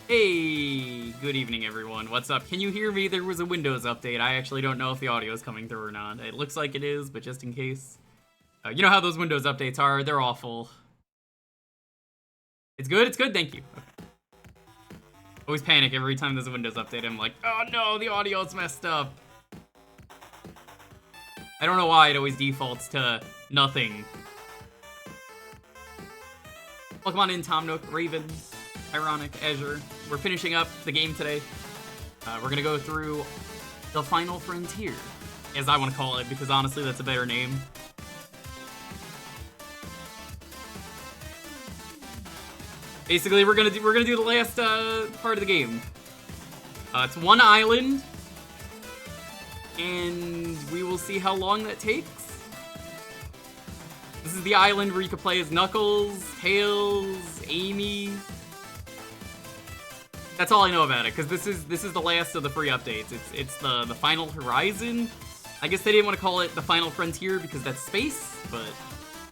Hey, good evening everyone. What's up? Can you hear me? There was a Windows update. I actually don't know if the audio is coming through or not. It looks like it is, but just in case. You know how those Windows updates are. They're awful. It's good? It's good? Thank you. Okay. Always panic every time there's a Windows update. I'm like, oh no, the audio's messed up. I don't know why it always defaults to nothing. Welcome on in, Tom Nook, Raven, Ironic, Azure. We're finishing up the game today. We're gonna go through the Final Frontier, as I want to call it, because honestly, that's a better name. Basically, we're gonna do the last part of the game. It's one island, and we will see how long that takes. This is the island where you can play as Knuckles, Tails, Amy. That's all I know about it, because this is the last of the free updates. It's the final horizon. I guess they didn't want to call it the Final Frontier because that's space, but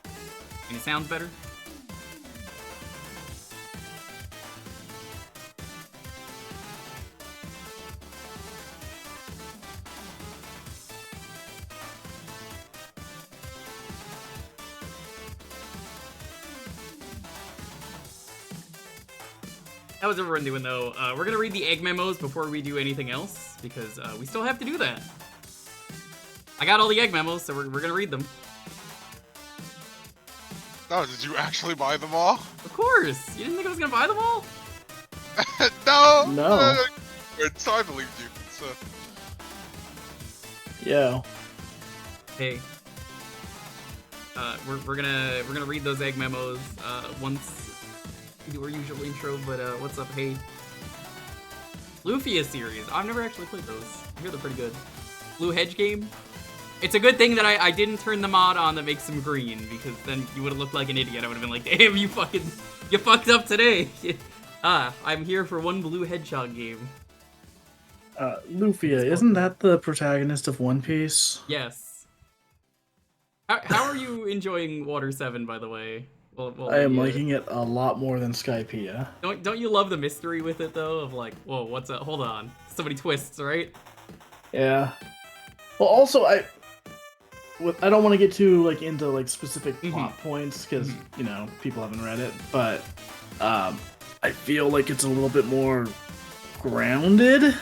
I mean, it sounds better. How's everyone doing, though? We're gonna read the egg memos before we do anything else, because we still have to do that. I got all the egg memos, so we're gonna read them. No, did you actually buy them all? Of course! You didn't think I was gonna buy them all? No! No. So I believed you. So. Yo. Hey. We're gonna read those egg memos once we do our usual intro, but what's up, hey? Lufia series. I've never actually played those. I hear they're pretty good. Blue Hedge game. It's a good thing that I didn't turn the mod on that makes them green, because then you would have looked like an idiot. I would have been like, damn, you fucked up today. I'm here for one Blue Hedgehog game. Lufia, isn't that the protagonist of One Piece? Yes. How are you enjoying Water 7, by the way? Well, I am liking it a lot more than Skypiea. Don't you love the mystery with it, though? Of like, whoa, what's up? Hold on. So many twists, right? Yeah. Well, also, I don't want to get too into specific plot points because you know people haven't read it, but I feel like it's a little bit more grounded.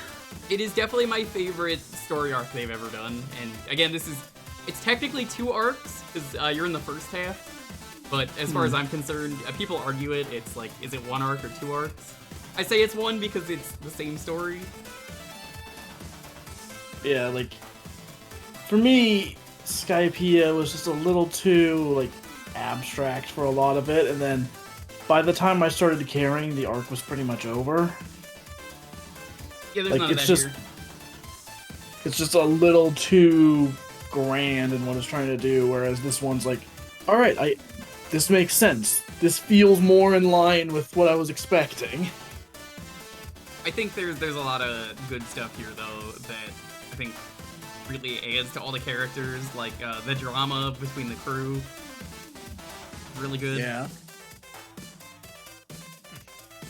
It is definitely my favorite story arc they've ever done, and again, it's technically 2 arcs because you're in the first half. But as far as I'm concerned, people argue it. It's like, is it 1 arc or 2 arcs? I say it's 1 because it's the same story. Yeah, for me, Skypiea was just a little too abstract for a lot of it, and then by the time I started caring, the arc was pretty much over. Yeah, there's none of that here. It's just a little too grand in what it's trying to do, whereas this one's like, all right, this makes sense. This feels more in line with what I was expecting. I think there's a lot of good stuff here, though, that I think really adds to all the characters, like the drama between the crew. Really good. Yeah.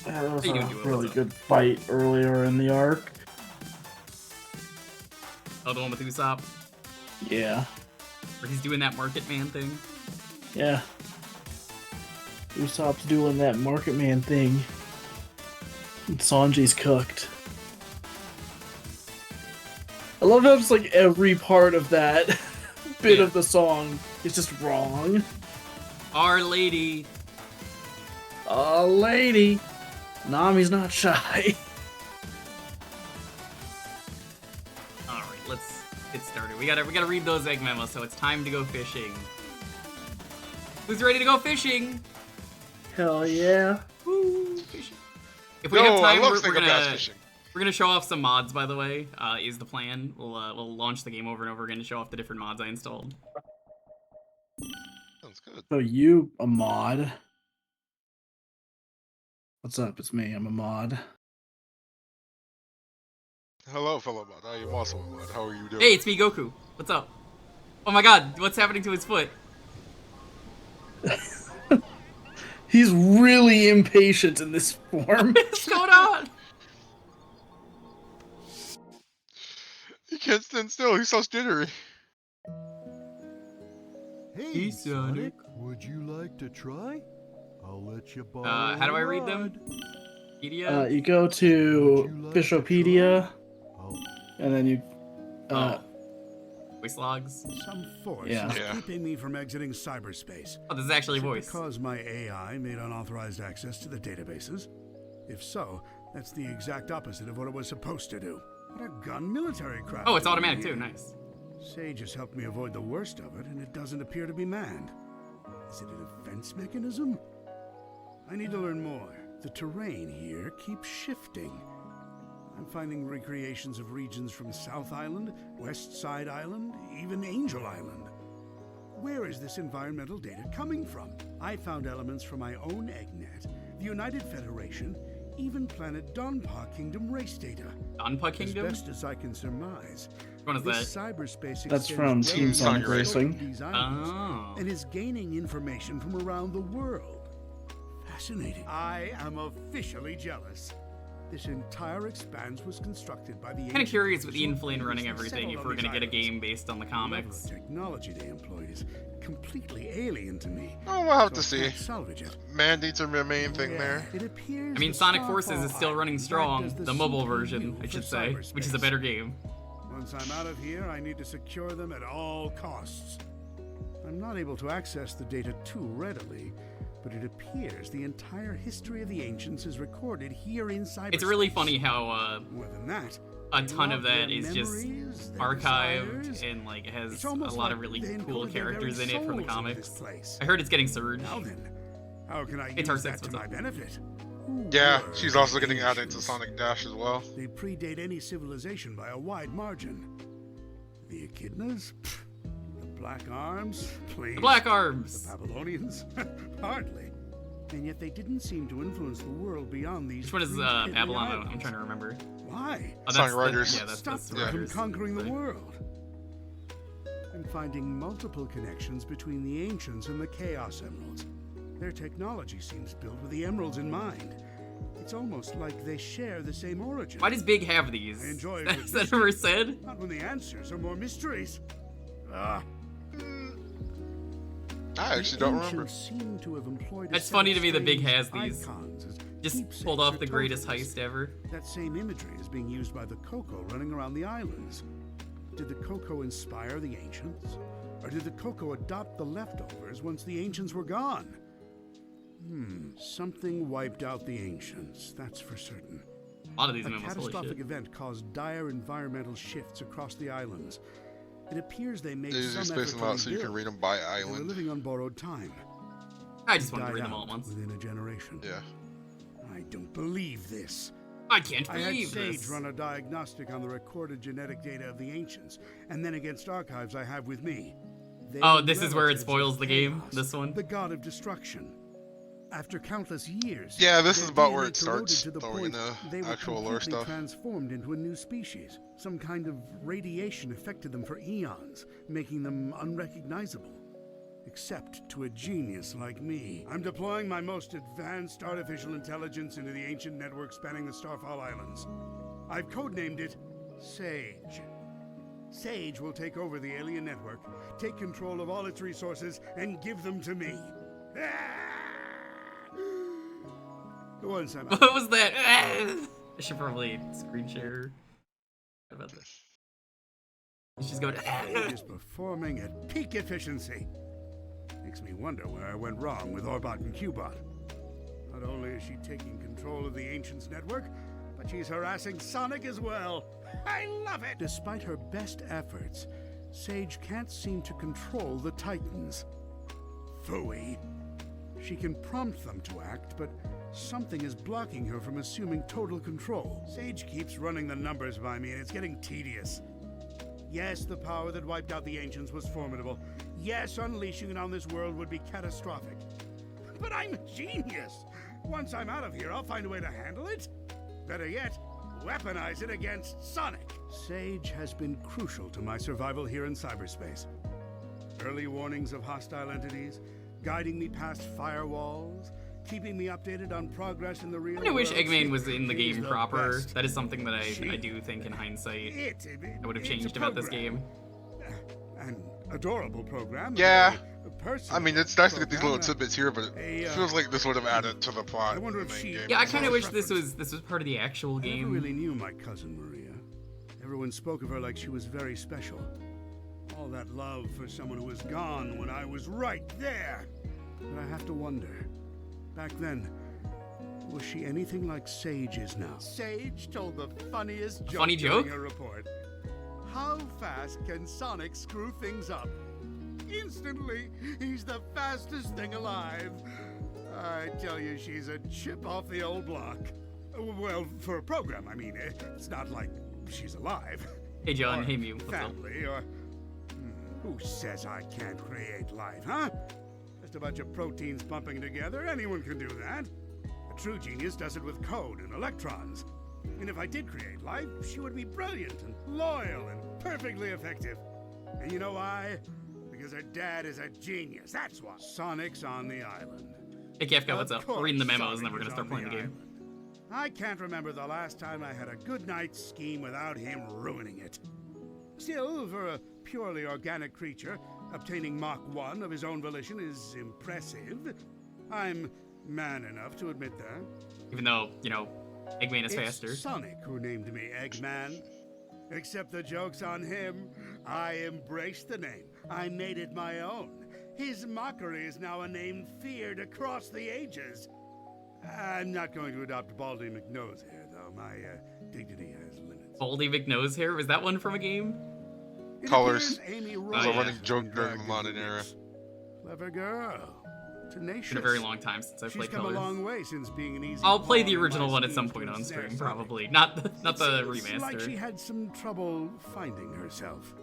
There was a really good fight earlier in the arc. Oh, the one with Usopp? Yeah. Where he's doing that Market Man thing? Yeah. Usopp's doing that Market Man thing. And Sanji's cooked. I love how just every part of that bit of the song is just wrong. Our lady. A lady. Nami's not shy. Alright, let's get started. We gotta read those egg memos, so it's time to go fishing. Who's ready to go fishing? Hell yeah. Woo, fishing. If we have time, we're gonna show off some mods, by the way, is the plan. We'll launch the game over and over again to show off the different mods I installed. Sounds good. So you a mod? What's up? It's me. I'm a mod. Hello, fellow mod. I am also a mod. How are you doing? Hey, it's me, Goku. What's up? Oh my god, what's happening to his foot? He's really impatient in this form. What's going on? He can't stand still. He's so jittery. Hey, Sonic. would you like to try? I'll let you borrow. How do I a read them? ride. Wikipedia? You go to Bishopedia, I'll and then you. Voice logs. Some force Yeah. is Yeah. keeping me from exiting cyberspace. Oh, this is actually Is it voice. because my AI made unauthorized access to the databases? If so, that's the exact opposite of what it was supposed to do. What a gun military crap. Oh, it's automatic too. Nice. Sage has helped me avoid the worst of it, and it doesn't appear to be manned. Is it a defense mechanism? I need to learn more. The terrain here keeps shifting. I'm finding recreations of regions from South Island, West Side Island, even Angel Island. Where is this environmental data coming from? I found elements from my own EggNet, the United Federation, even planet Donpa Kingdom race data. Donpa Kingdom? As best as I can surmise, Which one is that? this cyberspace That's extends from well Team beyond Sonic the scope Racing. of these islands Oh. and is gaining information from around the world. Fascinating. I am officially jealous. This entire expanse was constructed by the Kind of curious with Ian Flynn running everything if we're gonna get a game. game based on the The comics. technology they employed is completely alien to me. Oh, we'll have so to I see. can't salvage it. Mandates are the main thing Yeah, there. It appears I mean, the Sonic Forces Starfall is still running Island strong. acts as The mobile CPU version, I for should say, which is a cyberspace. better game. Once I'm out of here, I need to secure them at all costs. I'm not able to access the data too readily, but it appears the entire history of the ancients is recorded here in cyberspace. It's really funny how More than that, a ton of their that is just memories, their archived desires. and like has It's a almost lot like of really they cool encoded their characters in very it from the souls into comics. this place. I heard it's getting Surge. Now then, how can I Hey, use Tarsix, that to what's my up? benefit? Who Yeah, were she's the also getting added to ancients? Sonic Dash as well. They predate any civilization by a wide margin. The Echidnas? Pfft. The Black Arms? Please. The Black The Arms! Babylonians? Hardly. And yet they didn't seem to influence the world beyond these. Which one is three piddly Babylon? I'm islands. trying to remember. Why? Oh, Sonic the- Riders. Yeah, that's Stop the them from Riders. conquering the thing. world. I'm finding multiple connections between the ancients and the Chaos Emeralds. Their technology seems built with the emeralds in mind. It's almost like they share the same origin. Why does Big have these? I enjoy it Is with that ever said? Not when the answers are more mysteries. Ah. I actually don't The remember. ancients seem to have employed a That's set funny of to me that Big strange has these. icons as Just keepsakes pulled off or the greatest tokens. heist ever. That same imagery is being used by the Coco running around the islands. Did the Coco inspire the ancients? Or did the Coco adopt the leftovers once the ancients were gone? Something wiped out the ancients, that's for certain. A lot of these A memos, holy catastrophic shit. event caused dire environmental shifts across the islands. It appears they made They some usually effort space them to out so you can rebuild. read them by They were island. living on borrowed time. I just wanted to Died read them all out at once. within a generation. Yeah. I don't believe this. I can't I had believe Sage this. run a diagnostic on the recorded genetic data of the ancients, and then against archives I have with me. They Oh, are this is where it relatives of spoils the game? Chaos, This one? The god of destruction. After countless years, Yeah, this their is about DNA where it corroded starts, to the throwing point the they were actual lore completely stuff. transformed into a new species. Some kind of radiation affected them for eons, making them unrecognizable. Except to a genius like me. I'm deploying my most advanced artificial intelligence into the ancient network spanning the Starfall Islands. I've codenamed it Sage. Sage will take over the alien network, take control of all its resources, and give them to me. Once I'm out. What was that? I should probably screen share. How about this? She's going. Sage is performing at peak efficiency. Makes me wonder where I went wrong with Orbot and Qbot. Not only is she taking control of the Ancients network, but she's harassing Sonic as well. I love it! Despite her best efforts, Sage can't seem to control the Titans. Phooey. She can prompt them to act, but something is blocking her from assuming total control. Sage keeps running the numbers by me, and it's getting tedious. Yes, the power that wiped out the Ancients was formidable. Yes, unleashing it on this world would be catastrophic. But I'm a genius! Once I'm out of here, I'll find a way to handle it. Better yet, weaponize it against Sonic. Sage has been crucial to my survival here in cyberspace. Early warnings of hostile entities, guiding me past firewalls, keeping me updated on progress in the real I wish world. Eggman was in the She's game the proper. best. That is something that I do think in hindsight I would have changed about this game. An adorable program. Yeah. a personal I mean, it's nice to get these program, little tidbits here, but it feels like this would have added to the plot. I wonder of the if main she- game. Yeah, I kind of wish Preference. this was part of the actual I never game. really knew my cousin Maria. Everyone spoke of her like she was very special. All that love for someone who was gone when I was right there. But I have to wonder, back then, was she anything like Sage is now? Sage told the funniest joke Funny joke? during a report. How fast can Sonic screw things up? Instantly, he's the fastest thing alive. I tell you, she's a chip off the old block. Well, for a program, I mean, it's not like she's alive. Hey John, Or hey Mew, what's up? family, or... Who says I can't create life, huh? Just a bunch of proteins bumping together, anyone can do that. A true genius does it with code and electrons. And if I did create life, she would be brilliant and loyal and perfectly effective. And you know why? Because her dad is a genius, that's why. Sonic's on the island. Hey Kafka, what's Of up? We're reading the course memos and then we're Sonic gonna is start on playing the game. island. I can't remember the last time I had a good night's scheme without him ruining it. Still, for a purely organic creature, obtaining Mach 1 of his own volition is impressive. I'm man enough to admit that. Even though, you know, Eggman is It's faster. Sonic who named me Eggman. Except the joke's on him. I embraced the name. I made it my own. His mockery is now a name feared across the ages. I'm not going to adopt Baldy McNose here, though. My dignity has limits. Baldy McNose hair? Was that one from a game? It Colors. appears Amy Oh, was a yeah. running joke during dragged the into modern era. this. Clever girl. Tenacious. It's been a very long time since I've She's played come Colors. a long way since being an easy I'll play pawn the in my original one at some schemes point to on ensnare stream, Sonic. probably. Not the It seems remaster. like she had some trouble finding herself.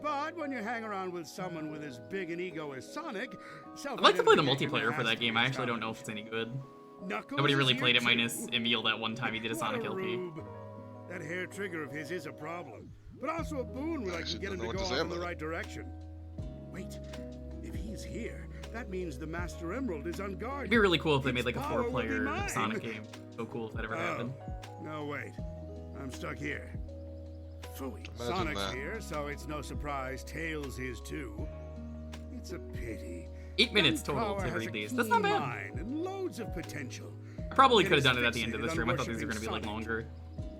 But when you hang around with someone with as big an ego as Sonic, I'd like to play the self-identification multiplayer for has that to game. be I actually don't know found. if it's any good. Knuckles Nobody is really here played it too. minus Emil that one time he did a Sonic What a LP. rube. That hair trigger of his is a problem, but also a boon when I can actually get him don't to know go what to say off in the about it. right direction. Wait, if he's here, that means the Master Emerald is on guard. It'd be really cool if they Its made like a power will be 4-player mine. Sonic game. So cool if that ever happened. No, wait. I'm stuck here. Phooey. Imagine Sonic's that. here, so it's no surprise Tails is too. It's a pity. 8 minutes Young total Power to has read a these. That's keen not bad. mind and loads of potential. I probably Yet could have is done it at the end of this fixated stream. on I thought these were going to be like worshipping longer.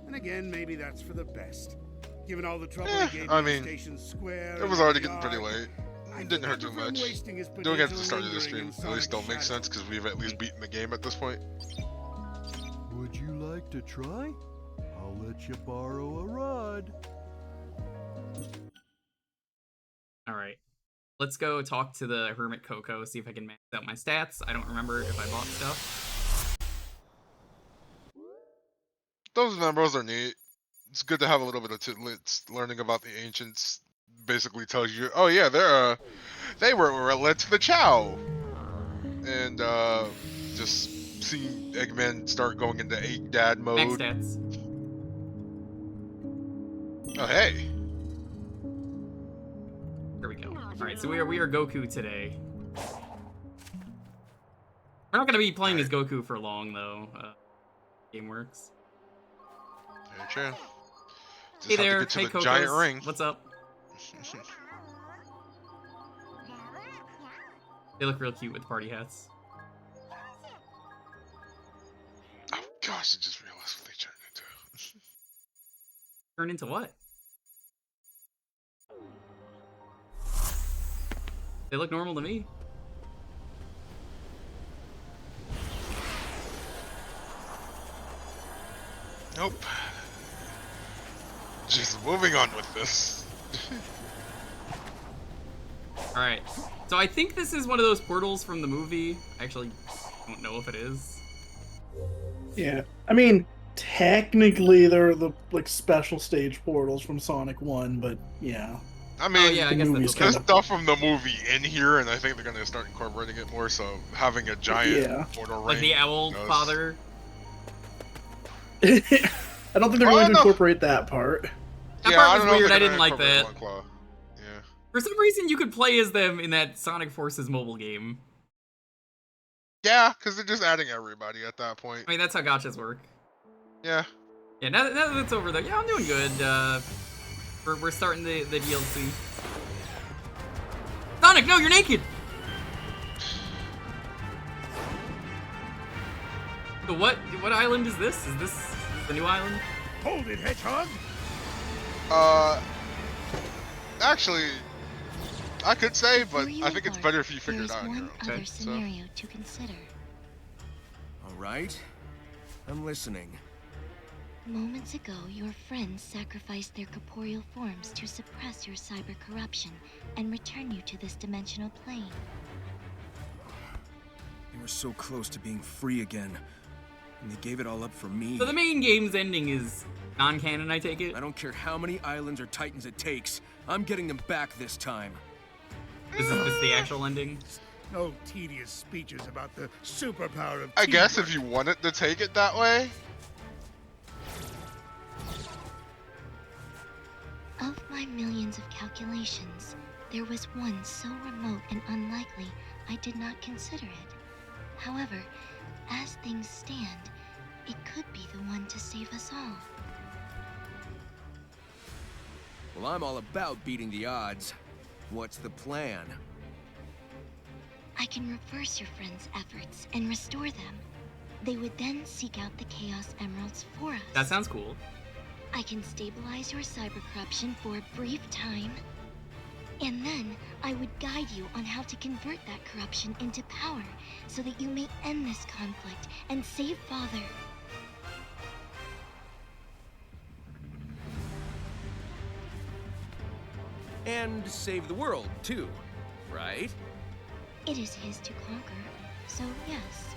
And again, maybe that's for the best. Given all the trouble Eh, he gave I me mean, at Station Square, It was and already the getting pretty yard, late. I It didn't hurt too prefer him much. wasting his Doing it at the potential start of the lingering stream in at least Sonic's don't make shadow. sense because we've at least beaten the game at this point. Would you like to try? I'll let you borrow a rod. Alright. Let's go talk to the Hermit Coco, see if I can max out my stats. I don't remember if I bought stuff. Those numbers are neat. It's good to have a little bit of tidbits. Learning about the ancients basically tells you, oh yeah, they were led to the Chow, and just seeing Eggman start going into Egg Dad Max mode. stats. Oh hey, Here we go. Alright, so we are Goku today. We're not going to be playing as Goku for long, though. Game works. very true. Just Hey have there, to get to hey the Cocos. giant ring. What's up? They look real cute with party hats. Oh gosh, I just realized what they turned into. Turn into what? They look normal to me. Nope. Just moving on with this. Alright. So I think this is one of those portals from the movie. I actually don't know if it is. Yeah, I mean, technically they're the like special stage portals from Sonic 1, but yeah. I mean, yeah, I the guess movie's that's there's okay. stuff from the movie in here, and I think they're gonna start incorporating it more. So having a giant Yeah. portal ring, Like the owl knows. father. I don't think they're Oh, going to no. incorporate that part. That yeah, part I was don't know if weird, they're I gonna didn't like incorporate that. One Claw. Yeah. For some reason, you could play as them in that Sonic Forces mobile game. Yeah, because they're just adding everybody at that point. I mean, that's how gachas work. Yeah. Yeah, now that that's over though, yeah, I'm doing good. We're starting the DLC. Sonic, no, you're naked! So what island is this? Is this the new island? Hold it, Hedgehog! Actually, I could say, but Before you I think it's embark, better if you figure it there is out on your one own. other So, scenario to consider. All right, I'm listening. Moments ago, your friends sacrificed their corporeal forms to suppress your cyber corruption and return you to this dimensional plane. They were so close to being free again, and they gave it all up for me. So the main game's ending is non-canon, I take it? I don't care how many islands or titans it takes. I'm getting them back this time. Is this the actual ending? No tedious speeches about the superpower of I guess teamwork. if you wanted to take it that way. Of my millions of calculations, there was one so remote and unlikely I did not consider it. However, as things stand, it could be the one to save us all. Well, I'm all about beating the odds. What's the plan? I can reverse your friends' efforts and restore them. They would then seek out the Chaos Emeralds for us. That sounds cool. I can stabilize your cyber corruption for a brief time, and then I would guide you on how to convert that corruption into power so that you may end this conflict and save Father. And save the world, too, right? It is his to conquer, so yes.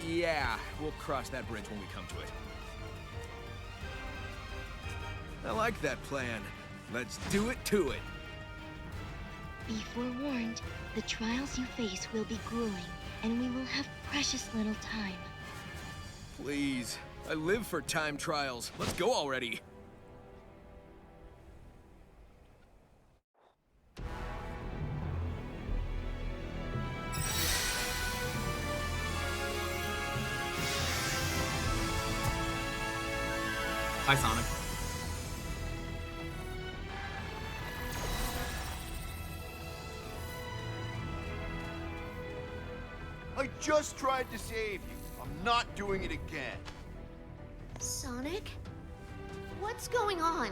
Yeah, we'll cross that bridge when we come to it. I like that plan. Let's do it to it. Be forewarned, the trials you face will be grueling, and we will have precious little time. Please, I live for time trials. Let's go already. Bye, Sonic. I just tried to save you. I'm not doing it again. Sonic? What's going on?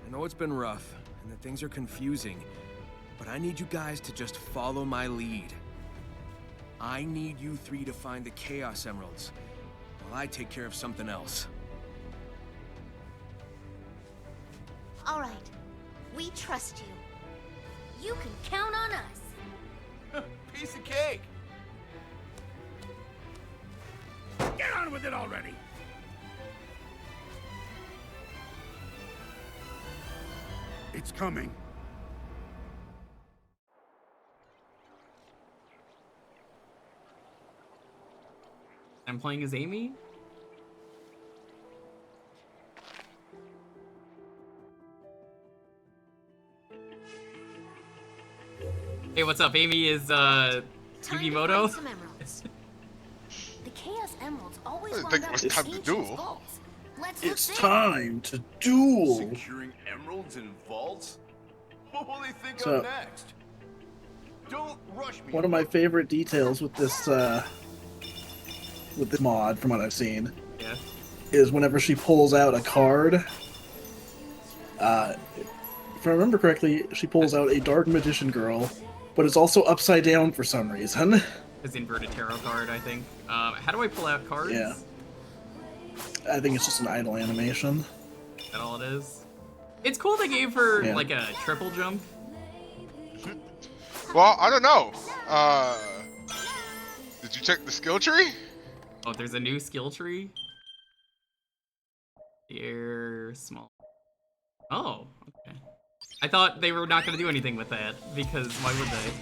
I know it's been rough, and that things are confusing, but I need you guys to just follow my lead. I need you three to find the Chaos Emeralds, while I take care of something else. All right. We trust you. You can count on us. Piece of cake. Get on with it already! It's coming. I'm playing as Amy? Hey, what's up? Amy is, Time to Yugimoto? find some emeralds. The Chaos Emeralds always I didn't wound think up it was in time to ancient duel. vaults. Let's It's look time to duel. Securing emeralds in vaults? What will they think So- of next? Don't rush me. One of my favorite details with this mod, from what I've seen, Yeah. is whenever she pulls out a card. If I remember correctly, she pulls out a Dark Magician Girl, but it's also upside down for some reason. His inverted tarot card, I think. How do I pull out cards? Yeah. I think it's just an idle animation. Is that all it is? It's cool they gave her, Yeah. like, a triple jump. Well, I don't know. Did you check the skill tree? Oh, there's a new skill tree. Here, small. Oh, okay. I thought they were not going to do anything with that, because why would they?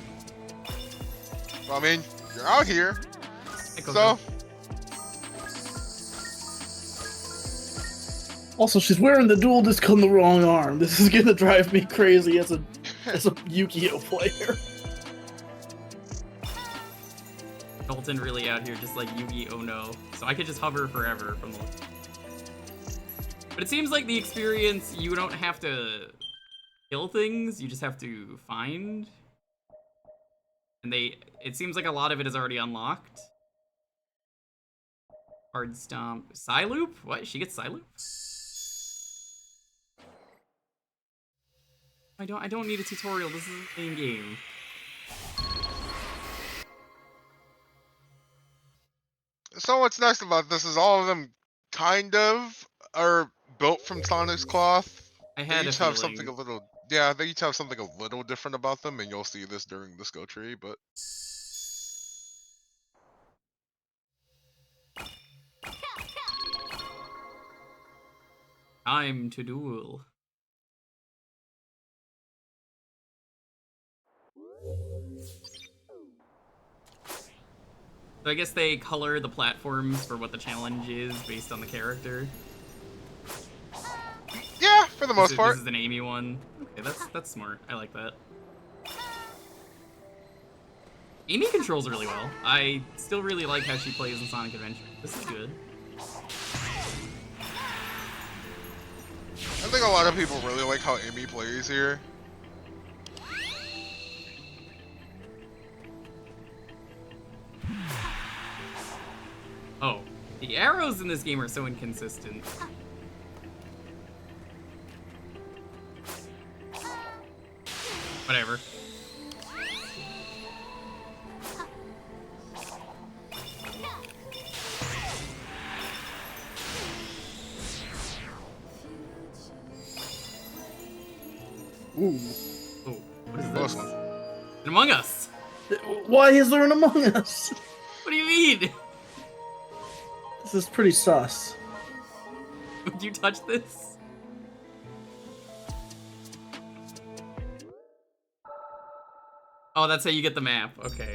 Well, I mean, you're out here, Hey, Coco. so Also, she's wearing the dual disc on the wrong arm. This is gonna drive me crazy as a as a Yu-Gi-Oh player. Dalton really out here just like Yugi, oh no. So I could just hover forever from the... But it seems like the experience, you don't have to kill things, you just have to find. And it seems like a lot of it is already unlocked. Hard stomp. Psyloop? What? She gets Psyloop? I don't need a tutorial, this is a main game. So what's nice about this is all of them kind of are built from Sonic's cloth. I They had a each have something feeling. a little, yeah, they each have something a little different about them, and you'll see this during the skill tree, but... Time to duel. So I guess they color the platforms for what the challenge is based on the character. Yeah, for the most part. This is an Amy one. Okay, that's smart. I like that. Amy controls really well. I still really like how she plays in Sonic Adventure. This is good. I think a lot of people really like how Amy plays here. Oh, the arrows in this game are so inconsistent. Whatever. Ooh. Oh, what is Close this? one. An Among Us! Why is there an Among Us? What do you mean? This is pretty sus. Would you touch this? Oh, that's how you get the map. Okay.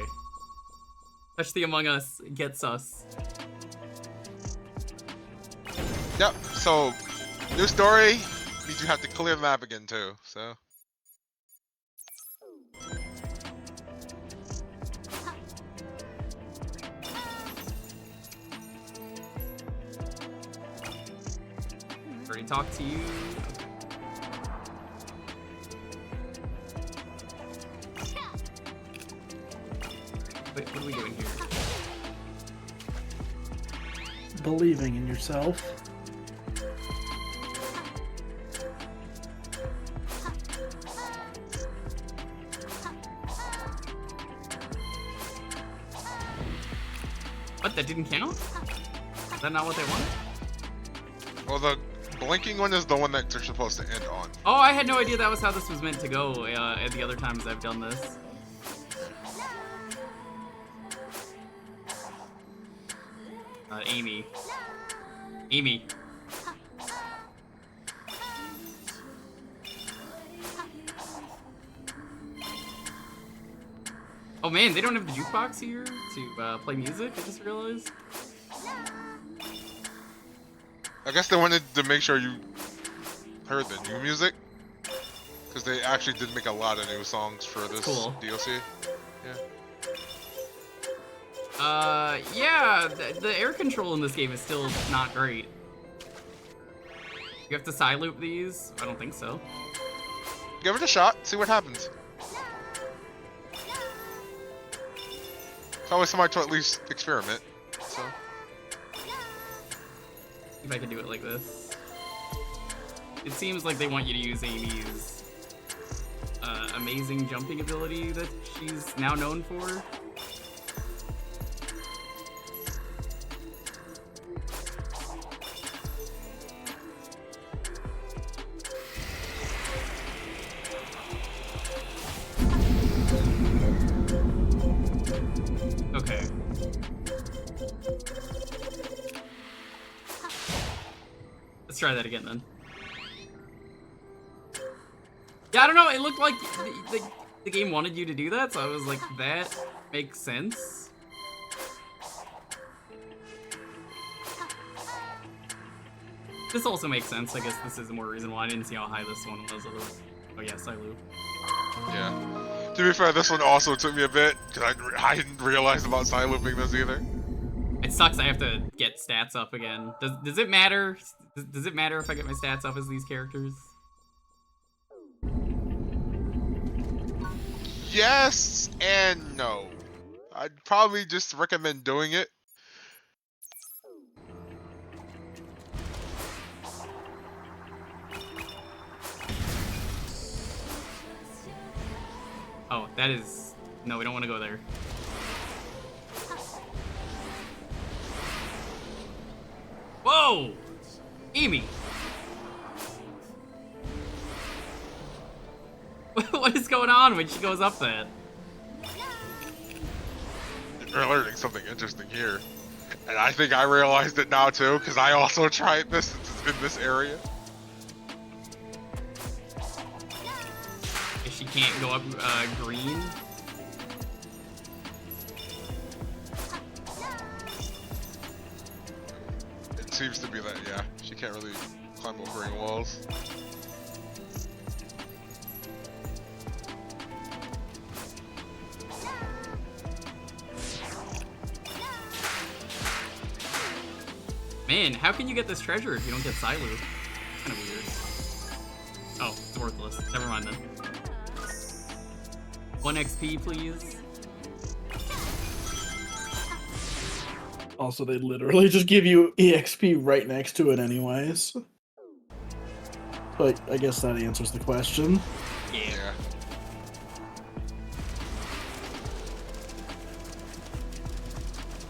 Touch the Among Us, gets us. Yep, so, new story means you have to clear the map again too, so... Already talked to you. Wait, what are we doing here? Believing in yourself. What, that didn't count? Is that not what they wanted? Well, the blinking one is the one that you're supposed to end on. Oh, I had no idea that was how this was meant to go at the other times I've done this. Amy. Amy. Oh man, they don't have the jukebox here to play music, I just realized. I guess they wanted to make sure you heard the new music. Because they actually did make a lot of new songs for this DLC. Yeah, the air control in this game is still not great. You have to side loop these? I don't think so. Give it a shot, see what happens. It's always smart to at least experiment, so. If I can do it like this. It seems like they want you to use Amy's amazing jumping ability that she's now known for. Okay. Let's try that again then. Yeah, I don't know, it looked like the game wanted you to do that, so I was like, that makes sense. This also makes sense, I guess this is more reason why I didn't see how high this one was. Oh yes, I loop. Yeah. To be fair, this one also took me a bit, because I didn't realize about side looping this either. It sucks I have to get stats up again. Does it matter? Does it matter if I get my stats up as these characters? Yes and no. I'd probably just recommend doing it. Oh, that is... No, we don't want to go there. Whoa! Amy! What is going on when she goes up that? You're learning something interesting here. And I think I realized it now too, because I also tried this in this area. If she can't go up green? It seems to be that, yeah. She can't really climb over green walls. Man, how can you get this treasure if you don't get Silu? Kind of weird. Oh, it's worthless. Never mind then. 1 XP, please. Also, they literally just give you EXP right next to it anyways. But I guess that answers the question. Yeah.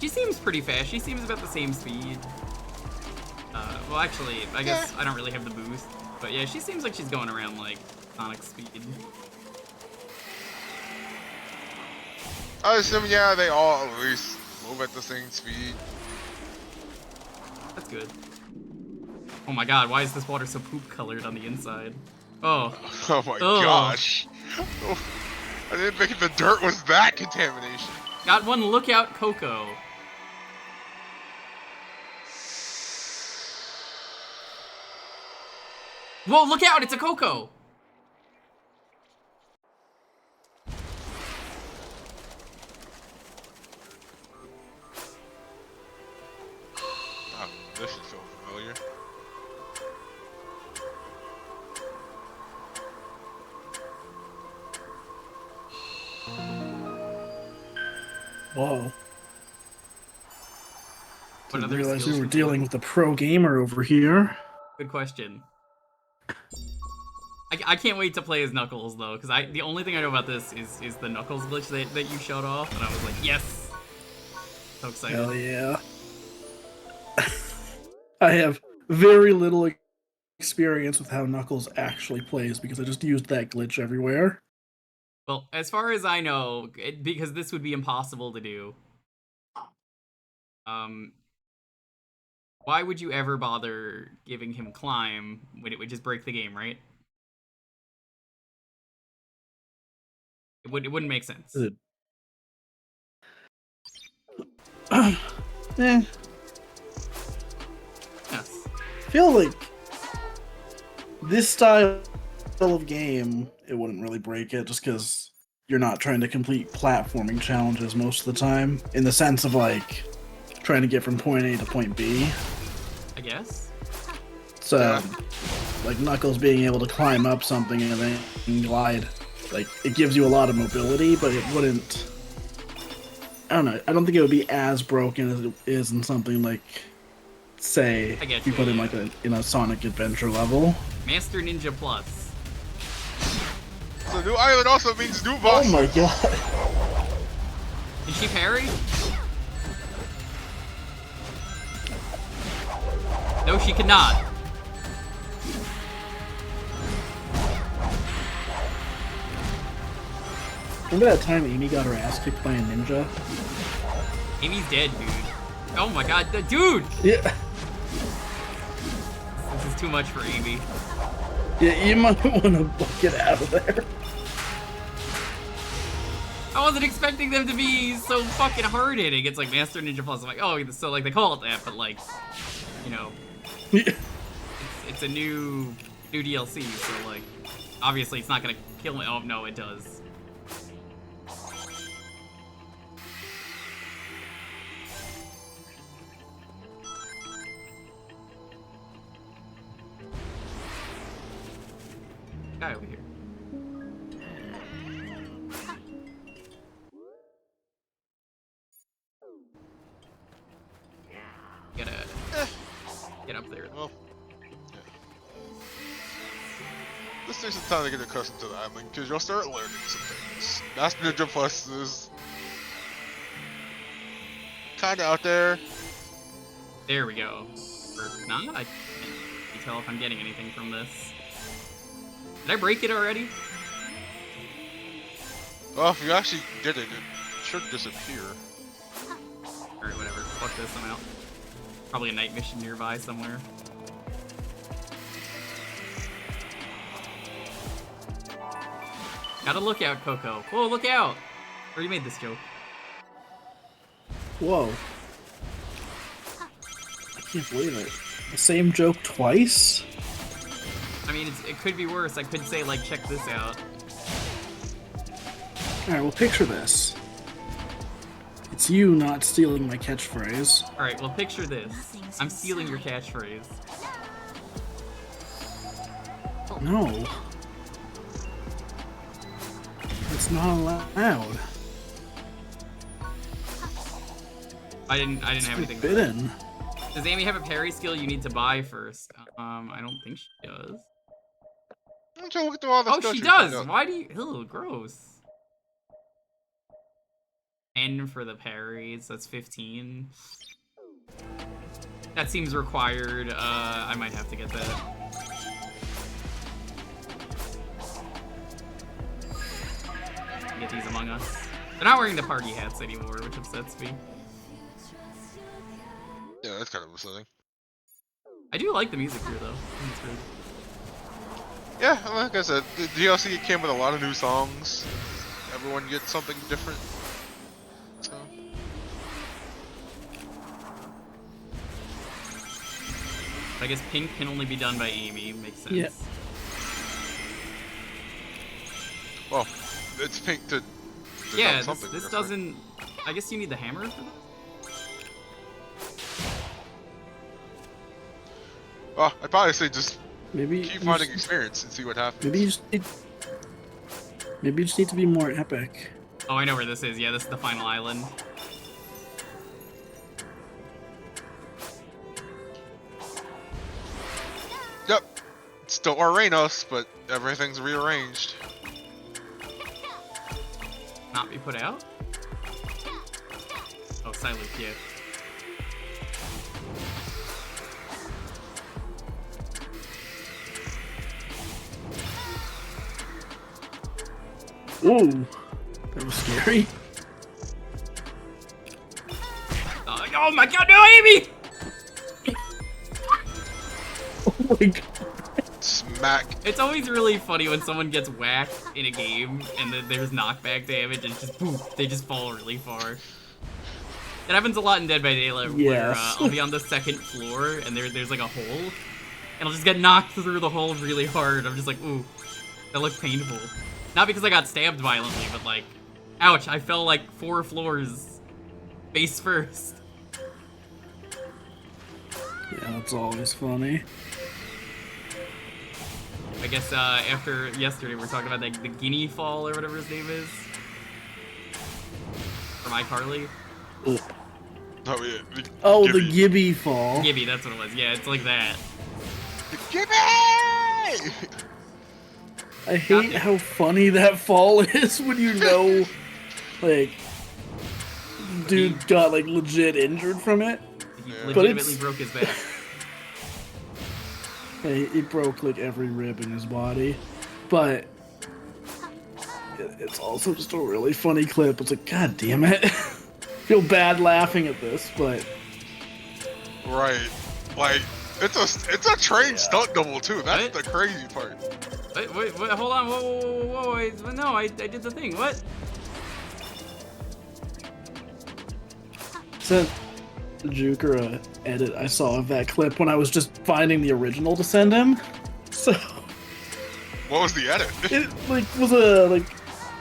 She seems pretty fast. She seems about the same speed. Well, actually, I guess I don't really have the boost. But yeah, she seems like she's going around like Sonic speed. I assume, yeah, they all at least move at the same speed. That's good. Oh my god, why is this water so poop colored on the inside? Oh. Oh my gosh. I didn't think the dirt was that contamination. Got one lookout Coco. Whoa, look out, it's a Coco! Oh, this should feel familiar. Whoa. Didn't other realize skills we were for dealing with a pro gamer over here. Good question. I can't wait to play as Knuckles though, because the only thing I know about this is the Knuckles glitch that you showed off, and I was like, yes! So excited. Hell yeah. I have very little experience with how Knuckles actually plays because I just used that glitch everywhere. Well, as far as I know, because this would be impossible to do, why would you ever bother giving him climb when it would just break the game, right? It wouldn't make sense. Eh. Yes. I feel like this style of game, it wouldn't really break it just because you're not trying to complete platforming challenges most of the time, in the sense of like trying to get from point A to point B. I guess. So, like Knuckles being able to climb up something and then glide, like it gives you a lot of mobility, but it wouldn't. I don't know. I don't think it would be as broken as it is in something like, say, if you put in like a Sonic Adventure level. Master Ninja Plus. So new island also means new boss. Oh my god. Did she parry? No, she could not. Remember that time Amy got her ass kicked by a ninja? Amy's dead, dude. Oh my god, dude! Yeah. This is too much for Amy. Yeah, you might want to get out of there. I wasn't expecting them to be so fucking hard hitting. It's like Master Ninja Plus. I'm like, oh, so like they call it that, but like, you know, it's a new DLC, so like, Obviously, it's not gonna kill me. Oh, no, it does. Guy over here. Gotta get up there. Well, yeah. This takes some time to get accustomed to the island, because you'll start learning some things. Master Ninja Plus is kinda out there. There we go. Or not? I can't really tell if I'm getting anything from this. Did I break it already? Well, if you actually get it, it should disappear. Alright, whatever. Fuck this, I'm out. Probably a night mission nearby somewhere. Gotta look out, Coco. Whoa, look out! Already made this joke. Whoa. I can't believe it. The same joke twice? I mean, it could be worse. I could say, like, check this out. Alright, well, picture this. It's you not stealing my catchphrase. Alright, well, picture this. I'm stealing your catchphrase. No. It's not allowed. I didn't have anything. Forbidden. Does Amy have a parry skill you need to buy first? I don't think she does. Look through all the Oh, stuff she you does! found out. Why do you... Ew, gross. 10 for the parries, that's 15. That seems required. I might have to get that. Get these among us. They're not wearing the party hats anymore, which upsets me. Yeah, that's kind of upsetting. I do like the music here, though. I think it's good. Yeah, like I said, the DLC came with a lot of new songs. Everyone gets something different. So. I guess pink can only be done by Amy. Makes sense. Yeah. Well, it's pink to Yeah, something this different. doesn't... I guess you need the hammer for that? Well, I'd probably say just Maybe keep you finding just- experience and see what happens. Maybe you just need to be more epic. Oh, I know where this is. Yeah, this is the final island. Yep. It's still Arenos, but everything's rearranged. Not be put out? Oh, silent gift. Ooh, that was scary. Oh my god, no, Amy! Oh my god. Smack. It's always really funny when someone gets whacked in a game and then there's knockback damage and it's just poof, they just fall really far. It happens a lot in Dead by Daylight where Yes. I'll be on the second floor and there's like a hole and I'll just get knocked through the hole really hard. I'm just like, ooh, that looked painful. Not because I got stabbed violently, but like, ouch, I fell like 4 floors face first. Yeah, that's always funny. I guess after yesterday we were talking about the guinea fall or whatever his name is. From iCarly. Ugh. Oh, yeah. Oh, the Gibby fall. Gibby, that's what it was. Yeah, it's like that. Gibby! I hate how funny that fall is when you know, like, dude got like legit injured from it. He Yeah. But legitimately it's- broke his back. Hey, it broke like every rib in his body, but it's also just a really funny clip. It's like, god damn it. Feel bad laughing at this, but Right. Like, it's a trained stunt double, too. That's What? the crazy part. Wait, hold on, whoa, wait, no, I did the thing, what? sent Jewker a edit I saw of that clip when I was just finding the original to send him. So What was the edit? It like was a like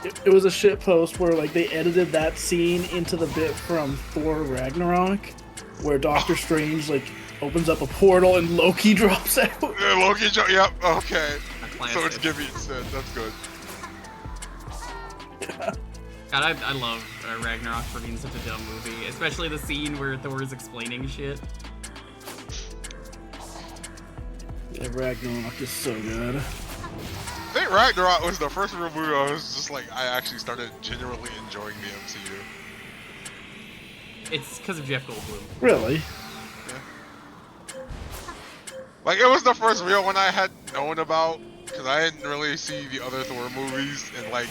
it was a shit post where like they edited that scene into the bit from Thor Ragnarok, where Doctor Strange like opens up a portal and Loki drops out. Yeah, Loki. Yep. Okay. That's So it's classic. Gibby instead. That's good. God, I love Ragnarok for being such a dumb movie, especially the scene where Thor is explaining shit. Yeah, Ragnarok is so good. I think Ragnarok was the first real movie I was just like, I actually started genuinely enjoying the MCU. It's because of Jeff Goldblum. Really? Like, it was the first real one I had known about, because I didn't really see the other Thor movies, and like,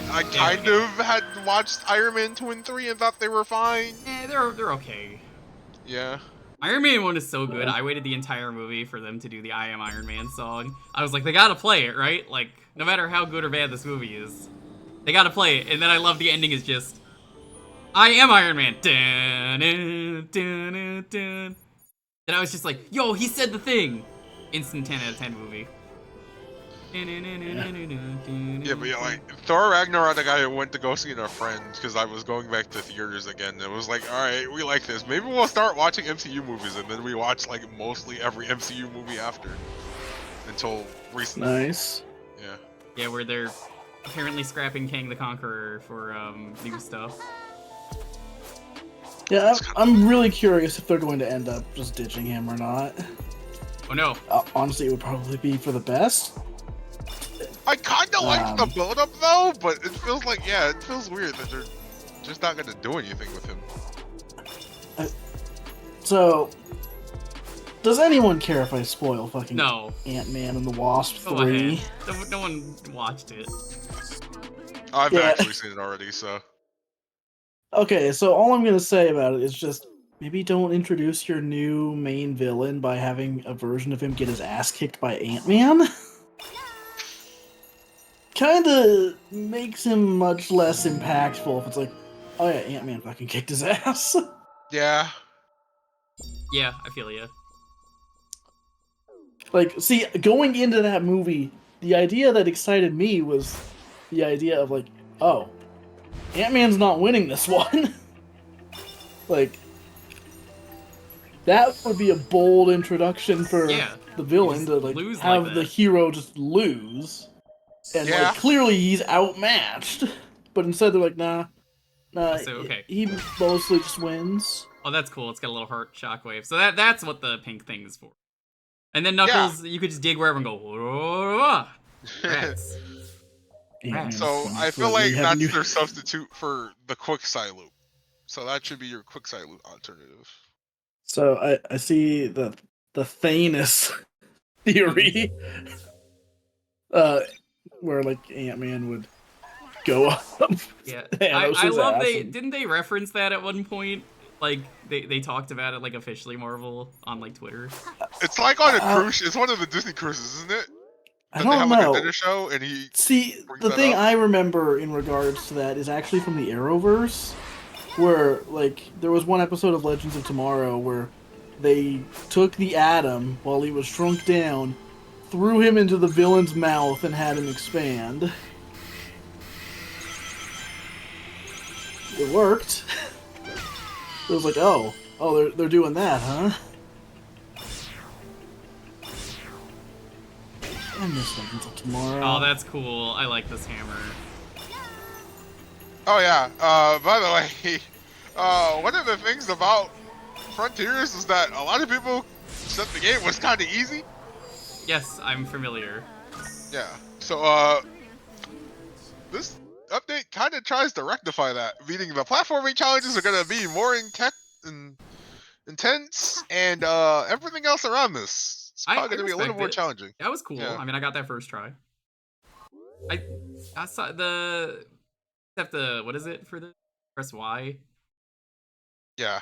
I kind of had watched Iron Man 2 and 3 and thought they were fine. They're okay. Yeah. Iron Man 1 is so good. I waited the entire movie for them to do the I Am Iron Man song. I was like, they gotta play it, right? Like, no matter how good or bad this movie is, they gotta play it. And then I love the ending is just, I am Iron Man. Dun, dun, dun, dun, dun. And I was just like, yo, he said the thing. Instant 10 out of 10 movie. Yeah, but yeah, like, Thor Ragnarok, like, I went to go see it with a friend, because I was going back to theaters again, and it was like, alright, we like this. Maybe we'll start watching MCU movies, and then we watched, like, mostly every MCU movie after. Until recently. Nice. Yeah. Yeah, where they're apparently scrapping Kang the Conqueror for new stuff. Yeah, I'm really curious if they're going to end up just ditching him or not. Oh no. Honestly, it would probably be for the best. I kinda like the build-up though, but it feels like, yeah, it feels weird that they're just not gonna do anything with him. So, does anyone care if I spoil fucking No. Ant-Man and the Wasp Go 3? ahead. No one watched it. I've actually seen it already, so. Okay, so all I'm gonna say about it is just maybe don't introduce your new main villain by having a version of him get his ass kicked by Ant-Man. Kinda makes him much less impactful if it's like, oh yeah, Ant-Man fucking kicked his ass. Yeah. Yeah, I feel ya. Like, see, going into that movie, the idea that excited me was the idea of like, oh, Ant-Man's not winning this one. Like, that would be a bold introduction for the villain to like have the hero just lose. And like clearly he's outmatched. But instead they're like, nah, So, okay. he mostly just wins. Oh, that's cool. It's got a little heart shockwave. So that's what the pink thing is for. And then Knuckles, you could just dig wherever and go, whoa, rats. So I feel like that's their substitute for the quickside loop. So that should be your quickside loop alternative. So I see the Thanos theory. Where like Ant-Man would go up. Yeah. I love didn't they reference that at one point? Like they talked about it like officially Marvel on like Twitter. It's like on a cruise. It's one of the Disney cruises, isn't it? I don't know. Like a dinner show, and he see the thing I remember in regards to that is actually from the Arrowverse, where like there was one episode of Legends of Tomorrow where they took the Atom while he was shrunk down, threw him into the villain's mouth, and had him expand. It worked. It was like, oh, they're doing that, huh? I miss Legends of Tomorrow. Oh, that's cool. I like this hammer. Oh yeah. By the way, one of the things about Frontiers is that a lot of people said the game was kind of easy. Yes, I'm familiar. Yeah. So this update kind of tries to rectify that, meaning the platforming challenges are going to be more intense, and everything else around this. It's probably going to be a little more challenging. That was cool. Yeah. I mean, I got that first try. I saw have to, what is it for the press Y? Yeah.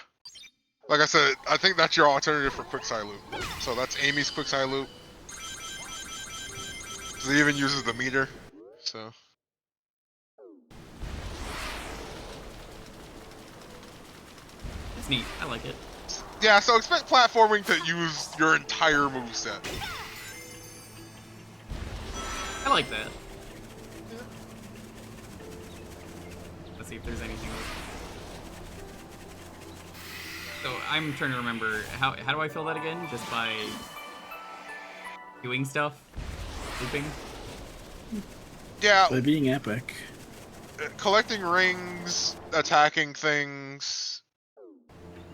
Like I said, I think that's your alternative for quickside loop. So that's Amy's quickside loop. So it even uses the meter. So. It's neat. I like it. Yeah, so expect platforming to use your entire moveset. I like that. Let's see if there's anything else. So I'm trying to remember, how do I fill that again? Just by doing stuff? Looping? Yeah, By being epic. collecting rings, attacking things,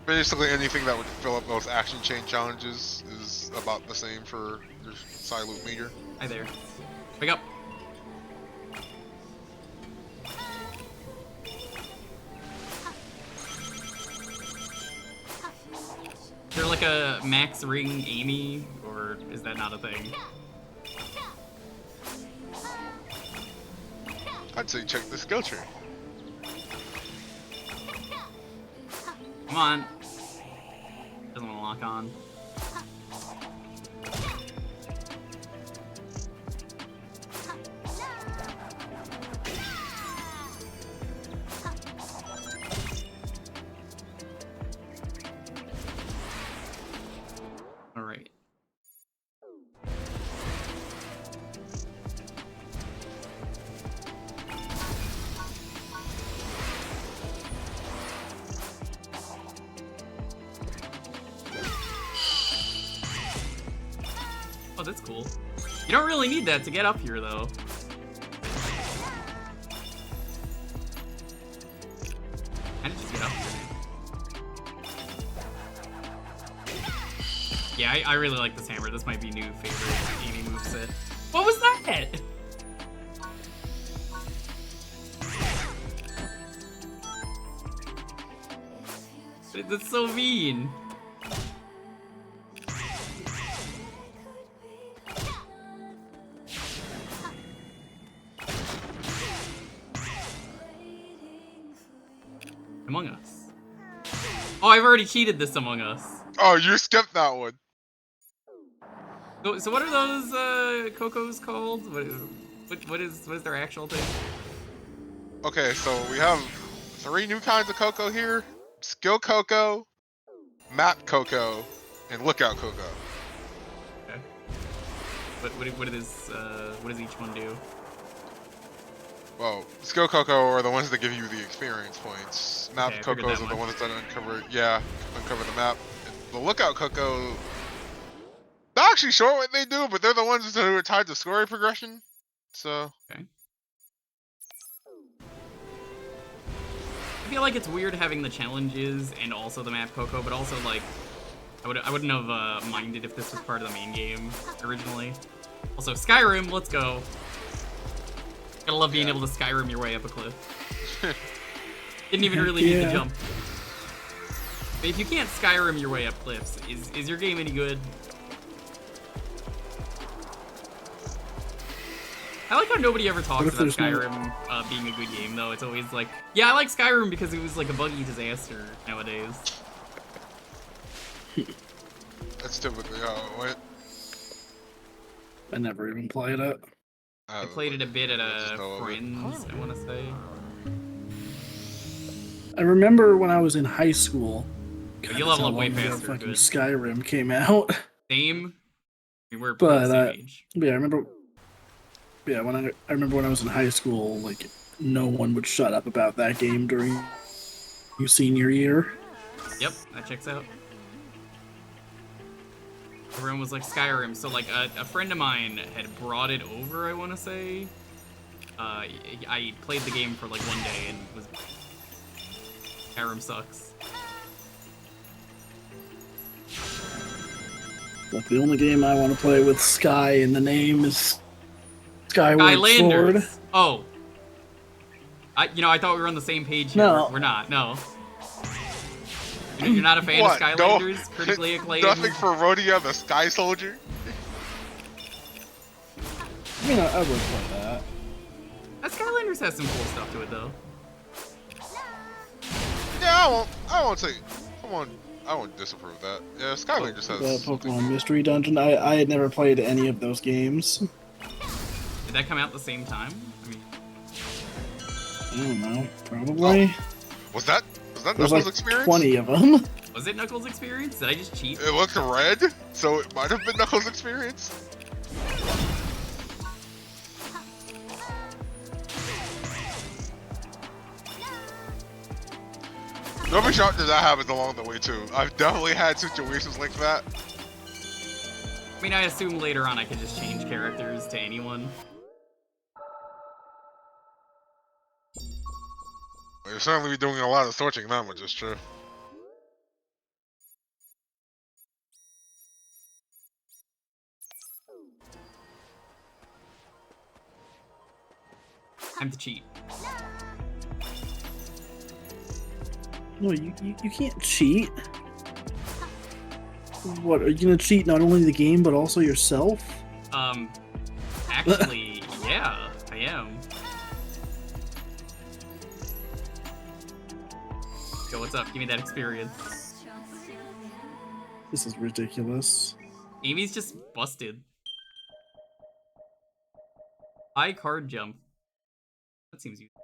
basically anything that would fill up those action chain challenges is about the same for your side loop meter. Hi there. Wake up. Is there like a max ring Amy, or is that not a thing? I'd say check the skill tree. Come on. Doesn't want to lock on. All right. Oh, that's cool. You don't really need that to get up here, though. Kind of just get up here. Yeah, I really like this hammer. This might be new favorite Amy moveset. What was that? That's so mean. Among Us. Oh, I've already cheated this Among Us. Oh, you skipped that one. So what are those Cocos called? What is their actual thing? Okay, so we have 3 new kinds of Coco here. Skill Coco, Map Coco, and Lookout Coco. Okay. What does each one do? Well, Skill Coco are the ones that give you the experience points. Map Okay, I figured Cocos that are the much. ones that uncover the map. And the Lookout Coco, not actually sure what they do, but they're the ones that are tied to story progression. So. Okay. I feel like it's weird having the challenges and also the map Coco, but also like I wouldn't have minded if this was part of the main game originally. Also, Skyrim, let's go. Gotta love being able to Skyrim your way up a cliff. Didn't even really need to jump. But if you can't Skyrim your way up cliffs, is your game any good? I like how nobody ever talks about Skyrim being a good game, though. It's always like, yeah, I like Skyrim because it was like a buggy disaster nowadays. That's typically how it went. I never even played it. I played it a bit at a friend's, I want to say. I remember when I was in high school. But you level up way faster. Fucking Skyrim came out. Same. We were the same age. Yeah, I remember. Yeah, I remember when I was in high school, like no one would shut up about that game during your senior year. Yep, that checks out. Everyone was like Skyrim, so like a friend of mine had brought it over, I want to say. I played the game for like one day and was Skyrim sucks. Look, the only game I want to play with Sky in the name is Skyward Sword. Oh. I thought we were on the same page here. No. We're not, no. You're not a fan of Skylanders? No, critically acclaimed? Nothing for Rhodia the Sky Soldier? I mean, I would play that. Skylanders has some cool stuff to it, though. Yeah, I won't say. I won't disapprove of that. Yeah, Skylanders has. The Pokemon Mystery Dungeon. I had never played any of those games. Did that come out at the same time? I don't know. Probably. Oh. Was that There's Knuckles like Experience? 20 of them. Was it Knuckles Experience? Did I just cheat? It looked red, so it might have been Knuckles Experience. Don't be shocked if that happens along the way too. I've definitely had situations like that. I mean, I assume later on I can just change characters to anyone. You'll certainly be doing a lot of switching, that much is true. Time to cheat. No, you can't cheat. What, are you gonna cheat not only the game but also yourself? Actually, yeah, I am. Yo, what's up? Give me that experience. This is ridiculous. Amy's just busted. High card jump. That seems useful.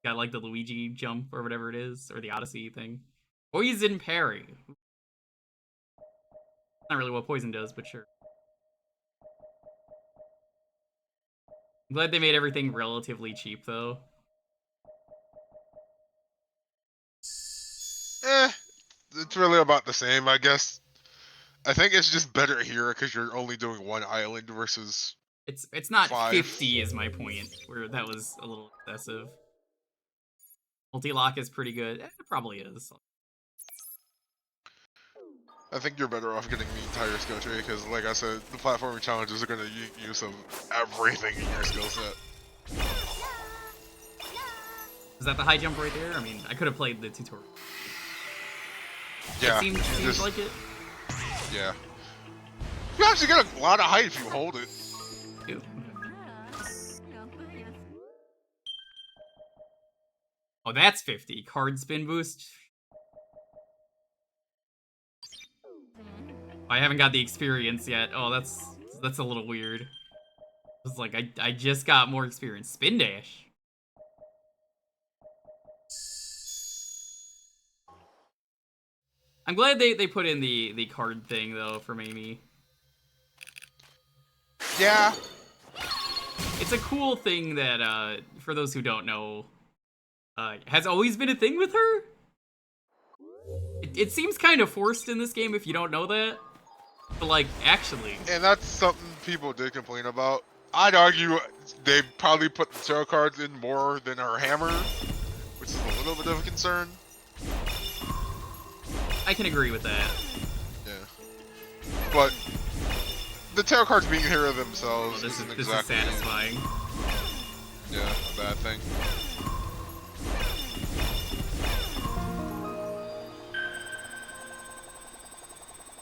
Got like the Luigi jump or whatever it is, or the Odyssey thing. Poison parry. Not really what poison does, but sure. I'm glad they made everything relatively cheap, though. It's really about the same, I guess. I think it's just better here because you're only doing one island versus. It's not 5. 50 is my point, where that was a little excessive. Multi-lock is pretty good. It probably is. I think you're better off getting the entire skill tree because, like I said, the platforming challenges are going to make use of everything in your skill set. Is that the high jump right there? I mean, I could have played the tutorial. Yeah. It seems like it. Yeah. You actually get a lot of height if you hold it. Ew. Oh, that's 50. Card spin boost. I haven't got the experience yet. Oh, that's a little weird. It's like I just got more experience. Spin dash. I'm glad they put in the card thing though for Amy. Yeah. It's a cool thing that for those who don't know, has always been a thing with her. It seems kind of forced in this game if you don't know that. But like, actually. And that's something people did complain about. I'd argue they probably put the tarot cards in more than her hammer, which is a little bit of a concern. I can agree with that. Yeah. But the tarot cards being here themselves this isn't is exactly satisfying. Yeah, a bad thing.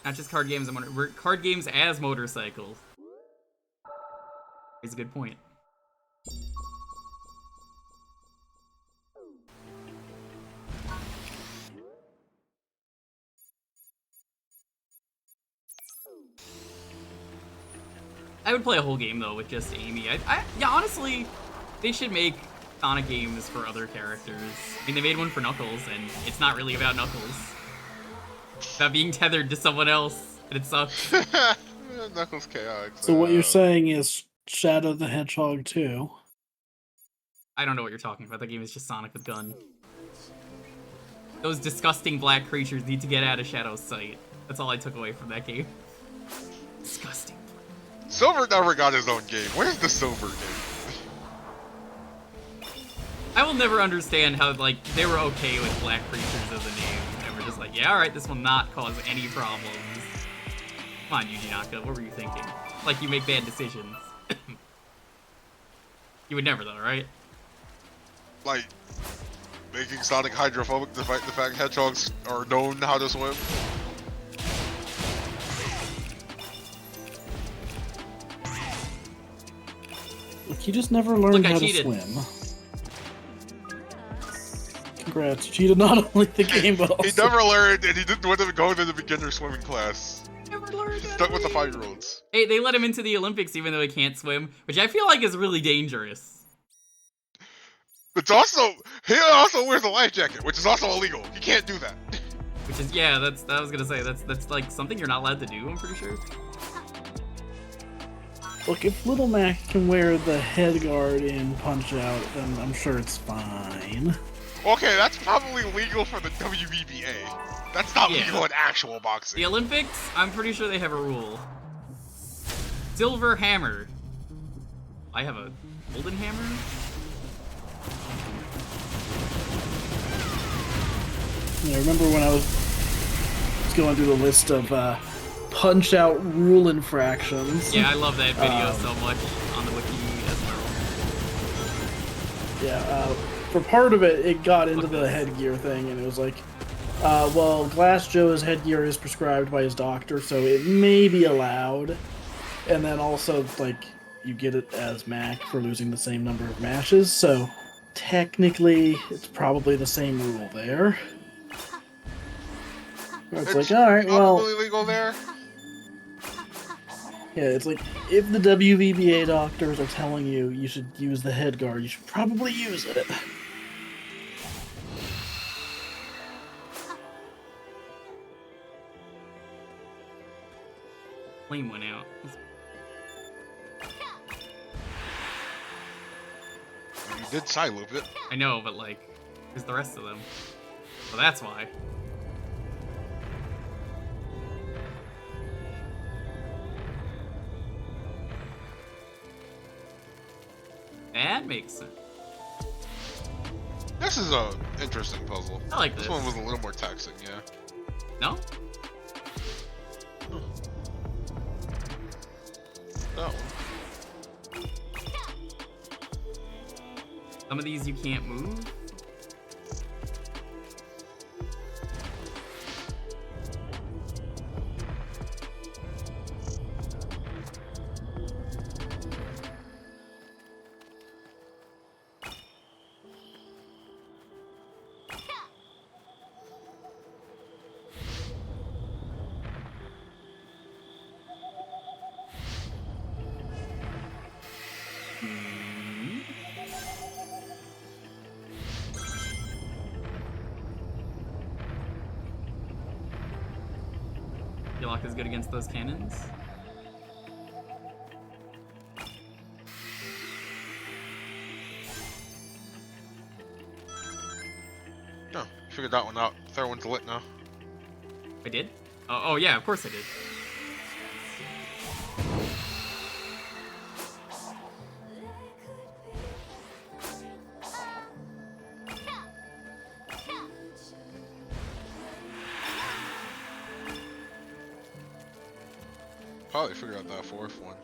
Not just card games, card games as motorcycles. Is a good point. I would play a whole game though with just Amy. Yeah, honestly, they should make Sonic games for other characters. I mean, they made one for Knuckles, and it's not really about Knuckles. It's about being tethered to someone else, and it sucks. Knuckles chaotic. So what you're saying is Shadow the Hedgehog 2? I don't know what you're talking about. That game is just Sonic with gun. Those disgusting black creatures need to get out of Shadow's sight. That's all I took away from that game. Disgusting. Silver never got his own game. Where's the Silver game? I will never understand how, like, they were okay with black creatures as a name. And we're just like, yeah, alright, this will not cause any problems. Come on, Yuji Naka, what were you thinking? Like, you make bad decisions. You would never, though, right? Like, making Sonic hydrophobic despite the fact hedgehogs are known how to swim. Look, you just never learned how to cheated. swim. Congrats, you cheated not only the game, but also... He never learned, and he didn't want to go to the beginner swimming class. Never learned. He's stuck with the 5-year-olds. Hey, they let him into the Olympics even though he can't swim, which I feel like is really dangerous. It's also, he also wears a life jacket, which is also illegal. You can't do that. Which is, yeah, I was gonna say, that's like something you're not allowed to do, I'm pretty sure. Look, if Little Mac can wear the head guard in Punch-Out, then I'm sure it's fine. Okay, that's probably legal for the WBBA. That's not Yeah. legal in actual boxing. The Olympics, I'm pretty sure they have a rule. Silver hammer. I have a golden hammer? Yeah, I remember when I was going through the list of Punch-Out rule infractions. Yeah, I love that video so much on the wiki as well. Yeah, for part of it, it got into the headgear thing, and it was like, well, Glass Joe's headgear is prescribed by his doctor, so it may be allowed. And then also, like, you get it as Mac for losing the same number of matches, so technically, it's probably the same rule there. Where it's like, alright, well... probably legal there. Yeah, it's like, if the WVBA doctors are telling you you should use the head guard, you should probably use it. Flame went out. You did side loop it. I know, but like, who's the rest of them? So that's why. That makes sense. This is a interesting puzzle. I like this. This one was a little more taxing, yeah. No? Oh. Some of these you can't move? Lock is good against those cannons. No, figured that one out. Third one's lit now. I did? Oh yeah, of course I did. Probably figured out that fourth one.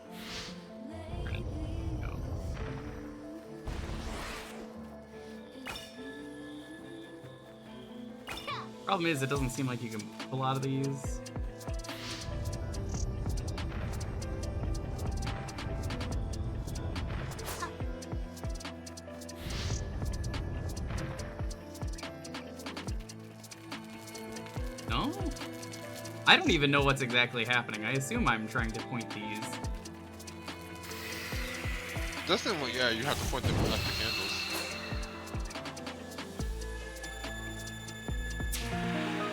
No. Problem is, it doesn't seem like you can move a lot of these. No? I don't even know what's exactly happening. I assume I'm trying to point these. This thing, well, yeah, you have to point them at the candles.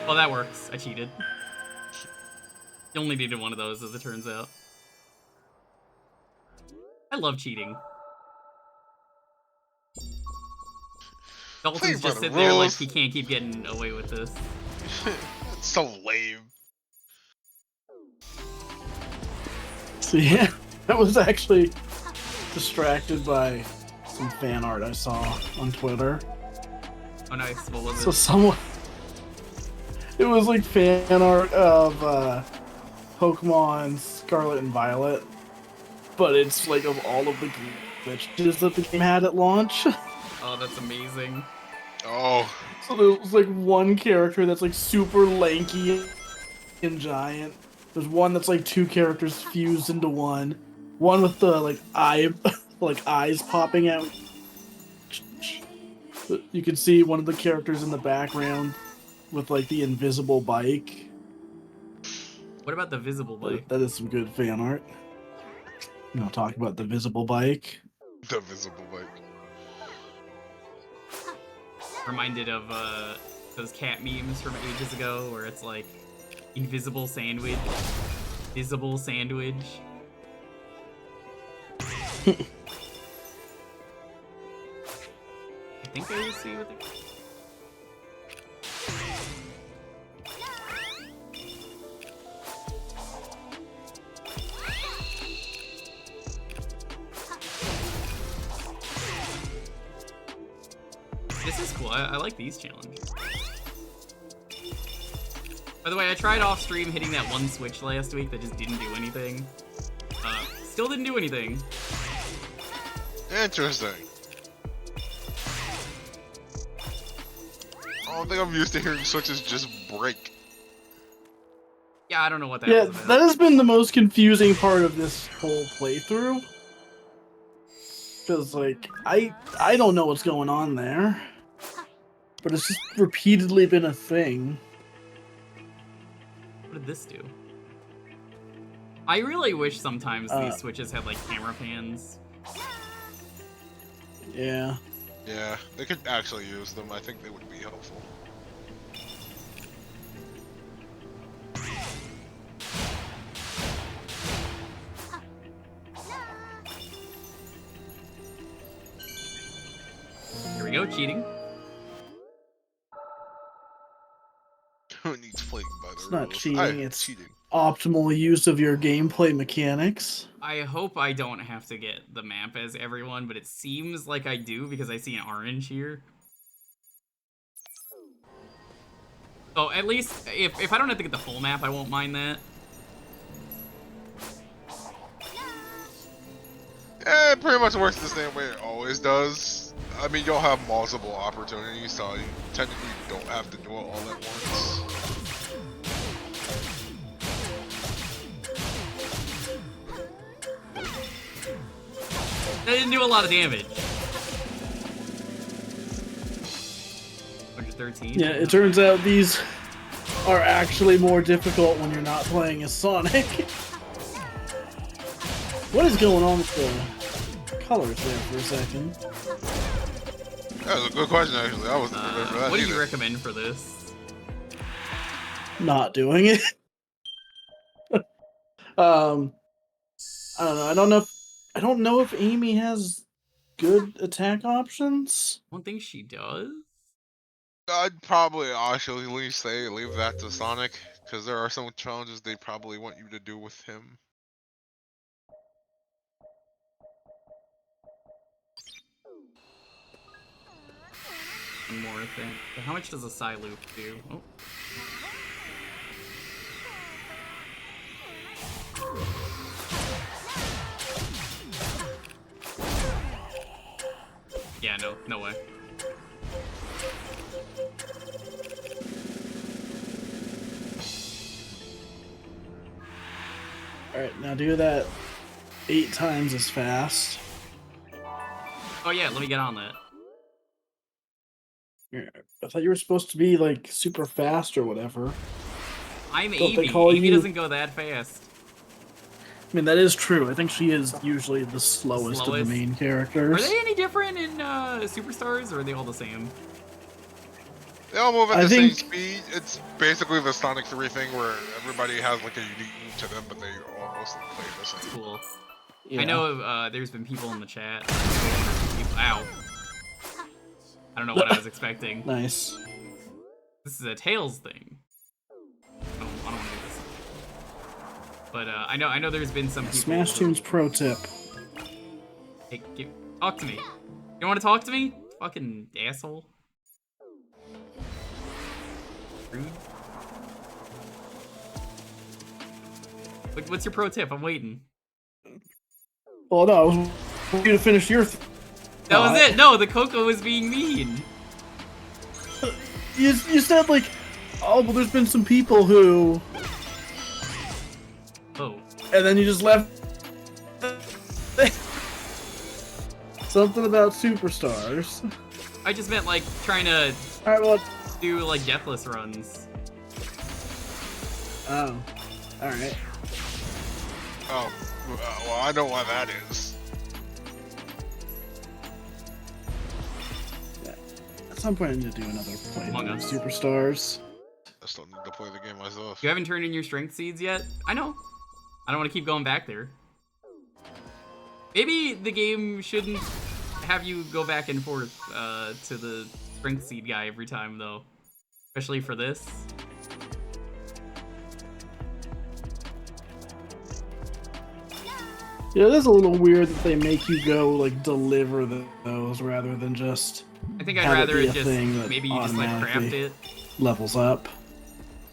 Well, that works. I cheated. You only needed one of those, as it turns out. I love cheating. Dalton's just sitting there like he can't keep getting away with this. It's so lame. So yeah, I was actually distracted by some fan art I saw on Twitter. Oh nice, what was So it? someone... It was like fan art of Pokemon Scarlet and Violet, but it's like of all of the glitches that the game had at launch. Oh, that's amazing. Oh. So there was like one character that's like super lanky and giant. There's one that's like two characters fused into one. One with the like eyes popping out. You can see one of the characters in the background with like the invisible bike. What about the visible bike? That is some good fan art. You know, talk about the visible bike. The visible bike. Reminded of those cat memes from ages ago where it's like invisible sandwich, visible sandwich. I think I see what they... This is cool. I like these challenges. By the way, I tried off stream hitting that one switch last week that just didn't do anything. Still didn't do anything. Interesting. I don't think I'm used to hearing switches just break. Yeah, I don't know what that Yeah, was about. that has been the most confusing part of this whole playthrough. Because, like, I don't know what's going on there. But it's just repeatedly been a thing. What did this do? I really wish sometimes these switches had, like, camera pans. Yeah. Yeah, they could actually use them. I think they would be helpful. Here we go, cheating. Who needs playing by the It's rules? not cheating, it's cheating. optimal use of your gameplay mechanics. I hope I don't have to get the map as everyone, but it seems like I do because I see an orange here. So at least, if I don't have to get the full map, I won't mind that. Yeah, it pretty much works the same way it always does. I mean, you'll have multiple opportunities, so you technically don't have to do it all at once. That didn't do a lot of damage. 113. Yeah, it turns out these are actually more difficult when you're not playing as Sonic. What is going on with the colors there for a second? That was a good question, actually. I wasn't prepared for that What do either. you recommend for this? Not doing it. I don't know. I don't know if Amy has good attack options. I don't think she does. I'd probably actually say leave that to Sonic, because there are some challenges they probably want you to do with him. One more thing. How much does a Psy loop do? Oh. Yeah, no way. Alright, now do that 8 times as fast. Oh yeah, let me get on that. I thought you were supposed to be, like, super fast or whatever. I'm Don't they Amy. call Amy you- doesn't go that fast. I mean, that is true. I think she is usually the slowest of the Slowest? main Are characters. they any different in Superstars, or are they all the same? They all move at I the same think- speed. It's basically the Sonic 3 thing where everybody has like a unique move to them, but they almost play the same. Cool. Yeah. I know there's been people in the chat. Ow. I don't know what I was expecting. Nice. This is a Tails thing. I don't want to do this. But I know there's been some people. Smash Tunes pro tip. Hey, talk to me. You want to talk to me? Fucking asshole. Rude. What's your pro tip? I'm waiting. Well, no, I was waiting to finish your. That was it. No, the Coco was being mean. You said like, oh, well, there's been some people who, Oh. and then you just left. Something about superstars. I just meant like trying to All right, well, do like deathless runs. oh, all right. Oh, well, I know why that is. At some point, I need to do another Among playthrough of Us. Superstars. I still need to play the game myself. You haven't turned in your strength seeds yet? I know. I don't want to keep going back there. Maybe the game shouldn't have you go back and forth to the strength seed guy every time, though. Especially for this. Yeah, it is a little weird that they make you go like deliver those rather than just I think I'd have rather be it a just thing that maybe you just like craft automatically it. levels up.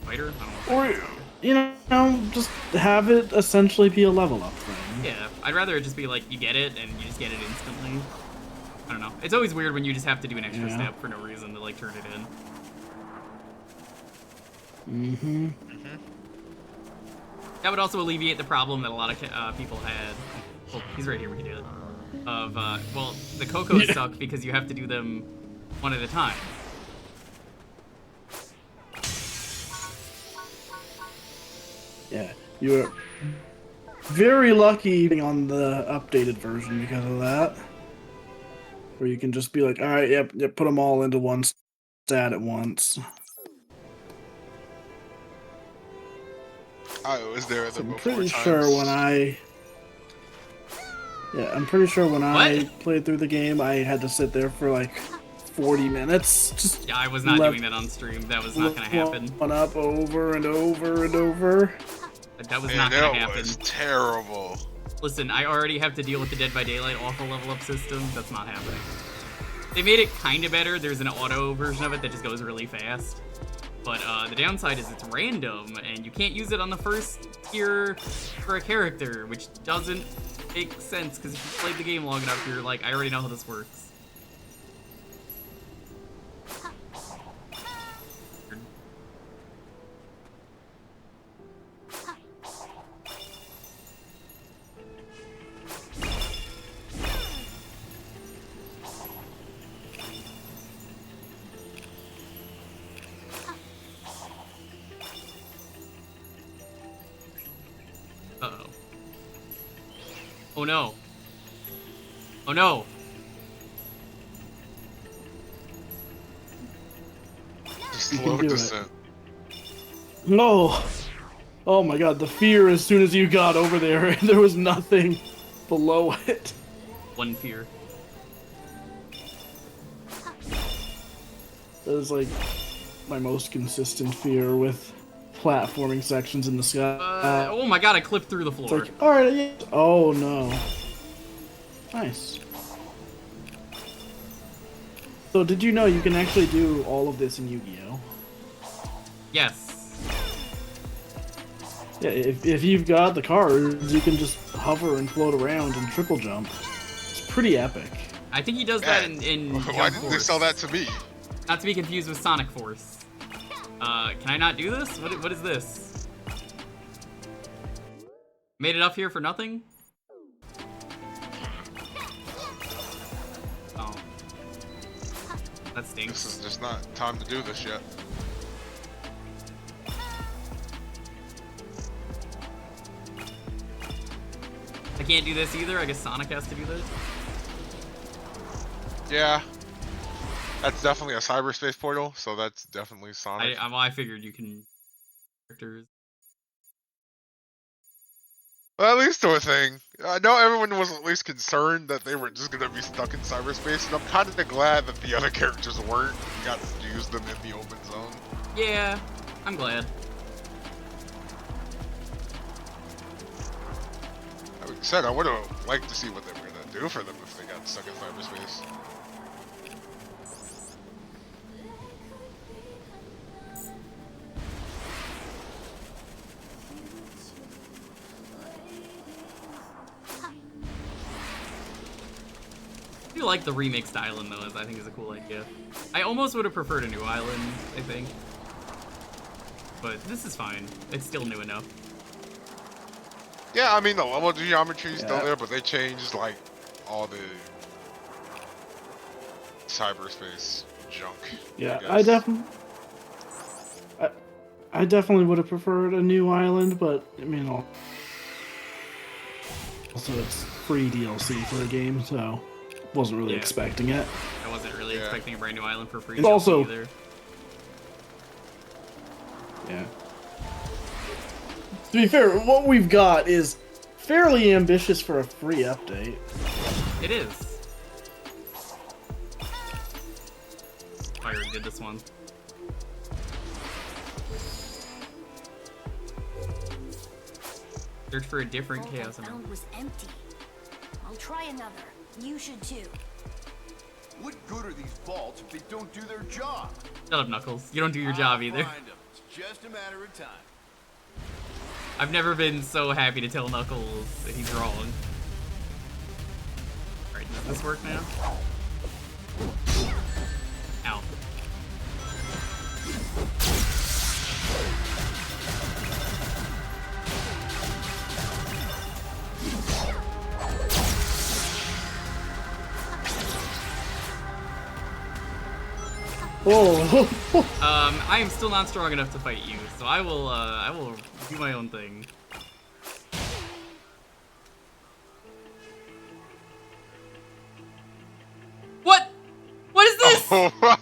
Fighter? I don't know. Or, you know, just have it essentially be a level up thing. Yeah, I'd rather it just be like you get it and you just get it instantly. I don't know. It's always weird when you just have to do an extra step for no reason to like turn it in. Mm-hmm. That would also alleviate the problem that a lot of people had. Well, he's right here. We can do it. Of well, the Cocos suck because you have to do them one at a time. Yeah, you're very lucky being on the updated version because of that. Where you can just be like, all right, yep, put them all into one stat at once. I was there So I'm before pretty times. sure when I played through the game, I had to sit there for like 40 minutes. Just yeah, I was not doing that on stream. That was not gonna happen. One up over and over and over. That was not gonna happen. That was terrible. Listen, I already have to deal with the Dead by Daylight awful level up system. That's not happening. They made it kind of better. There's an auto version of it that just goes really fast. But the downside is it's random, and you can't use it on the first tier for a character, which doesn't make sense, because if you played the game long enough, you're like, I already know how this works. Uh-oh. Oh no. Oh no. Slow descent. No. Oh my god, the fear as soon as you got over there, there was nothing below it. One fear. That was like my most consistent fear with platforming sections in the sky. Oh my god, I clipped through the floor. It's like, alright, yeah. Oh no. Nice. So did you know you can actually do all of this in Yu-Gi-Oh? Yes. Yeah, if you've got the cards, you can just hover and float around and triple jump. It's pretty epic. I think he does that in Why didn't they sell that to me? Not to be confused with Sonic Force. Can I not do this? What is this? Made it up here for nothing? Oh. That stinks. This is just not time to do this yet. I can't do this either. I guess Sonic has to do this. Yeah. That's definitely a cyberspace portal, so that's definitely Sonic. I figured you can characters. Well, at least to a thing. I know everyone was at least concerned that they were just gonna be stuck in cyberspace, and I'm kind of glad that the other characters weren't. You got to use them in the open zone. Yeah, I'm glad. Like I said, I would have liked to see what they were gonna do for them if they got stuck in cyberspace. I do like the remixed island though, I think is a cool idea. I almost would have preferred a new island, I think. But this is fine. It's still new enough. Yeah, I mean the level geometry is still there, but they changed like all the cyberspace junk. Yeah, I definitely would have preferred a new island, but I mean, also it's free DLC for the game, so wasn't really expecting it. I wasn't really expecting a brand new island for free It's also either. Yeah. To be fair, what we've got is fairly ambitious for a free update. It is. I already did this one. Search for a different Chaos Emerald. Was empty. I'll try another. You should too. What good are these vaults if they don't do their job? Shut up, Knuckles. You don't do your job either. Find 'em. It's just a matter of time. I've never been so happy to tell Knuckles that he's wrong. Alright, does this work now? Ow. Oh. I am still not strong enough to fight you, so I will do my own thing. What? What is this? Oh,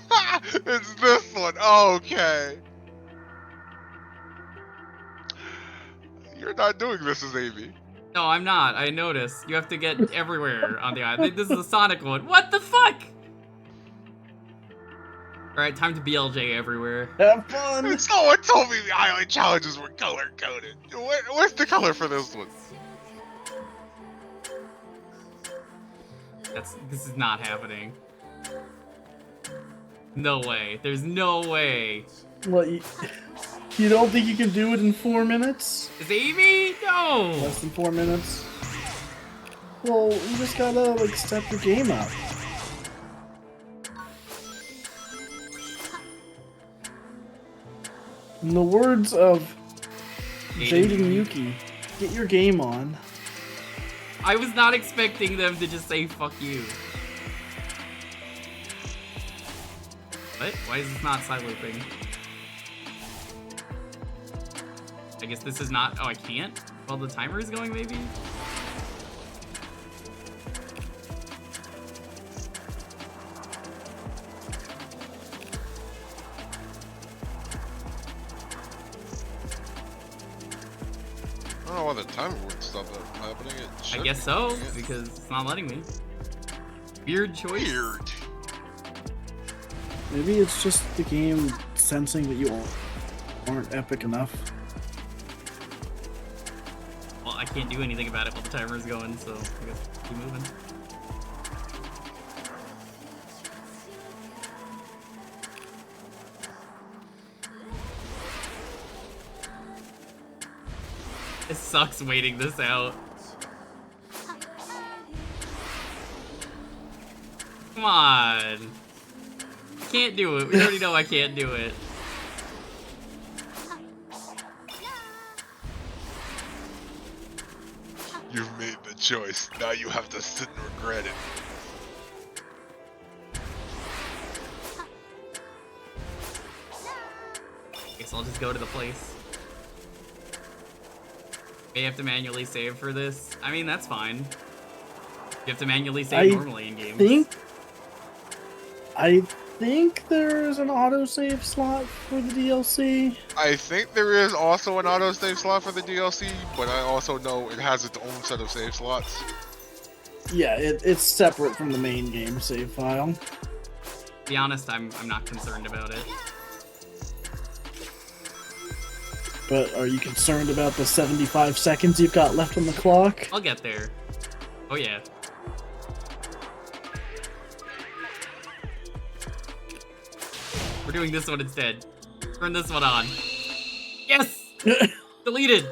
it's this one. Okay. You're not doing this as Amy. No, I'm not. I noticed. You have to get everywhere on the island. This is a Sonic one. What the fuck? Alright, time to BLJ everywhere. Have fun. Someone told me the island challenges were color coded. What's the color for this one? This is not happening. No way. There's no way. What, you don't think you can do it in 4 minutes? Is Amy? No! Less than 4 minutes? Well, you just gotta, like, step your game up. In the words of Jade and Yuki, get your game on. I was not expecting them to just say fuck you. What? Why is this not side looping? I guess this is not. Oh, I can't? While the timer is going, maybe? I don't know why the timer wouldn't stop that from happening. It should I guess be so, doing it. because it's not letting me. Weird choice. Weird. Maybe it's just the game sensing that you aren't epic enough. Well, I can't do anything about it while the timer is going, so I guess keep moving. It sucks waiting this out. Come on. I can't do it. We already know I can't do it. You've made the choice. Now you have to sit and regret it. Guess I'll just go to the place. May have to manually save for this. I mean, that's fine. You have to manually save normally in games. I think there's an autosave slot for the DLC. I think there is also an autosave slot for the DLC, but I also know it has its own set of save slots. Yeah, it's separate from the main game save file. To be honest, I'm not concerned about it. But are you concerned about the 75 seconds you've got left on the clock? I'll get there. Oh yeah. We're doing this one instead. Turn this one on. Yes! Deleted!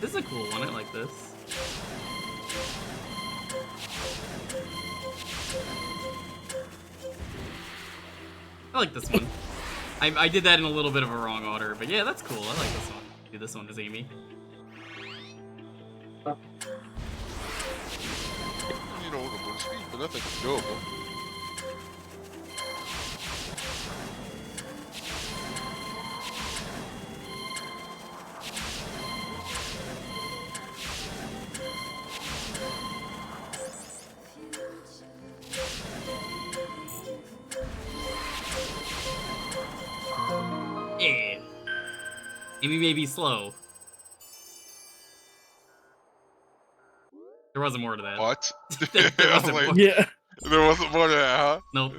This is a cool one, I like this. I like this one. I did that in a little bit of a wrong order, but yeah, that's cool. I like this one. Do this one as Amy. You know, the blue speed, but I think it's doable. Yeah. Amy may be slow. There wasn't more to that. What? There wasn't Like, more. Yeah. there wasn't more to that, huh? Nope.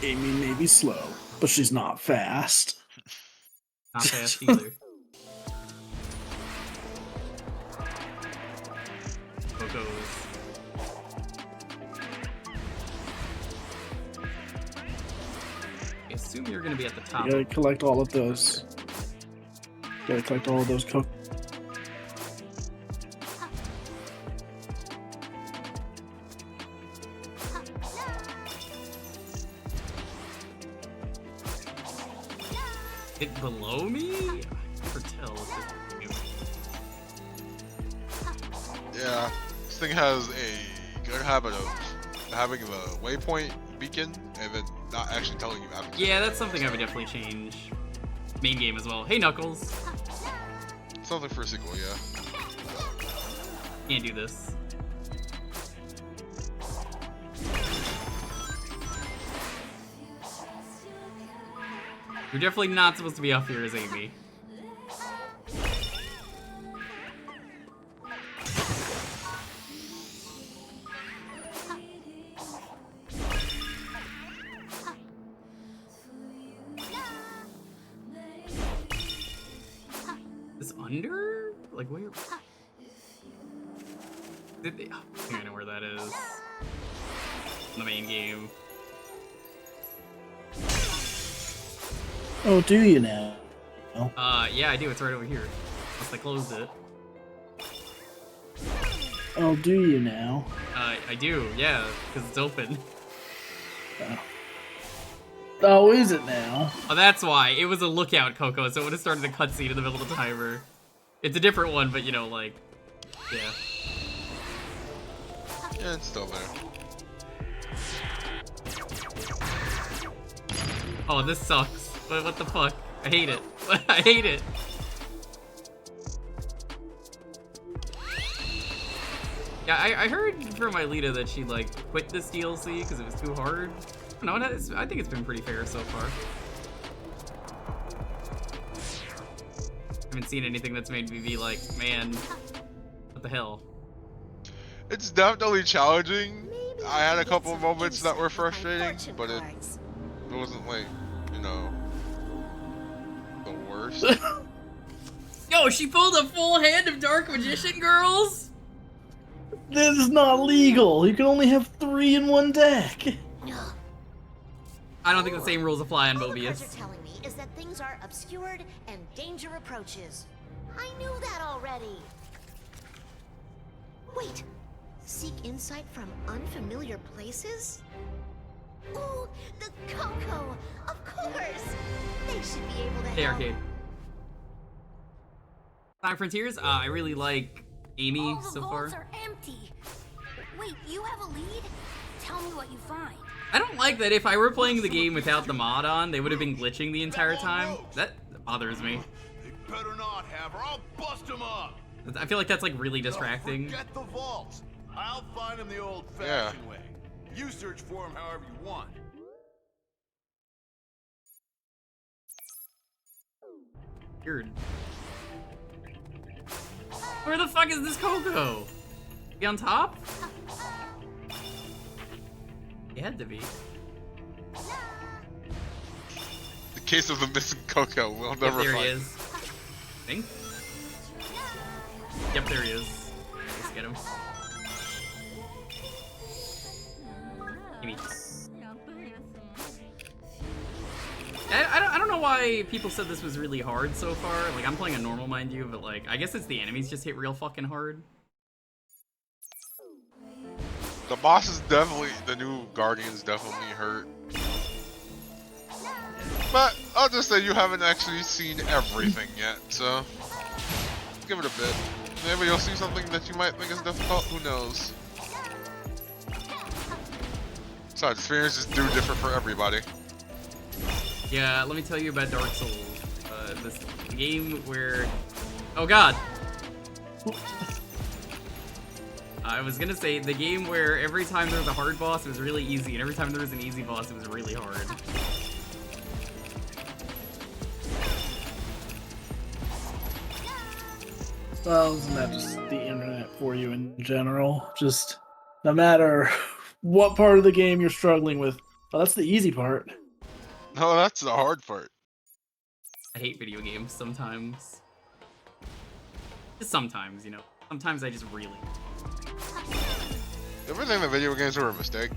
Amy may be slow, but she's not fast. Not fast either. Coco's. I assume you're gonna be at the top. You gotta collect all of those. Gotta collect all of those It below me? I never tell. Yeah, this thing has a good habit of having the waypoint beacon and then not actually telling you after. Yeah, that's something I would definitely change. Main game as well. Hey, Knuckles. Something for a sequel, yeah. Can't do this. You're definitely not supposed to be up here as Amy. This under? Like where? Did they? Oh, I think I know where that is. The main game. Oh, do you now? Yeah, I do. It's right over here. Unless I closed it. Oh, do you now? I do. Yeah, because it's open. Oh, is it now? Oh, that's why. It was a lookout, Coco, so it would have started a cutscene in the middle of the timer. It's a different one, but you know, like, yeah. Yeah, it's still there. Oh, this sucks. What the fuck? I hate it. I hate it. Yeah, I heard from Mylita that she, like, quit this DLC because it was too hard. No, I think it's been pretty fair so far. Haven't seen anything that's made me be like, man, what the hell? It's definitely challenging. I had a couple of moments that were frustrating, but it wasn't like, you know, the worst. Yo, she pulled a full hand of Dark Magician girls? This is not legal. You can only have 3 in one deck. I don't think the same rules apply on All the cards Mobius. are telling me is that things are obscured and danger approaches. I knew that already. Wait, seek insight from unfamiliar places? Ooh, the Coco! Of course! They should be able to Hey, help. Arcade. Sonic Frontiers, I really like Amy All the so far. vaults are empty. Wait, you have a lead? Tell me what you find. I don't like that if I were playing the game without the mod on, they would have been glitching the entire time. That bothers me. They better not have, or I'll bust them up. I feel like that's like really distracting. Forget the vaults. I'll find them the old-fashioned way. You search for them however you want. Weird. Where the fuck is this Coco? Be on top? It had to be. The case of the missing Coco, we'll Yep, never there find. he is. Think? Yep, there he is. Let's get him. Gimme. I don't know why people said this was really hard so far. Like, I'm playing a normal, mind you, but like, I guess it's the enemies just hit real fucking hard. The boss is definitely, the new Guardians definitely hurt. But I'll just say you haven't actually seen everything yet, so give it a bit. Maybe you'll see something that you might think is difficult, who knows. Besides, experiences do differ for everybody. Yeah, let me tell you about Dark Souls. This game where... Oh god! I was gonna say, the game where every time there was a hard boss, it was really easy, and every time there was an easy boss, it was really hard. Well, isn't that just the internet for you in general? Just no matter what part of the game you're struggling with, Well, that's the easy part. No, that's the hard part. I hate video games sometimes. Just sometimes, you know. Sometimes I just really. You ever think that video games were a mistake?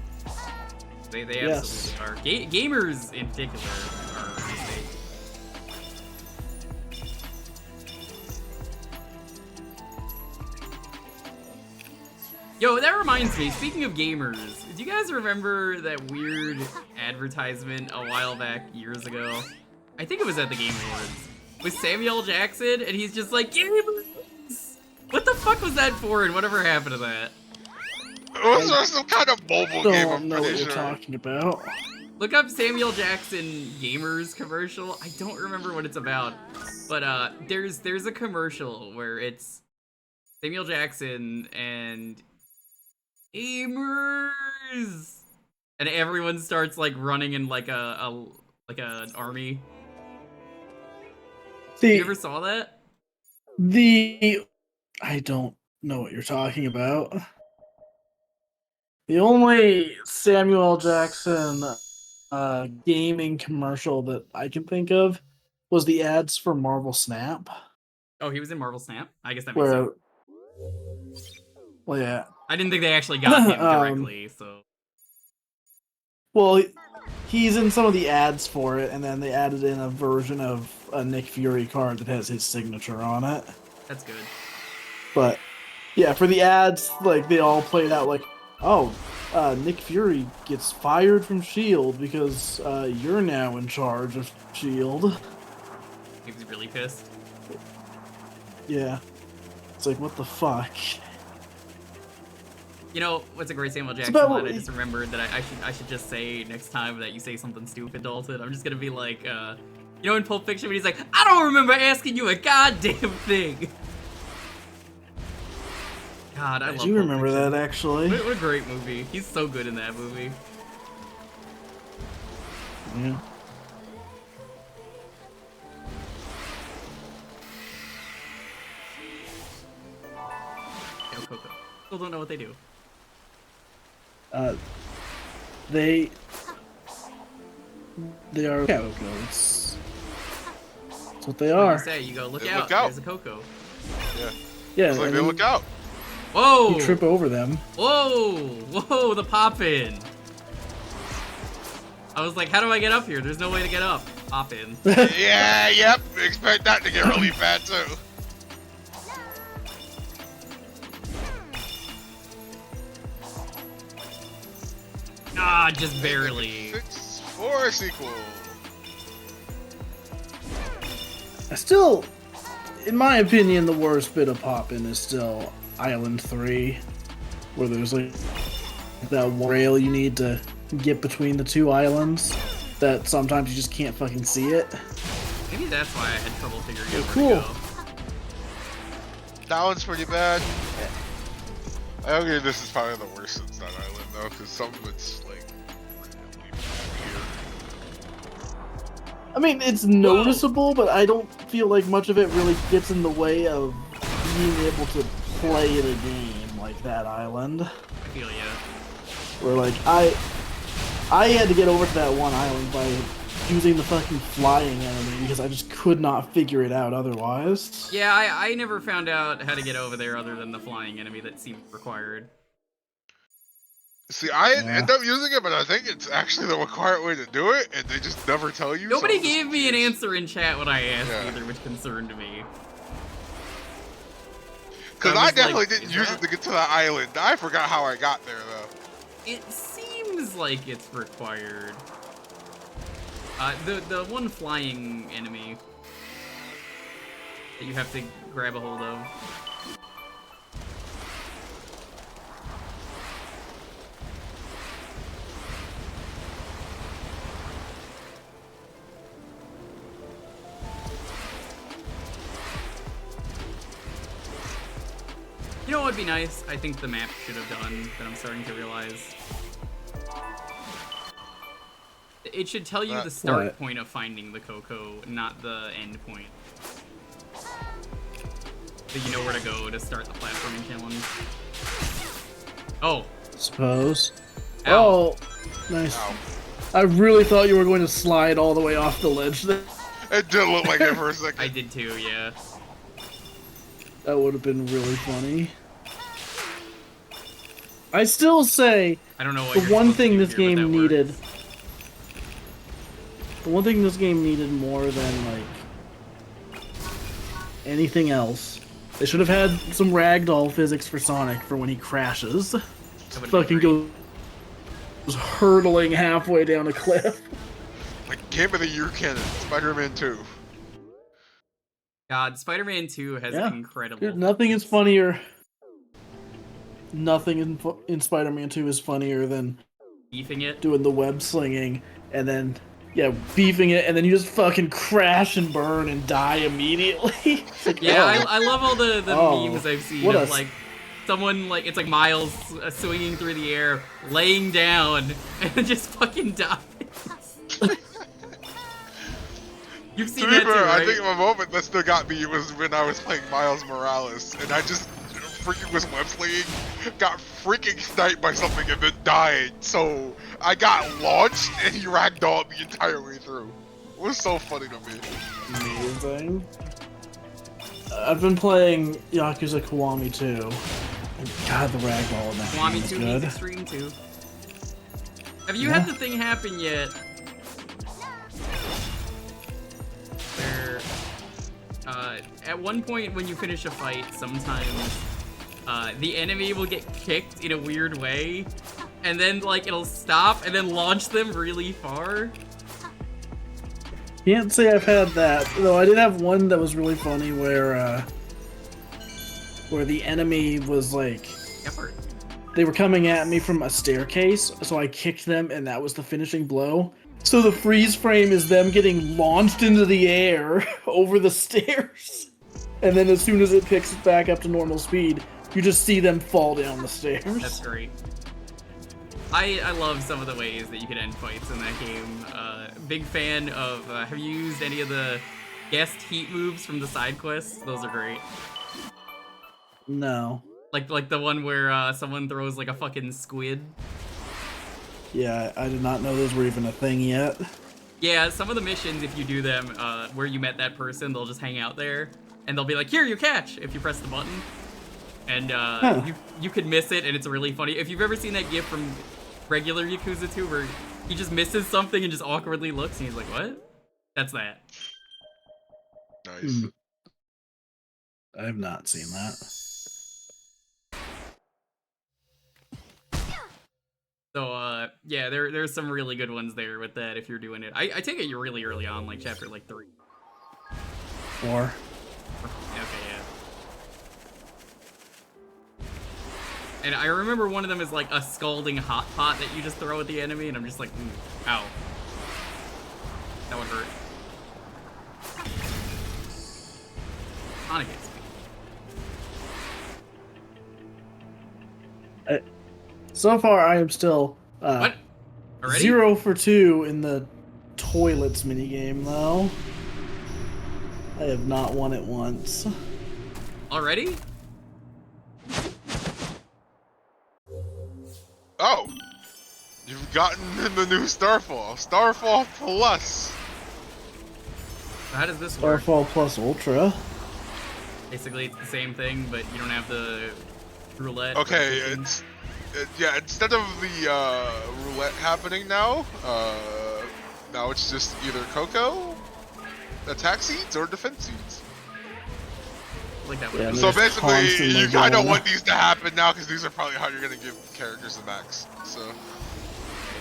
They Yes. absolutely are. Gamers in particular are a mistake. Yo, that reminds me, speaking of gamers, do you guys remember that weird advertisement a while back, years ago? I think it was at the Game Awards. With Samuel Jackson, and he's just like, gamers! What the fuck was that for, and whatever happened to that? It was some kind of mobile game, Don't I'm know what pretty you're sure. talking about. Look up Samuel Jackson gamers commercial. I don't remember what it's about, but there's a commercial where it's Samuel Jackson and gamers, and everyone starts like running in like an army. See, You ever saw that? I don't know what you're talking about. The only Samuel Jackson gaming commercial that I can think of was the ads for Marvel Snap. Oh, he was in Marvel Snap. I guess that makes Where, sense. well, yeah. I didn't think they actually got him directly, so. Well, he's in some of the ads for it, and then they added in a version of a Nick Fury card that has his signature on it. That's good. But yeah, for the ads, like they all played out like, oh, Nick Fury gets fired from S.H.I.E.L.D. because you're now in charge of S.H.I.E.L.D. He was really pissed. Yeah. It's like, what the fuck? You know, what's a great Samuel Jackson about- line? I just remembered that I should just say next time that you say something stupid, Dalton. I'm just gonna be like, you know, in Pulp Fiction when he's like, I don't remember asking you a goddamn thing. God, I love Do you Pulp remember Fiction. that, actually? What a great movie. He's so good in that movie. Yeah. Yo, Coco. Still don't know what they do. They are Coco's. That's what they What do are. you say? You go, look They out, look out. there's a Coco. Yeah. Yeah, It's like and they then look out. Whoa! you trip over them. Whoa, the pop-in. I was like, how do I get up here? There's no way to get up. Pop in. Yeah, yep. Expect that to get really bad too. Ah, just barely. 6-4 sequel. I still, in my opinion, the worst bit of Poppin' is still Island 3, where there's like that rail you need to get between the two islands that sometimes you just can't fucking see it. Maybe that's why I had trouble figuring out Cool. where to go. That one's pretty bad. I agree this is probably the worst since that island though, because some of it's like really weird. I mean, it's noticeable, but I don't feel like much of it really gets in the way of being able to play the game like that island. I feel ya. Where like I had to get over to that one island by using the fucking flying enemy because I just could not figure it out otherwise. Yeah, I never found out how to get over there other than the flying enemy that seemed required. See, I Yeah. end up using it, but I think it's actually the required way to do it, and they just never tell you. Nobody so I'm just gave me an confused. answer in chat when I asked Yeah. either, which concerned me. Because I I was definitely like, didn't is use that- it to get to that island. I forgot how I got there though. It seems like it's required. The one flying enemy that you have to grab a hold of. You know what would be nice? I think the map should have done, that I'm starting to realize. It should tell you the start What? point of finding the Coco, not the end point. So you know where to go to start the platforming challenge. Oh, Suppose. ow. Oh, nice. Ow. I really thought you were going to slide all the way off the ledge there. It did look like it for a second. I did too, yeah. That would have been really funny. I still say I don't know what the you're one supposed to thing do this here, but game that needed. works. The one thing this game needed more than like anything else. They should have had some ragdoll physics for Sonic for when he crashes. Fucking goes hurtling halfway down a cliff. Like Game of the Year canon, Spider-Man 2. God, Spider-Man 2 has incredible. Dude, nothing is funnier. Nothing in Spider-Man 2 is funnier than beefing it, doing the web slinging, and then beefing it, and then you just fucking crash and burn and die immediately. Like, yeah, I love all the memes I've seen of like someone like it's like Miles swinging through the air, laying down, and just fucking dies. You've seen that too, right? I think my moment that still got me was when I was playing Miles Morales, and I just freaking was web slinging, got freaking sniped by something, and then died. So I got launched, and he ragdolled the entire way through. It was so funny to me. Amazing. I've been playing Yakuza Kiwami 2. And God, the ragdoll in that Kiwami game is 2 good. needs Extreme 2. Have you had the thing happen yet? Where, at one point when you finish a fight, sometimes the enemy will get kicked in a weird way, and then like it'll stop and then launch them really far. Can't say I've had that, though. I did have one that was really funny where the enemy was like, they were coming at me from a staircase, so I kicked them, and that was the finishing blow. So the freeze frame is them getting launched into the air over the stairs, and then as soon as it picks back up to normal speed, you just see them fall down the stairs. That's great. I love some of the ways that you can end fights in that game. Big fan of, have you used any of the guest heat moves from the side quests? Those are great. No. Like the one where someone throws like a fucking squid. Yeah, I did not know those were even a thing yet. Yeah, some of the missions, if you do them where you met that person, they'll just hang out there. And they'll be like, here, you catch, if you press the button. And you could miss it, and it's really funny. If you've ever seen that gif from regular Yakuza 2 where he just misses something and just awkwardly looks, and he's like, what? That's that. Nice. I have not seen that. So, yeah, there's some really good ones there with that if you're doing it. I take it you're really early on, like chapter like 3. 4. Okay, yeah. And I remember one of them is like a scalding hot pot that you just throw at the enemy, and I'm just like, ooh, ow. That would hurt. Sonic hits me. So far, I am still What? Already? 0 for 2 in the toilets minigame, though. I have not won it once. Already? Oh! You've gotten in the new Starfall. Starfall Plus! So how does this work? Starfall Plus Ultra. Basically, it's the same thing, but you don't have the roulette. Okay, yeah, instead of the roulette happening now, now it's just either Coco, attack seeds, or defense seeds. Like that Yeah, so basically, you kind of going. want these to happen now because these are probably how you're gonna give characters the max. So. Okay,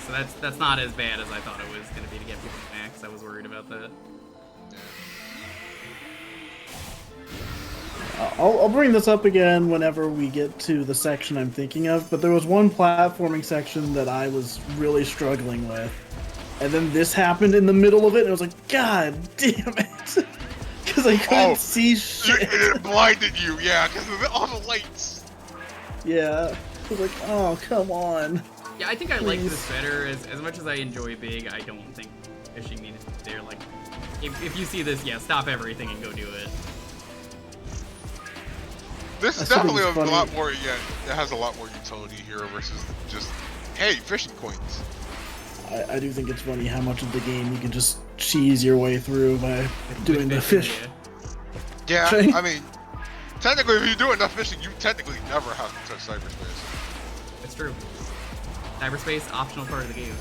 so that's not as bad as I thought it was gonna be to get people to max. I was worried about that. I'll bring this up again whenever we get to the section I'm thinking of, but there was one platforming section that I was really struggling with. And then this happened in the middle of it, and I was like, God damn it! Because I couldn't see shit. It blinded you, yeah, because of all the lights. Yeah. I was like, oh, come on. Yeah, I think I like this better. As much as I enjoy Big, I don't think fishing needs to be there. Like, if you see this, yeah, stop everything and go do it. This is definitely a lot more, yeah, it has a lot more utility here versus just, hey, fishing coins. I do think it's funny how much of the game you can just cheese your way through by doing the fish. Yeah, thing. I mean, technically, if you do enough fishing, you technically never have to touch cyberspace. It's true. Cyberspace, optional part of the game.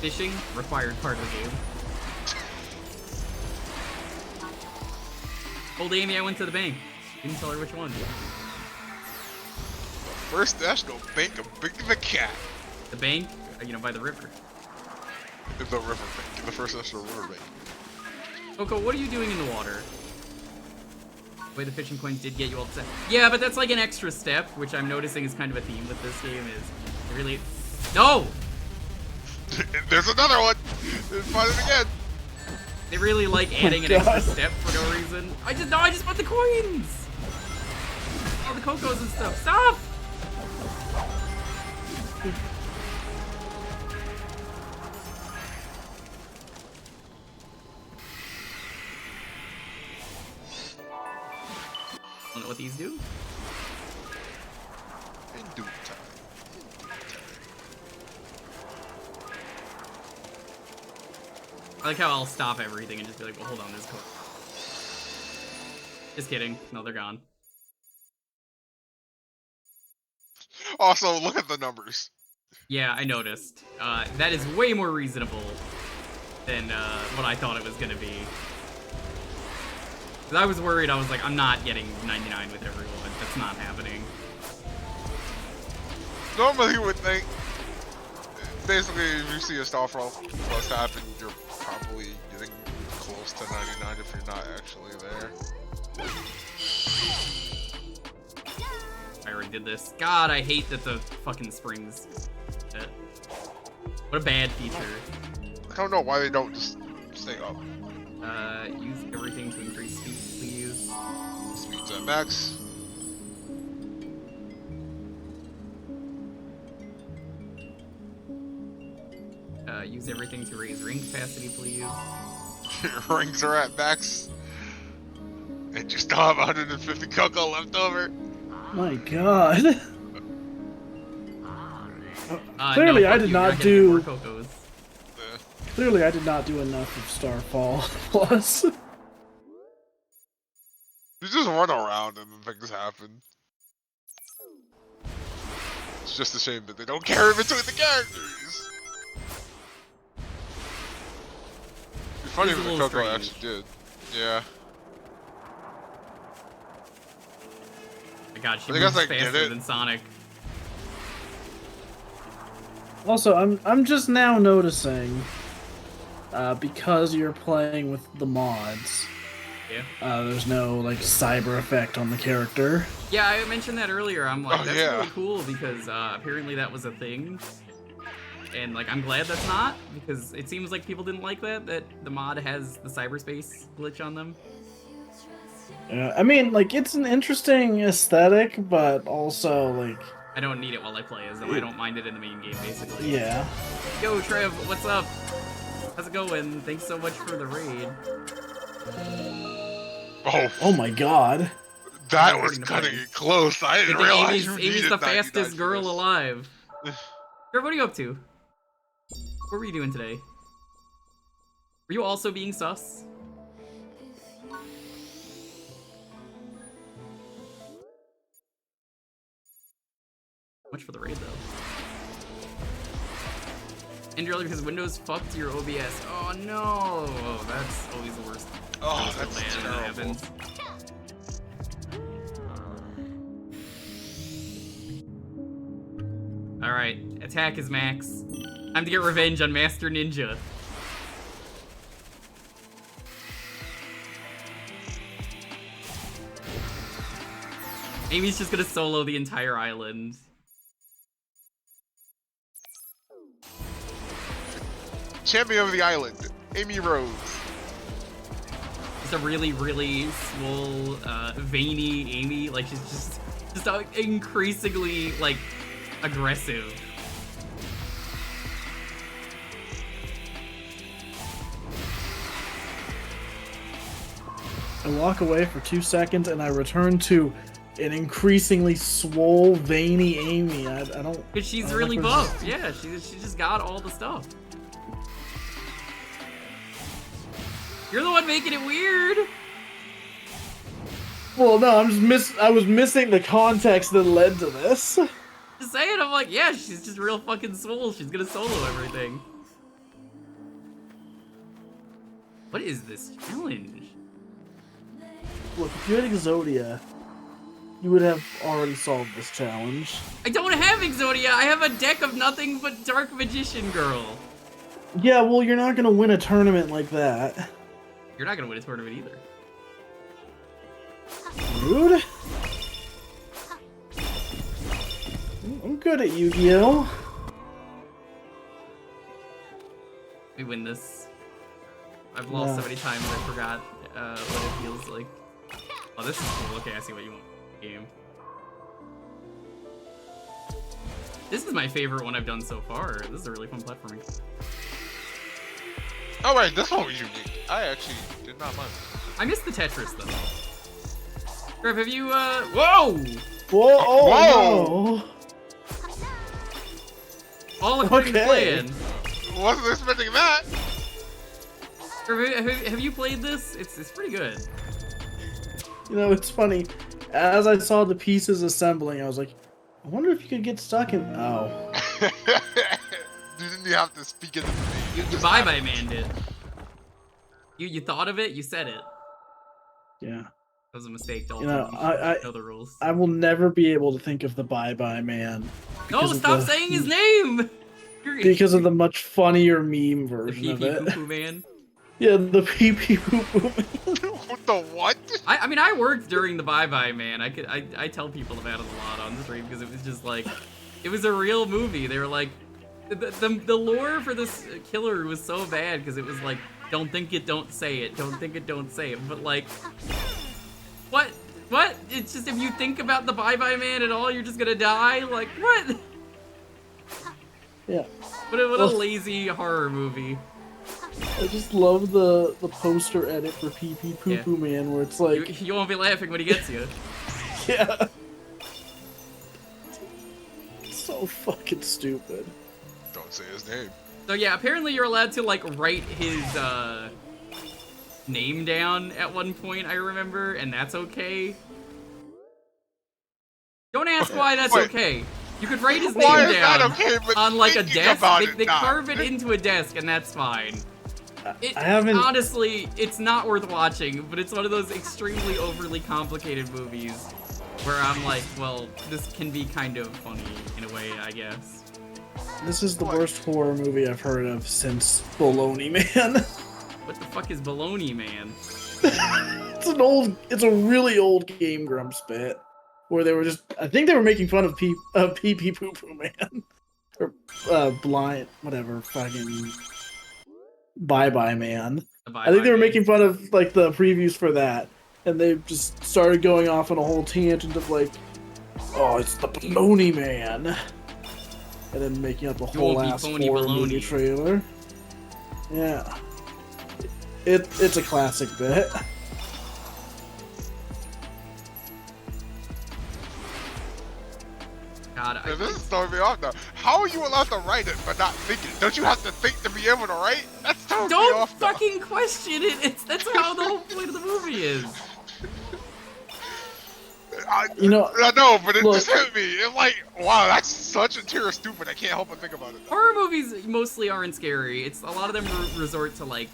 Fishing, required part of the game. Old Amy, I went to the bank. Didn't tell her which one. First dash, go bank a big the cat. The bank, you know, by the river. The river bank. The first dash, the river bank. Coco, what are you doing in the water? Wait, the fishing coins did get you all set. Yeah, but that's like an extra step, which I'm noticing is kind of a theme with this game. Is it really? No. There's another one. Find it again. They really like adding an extra step for no reason. I just bought the coins. All the cocos and stuff. Stop. Don't know what these do. In due time. I like how I'll stop everything and just be like, well, hold on, there's code. Just kidding. No, they're gone. Also, look at the numbers. Yeah, I noticed. That is way more reasonable than what I thought it was gonna be. 'Cause I was worried, I was like, I'm not getting 99 with everyone. That's not happening. Normally, you would think, basically, if you see a Starfall plus happen, you're probably getting close to 99 if you're not actually there. I already did this. God, I hate that the fucking springs. What a bad feature. I don't know why they don't just stay up. Use everything to increase speed, please. Speed's at max. Use everything to raise ring capacity, please. Your rings are at max. And you still have 150 cocoa left over. My God. Clearly, no, I did you're not getting do. more cocos. Clearly, I did not do enough of Starfall Plus. You just run around and then things happen. It's just a shame that they don't carry between the characters. It'd be funny It's if a the little Coco strange. actually did. Yeah. My God, she I guess moves I get faster it. than Sonic. Also, I'm just now noticing, because you're playing with the mods, Yeah. there's no like cyber effect on the character. Yeah, I mentioned that earlier. I'm like, Oh, that's yeah. really cool because apparently that was a thing. And like, I'm glad that's not, because it seems like people didn't like that the mod has the cyberspace glitch on them. Yeah, I mean, like it's an interesting aesthetic, but also like, I don't need it while I play as them. I don't mind it in the main game, basically. yeah. Yo, Trev, what's up? How's it going? Thanks so much for the raid. Oh, my God. that I'm was recording the cutting play. it close. I didn't Good thing realize Amy's, you Amy's needed the 99 fastest for girl this. alive. Trev, what are you up to? What were you doing today? Were you also being sus? Much for the raid, though. And earlier because Windows fucked your OBS. Oh no! Oh, that's always the worst. Oh, so that's bad when that terrible. happens. Alright, attack is max. Time to get revenge on Master Ninja. Amy's just gonna solo the entire island. Champion of the island, Amy Rose. Just a really, really swole, veiny Amy. Like, she's just increasingly, like, aggressive. I walk away for 2 seconds and I return to an increasingly swole, veiny Amy. I don't. Cause she's I don't really like what buff. Yeah, she just got all the stuff. You're the one making it weird. Well, no, I was missing the context that led to this. Just saying, I'm like, yeah, she's just real fucking swole. She's gonna solo everything. What is this challenge? Look, if you had Exodia, you would have already solved this challenge. I don't have Exodia. I have a deck of nothing but Dark Magician Girl. Yeah, well, you're not gonna win a tournament like that. You're not gonna win a tournament either. Rude. I'm good at Yu-Gi-Oh! We win this. I've lost so many times I forgot what it feels like. Oh, this is cool. Okay, I see what you want in the game. This is my favorite one I've done so far. This is a really fun platforming. Oh right, this one was unique. I actually did not mind. I missed the Tetris though. Trev, have you whoa! Whoa! Whoa! No. All according to plan. Wasn't expecting that. Trev, have you played this? It's pretty good. You know, it's funny. As I saw the pieces assembling, I was like, I wonder if you could get stuck in. Oh. Didn't you have to speak it? You bye-bye man did. You thought of it, you said it. Yeah. That was a mistake, Dalton. You know, You know the rules. I will never be able to think of the Bye-Bye Man. No, stop saying his name! Because of the much funnier meme The version of pee-pee it. poo-poo man. Yeah, the pee-pee poo-poo man. What the what? I mean, I worked during the bye-bye man. I tell people about it a lot on stream because it was just like, it was a real movie. They were like, the lore for this killer was so bad because it was like, don't think it, don't say it. Don't think it, don't say it. But like, what? It's just if you think about the bye-bye man at all, you're just gonna die? Like, what? Yeah. What a lazy horror movie. I just love the poster edit for Pee Pee Poo Poo Man where it's like... You won't be laughing when he gets you. Yeah. So fucking stupid. Don't say his name. So yeah, apparently you're allowed to like write his name down at one point, I remember, and that's okay. Don't ask why that's okay. You could write his name down on like a desk. They carve it into a desk, and that's fine. I haven't... Honestly, it's not worth watching, but it's one of those extremely overly complicated movies where I'm like, well, this can be kind of funny in a way, I guess. This is the worst horror movie I've heard of since Baloney Man. What the fuck is Baloney Man? It's a really old Game Grumps bit where they were just, I think they were making fun of Pee Pee Poo Poo Man. Or blind, whatever, fucking Bye-Bye Man. I think they were making fun of like the previews for that. And they just started going off on a whole tangent of like, oh, it's the Baloney Man. And then making up a whole ass horror movie trailer. Yeah. It's a classic bit. God, this is throwing me off now. How are you allowed to write it but not think it? Don't you have to think to be able to write? That's throwing me off now. Don't fucking question it. That's how the whole point of the movie is. I know, but it just hit me. It's like, wow, that's such a tier of stupid. I can't help but think about it. Horror movies mostly aren't scary. It's a lot of them resort to like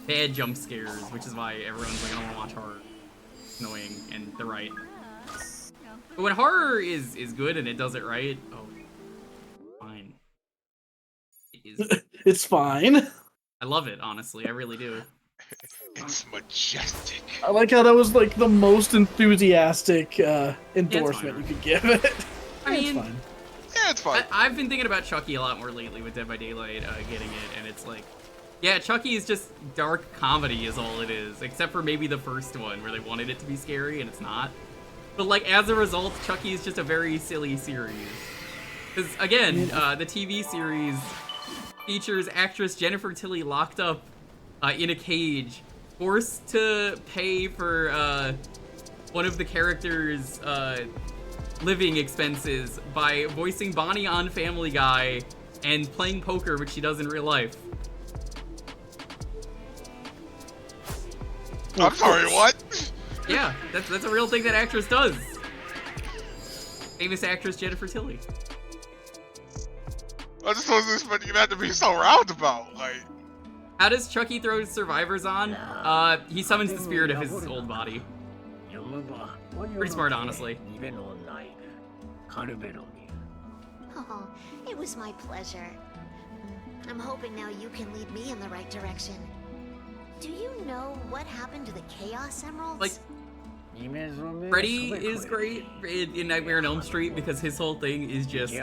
bad jump scares, which is why everyone's like, I don't want to watch horror. It's annoying, and they're right. But when horror is good and it does it right, oh, fine. It is. It's fine. I love it, honestly. I really do. It's majestic. I like how that was like the most enthusiastic endorsement you could give it. I mean, it's fine. Yeah, it's fine. I've been thinking about Chucky a lot more lately with Dead by Daylight getting it, and it's like, yeah, Chucky is just dark comedy is all it is, except for maybe the first one where they wanted it to be scary and it's not. But like, as a result, Chucky is just a very silly series. Because again, the TV series features actress Jennifer Tilly locked up in a cage, forced to pay for one of the characters' living expenses by voicing Bonnie on Family Guy and playing poker, which she does in real life. I'm sorry, what? Yeah, that's a real thing that actress does. Famous actress Jennifer Tilly. I just wasn't expecting that to be so roundabout. Like, how does Chucky throw survivors on? He summons the spirit of his old body. Pretty smart, honestly. Oh, it was my pleasure. I'm hoping now you can lead me in the right direction. Do you know what happened to the Chaos Emeralds? Like, Freddy is great in Nightmare on Elm Street because his whole thing is just...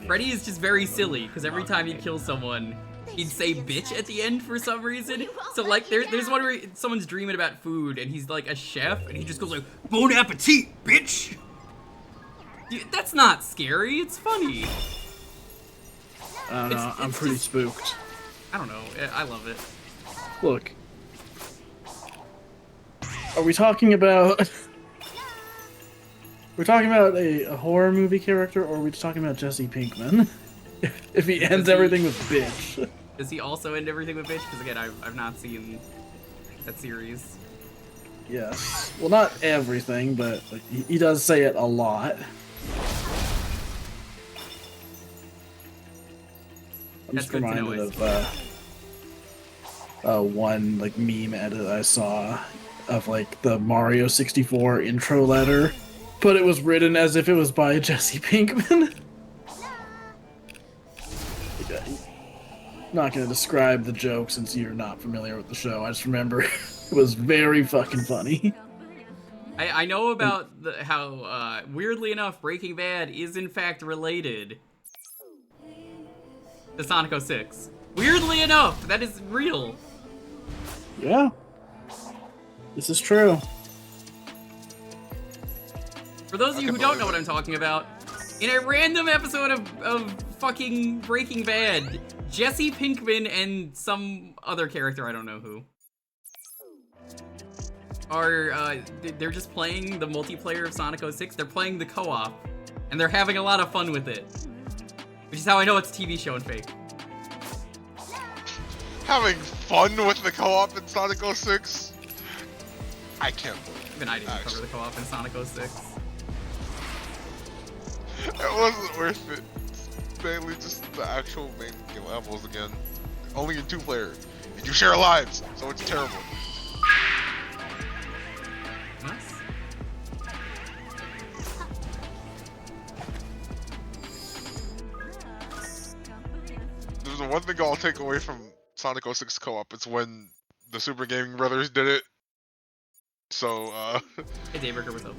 Freddy is just very silly because every time he'd kill someone, he'd say bitch at the end for some reason. So like, there's one where someone's dreaming about food and he's like a chef and he just goes like, bon appetit, bitch! Dude, that's not scary, it's funny. I don't know, I'm pretty spooked. I don't know, I love it. Look. Are we talking about... We're talking about a horror movie character, or are we just talking about Jesse Pinkman? If he ends everything with bitch. Does he also end everything with bitch? Because again, I've not seen that series. Yes. Well, not everything, but like, he does say it a lot. I'm just reminded of one like meme edit I saw of like the Mario 64 intro letter, but it was written as if it was by Jesse Pinkman. Not gonna describe the joke since you're not familiar with the show. I just remember it was very fucking funny. I know about how weirdly enough Breaking Bad is in fact related to Sonic 06. Weirdly enough, that is real. Yeah. This is true. For those of you who don't know what I'm talking about, in a random episode of fucking Breaking Bad, Jesse Pinkman and some other character, I don't know who, are, they're just playing the multiplayer of Sonic 06. They're playing the co-op, and they're having a lot of fun with it. Which is how I know it's a TV show and fake. having fun with the co-op in Sonic 06? I can't believe it. Even I didn't cover the co-op in Sonic 06. It wasn't worth it. It's mainly just the actual main levels again. Only in 2-player. And you share lives, so it's terrible. Nice. There's one thing I'll take away from Sonic 06 co-op. It's when the Super Gaming Brothers did it. So, Hey, Daybreaker, what's up?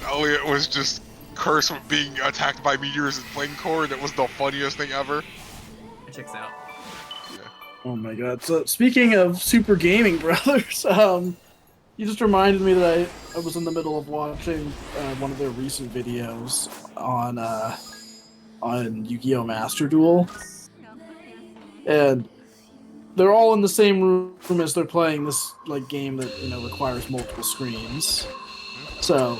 Elliot was just cursed with being attacked by meteors in Flame Core, and it was the funniest thing ever. It checks out. Yeah. Oh my god. So, speaking of Super Gaming Brothers, you just reminded me that I was in the middle of watching one of their recent videos on Yu-Gi-Oh! Master Duel. And they're all in the same room as they're playing this like game that, you know, requires multiple screens. So,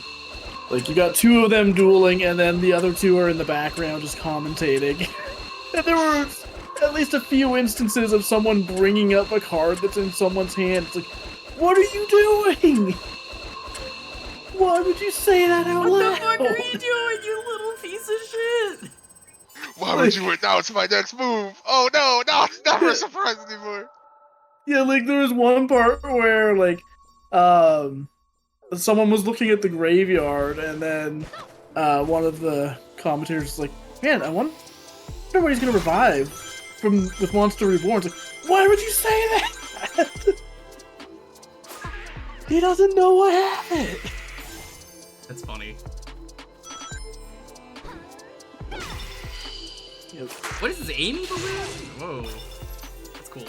like, you got two of them dueling, and then the other two are in the background just commentating. And there were at least a few instances of someone bringing up a card that's in someone's hand. It's like, what are you doing? Why would you say that out loud? What the fuck are you doing, you little piece of shit? Why would you announce my next move? Oh no, it's never a surprise anymore. Yeah, like there was one part where like someone was looking at the graveyard, and then one of the commentators was like, man, I wonder what he's gonna revive with Monster Reborn. It's like, why would you say that? He doesn't know what happened. That's funny. Yep. What is this, Amy balloon? Whoa. That's cool.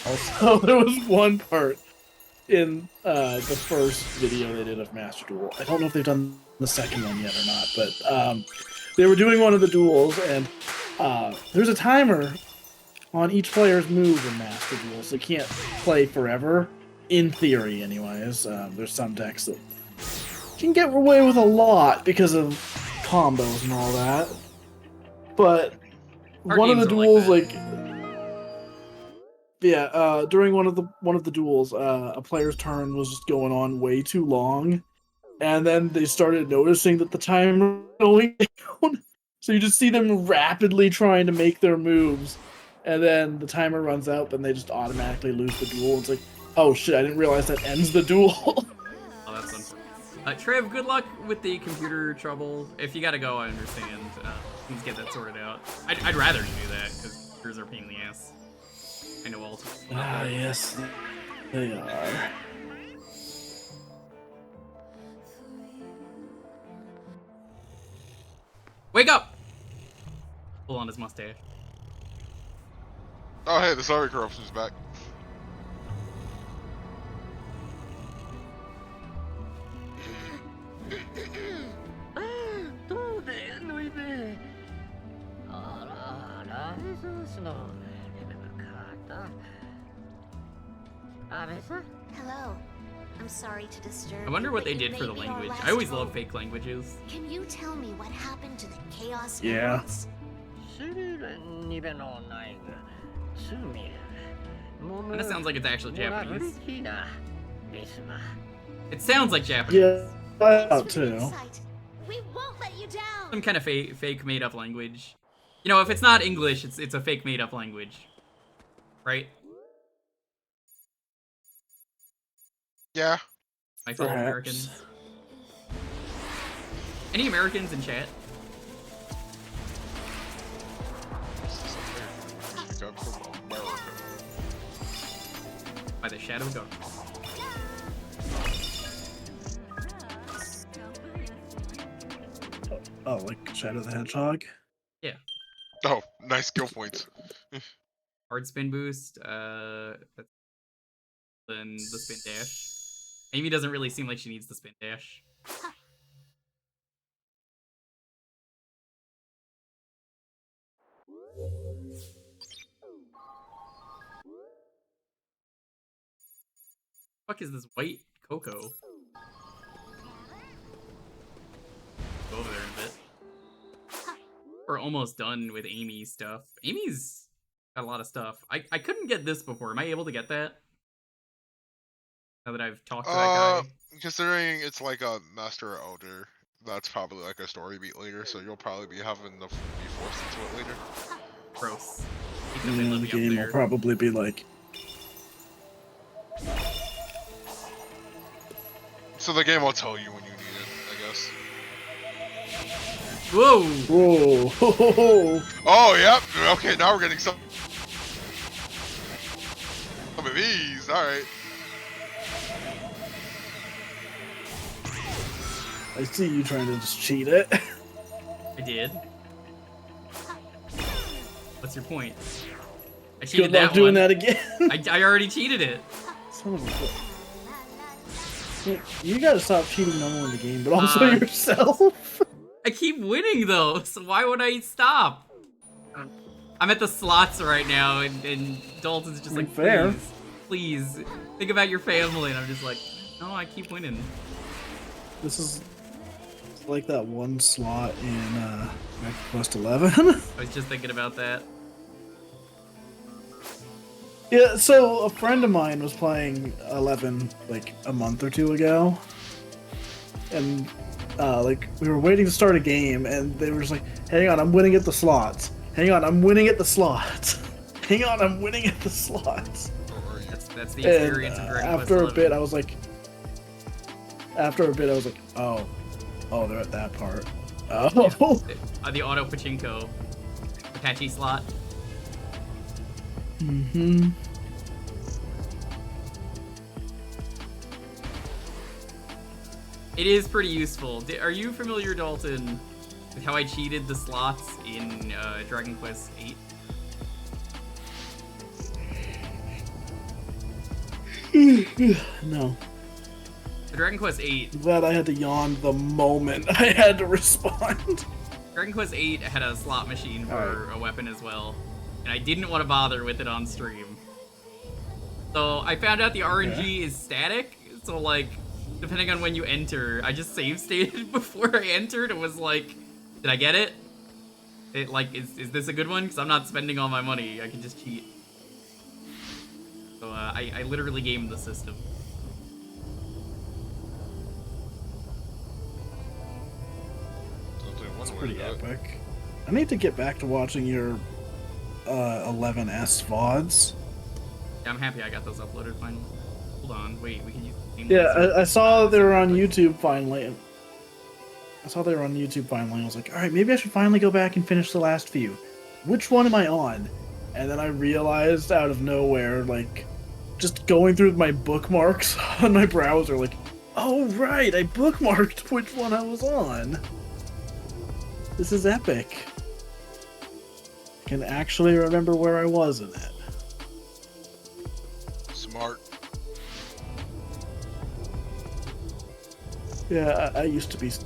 Also, there was one part in the first video they did of Master Duel. I don't know if they've done the second one yet or not, but they were doing one of the duels, and there's a timer on each player's move in Master Duel, so you can't play forever. In theory, anyways. There's some decks that can get away with a lot because of combos and all that. But Our one of the games are duels, like during one of the duels, a player's turn was just going on way too long, and then they started noticing that the timer was going down. So you just see them rapidly trying to make their moves, and then the timer runs out, and they just automatically lose the duel. It's like, oh shit, I didn't realize that ends the duel. Oh, that's unfortunate. Trev, good luck with the computer trouble. If you gotta go, I understand. Let's get that sorted out. I'd rather you do that, because computers are a pain in the ass. I know all. Ah, yes, they are. Wake up! Pull on his mustache. Oh, hey, the sorry corruption's back. Hello. I'm sorry to disturb. I wonder you, what but they you did for the may be our language. last I always hope. love fake languages. Can you tell me what happened to the Chaos Yeah. Emeralds? And it sounds like it's actually Japanese. It sounds like Japanese. Yeah, I thought Thanks for the too. insight. We won't let you down. Some kind of fake made up language. You know, if it's not English, it's a fake made up language. Right? Yeah. My fellow Perhaps. Americans. Any Americans in chat? Come from America. By the shadow of darkness. Oh, like Shadow the Hedgehog? Yeah. Oh, nice skill points. Hard spin boost, then the spin dash. Amy doesn't really seem like she needs the spin dash. Fuck is this white cocoa? Go over there in a bit. We're almost done with Amy's stuff. Amy's got a lot of stuff. I couldn't get this before. Am I able to get that? Now that I've talked to that guy? Considering it's like a Master or Elder, that's probably like a story beat later, so you'll probably be having to be forced into it later. Gross. He's And definitely then the living up game will there. probably be like, So the game will tell you when you need it, I guess. Whoa! whoa, ho, ho, ho. Oh, yep. Okay, now we're getting some of these. All right. I see you trying to just cheat it. I did. What's your point? I cheated Good luck that doing one. that again. I already cheated it. Son of a bitch. You gotta stop cheating not only the game, but also yourself. I keep winning though, so why would I stop? I'm at the slots right now, and Dalton's just like, Fair. please, think about your family, and I'm just like, no, I keep winning. This is like that one slot in Quest 11. I was just thinking about that. Yeah, so a friend of mine was playing 11 like a month or two ago, and like we were waiting to start a game, and they were just like, "Hang on, I'm winning at the slots. Hang on, I'm winning at the slots. Hang on, I'm winning at the slots." That's the experience of Dragon Quest after 11. a bit, I was like, "Oh, they're at that part." Oh, The auto pachinko, Apache slot. mm-hmm. It is pretty useful. Are you familiar, Dalton, with how I cheated the slots in Dragon Quest 8? No. For Dragon Quest 8, Glad I had to yawn the moment I had to respond. Dragon Quest VIII had a slot machine for a weapon as well, and I didn't want to bother with it on stream. So I found out the RNG is static, so like, depending on when you enter, I just save stated before I entered and was like, did I get it? Is this a good one? Because I'm not spending all my money, I can just cheat. So I literally gamed the system. That's pretty epic. I need to get back to watching your 11S VODs. Yeah, I'm happy I got those uploaded finally. Hold on, wait, we can use the same Yeah, I saw they were on YouTube finally. I was like, alright, maybe I should finally go back and finish the last few. Which one am I on? And then I realized out of nowhere, like, just going through my bookmarks on my browser, like, oh right, I bookmarked which one I was on. This is epic. I can actually remember where I was in it. Smart. Yeah, I used to be so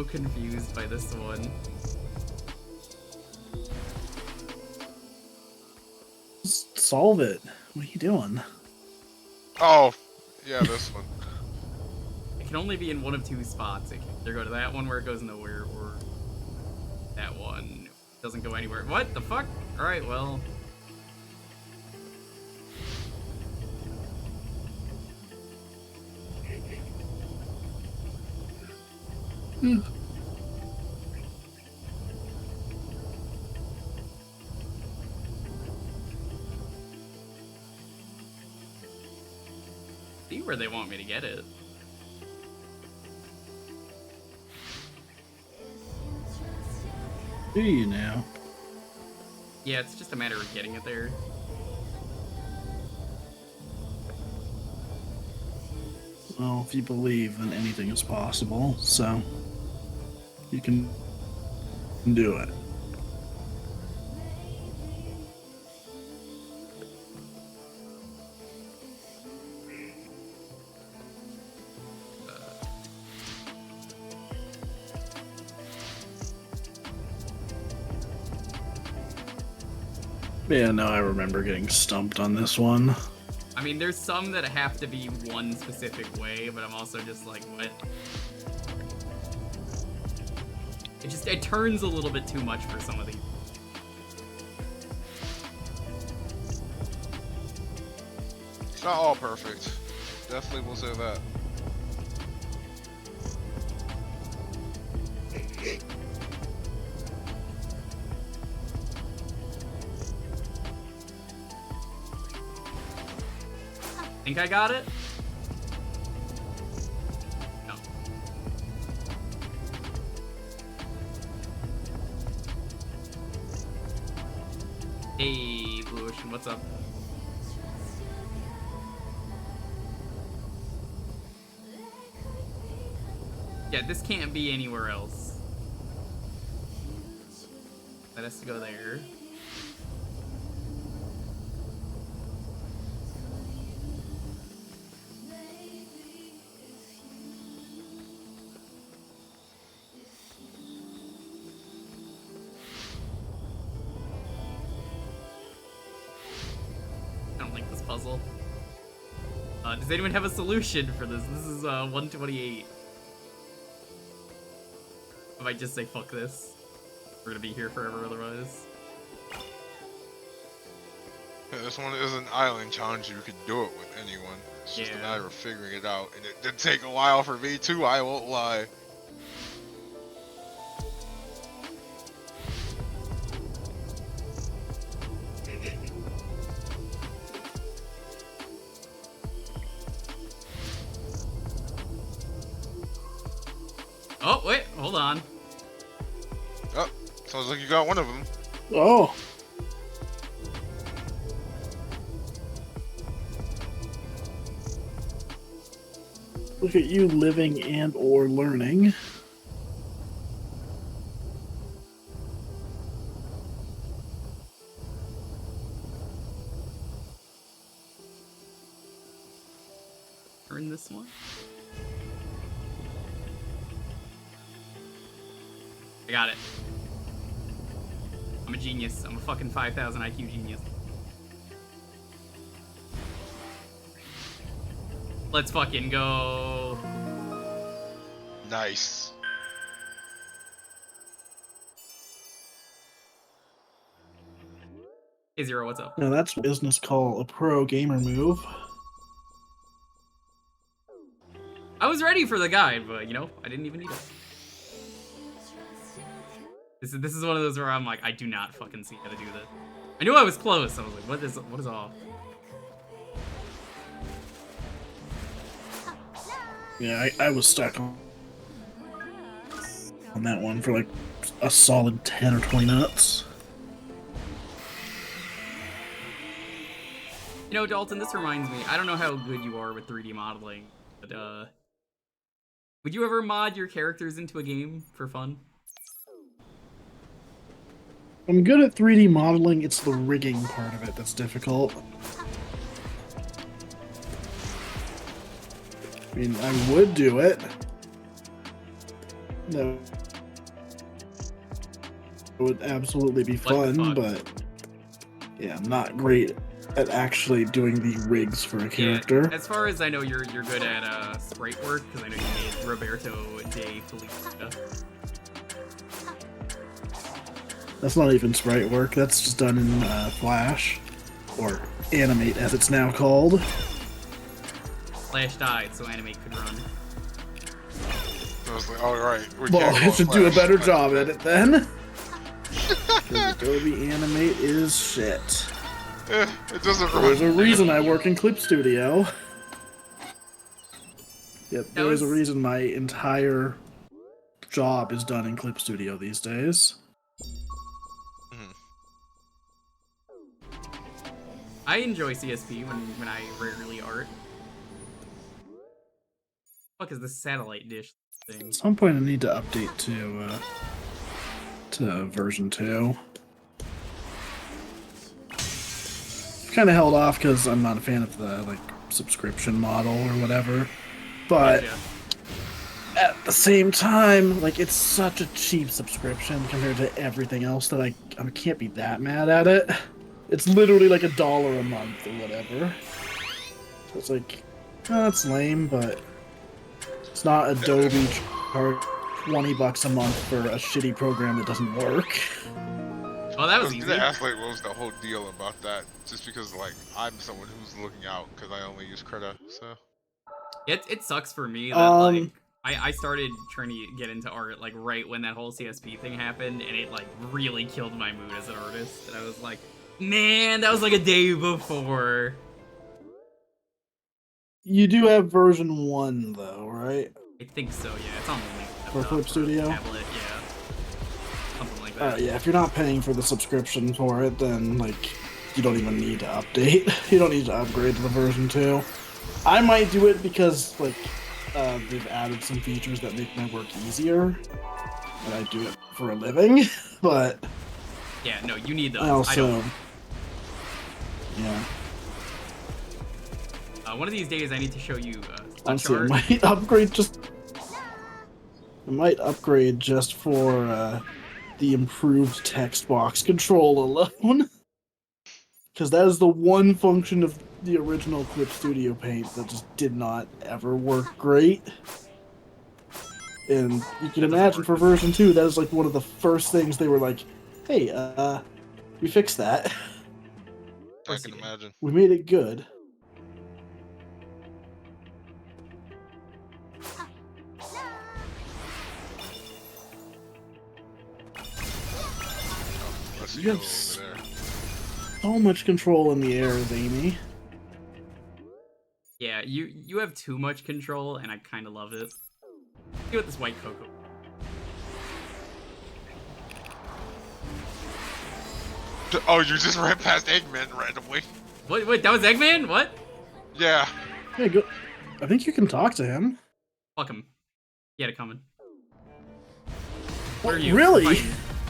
confused by this one. Just solve it. What are you doing? Oh, yeah, this one. It can only be in one of two spots. It can either go to that one where it goes nowhere, or that one doesn't go anywhere. What the fuck? Alright, well. See where they want me to get it. Do you now? Yeah, it's just a matter of getting it there. Well, if you believe, then anything is possible, so you can do it. Yeah, no, I remember getting stumped on this one. I mean, there's some that have to be one specific way, but I'm also just like, what? It turns a little bit too much for some of these. It's not all perfect. Definitely will say that. Think I got it? No. Hey, Blue Ocean, what's up? Yeah, this can't be anywhere else. That has to go there. Puzzle. Does anyone have a solution for this? This is 128. I might just say fuck this. We're gonna be here forever otherwise. Yeah, this one is an island challenge. You could do it with anyone. It's just a matter of figuring it out. And it did take a while for me too, I won't lie. Oh, wait, hold on. Oh, sounds like you got one of them. Oh. Look at you living and or learning. Turn this one. I got it. I'm a genius. I'm a fucking 5,000 IQ genius. Let's fucking go. Nice. Hey Zero, what's up? Now that's what business call a pro gamer move. I was ready for the guide, but you know, I didn't even need it. This is one of those where I'm like, I do not fucking see how to do this. I knew I was close. I was like, what is off? Yeah, I was stuck on that one for like a solid 10 or 20 minutes. You know, Dalton, this reminds me, I don't know how good you are with 3D modeling, but would you ever mod your characters into a game for fun? I'm good at 3D modeling, it's the rigging part of it that's difficult. I mean, I would do it. No. It would absolutely be fun, but yeah, I'm not great at actually doing the rigs for a character. Yeah, as far as I know, you're good at sprite work, because I know you made Roberto de Felicia. That's not even sprite work, that's just done in Flash, or Animate as it's now called. Flash died, so Animate could run. I was like, alright. Well, I should do a better job at it then. Adobe Animate is shit. It doesn't run. There's a reason I work in Clip Studio. Yep, there is a reason my entire job is done in Clip Studio these days. I enjoy CSP when I rarely art. What the fuck is this satellite dish thing? At some point I need to update to version 2. Kind of held off because I'm not a fan of the like subscription model or whatever, but at the same time, like it's such a cheap subscription compared to everything else that I can't be that mad at it. It's literally like $1 a month or whatever. So it's like, oh, that's lame, but it's not Adobe charge $20 a month for a shitty program that doesn't work. Oh, that was easy. I was gonna ask, like, what was the whole deal about that? Just because, like, I'm someone who's looking out because I only use Krita, so. It sucks for me that, like, I started trying to get into art, like, right when that whole CSP thing happened, and it, like, really killed my mood as an artist. And I was like, man, that was, like, a day before. You do have version 1, though, right? I think so, yeah. It's on the link. For Clip Studio? Tablet, yeah. Something like that. Yeah, if you're not paying for the subscription for it, then, like, you don't even need to update. You don't need to upgrade to the version 2. I might do it because, like, they've added some features that make my work easier. And I do it for a living, but... Yeah, no, you need those. I also... I don't. Yeah. One of these days, I need to show you Honestly, I might upgrade just... I might upgrade just for the improved text box control alone. Because that is the one function of the original Clip Studio Paint that just did not ever work great. And you can imagine for version 2, that is like one of the first things they were like, hey, we fixed that. I can imagine. We made it good. You have so much control in the air, Amy. Yeah, you have too much control, and I kind of love it. See what this white cocoa. Oh, you just ran past Eggman randomly. Wait, that was Eggman? What? Yeah. Hey, go. I think you can talk to him. Fuck him. He had it coming. Where are you? Really?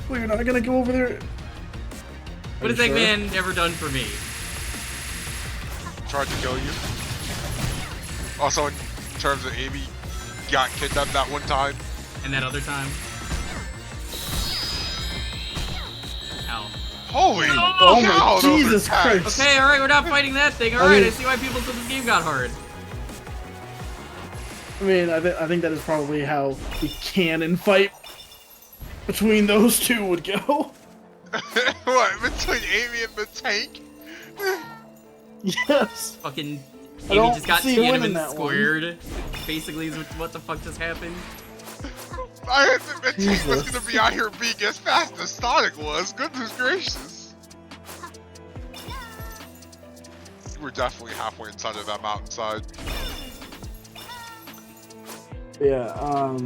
Well, you're not gonna go over there. What has Eggman ever done for me? Tried to kill you. Also, in terms of Amy got kidnapped that one time. And that other time? Holy Oh my cow, those Jesus attacks. Christ. Okay, alright, we're not fighting that thing. I Alright, I mean- see why people said this game got hard. I mean, I think that is probably how the canon fight between those two would go. What, between Amy and the tank? Yes. Fucking I Amy don't just got see winning Tiananmen that one. squared. Basically, is what the fuck just happened. I didn't think the tank was Jesus. gonna be out here being as fast as Sonic was. Goodness gracious. We're definitely halfway inside of that mountainside. Yeah,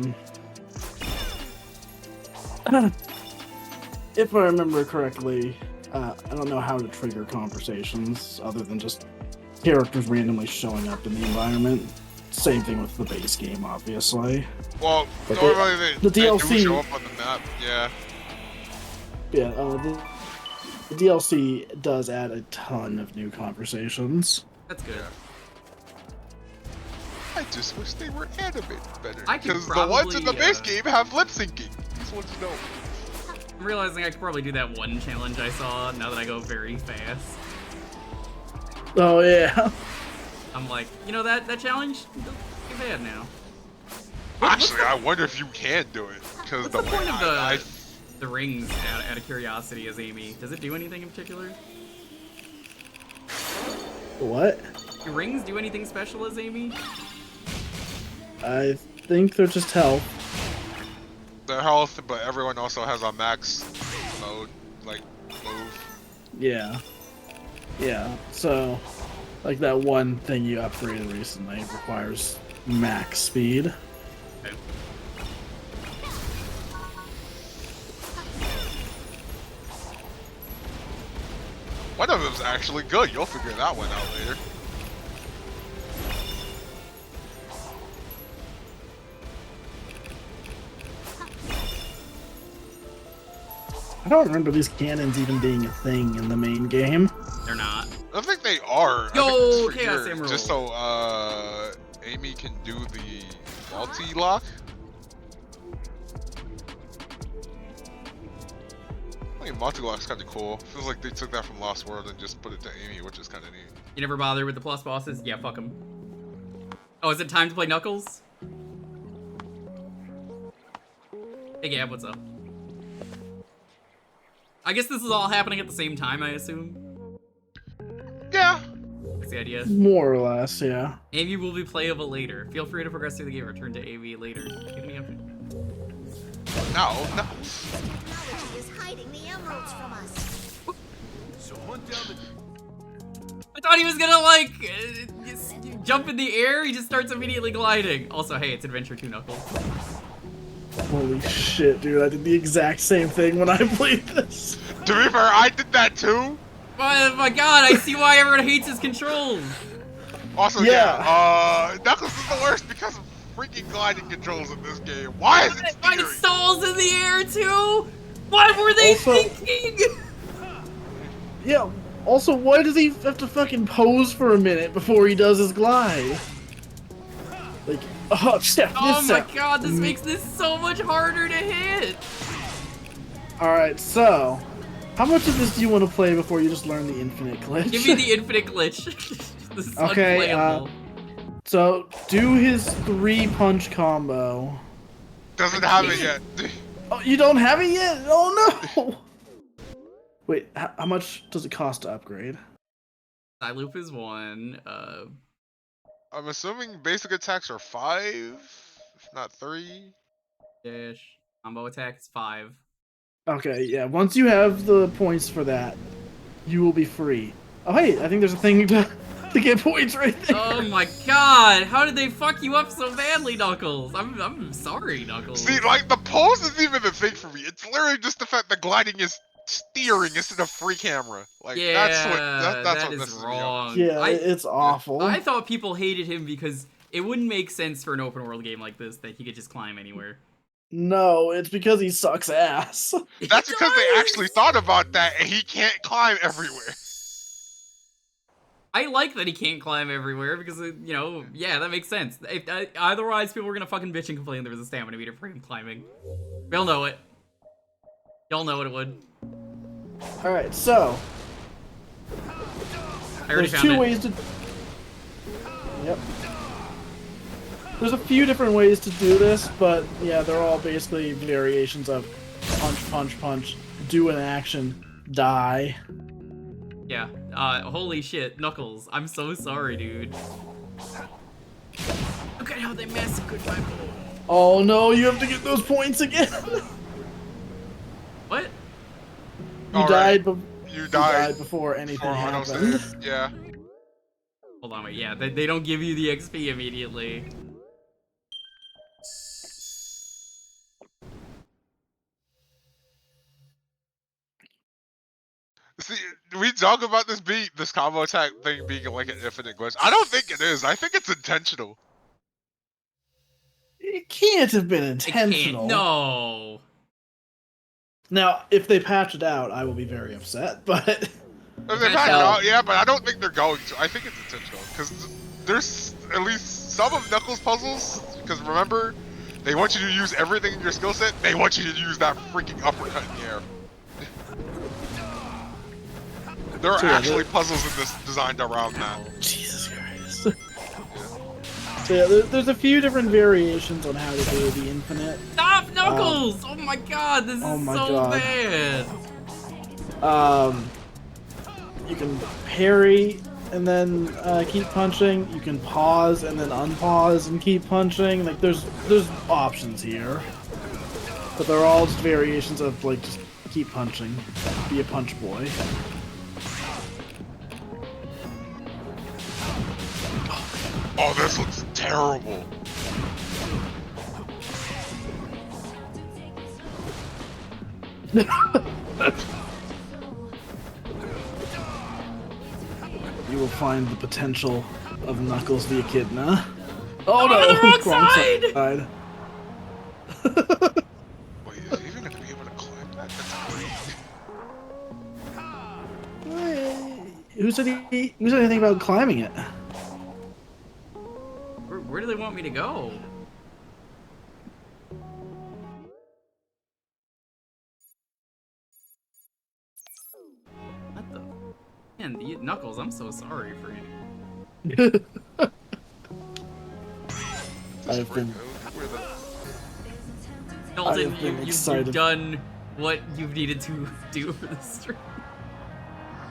if I remember correctly, I don't know how to trigger conversations other than just characters randomly showing up in the environment. Same thing with the base game, obviously. Well, But normally the they do DLC show up on the map, yeah. Yeah, the DLC does add a ton of new conversations. That's good. I just wish they were animated better. I could Because the ones in the probably, base game have lip syncing. These ones don't. I'm realizing I could probably do that one challenge I saw now that I go very fast. Oh yeah. I'm like, you know that challenge? Doesn't get bad now. Actually, I wonder if you can do it. Because What's the the way point of I the rings out of curiosity as Amy? Does it do anything in particular? What? Do rings do anything special as Amy? I think they're just health. their health, but everyone also has a max mode, like, move. Yeah. Yeah. So, like that one thing you upgraded recently requires max speed. Okay. One of them's actually good. You'll figure that one out later. I don't remember these cannons even being a thing in the main game. They're not. I think they are. Yo, I think it's for Chaos here, Emerald. just so Amy can do the multi-lock. I think multi-lock's kind of cool. Feels like they took that from Lost World and just put it to Amy, which is kind of neat. You never bother with the plus bosses? Yeah, fuck them. Oh, is it time to play Knuckles? Hey Gab, what's up? I guess this is all happening at the same time, I assume. Yeah. That's the idea. More or less, yeah. Amy will be playable later. Feel free to progress through the game. Return to Amy later. Hit me up. No. Technology is hiding the emeralds from us. So hunt down the... I thought he was gonna, like, jump in the air. He just starts immediately gliding. Also, hey, it's Adventure 2 Knuckles. Holy shit, dude. I did the exact same thing when I played this. To be fair, I did that too. Oh my god, I see why everyone hates his controls. Also, yeah, Knuckles is the worst because of freaking gliding controls in this game. Why is it Mine steering? stalls in the air, too. What were they Also- thinking? Yeah. Also, why does he have to fucking pose for a minute before he does his glide? Like, oh, step Oh this my out. god, this makes this so much harder to hit. Alright, so, how much of this do you want to play before you just learn the infinite glitch? Give me the infinite glitch. This is Okay, unplayable. So, do his 3-punch combo. Doesn't have it yet. Oh, you don't have it yet? Oh no! Wait, how much does it cost to upgrade? Side loop is 1. I'm assuming basic attacks are 5, if not 3. Dash. Combo attack is 5. Okay, yeah, once you have the points for that, you will be free. Oh hey, I think there's a thing to get points right there. Oh my god, how did they fuck you up so badly, Knuckles? I'm sorry, Knuckles. See, like, the pose isn't even the thing for me. It's literally just the fact that gliding is steering instead of free camera. Like, yeah, that's what that what is messes me up. wrong. Yeah, it's awful. I thought people hated him because it wouldn't make sense for an open world game like this that he could just climb anywhere. No, it's because he sucks ass. That's because they actually thought about that, and he can't climb everywhere. I like that he can't climb everywhere because, you know, yeah, that makes sense. If, otherwise, people were gonna fucking bitch and complain there was a stamina meter for him climbing. We all know it. Y'all know it would. All right, so I already there's found two it. ways to. Yep. There's a few different ways to do this, but yeah, they're all basically variations of punch, punch, punch, do an action, die. Yeah. Holy shit, Knuckles. I'm so sorry, dude. Look at how they massacred my boy. Oh no, you have to get those points again. What? You All died. right. You died before anything For happened. autosave. Yeah. Hold on, wait. Yeah, they don't give you the XP immediately. See, we talk about this combo attack thing being like an infinite glitch. I don't think it is. I think it's intentional. It can't have been It intentional. can't. No. Now, if they patch it out, I will be very upset. But If they Patch patch it out. out, yeah, but I don't think they're going to. I think it's intentional because there's at least some of Knuckles' puzzles. Because remember, they want you to use everything in your skill set. They want you to use that freaking uppercut in the air. There are So, yeah, actually puzzles in this designed around that. Jesus Christ. So yeah, there's a few different variations on how to do the infinite. Stop, Knuckles! Oh my god, this is oh my so God. bad. You can parry and then keep punching. You can pause and then unpause and keep punching. Like there's options here, but they're all just variations of like just keep punching, be a punch boy. Oh, this looks terrible. You will find the potential of Knuckles the Echidna. Oh no! the wrong side! side. Wait, is he even gonna be able to climb that? That's great. Who said anything about climbing it? Where do they want me to go? What the? Man, Knuckles, I'm so sorry for you. I've been Dalton, been you've excited. done what you've needed to do for the stream.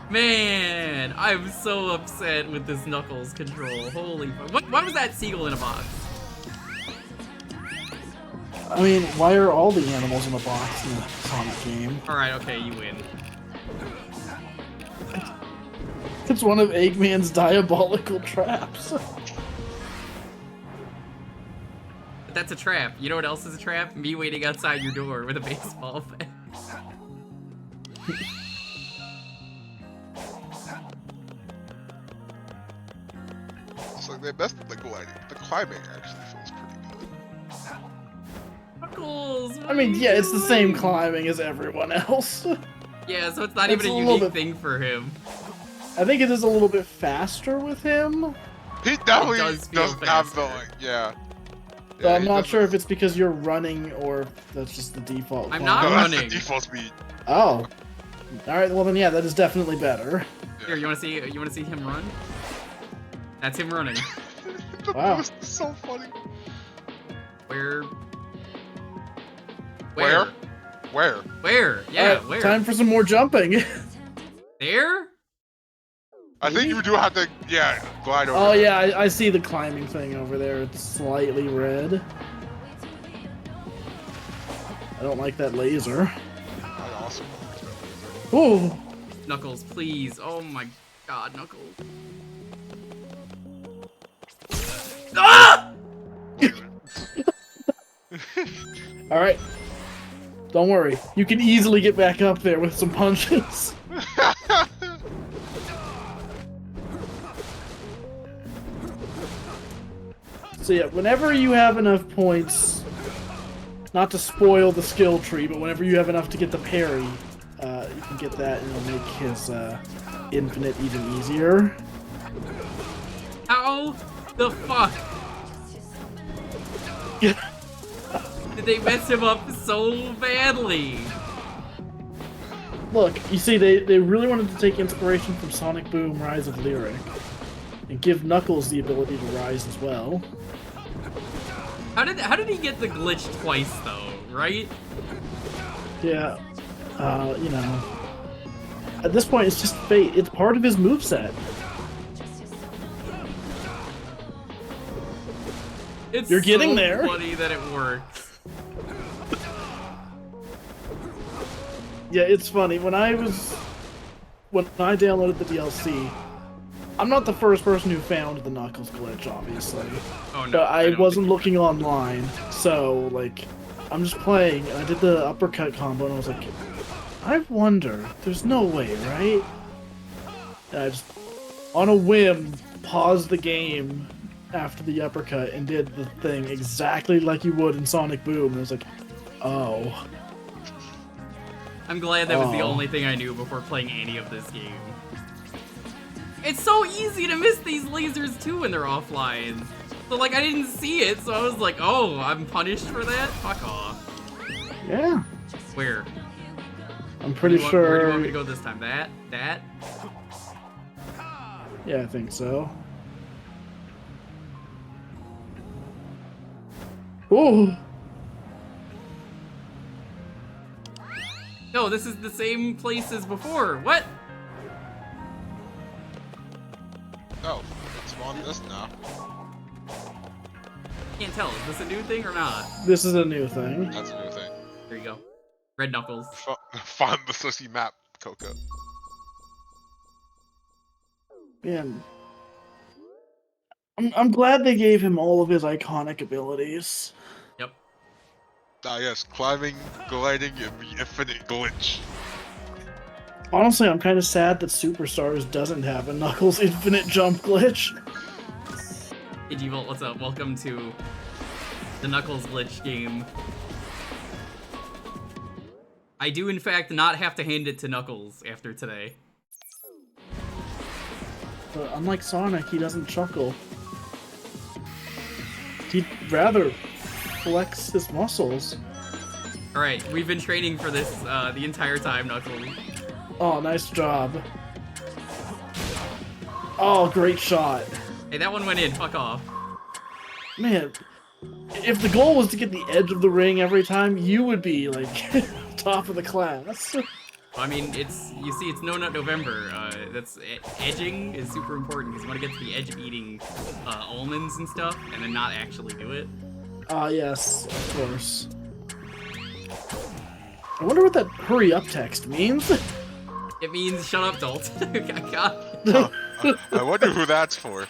Man, I'm so upset with this Knuckles control. Holy fuck. Why was that seagull in a box? I mean, why are all the animals in a box in the Sonic game? Alright, okay, you win. It's one of Eggman's diabolical traps. But that's a trap. You know what else is a trap? Me waiting outside your door with a baseball bat. It's like they messed with the gliding. The climbing actually feels pretty good. Knuckles! I mean, yeah, it's the same climbing as everyone else. Yeah, so it's not It's even a a little unique bit- thing for him. I think it is a little bit faster with him. He definitely does feel doesn't have the faster. yeah. But I'm he not doesn't- sure if it's because you're running or if that's just the default. I'm No, not climb. that's running. the default speed. Oh. Alright, well then yeah, that is definitely better. Here, you wanna see him run? That's him running. The Wow. boost is so funny. Where? Where? Where? Where? Yeah, Alright, where? time for some more jumping. There? I think you do have to, yeah, glide over. Oh there. yeah, I see the climbing thing over there. It's slightly red. I don't like that laser. I also Ooh. Knuckles, please. Oh my god, Knuckles. Ah! Alright. Don't worry. You can easily get back up there with some punches. So yeah, whenever you have enough points, not to spoil the skill tree, but whenever you have enough to get the parry, you can get that and it'll make his infinite even easier. How the fuck did they mess him up so badly? Look, you see, they really wanted to take inspiration from Sonic Boom Rise of Lyric and give Knuckles the ability to rise as well. How did he get the glitch twice though, right? Yeah, you know, at this point it's just fate. It's part of his moveset. It's You're getting so there. funny that it works. Yeah, it's funny. When I downloaded the DLC, I'm not the first person who found the Knuckles glitch, obviously. Oh no, But I don't wasn't think looking online, so like, I'm just playing, and I did the uppercut combo, and I was like, I wonder, there's no way, right? And I just, on a whim, paused the game after the uppercut and did the thing exactly like you would in Sonic Boom, and I was like, oh. I'm glad that was the Oh. only thing I knew before playing any of this game. It's so easy to miss these lasers too when they're offline. So like I didn't see it, so I was like, oh, I'm punished for that? Fuck off. Yeah. Where? I'm pretty Where sure. do you want me to go this time? That? Yeah, I think so. Ooh. No, this is the same place as before. What? Oh, it's on this now. Can't tell. Is this a new thing or not? This is a new thing. That's a new thing. There you go. Red Knuckles. Find the sussy map, Coco. Man. I'm glad they gave him all of his iconic abilities. Yep. Ah yes, climbing, gliding, and the infinite glitch. Honestly, I'm kind of sad that Superstars doesn't have a Knuckles infinite jump glitch. Hey G-Volt, what's up? Welcome to the Knuckles glitch game. I do in fact not have to hand it to Knuckles after today. But unlike Sonic, he doesn't chuckle. He'd rather flex his muscles. Alright, we've been training for this the entire time, Knuckles. Oh, nice job. Oh, great shot. Hey, that one went in. Fuck off. Man, if the goal was to get the edge of the ring every time, you would be, like, top of the class. I mean, you see, it's No Nut November. Edging is super important because you want to get to the edge of eating almonds and stuff and then not actually do it. Ah, yes, of course. I wonder what that hurry up text means. It means shut up, Dolt. God. Oh, I wonder who that's for.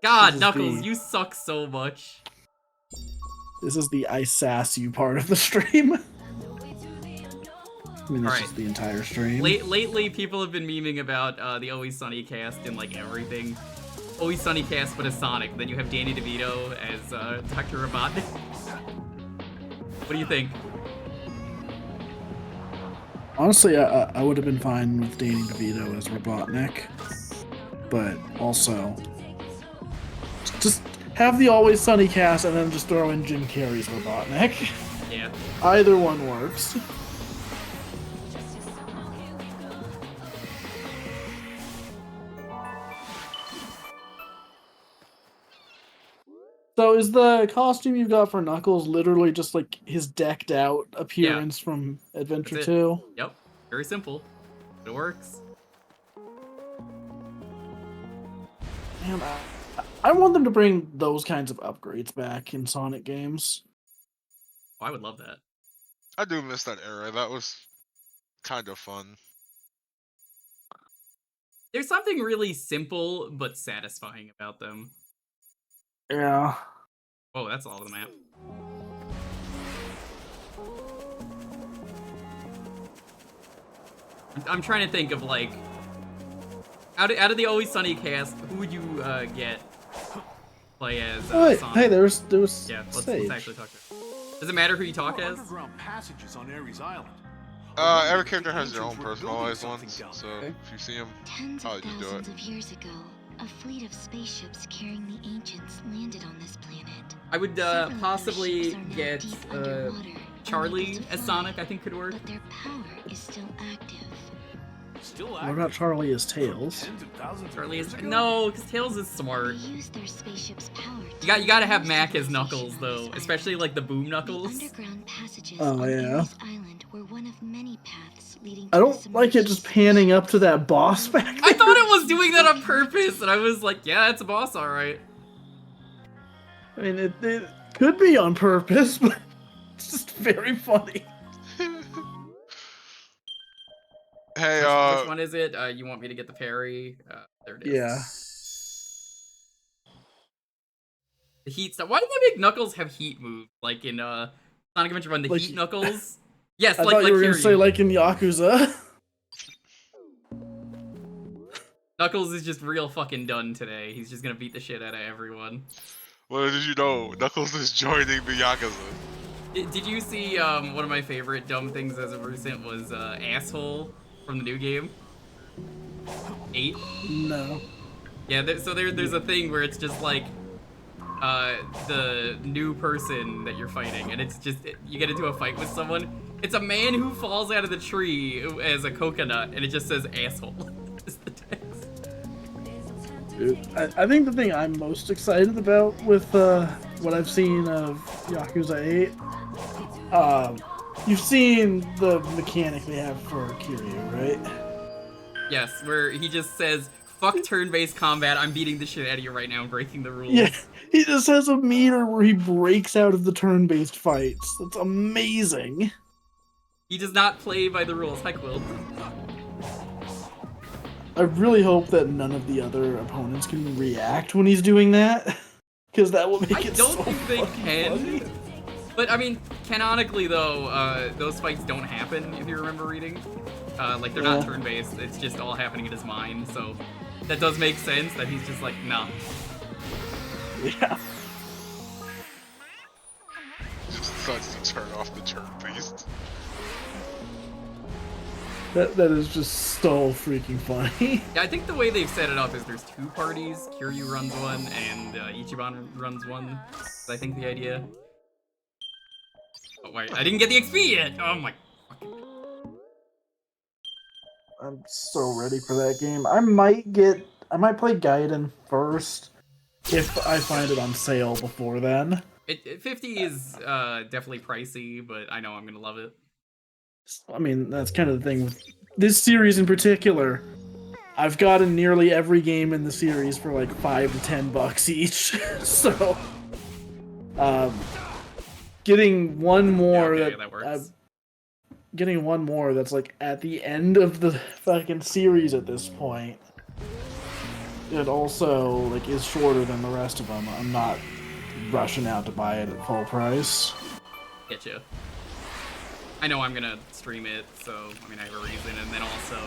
God, This is Knuckles, the- you suck so much. This is the I sass you part of the stream. I mean, that's Alright. just the entire stream. Lately, people have been memeing about the Always Sunny cast and like everything. Always Sunny cast, but as Sonic. Then you have Danny DeVito as Dr. Robotnik. What do you think? Honestly, I would have been fine with Danny DeVito as Robotnik. But also, just have the Always Sunny cast and then just throw in Jim Carrey's Robotnik. Yeah. Either one works. So is the costume you've got for Knuckles literally just like his decked out appearance from Adventure That's it. 2? Yep. Very simple. It works. Man, I want them to bring those kinds of upgrades back in Sonic games. Oh, I would love that. I do miss that era. That was kind of fun. There's something really simple but satisfying about them. Yeah. Oh, that's all of the map. I'm trying to think of like out of the Always Sunny cast, who would you get play as Sonic? Hey, there's Yeah, let's Sage. actually talk to her. Does it matter who you talk as? Underground passages on Ares Island. Every character has their own personalized ones, so if you see them, Tens how of you do thousands it. of years ago, a fleet of spaceships carrying the ancients landed on this planet. I would Several of those possibly ships are now get deep underwater, Charlie as Sonic, I think, could work. But their power is still active. Still What about Charlie as Tails? Tens of thousands Charlie of is years ago? no, because Tails is They smart. use their spaceship's power. You gotta have Mac as civilization Knuckles on though, this island. especially like the Boom The Knuckles. underground passages Oh, on yeah. Ares Island were one of many paths leading I to don't like it just panning up to that boss back there. I thought it was doing that on purpose, and I was like, yeah, it's a boss, all right. I mean, it could be on purpose, but it's just very funny. Hey, Which one is it? You want me to get the parry? There it is. Yeah. The heat stuff. Why do they make Knuckles have heat moves? Like in Sonic Adventure 1, the Like- heat Knuckles? Yes, I like thought you were gonna Kiryu. say like in Yakuza. Knuckles is just real fucking done today. He's just gonna beat the shit out of everyone. well, did you know Knuckles is joining the Yakuza? Did you see one of my favorite dumb things as of recent was Asshole from the new game? 8? No. Yeah, there's a thing where it's just like the new person that you're fighting, and it's just you get into a fight with someone. It's a man who falls out of the tree as a coconut, and it just says asshole. Is the text. Dude, I think the thing I'm most excited about with what I've seen of Yakuza 8, you've seen the mechanic they have for Kiryu, right? Yes, where he just says, "Fuck turn-based combat. I'm beating the shit out of you right now and breaking the rules." Yeah, he just has a meter where he breaks out of the turn-based fights. That's amazing. He does not play by the rules. Hi, Quill. I really hope that none of the other opponents can react when he's doing that, because that will make I it don't so think they fucking can. funny. But I mean, canonically though, those fights don't happen if you remember reading. Like they're not Yeah. turn-based. It's just all happening in his mind. So that does make sense that he's just like, nah. Yeah. Just decides to turn off the turn beast. That is just so freaking funny. Yeah, I think the way they've set it up is there's 2 parties. Kiryu runs one, and Ichiban runs one. Is I think the idea. Oh wait, I didn't get the XP yet. Oh my. I'm so ready for that game. I might play Gaiden first if I find it on sale before then. 50 is definitely pricey, but I know I'm gonna love it. I mean, that's kind of the thing with this series in particular. I've gotten nearly every game in the series for like $5 to $10 each. So, getting one more Yeah, okay, that works. getting one more that's like at the end of the fucking series at this point. It also like is shorter than the rest of them. I'm not rushing out to buy it at full price. Getcha. I know I'm gonna stream it, so I mean I have a reason, and then also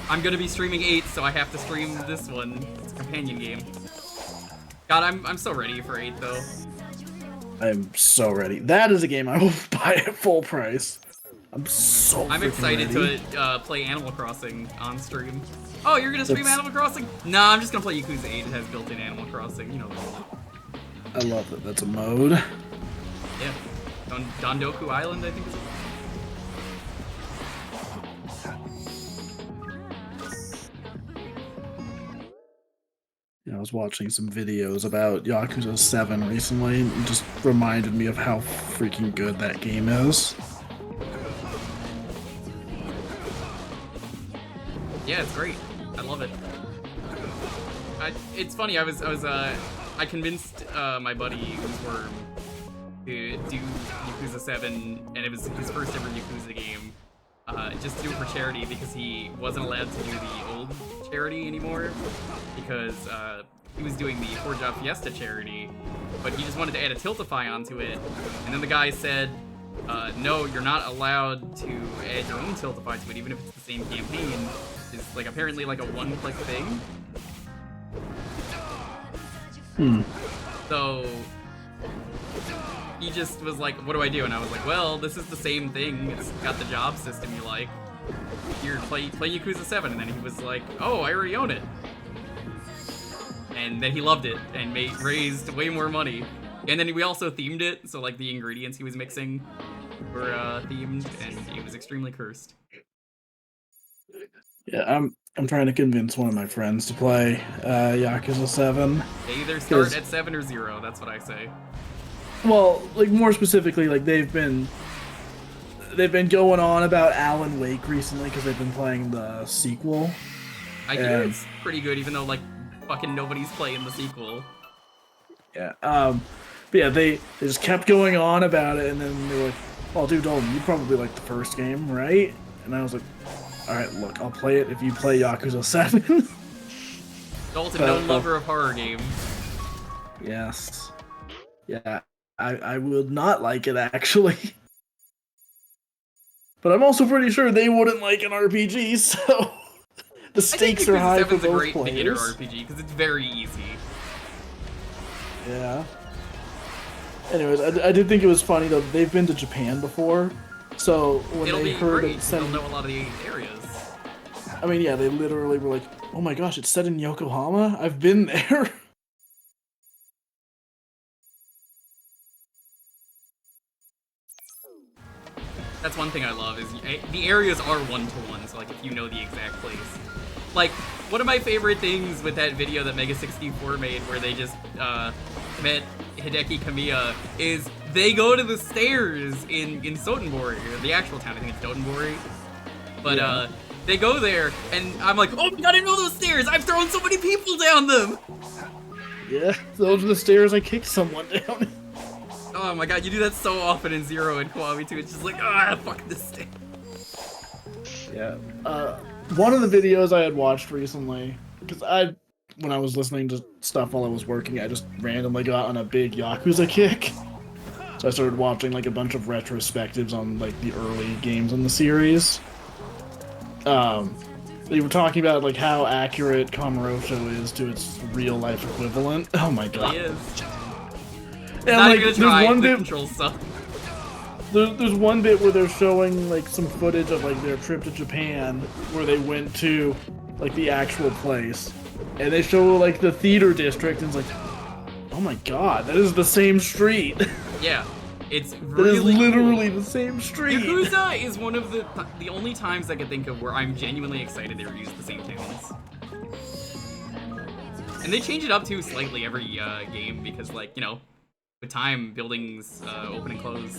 I'm gonna be streaming 8, so I have to stream this one. It's a companion game. God, I'm so ready for 8 though. I'm so ready. That is a game I will buy at full price. I'm so I'm freaking excited ready. to play Animal Crossing on stream. Oh, you're gonna stream That's- Animal Crossing? Nah, I'm just gonna play Yakuza 8. It has built-in Animal Crossing. You know the rule. I love that. That's a mode. Yeah. Dondoku Island, I think is it. I was watching some videos about Yakuza 7 recently, and it just reminded me of how freaking good that game is. Yeah, it's great. I love it. It's funny. I convinced my buddy Worm to do Yakuza 7, and it was his first ever Yakuza game. Just to do it for charity because he wasn't allowed to do the old charity anymore because he was doing the 4-Job Fiesta charity, but he just wanted to add a Tiltify onto it. And then the guy said, no, you're not allowed to add your own Tiltify to it, even if it's the same campaign. It's like apparently like a one-click thing. So he just was like, what do I do? And I was like, well, this is the same thing. It's got the job system you like. Here, play Yakuza 7. And then he was like, oh, I already own it. And then he loved it and raised way more money. And then we also themed it, so like the ingredients he was mixing were themed, and it was extremely cursed. Yeah, I'm trying to convince one of my friends to play Yakuza 7. They either start at 7 or 0. That's what I say. Well, like more specifically, like they've been going on about Alan Wake recently because they've been playing the sequel. I hear it's pretty good, even though like fucking nobody's playing the sequel. Yeah. But yeah, they just kept going on about it, and then they were like, "Oh, dude, Dalton, you probably like the first game, right?" And I was like, "All right, look, I'll play it if you play Yakuza 7." Dalton, no lover of horror games. Yes. Yeah, I would not like it actually. But I'm also pretty sure they wouldn't like an RPG, so the stakes are high for both a great players. beginner RPG because it's very easy. Yeah. Anyways, I did think it was funny though. They've been to Japan before, so when It'll they be heard great. it set, They'll know a lot of the areas. I mean, yeah, they literally were like, "Oh my gosh, it's set in Yokohama. I've been there." That's one thing I love is the areas are one-to-one, so like if you know the exact place. Like, one of my favorite things with that video that Mega64 made where they just met Hideki Kamiya is they go to the stairs in Sotenbori, or the actual town, I think it's Dotonbori. But they go there, and I'm like, oh my god, I know those stairs! I've thrown so many people down them! Yeah, those are the stairs I kicked someone down. Oh my god, you do that so often in Zero and Kiwami too. It's just like, fuck this stair. Yeah. One of the videos I had watched recently, because when I was listening to stuff while I was working, I just randomly got on a big Yakuza kick. So I started watching like a bunch of retrospectives on like the early games in the series. They were talking about like how accurate Kamurocho is to its real life equivalent. Oh my god. It is. And Not like, even there's one the bit. control stuff. There's one bit where they're showing like some footage of like their trip to Japan, where they went to like the actual place, and they show like the theater district, and it's like, oh my god, that is the same street. Yeah, it's That really is literally cool. the same street. Yakuza is one of the only times I can think of where I'm genuinely excited they reused the same towns. And they change it up too slightly every game because, like, you know, with time, buildings open and close.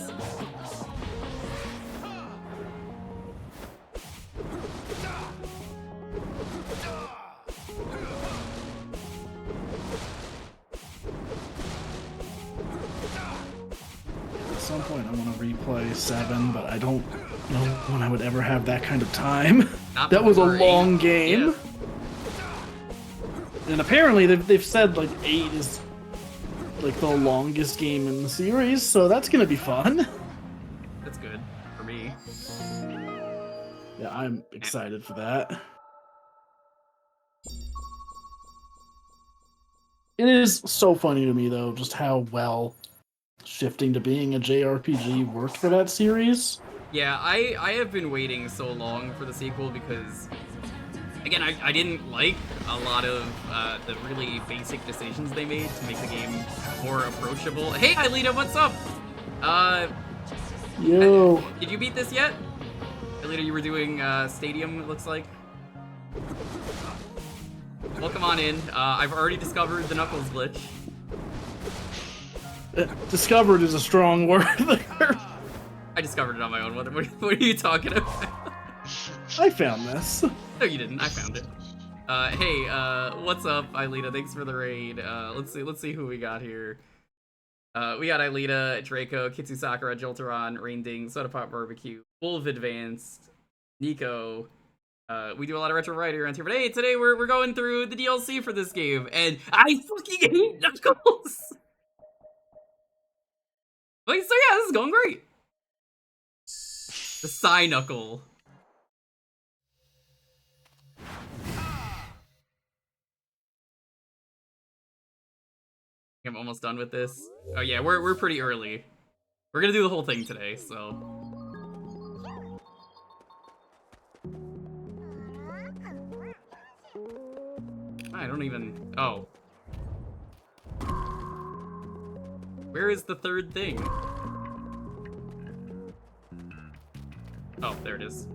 At some point, I want to replay 7, but I don't know when I would ever have that kind of time. Not That was a before long 8. game. Yeah. And apparently, they've said like 8 is like the longest game in the series, so that's gonna be fun. That's good for me. Yeah, I'm excited for that. It is so funny to me though, just how well shifting to being a JRPG worked for that series. Yeah, I have been waiting so long for the sequel because, again, I didn't like a lot of the really basic decisions they made to make the game more approachable. Hey, Aelita, what's up? Yo. Did you beat this yet? Aelita, you were doing Stadium, it looks like. Welcome on in. I've already discovered the Knuckles glitch. Discovered is a strong word there. I discovered it on my own. What are you talking about? I found this. No, you didn't. I found it. Hey, what's up, Aelita? Thanks for the raid. Let's see who we got here. We got Aelita, Draco, Kitsu Sakura, Jolteron, Rainding, Soda Pop Barbecue, Wolf Advanced, Nico. We do a lot of retro variety around here, but hey, today we're going through the DLC for this game, and I fucking hate Knuckles! Like, so yeah, this is going great. The Psy Knuckle. I'm almost done with this. Oh yeah, we're pretty early. We're gonna do the whole thing today, so. I don't even. Oh. Where is the third thing? Oh, there it is.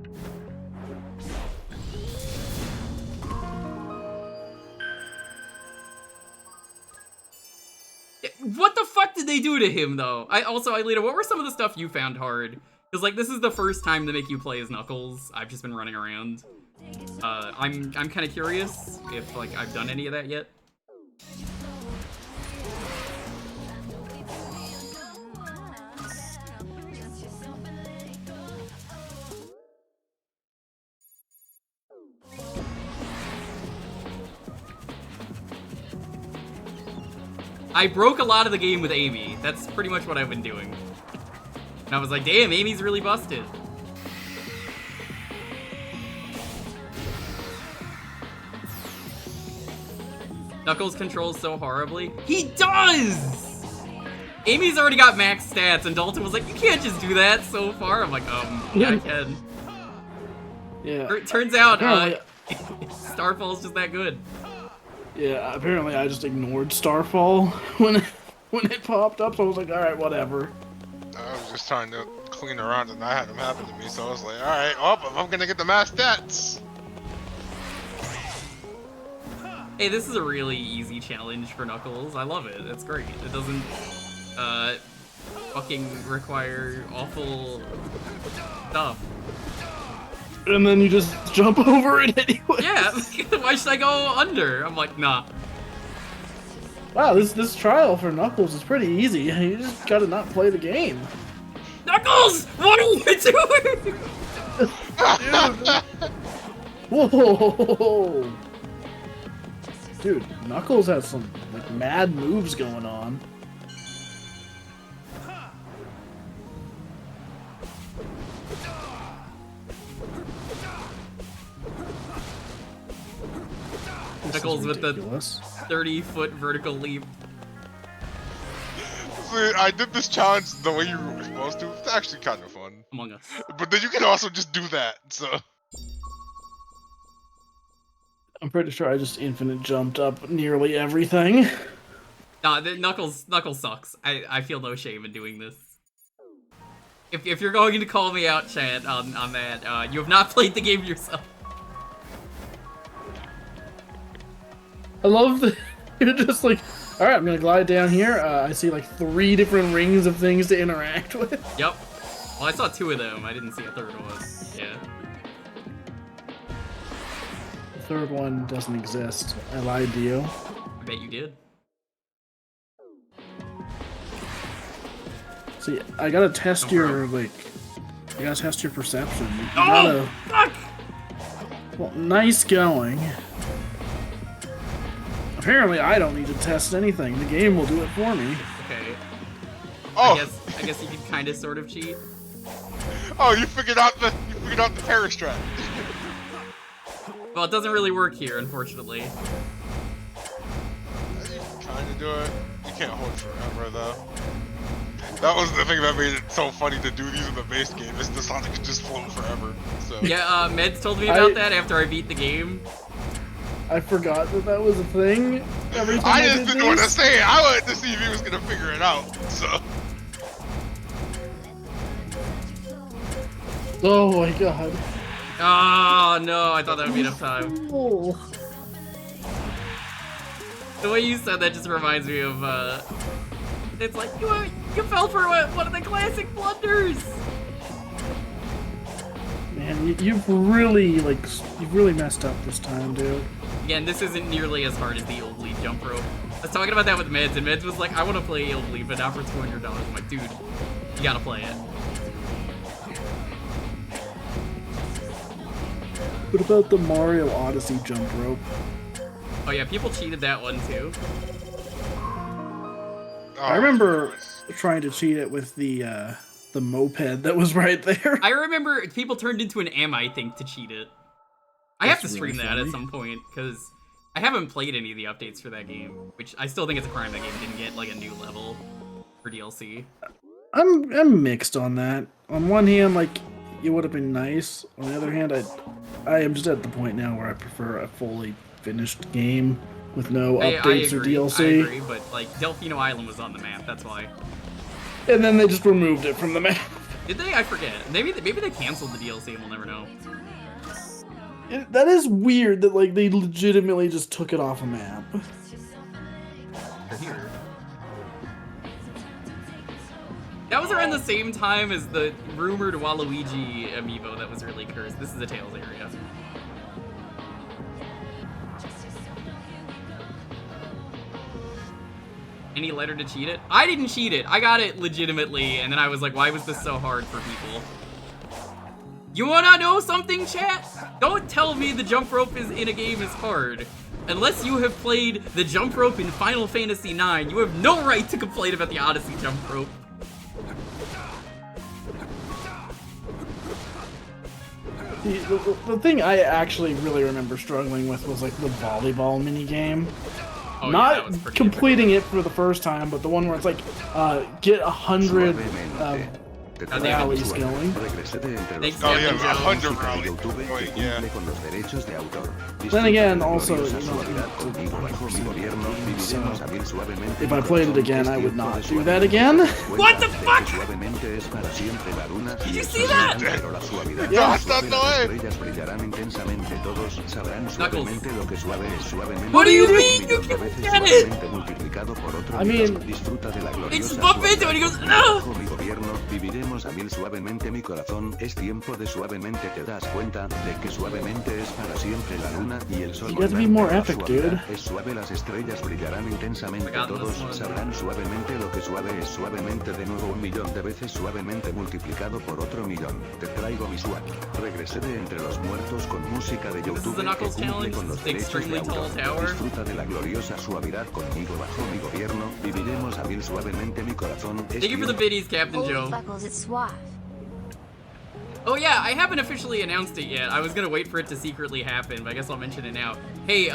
What the fuck did they do to him, though? Alita, what were some of the stuff you found hard? Because, like, this is the first time to make you play as Knuckles. I've just been running around. I'm kind of curious if, like, I've done any of that yet. I broke a lot of the game with Amy. That's pretty much what I've been doing. And I was like, damn, Amy's really busted. Knuckles controls so horribly. He does! Amy's already got max stats, and Dalton was like, you can't just do that so far. I'm like, yeah, I can. Yeah. Turns out, Starfall's just that good. Yeah, apparently I just ignored Starfall when it popped up, so I was like, alright, whatever. I was just trying to clean around and I had them happen to me, so I was like, alright, I'm gonna get the mass stats. Hey, this is a really easy challenge for Knuckles. I love it. It's great. It doesn't, fucking require awful stuff. And then you just jump over it anyway. Yeah, why should I go under? I'm like, nah. Wow, this trial for Knuckles is pretty easy. You just gotta not play the game. Knuckles! What are you doing? Dude. Whoa. Dude, Knuckles has some like mad moves going on. Knuckles with the 30-foot vertical leap. See, I did this challenge the way you were supposed to. It's actually kind of fun. Among Us. But then you can also just do that, so... I'm pretty sure I just infinite jumped up nearly everything. Nah, Knuckles sucks. I feel no shame in doing this. If you're going to call me out, Chad, on that, you have not played the game yourself. I love that you're just like, alright, I'm gonna glide down here. I see like 3 different rings of things to interact with. Yep. Well, I saw 2 of them. I didn't see a third one. Yeah. The third one doesn't exist. I lied to you. I bet you did. See, I gotta test your, like, I gotta test your perception. You Oh, gotta... fuck! Well, nice going. Apparently, I don't need to test anything. The game will do it for me. Okay. Oh! I guess you could kind of sort of cheat. Oh, you figured out the terror strat. Well, it doesn't really work here, unfortunately. You can kind of do it. You can't hold it forever, though. That was the thing that made it so funny to do these in the base game, is the Sonic could just float forever, so... Yeah, Meds told me about that after I beat the game. I forgot that was a thing. Every time I just didn't want to this. say it. I wanted to see if he was gonna figure it out, so... Oh my god. Oh, no, I thought that would be enough time. Oh. The way you said that just reminds me of, it's like, you fell for one of the classic blunders! Man, you've really messed up this time, dude. Again, this isn't nearly as hard as the old leap jump rope. I was talking about that with Meds, and Meds was like, I want to play old leap, but not for $200. I'm like, dude, you gotta play it. What about the Mario Odyssey jump rope? Oh yeah, people cheated that one too. Oh, I remember trying to cheat it with the moped that was right there. I remember people turned into an am, I think, to cheat it. I have to That's stream really that at funny. some point, because I haven't played any of the updates for that game, which I still think it's a crime that game didn't get, like, a new level for DLC. I'm mixed on that. On one hand, like, it would have been nice. On the other hand, I am just at the point now where I prefer a fully finished game with no updates or DLC. I agree, but, like, Delfino Island was on the map, that's why. And then they just removed it from the map. Did they? I forget. Maybe they canceled the DLC and we'll never know. That is weird that like they legitimately just took it off a map. They're here. That was around the same time as the rumored Waluigi amiibo that was really cursed. This is the Tails area. Any letter to cheat it? I didn't cheat it. I got it legitimately, and then I was like, why was this so hard for people? You wanna know something, chat? Don't tell me the jump rope in a game is hard. Unless you have played the jump rope in Final Fantasy IX, you have no right to complain about the Odyssey jump rope. The thing I actually really remember struggling with was like the volleyball minigame. Oh, Not yeah, completing it for the first time, but the one where it's like, get 100 rallies going. Thanks, Oh yeah, Captain Joe. 100 rallies. Wait, yeah. Then again, also, you know, so if I played it again, I would not do that again. What the fuck? Did you see that? No, it's not the way. Knuckles. What do you mean you can get it? I mean, it's bump into it and he goes, no! A mil suavemente mi corazón, es tiempo de suavemente te das cuenta de que suavemente es para siempre la luna y el sol. You got to be more epic, dude. Es suave, las estrellas brillarán intensamente, todos sabrán suavemente lo que suave es suavemente de nuevo 1.000.000 de veces suavemente multiplicado por otro 1.000.000. Te traigo mi swag. Regresé de entre los muertos con música de YouTube que cumple con los derechos de autor. Disfruta de la gloriosa suavidad conmigo bajo mi gobierno. Viviremos a mil suavemente mi corazón. Thank you for the biddies, Captain Joe. Suave. Oh yeah, I haven't officially announced it yet. I was gonna wait for it to secretly happen, but I guess I'll mention it now. Hey,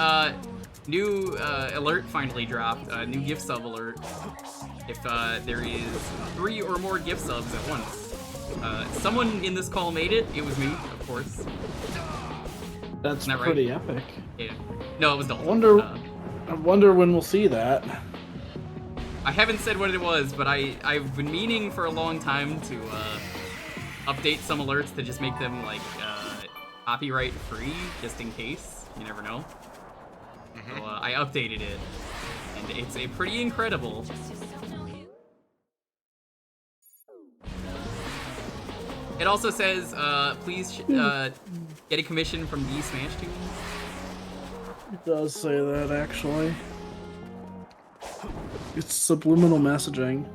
new alert finally dropped. New gift sub alert. If there is 3 or more gift subs at once. Someone in this call made it. It was me, of course. That's Isn't that pretty right? epic. Yeah. No, it was Dalton. I wonder when we'll see that. I haven't said what it was, but I've been meaning for a long time to update some alerts to just make them like copyright free, just in case. You never know. So I updated it, and it's a pretty incredible. It also says, please get a commission from the Smash Tunes. It does say that, actually. It's subliminal messaging.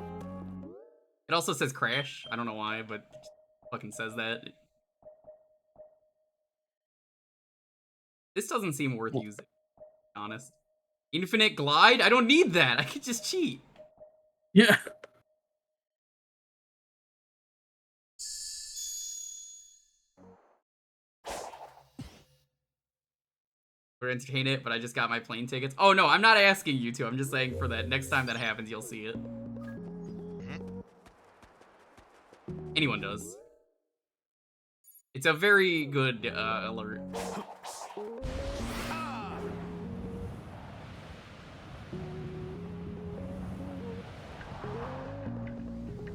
It also says crash. I don't know why, but it fucking says that. This doesn't seem worth using, to be honest. Infinite glide? I don't need that. I could just cheat. Yeah. Or entertain it, but I just got my plane tickets. Oh no, I'm not asking you to. I'm just saying for that next time that happens, you'll see it. Anyone does. It's a very good alert.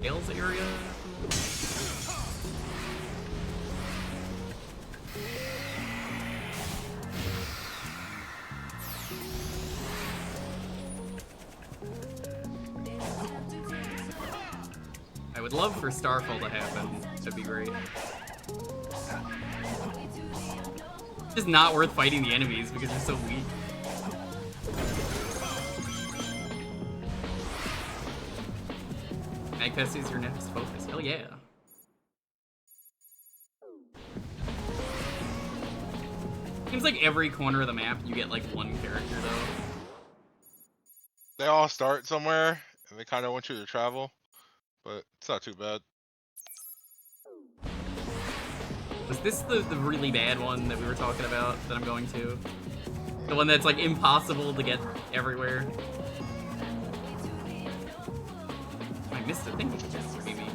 Tails area. I would love for Starfall to happen. That'd be great. It's just not worth fighting the enemies because they're so weak. Magpest is your next focus. Hell yeah. Seems like every corner of the map you get like one character though. They all start somewhere, and they kind of want you to travel, but it's not too bad. Was this the really bad one that we were talking about that I'm going to? The one that's like impossible to get everywhere? I missed a thing maybe.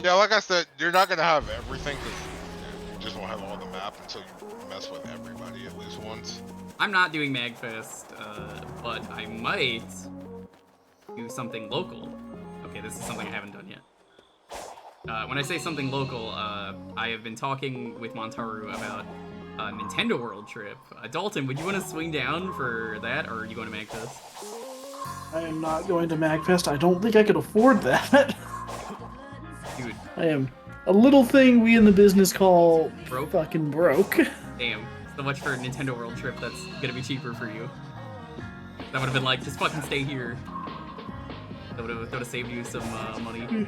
Yeah, like I said, you're not gonna have everything because you just won't have all the map until you mess with everybody at least once. I'm not doing Magfest, but I might do something local. Okay, this is something I haven't done yet. When I say something local, I have been talking with Montaru about a Nintendo World trip. Dalton, would you want to swing down for that, or are you going to MagFest? I am not going to MagFest. I don't think I could afford that. Dude. I am a little thing we in the business call broke. Fucking broke. Damn. So much for a Nintendo World trip that's gonna be cheaper for you. That would have been like, just fucking stay here. That would have saved you some money.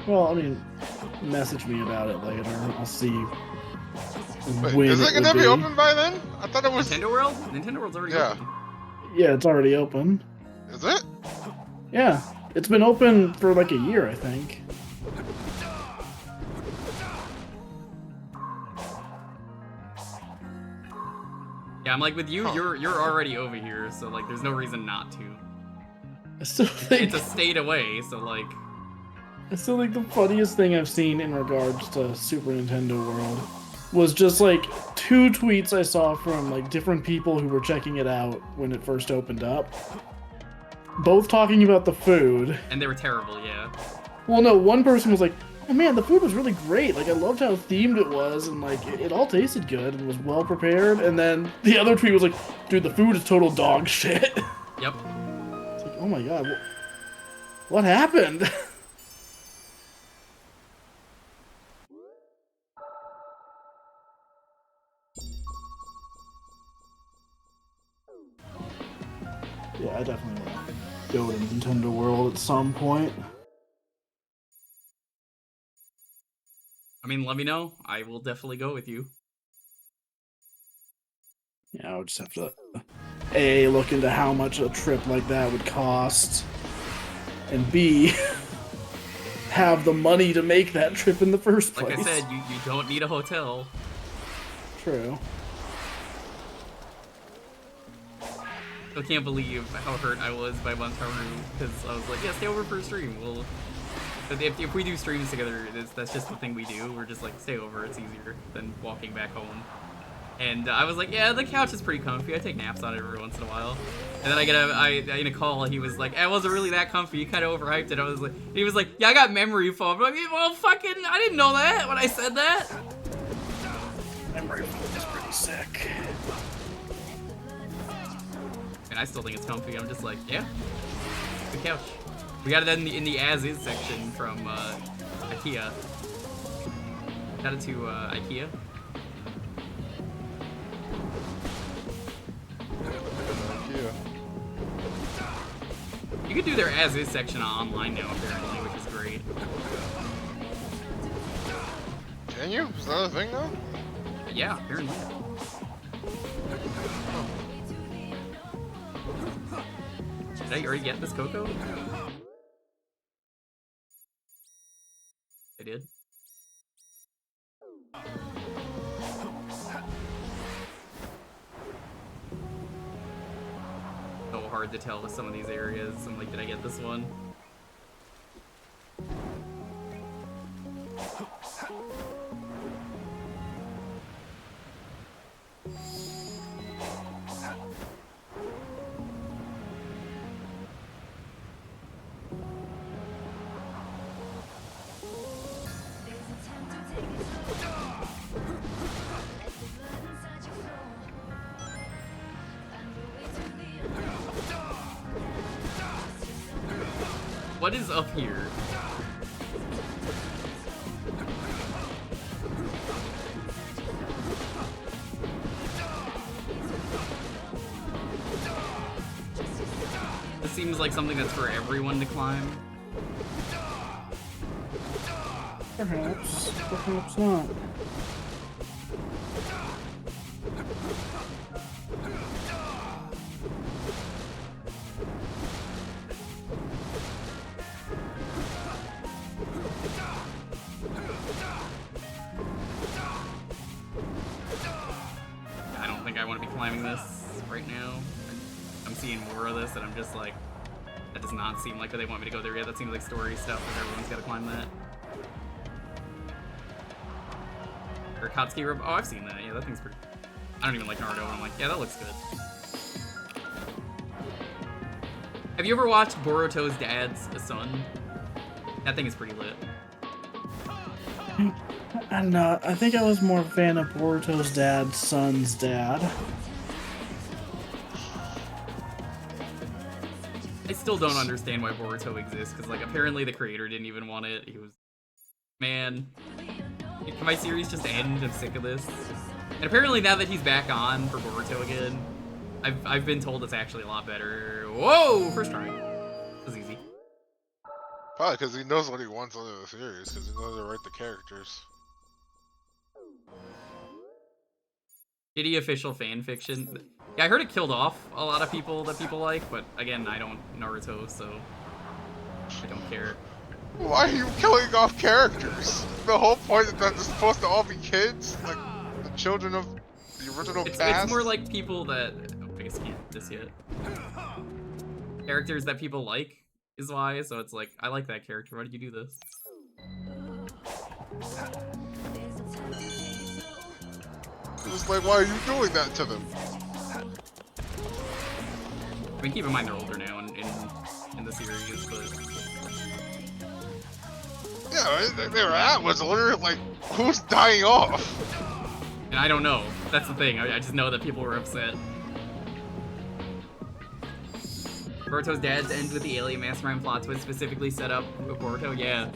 Well, I mean, message me about it later. I'll see. Wait, is it gonna be open by then? I thought it was Nintendo World. Nintendo World's already open. Yeah, it's already open. Is it? Yeah, it's been open for like a year, I think. Yeah, I'm like with you. You're already over here, so like, there's no reason not to. I still think it's a state away, so like. I still think the funniest thing I've seen in regards to Super Nintendo World was just like 2 tweets I saw from like different people who were checking it out when it first opened up. Both talking about the food. And they were terrible, yeah. Well, no, one person was like, oh man, the food was really great. Like, I loved how themed it was, and like, it all tasted good and was well prepared. And then the other tweet was like, dude, the food is total dog shit. Yep. It's like, oh my god, what happened? Yeah, I definitely want to go to Nintendo World at some point. I mean, let me know. I will definitely go with you. Yeah, I would just have to A, look into how much a trip like that would cost, and B, have the money to make that trip in the first place. Like I said, you don't need a hotel. True. I can't believe how hurt I was by Montaru, because I was like, yeah, stay over for a stream. Well, if we do streams together, that's just the thing we do. We're just like, stay over, it's easier than walking back home. And I was like, yeah, the couch is pretty comfy. I take naps on it every once in a while. And then I get in a call, and he was like, it wasn't really that comfy. You kind of overhyped it. I was like, he was like, yeah, I got memory foam. I'm like, well, fucking, I didn't know that when I said that. Memory foam is pretty sick. And I still think it's comfy. I'm just like, yeah, the couch. We got it in the as-is section from IKEA. Got it to IKEA. You could do their as-is section online now, apparently, which is great. Can you? Is that a thing now? Yeah, apparently. Did I already get this Coco? I did. So hard to tell with some of these areas. I'm like, did I get this one? What is up here? This seems like something that's for everyone to climb. Perhaps. Perhaps not. I don't think I want to be climbing this right now. I'm seeing more of this and I'm just like, that does not seem like they want me to go there yet. That seems like story stuff if everyone's got to climb that. Or Katsuki Rope. Oh, I've seen that. Yeah, that thing's pretty... I don't even like Naruto, and I'm like, yeah, that looks good. Have you ever watched Boruto's dad's son? That thing is pretty lit. And I think I was more a fan of Boruto's dad's son's dad. I still don't understand why Boruto exists, because, like, apparently the creator didn't even want it. He was... Man. Can my series just end? I'm sick of this. And apparently now that he's back on for Boruto again, I've been told it's actually a lot better. Whoa! First try. That was easy. Probably because he knows what he wants out of the series, because he knows how to write the characters. Shitty official fan fiction. Yeah, I heard it killed off a lot of people that people like, but again, I don't Naruto, so I don't care. Why are you killing off characters? The whole point is that they're supposed to all be kids, like the children of the original cast. It's more like people that I guess can't this yet. Characters that people like is why. So it's like I like that character. Why did you do this? It's like, why are you doing that to them? I mean, keep in mind they're older now in the series, but yeah, their at was literally like, who's dying off? and I don't know. That's the thing. I just know that people were upset. Boruto's dad's ends with the alien mastermind plot twist specifically set up with Boruto. Yeah,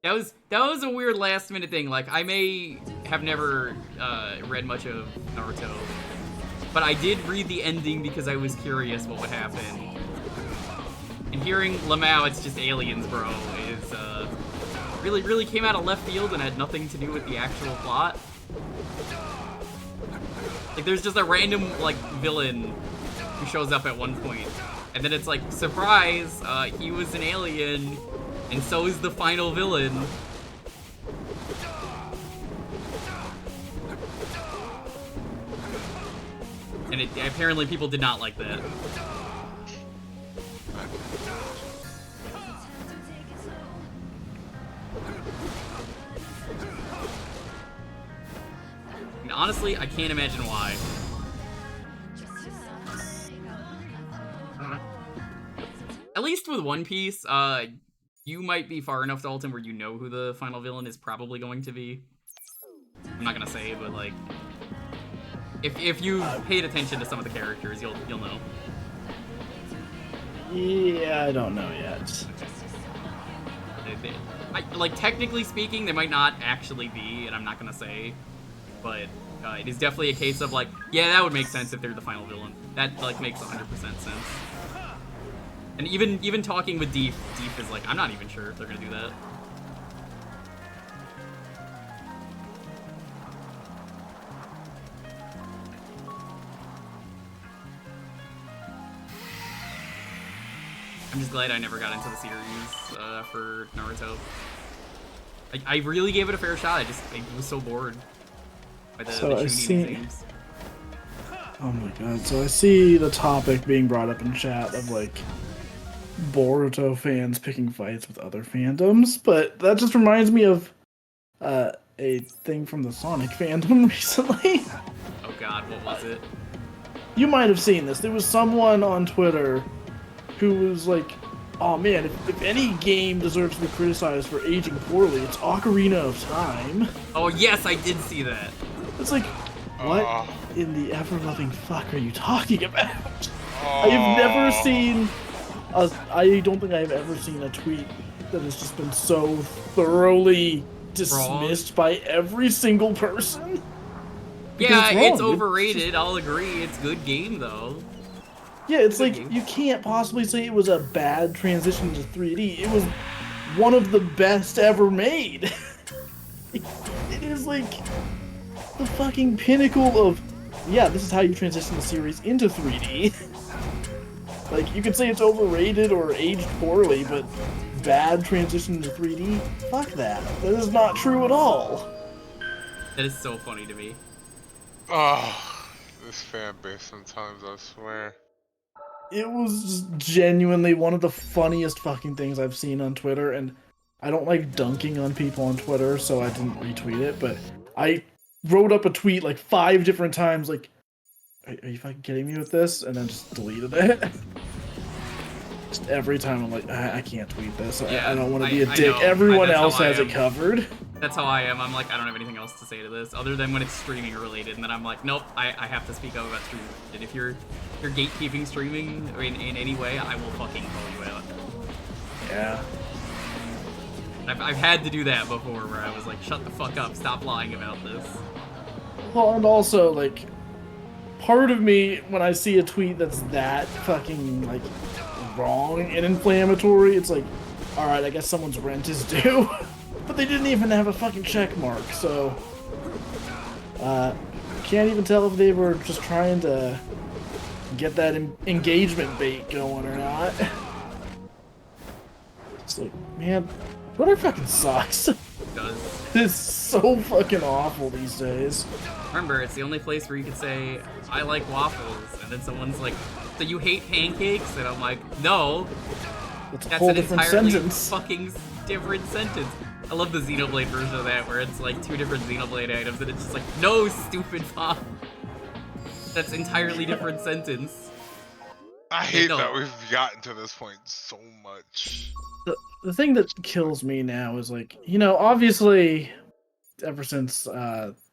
that was a weird last minute thing. Like I may have never read much of Naruto, but I did read the ending because I was curious what would happen. And hearing Lamau, it's just aliens, bro, is really came out of left field and had nothing to do with the actual plot. Like there's just a random like villain who shows up at one point. And then it's like, surprise, he was an alien, and so is the final villain. And apparently people did not like that. And honestly, I can't imagine why. At least with One Piece, you might be far enough, Dalton, where you know who the final villain is probably going to be. I'm not gonna say, but like, if you paid attention to some of the characters, you'll know. Yeah, I don't know yet. Like technically speaking, they might not actually be, and I'm not gonna say, but it is definitely a case of like, yeah, that would make sense if they're the final villain. That like makes 100% sense. And even talking with Deep is like, I'm not even sure if they're gonna do that. I'm just glad I never got into the series for Naruto. I really gave it a fair shot. I was so bored by the tuning themes. Oh my god, so I see the topic being brought up in chat of like Boruto fans picking fights with other fandoms, but that just reminds me of a thing from the Sonic fandom recently. Oh god, what was it? You might have seen this. There was someone on Twitter who was like, oh man, if any game deserves to be criticized for aging poorly, it's Ocarina of Time. Oh yes, I did see that. It's like, what in the ever-loving fuck are you talking about? I've never seen... I don't think I've ever seen a tweet that has just been so thoroughly dismissed by every single person. Yeah, it's overrated, I'll agree. It's a good game, though. Yeah, it's like, you can't possibly say it was a bad transition to 3D. It was one of the best ever made. It is like the fucking pinnacle of, yeah, this is how you transition the series into 3D. Like, you could say it's overrated or aged poorly, but bad transition to 3D? Fuck that. That is not true at all. That is so funny to me. Oh, this fan base sometimes, I swear. It was just genuinely one of the funniest fucking things I've seen on Twitter, and I don't like dunking on people on Twitter, so I didn't retweet it, but I wrote up a tweet like 5 different times, like, are you fucking kidding me with this? And then just deleted it. Just every time I'm like, I can't tweet this. Yeah, I don't want to be a I dick. know. Everyone That's how else I has it am. covered. That's how I am. I'm like, I don't have anything else to say to this other than when it's streaming related, and then I'm like, nope, I have to speak up about streaming. And if you're gatekeeping streaming in any way, I will fucking call you out. Yeah. I've had to do that before, where I was like, shut the fuck up, stop lying about this. Well, and also, like, part of me, when I see a tweet that's that fucking, like, wrong and inflammatory, it's like, alright, I guess someone's rent is due. But they didn't even have a fucking check mark, so... can't even tell if they were just trying to get that engagement bait going or not. It's like, man, Twitter fucking sucks. It does. It's so fucking awful these days. Remember, it's the only place where you could say, I like waffles, and then someone's like, so you hate pancakes? And I'm like, no. It's a That's whole an different entirely sentence. fucking different sentence. I love the Xenoblade version of that, where it's like 2 different Xenoblade items, and it's just like, no, stupid fuck. That's entirely different sentence. I hate No. that we've gotten to this point so much. The thing that kills me now is, like, you know, obviously, ever since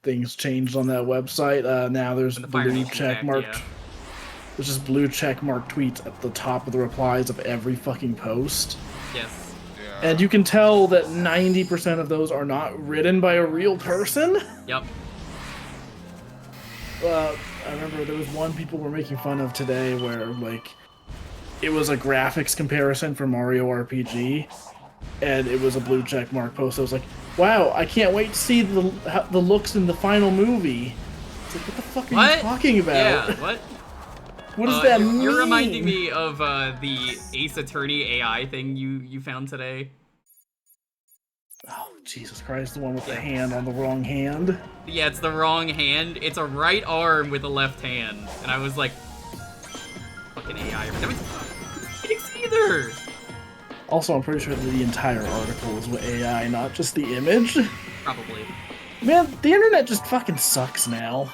things changed on that website, now there's And the Fire blue Nation check Act, marked. yeah. There's just blue check mark tweets at the top of the replies of every fucking post. Yes. Yeah. And you can tell that 90% of those are not written by a real person. Yep. I remember there was one people were making fun of today where, like, it was a graphics comparison for Mario RPG, and it was a blue check mark post. I was like, wow, I can't wait to see the looks in the final movie. It's like, what the fuck are you talking about? Yeah, what? What does that mean? You're reminding me of the Ace Attorney AI thing you found today. Oh, Jesus Christ, the one with the hand on the wrong hand. Yeah, it's the wrong hand. It's a right arm with a left hand. And I was like, fucking AI. That was Phoenix either. Also, I'm pretty sure that the entire article was with AI, not just the image. Probably. Man, the internet just fucking sucks now.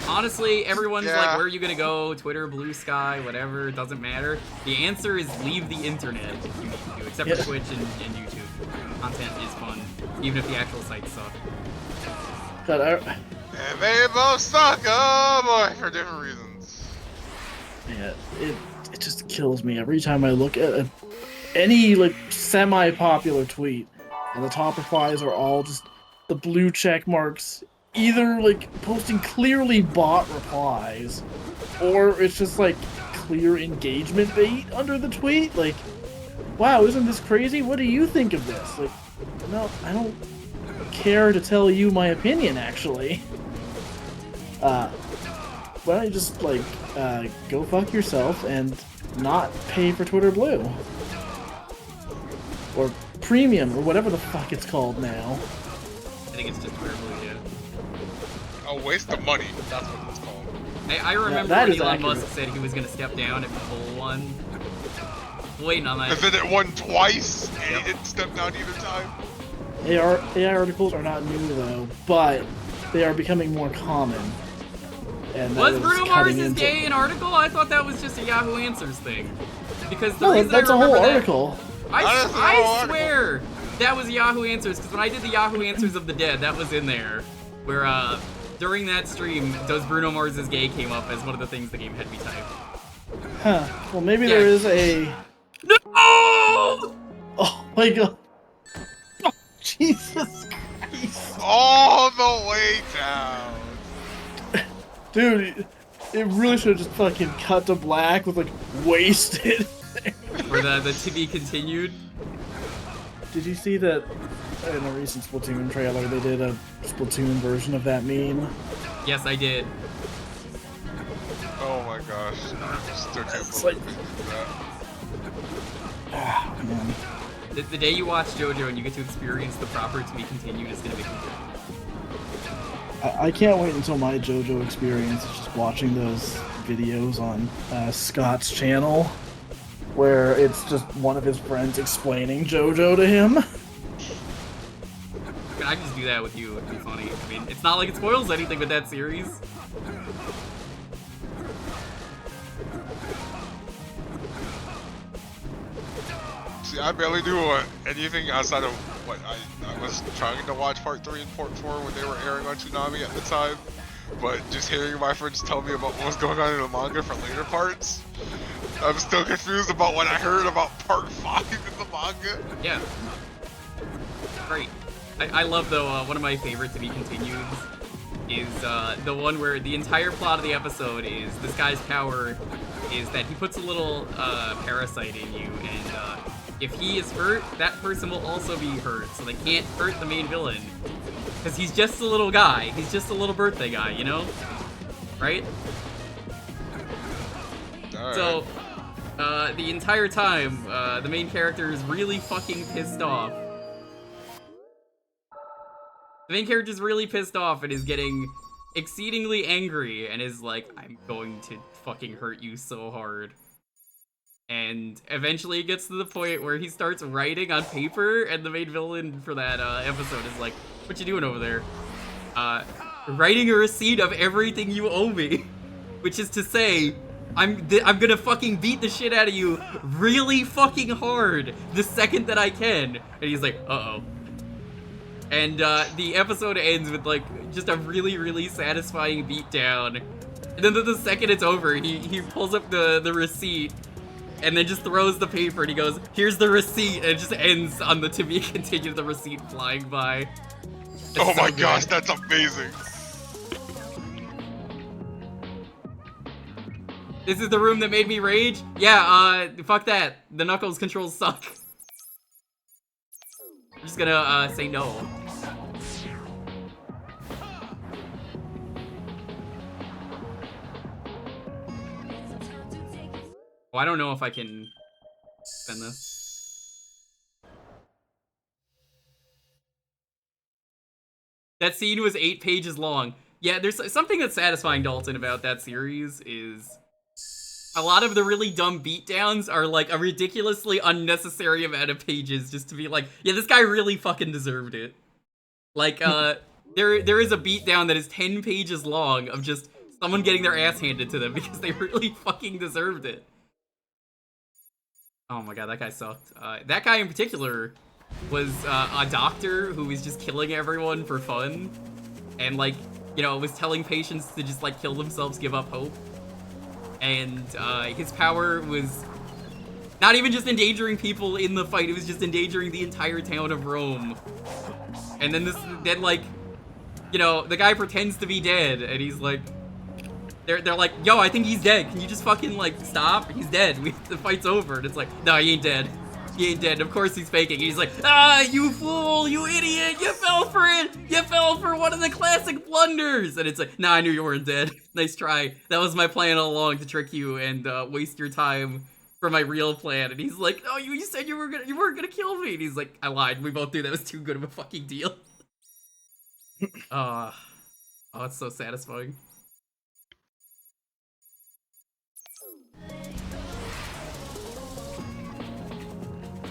Honestly, everyone's Yeah. like, where are you gonna go? Twitter, Blue Sky, whatever, it doesn't matter. The answer is leave the internet if you need to, except for Twitch and YouTube. Content is fun, even if the actual sites suck. God, And they both suck, oh boy, for different reasons. yeah, it just kills me every time I look at any, like, semi-popular tweet, and the top replies are all just the blue check marks, either, like, posting clearly bot replies, or it's just, like, clear engagement bait under the tweet. Like, wow, isn't this crazy? What do you think of this? Like, no, I don't care to tell you my opinion, actually. Why don't you just, like, go fuck yourself and not pay for Twitter Blue? Or Premium, or whatever the fuck it's called now. I think it's just Twitter Blue, yeah. A waste of money, that's what it's called. I remember that when is Elon accurate. Musk said he was gonna step down if Apple won. Waiting on that. Because then it won twice, and Yep. he didn't step down either time. AI articles are not new, though, but they are becoming more common. And that Was is Bruno cutting Mars' into- gay an article? I thought that was just a Yahoo Answers thing. Because the No, reason that's I a whole remember that, article. That is a whole I article. swear that was Yahoo Answers, because when I did the Yahoo Answers of the Dead, that was in there. Where, during that stream, Does Bruno Mars is Gay came up as one of the things the game had me type. Huh. Well, maybe Yeah. there is a... No! Oh my god. Oh, Jesus Christ. All the way down. Dude, it really should have just fucking cut to black with, like, wasted. Or the to be continued. Did you see that in a recent Splatoon trailer, they did a Splatoon version of that meme? Yes, I did. Oh my gosh. I still can't It's believe like- that. Ah, man. The day you watch JoJo and you get to experience the proper to be continued is gonna be I can't wait until my JoJo experience is just watching those videos on Scott's channel, where it's just one of his friends explaining JoJo to him. I can just do that with you, it'd be funny. I mean, it's not like it spoils anything with that series. See, I barely do anything outside of what I was trying to watch part 3 and part 4 when they were airing on Toonami at the time. But just hearing my friends tell me about what was going on in the manga for later parts, I'm still confused about what I heard about part 5 in the manga. Yeah. Great. I love, though, one of my favorite to be continued is the one where the entire plot of the episode is this guy's power is that he puts a little parasite in you, and if he is hurt, that person will also be hurt, so they can't hurt the main villain. Because he's just a little guy. He's just a little birthday guy, you know? Right? All so, the entire time, the main character is really fucking pissed off. The main character is really pissed off and is getting exceedingly angry and is like, I'm going to fucking hurt you so hard. And eventually it gets to the point where he starts writing on paper, and the main villain for that episode is like, what you doing over there? Writing a receipt of everything you owe me. Which is to say, I'm gonna fucking beat the shit out of you really fucking hard the second that I can. And he's like, uh-oh. And the episode ends with like just a really, really satisfying beatdown. And then the second it's over, he pulls up the receipt and then just throws the paper and he goes, here's the receipt, and it just ends on the to be continued, the receipt flying by. It's oh so my good. gosh, that's amazing. This is the room that made me rage? Yeah, fuck that. The Knuckles controls suck. I'm just gonna say no. Oh, I don't know if I can spend this. That scene was 8 pages long. Yeah, there's something that's satisfying, Dalton, about that series is a lot of the really dumb beatdowns are like a ridiculously unnecessary amount of pages just to be like, yeah, this guy really fucking deserved it. Like, there is a beatdown that is 10 pages long of just someone getting their ass handed to them because they really fucking deserved it. Oh my god, that guy sucked. That guy in particular was a doctor who was just killing everyone for fun. And like, you know, was telling patients to just like kill themselves, give up hope. And his power was not even just endangering people in the fight, it was just endangering the entire town of Rome. And then like, you know, the guy pretends to be dead, and he's like, they're like, yo, I think he's dead. Can you just fucking like stop? He's dead. The fight's over. And it's like, no, he ain't dead. He ain't dead. Of course he's faking. He's like, ah, you fool, you idiot, you fell for it. You fell for one of the classic blunders. And it's like, nah, I knew you weren't dead. Nice try. That was my plan all along, to trick you and waste your time for my real plan. And he's like, oh, you said you weren't gonna kill me. And he's like, I lied. We both knew that was too good of a fucking deal. Oh, it's so satisfying.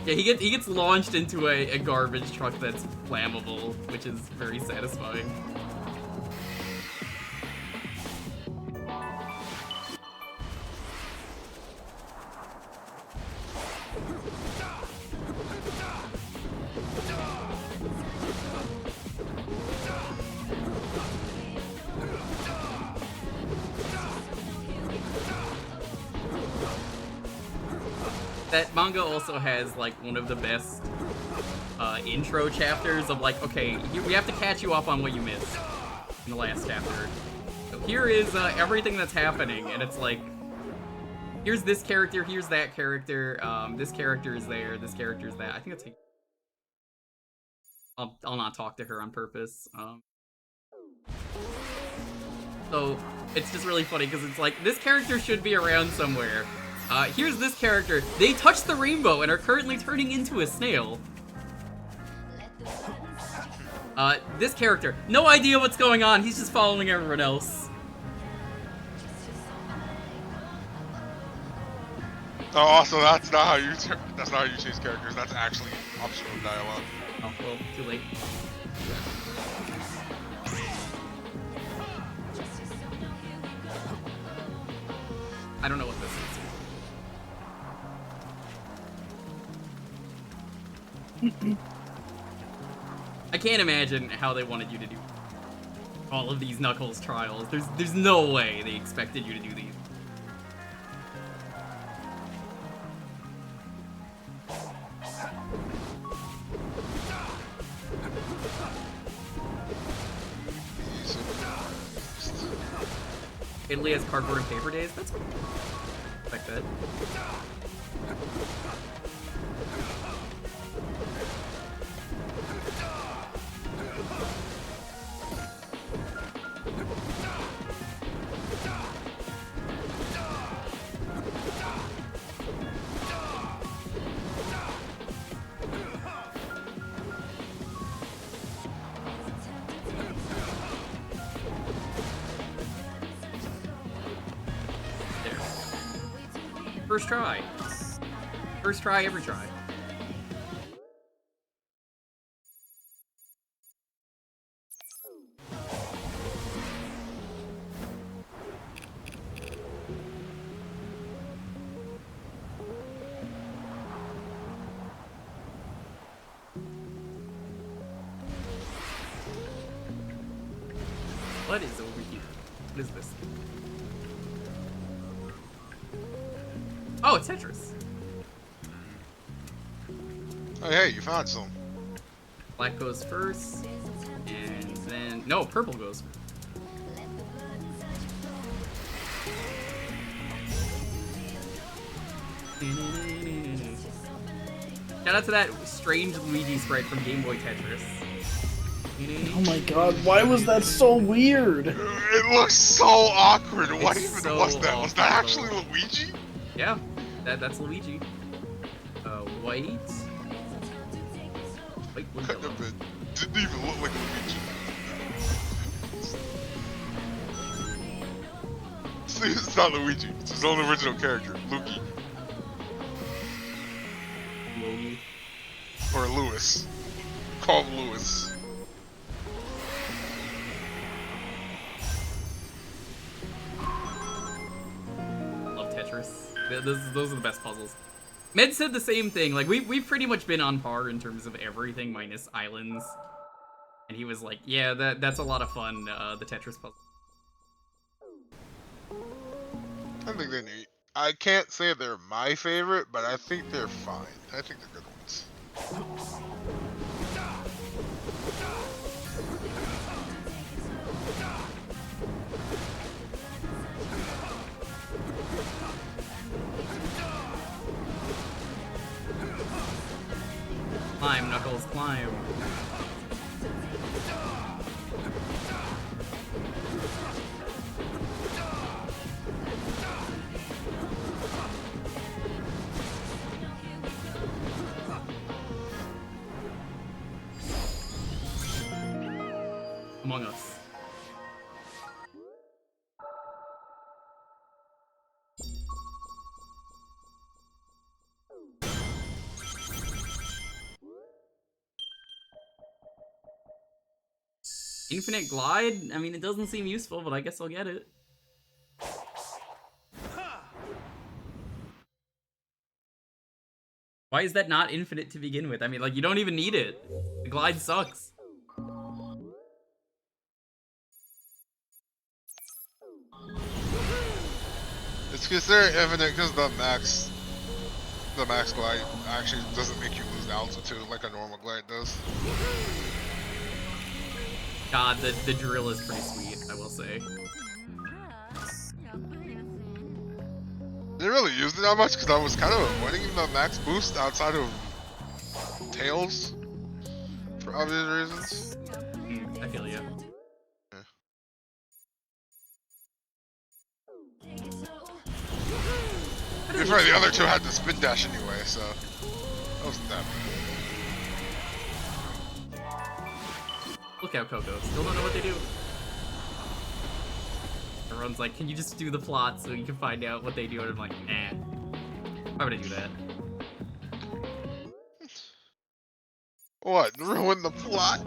Yeah, he gets launched into a garbage truck that's flammable, which is very satisfying. That manga also has like one of the best intro chapters of like, okay, we have to catch you up on what you missed in the last chapter. So here is everything that's happening, and it's like, here's this character, here's that character, this character is there, this character is that. I think I'll not talk to her on purpose. So it's just really funny because it's like, this character should be around somewhere. Here's this character. They touched the rainbow and are currently turning into a snail. This character, no idea what's going on. He's just following everyone else. Oh, also, that's not how you chase characters. That's actually optional dialogue. Oh, well, too late. I don't know what this is. I can't imagine how they wanted you to do all of these Knuckles trials. There's no way they expected you to do these. Italy has cardboard and paper days? That's cool. Like that. First try. First try, every try. What is over here? What is this? Oh, it's Tetris. Oh, hey, you found some. Black goes first, and then no, purple goes. Shout out to that strange Luigi sprite from Game Boy Tetris. Oh my god, why was that so weird? It looks so awkward. What It's even so was that? Was that awkward. actually Luigi? Yeah, that's Luigi. White. White blue Couldn't yellow. have been. Didn't even look like Luigi. See, it's not Luigi. It's his own original character, Luigi. Logie. Or Lewis. Call him Lewis. Love Tetris. Those are the best puzzles. Med said the same thing. Like we've pretty much been on par in terms of everything minus islands. And he was like, "Yeah, that's a lot of fun. The Tetris puzzle." I think they're neat. I can't say they're my favorite, but I think they're fine. I think they're good ones. Climb, Knuckles, climb. Among Us. Infinite Glide? I mean, it doesn't seem useful, but I guess I'll get it. Why is that not infinite to begin with? I mean, like, you don't even need it. The glide sucks. It's considered infinite because the max glide actually doesn't make you lose altitude like a normal glide does. God, the drill is pretty sweet, I will say. Didn't really use it that much because I was kind of avoiding the max boost outside of Tails for obvious reasons. I feel you. Yeah. Before the other two had the spin dash anyway, so that wasn't that bad. Look out, Coco. Still don't know what they do. Everyone's like, can you just do the plot so you can find out what they do? And I'm like, nah. Why would I do that? What? Ruin the plot?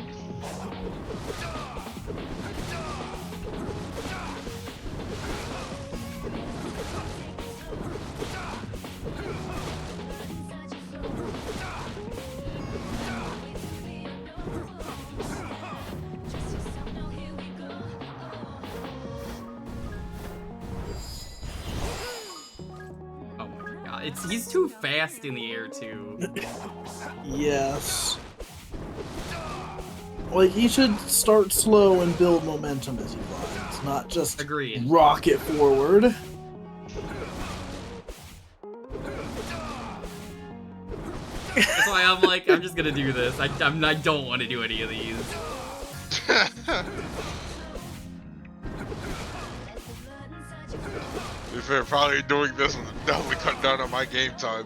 he's too fast in the air too. Yes. Like, he should start slow and build momentum as he flies, not just Agreed. rocket forward. That's why I'm like, I'm just gonna do this. I don't want to do any of these. To be fair, probably doing this would definitely cut down on my game time.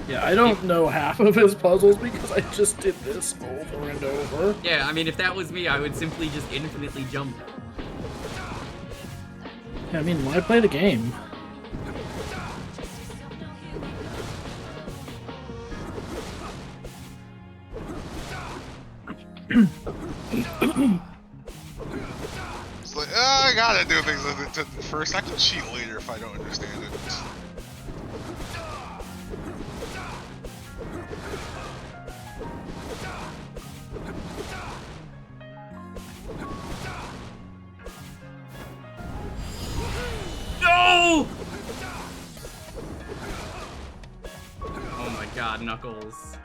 Yeah, I don't know half of his puzzles because I just did this over and over. Yeah, I mean, if that was me, I would simply just infinitely jump. Yeah, I mean, why play the game? It's like, I gotta do things first. I can cheat later if I don't understand it. No! Oh my god, Knuckles.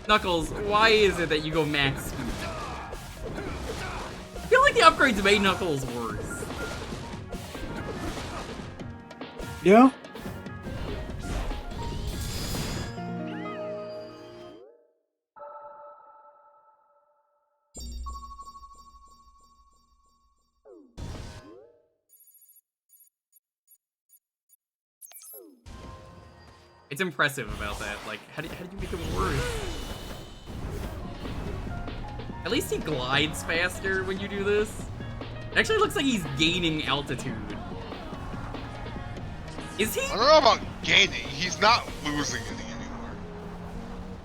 Knuckles, why is it that you go max speed? I feel like the upgrades made Knuckles worse. Yeah? It's impressive about that. Like, how did you make it worse? At least he glides faster when you do this. It actually looks like he's gaining altitude. Is he? I don't know about gaining. He's not losing any anymore.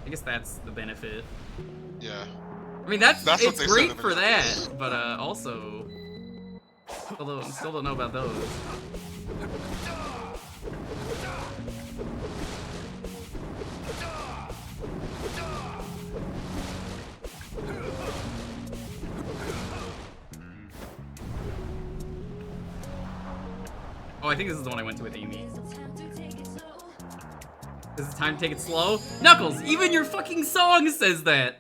I guess that's the benefit. Yeah. I mean, that's what it's they great said in for the that, news. but also, still don't know about those. Oh, I think this is the one I went to with Amy. This is time to take it slow. Knuckles, even your fucking song says that.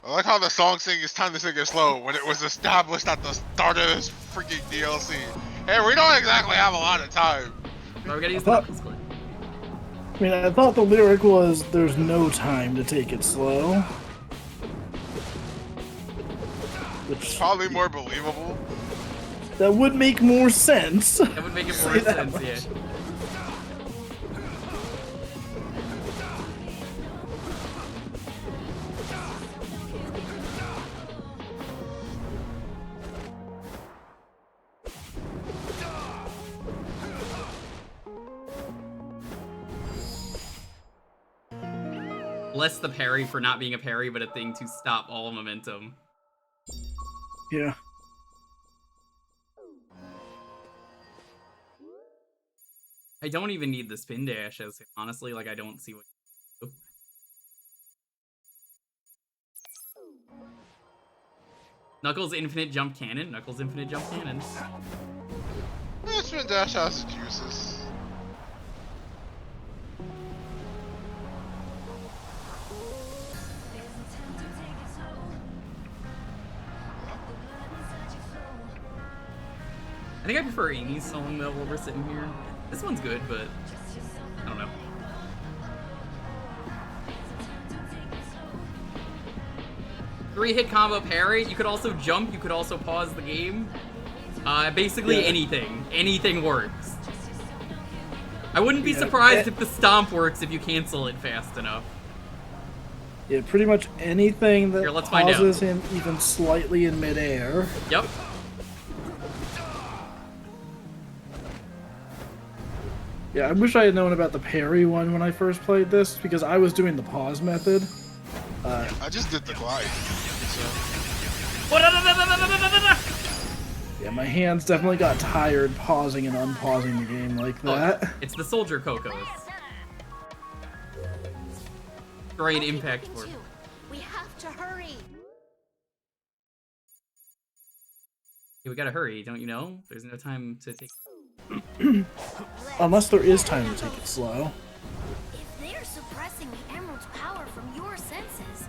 I like how the song saying it's time to take it slow when it was established at the start of this freaking DLC. Hey, we don't exactly have a lot of time. Are we gonna use the Knuckles clip? I mean, I thought the lyric was, there's no time to take it slow. Which, Probably more believable. that would make more sense. That would make it more Say that sense, much. yeah. Less the parry for not being a parry, but a thing to stop all momentum. Yeah. I don't even need the spin dash, as honestly, like, I don't see what you do. Knuckles infinite jump cannon. Knuckles infinite jump cannon. Spin Dash has its uses. I think I prefer Amy's song though while we're sitting here. This one's good, but I don't know. Three-hit combo parry. You could also jump. You could also pause the game. Basically Yeah. anything. Anything works. I wouldn't be surprised if the stomp works if you cancel it fast enough. Yeah, pretty much anything that Here, let's find out. pauses him even slightly in midair. Yep. Yeah, I wish I had known about the parry one when I first played this, because I was doing the pause method. I just did the glide. So. Yeah, my hands definitely got tired pausing and unpausing the game like that. It's the Soldier Cocos. Great impact for. We have to hurry. Yeah, we gotta hurry, don't you know? There's no time to take. Unless there is time to take it slow. If they're suppressing the Emerald's power from your senses,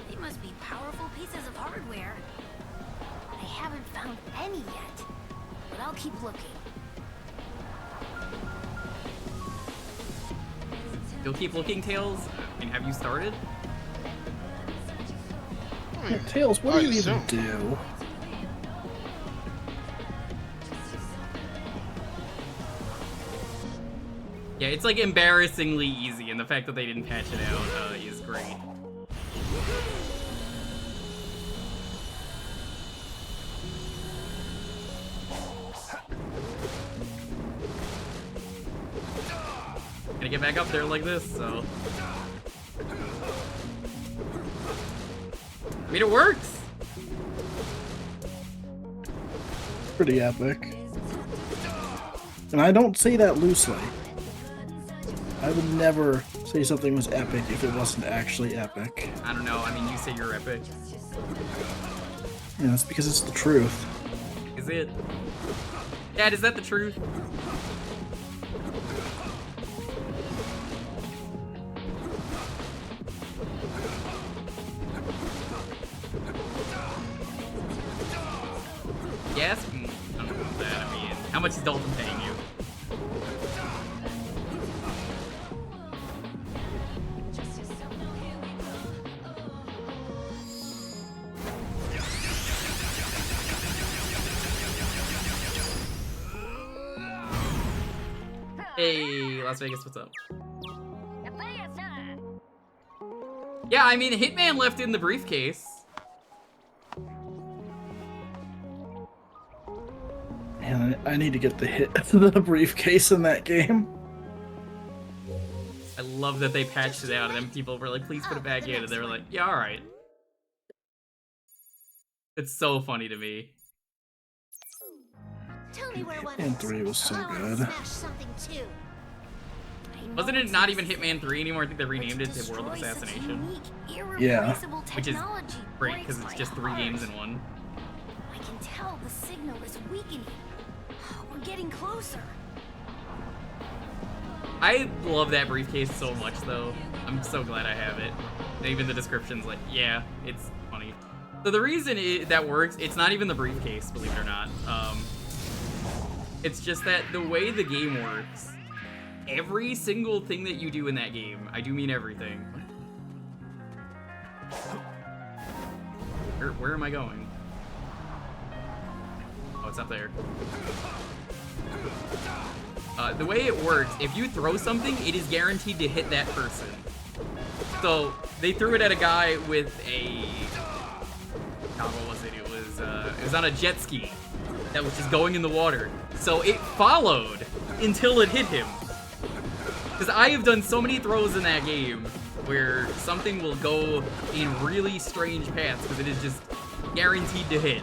they must be powerful pieces of hardware. I haven't found any yet, but I'll keep looking. You'll keep looking, Tails? I mean, have you started? Yeah, Tails, what do you even do? Yeah, it's like embarrassingly easy, and the fact that they didn't patch it out is great. Gonna get back up there like this, so. I mean, it works! Pretty epic. And I don't say that loosely. I would never say something was epic if it wasn't actually epic. I don't know, I mean, you say you're epic. Yeah, that's because it's the truth. Is it? Dad, is that the truth? Yes? I don't know about that. I mean, how much is Dalton paying you? Hey, Las Vegas, what's up? Yeah, I mean, Hitman left in the briefcase. Man, I need to get the briefcase in that game. I love that they patched it out, and then people were like, please put it back in, and they were like, yeah, alright. It's so funny to me. Hitman 3 was so good. Wasn't it not even Hitman 3 anymore? I think they renamed it to World of Assassination. Yeah. Which is great, because it's just 3 games in one. I can tell the signal is weakening. We're getting closer. I love that briefcase so much, though. I'm so glad I have it. And even the description's like, yeah, it's funny. So the reason that works, it's not even the briefcase, believe it or not. It's just that the way the game works, every single thing that you do in that game, I do mean everything. Where am I going? Oh, it's up there. The way it works, if you throw something, it is guaranteed to hit that person. So they threw it at a guy with a... God, what was it? It was on a jet ski that was just going in the water. So it followed until it hit him. Because I have done so many throws in that game where something will go in really strange paths because it is just guaranteed to hit.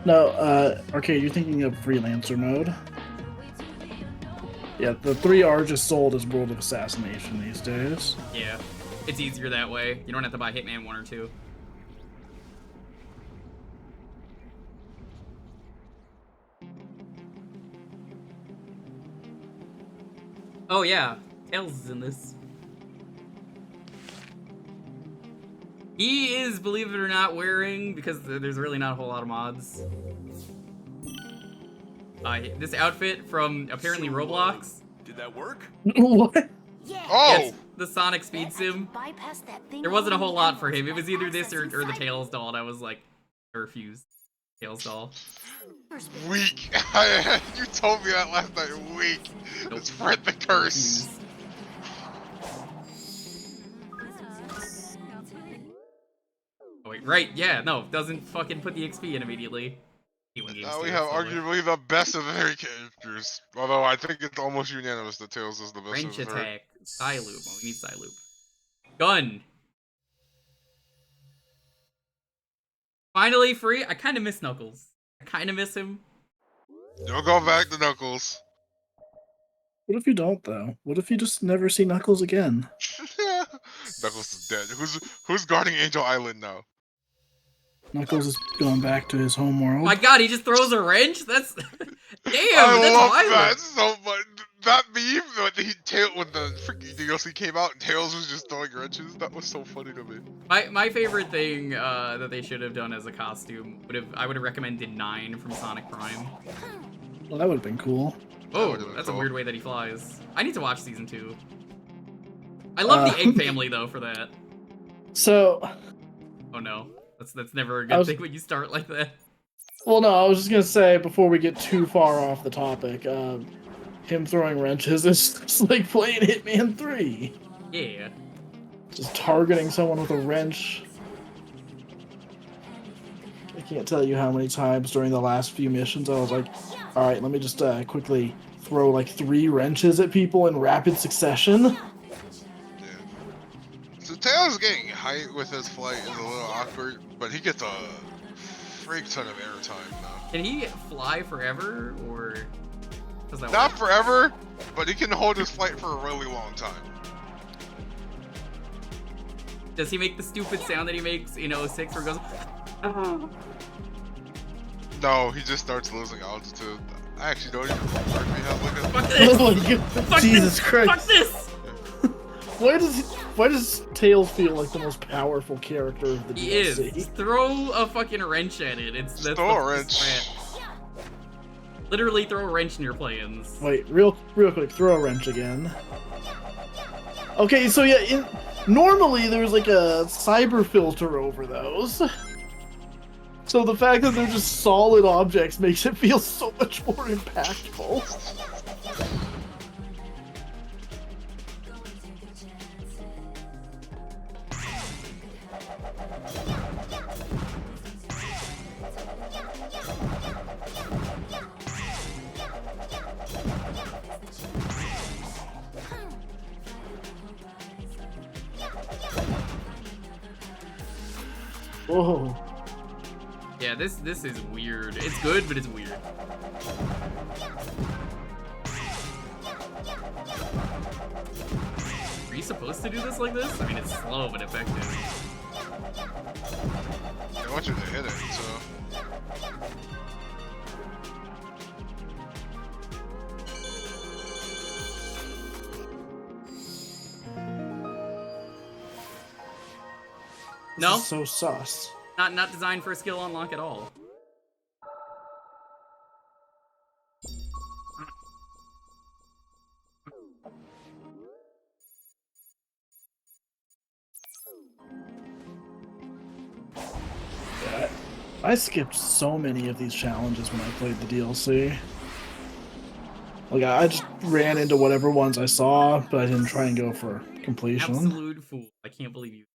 No, Arcade, you're thinking of Freelancer mode. Yeah, the 3 are just sold as World of Assassination these days. Yeah, it's easier that way. You don't have to buy Hitman 1 or 2. Oh yeah, Tails is in this. He is, believe it or not, wearing, because there's really not a whole lot of mods, this outfit from apparently Roblox. Did that work? What? Yeah. Oh! Yes, the Sonic Speed Sim. There wasn't a whole lot for him. It was either this or the Tails doll, and I was like, I refused. Tails doll. Weak. You told me that last night. Weak. Nope. Spread the curse. Oh, wait, right, yeah, no, doesn't fucking put the XP in immediately. Now we have arguably the best of the three characters. Although I think it's almost unanimous that Tails is the best Wrench of the three. attack. Psyloop. Oh, we need Psyloop. Gun. Finally free. I kind of miss Knuckles. I kind of miss him. You'll go back to Knuckles. What if you don't, though? What if you just never see Knuckles again? Knuckles is dead. Who's guarding Angel Island now? Knuckles is going back to his home world. My God, he just throws a wrench. That's damn. I love that's that so much. That meme when the freaking DLC came out and Tails was just throwing wrenches. That was so funny to me. My favorite thing that they should have done as a costume I would have recommended 9 from Sonic Prime. Well, that would have been cool. Oh, that's a weird way that he flies. I need to watch season 2. I love the Egg family though for that. So. Oh no, that's never a good thing when you start like that. Well, no, I was just gonna say before we get too far off the topic, him throwing wrenches is just like playing Hitman 3. Yeah. Just targeting someone with a wrench. I can't tell you how many times during the last few missions I was like, all right, let me just quickly throw like 3 wrenches at people in rapid succession. Yeah. So Tails getting height with his flight is a little awkward, but he gets a freak ton of airtime now. Can he fly forever, or does that Not work? forever, but he can hold his flight for a really long time. Does he make the stupid sound that he makes in 06 where he goes? No, he just starts losing altitude. I actually don't even remember if he has like a. Fuck this! Oh my God. Fuck Jesus this! Christ! Fuck this! Why does Tails feel like the most powerful character of the DLC? He is. Just throw a fucking wrench at it. That's throw a wrench. Literally throw a wrench in your plans. Wait, real quick, throw a wrench again. Okay, so yeah, normally there's like a cyber filter over those. So the fact that they're just solid objects makes it feel so much more impactful. Whoa. Yeah, this is weird. It's good, but it's weird. Are you supposed to do this like this? I mean, it's slow but effective. I want you to hit it, so. No, This is so sus. not designed for a skill unlock at all. I skipped so many of these challenges when I played the DLC. Like, I just ran into whatever ones I saw, but I didn't try and go for completion. Absolute fool. I can't believe you.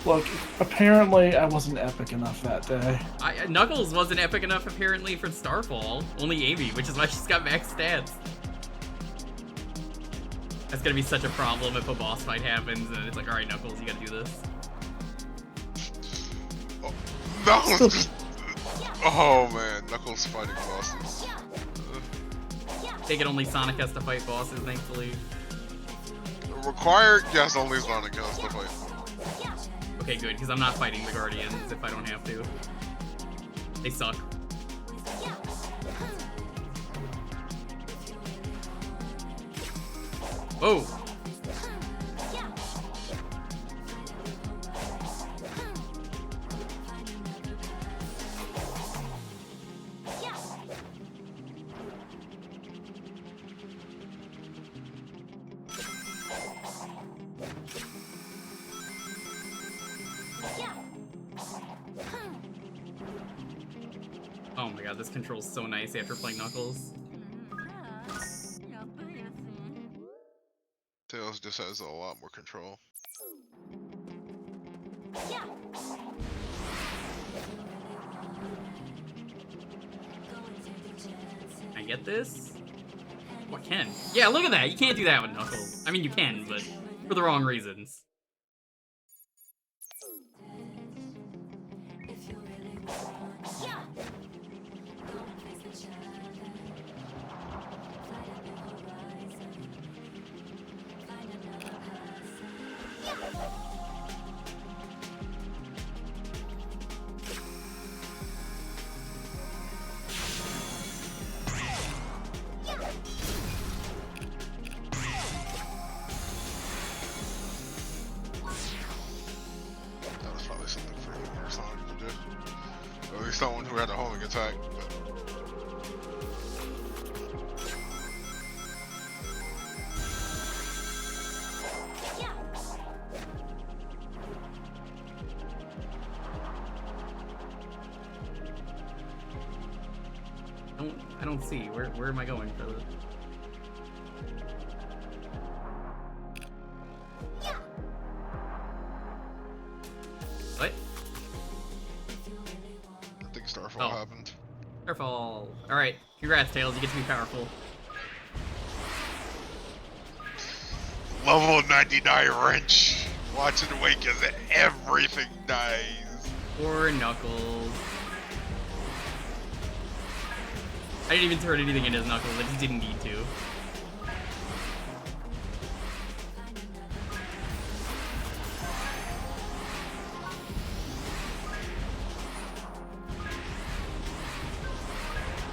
Look, apparently I wasn't epic enough that day. Knuckles wasn't epic enough apparently for Starfall. Only Amy, which is why she's got max stats. That's gonna be such a problem if a boss fight happens and it's like, alright, Knuckles, you gotta do this. Knuckles just... Oh man, Knuckles fighting bosses. Take it, only Sonic has to fight bosses, thankfully. Required? Yes, only Sonic has to fight. Okay, good, because I'm not fighting the Guardians if I don't have to. They suck. Whoa! Oh my god, this control's so nice after playing Knuckles. Tails just has a lot more control. Can I get this? Oh, I can. Yeah, look at that! You can't do that with Knuckles. I mean, you can, but for the wrong reasons. That was probably something for him or something to do. Or at least someone who had a homing attack. But... I don't see. Where am I going for this? What? I think Starfall happened. Starfall. Alright, congrats, Tails. You get to be powerful. Level 99 wrench. Watch it wake as everything dies. Poor Knuckles. I didn't even turn anything into his Knuckles. I just didn't need to.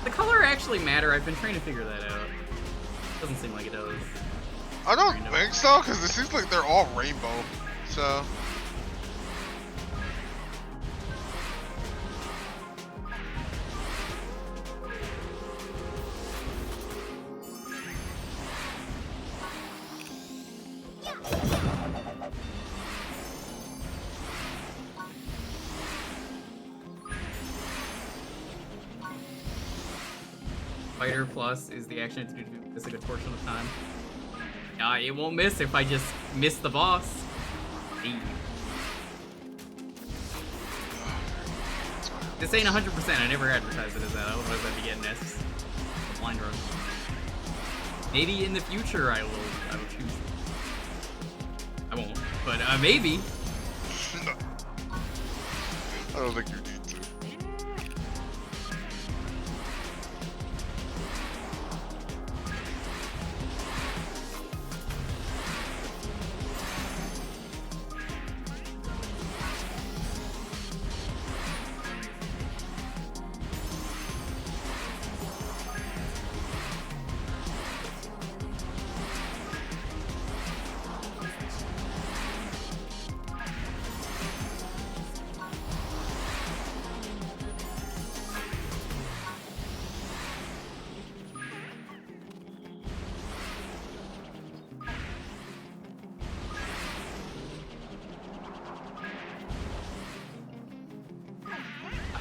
The color actually matter? I've been trying to figure that out. Doesn't seem like it does. I don't think so, because it seems like they're all rainbow. So. Fighter Plus is the action to do this a good portion of time. It won't miss if I just miss the boss. Hey. This ain't 100%. I never advertised it as that. Otherwise I'd be getting this blind run. Maybe in the future I will choose. I won't, but maybe. I don't think you need to.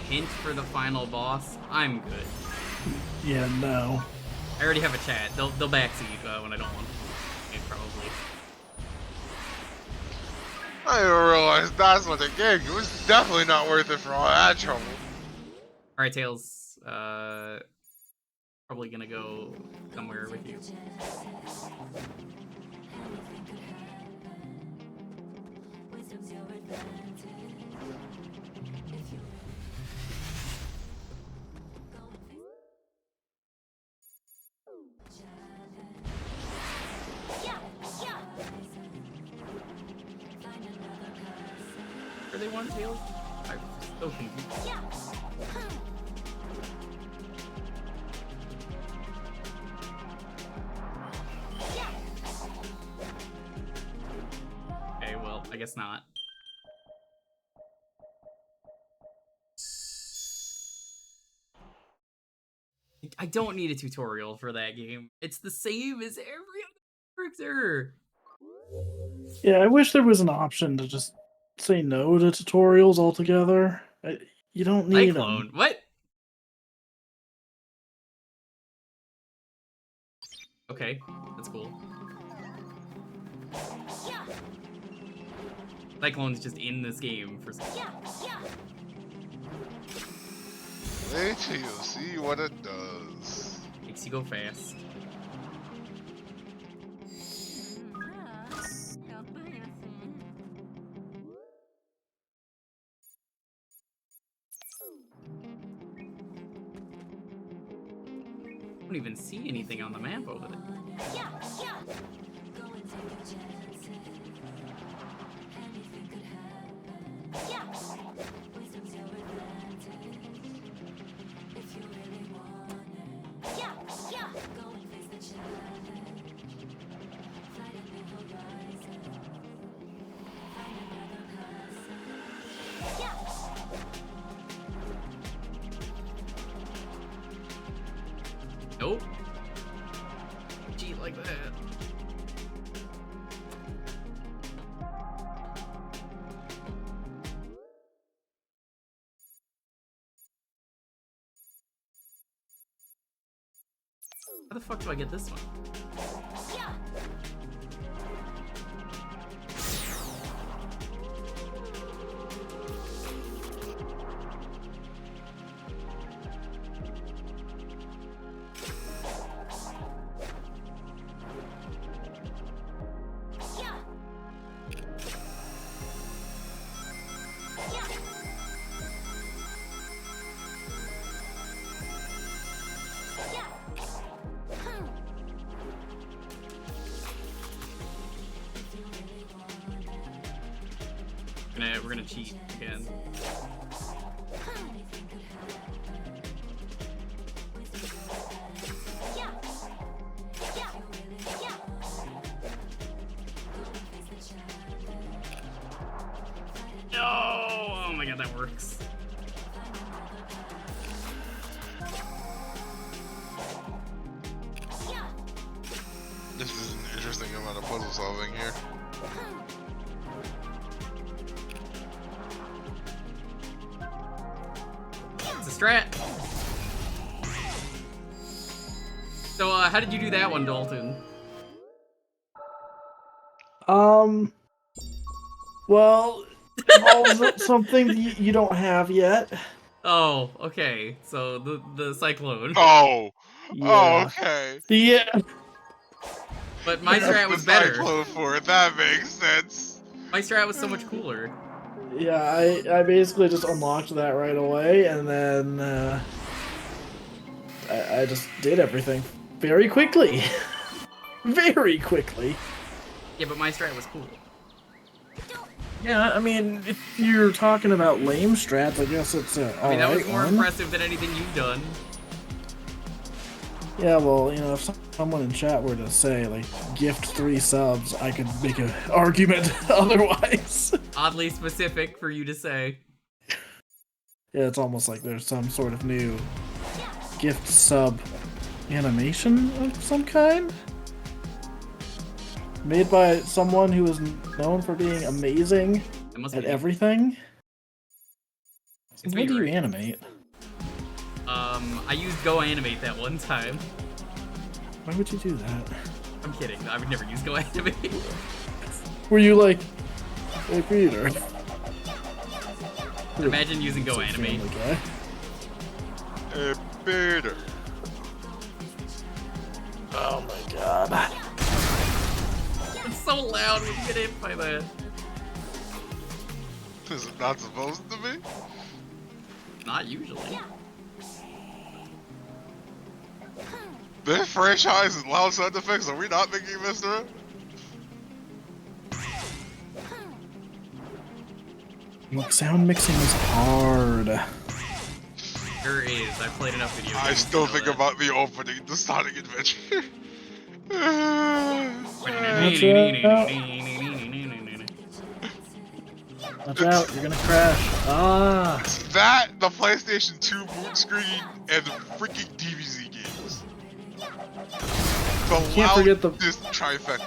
Hint for the final boss. I'm good. Yeah, no. I already have a chat. They'll backseat when I don't want it, probably. I didn't realize that's what the gig. It was definitely not worth it for all that trouble. Alright, Tails. Probably gonna go somewhere with you. Where they want Tails? I'm so confused. Okay, well, I guess not. I don't need a tutorial for that game. It's the same as every other character. Yeah, I wish there was an option to just say no to tutorials altogether. You don't need Cyclone. them. What? Okay, that's cool. Cyclone's just in this game for some. Wait till you see what it does. Makes you go fast. don't even see anything on the map over there. Yeah, yeah. Yeah. Yeah, yeah. Nope. Cheat like that. How the fuck do I get this one? Yeah. We're gonna cheat again. No! Oh my god, that works. This is an interesting amount of puzzle solving here. It's a strat. So, how did you do that one, Dalton? Well, involves something you don't have yet. Oh, okay. So the cyclone. Oh. Yeah. Oh, okay. Yeah. But my strat was the better. cyclone for it. That makes sense. My strat was so much cooler. Yeah, I basically just unlocked that right away, and then I just did everything very quickly. Very quickly. Yeah, but my strat was cool. Yeah, I mean, if you're talking about lame strats, I guess it's I mean, that was more impressive than anything you've done. Yeah, well, you know, if someone in chat were to say, like, gift 3 subs, I could make an argument otherwise. Oddly specific for you to say. Yeah, it's almost like there's some sort of new gift sub animation of some kind. Made by someone who is known for being amazing at everything. It's What do you animate? I used Go Animate that one time. Why would you do that? I'm kidding. I would never use Go Animate. Were you like, hey Peter? Imagine using Go Animate. Hey Peter. Oh my god. It's so loud when you get hit by that. Is it not supposed to be? Not usually. The franchise and loud sound effects, are we not making this up? Look, sound mixing is hard. Sure is. I've played enough video games. I still think about the opening, the Sonic Adventure. Watch out, you're gonna crash. Ah! That, the PlayStation 2 boot screen, and the freaking DBZ games. The Can't forget the trifecta.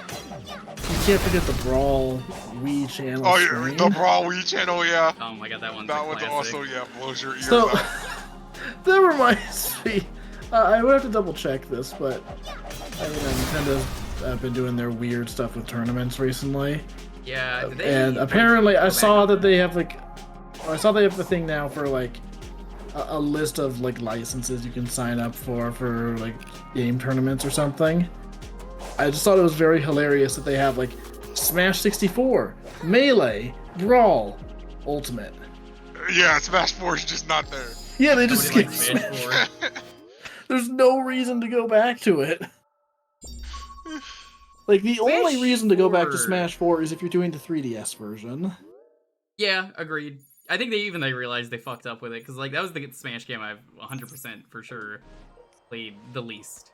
You can't forget the Brawl Wii channel. Oh yeah, screen. the Brawl Wii channel, yeah. Oh my god, that one's That a one's classic. also, yeah, blows your ears So, out. that reminds me. I would have to double check this, but I mean, Nintendo's been doing their weird stuff with tournaments recently. Yeah, And apparently, I saw that they have like, I saw they have a thing now for like a list of like licenses you can sign up for like game tournaments or something. I just thought it was very hilarious that they have like Smash 64, Melee, Brawl, Ultimate. Yeah, Smash 4 is just not there. Yeah, they just skip Nobody likes Smash. There's no reason to go back to it. Like, the only reason to go back to Smash 4 is if you're doing the 3DS version. Yeah, agreed. I think they realized they fucked up with it, because like that was the Smash game I've 100% for sure played the least.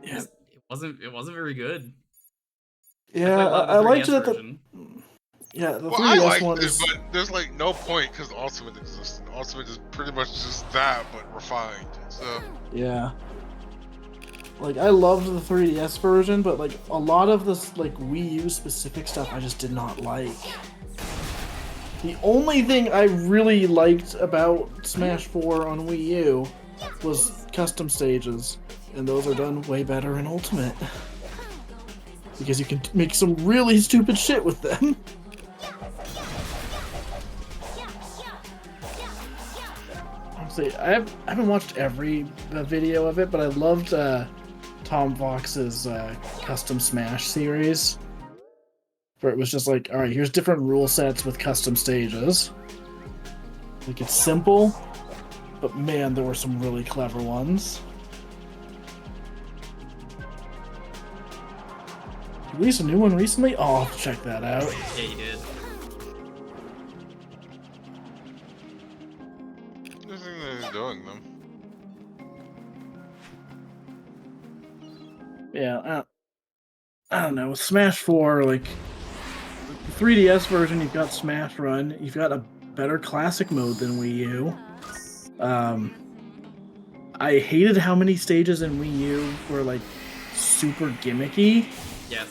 Yeah. It wasn't very good. Yeah, I liked it at the... Yeah, the 3DS one is... But there's like no point because Ultimate exists. And Ultimate is pretty much just that, but refined. So yeah, like I loved the 3DS version, but like a lot of this like Wii U specific stuff I just did not like. The only thing I really liked about Smash 4 on Wii U was custom stages, and those are done way better in Ultimate because you can make some really stupid shit with them. I haven't watched every video of it, but I loved Tom Fox's Custom Smash series, where it was just like, alright, here's different rule sets with custom stages. Like, it's simple, but man, there were some really clever ones. Did you release a new one recently? Oh, I'll have to check that out. Yeah, you did. doing them. Yeah, I don't know. With Smash 4, like, the 3DS version, you've got Smash Run. You've got a better classic mode than Wii U. I hated how many stages in Wii U were, like, super gimmicky. Yes.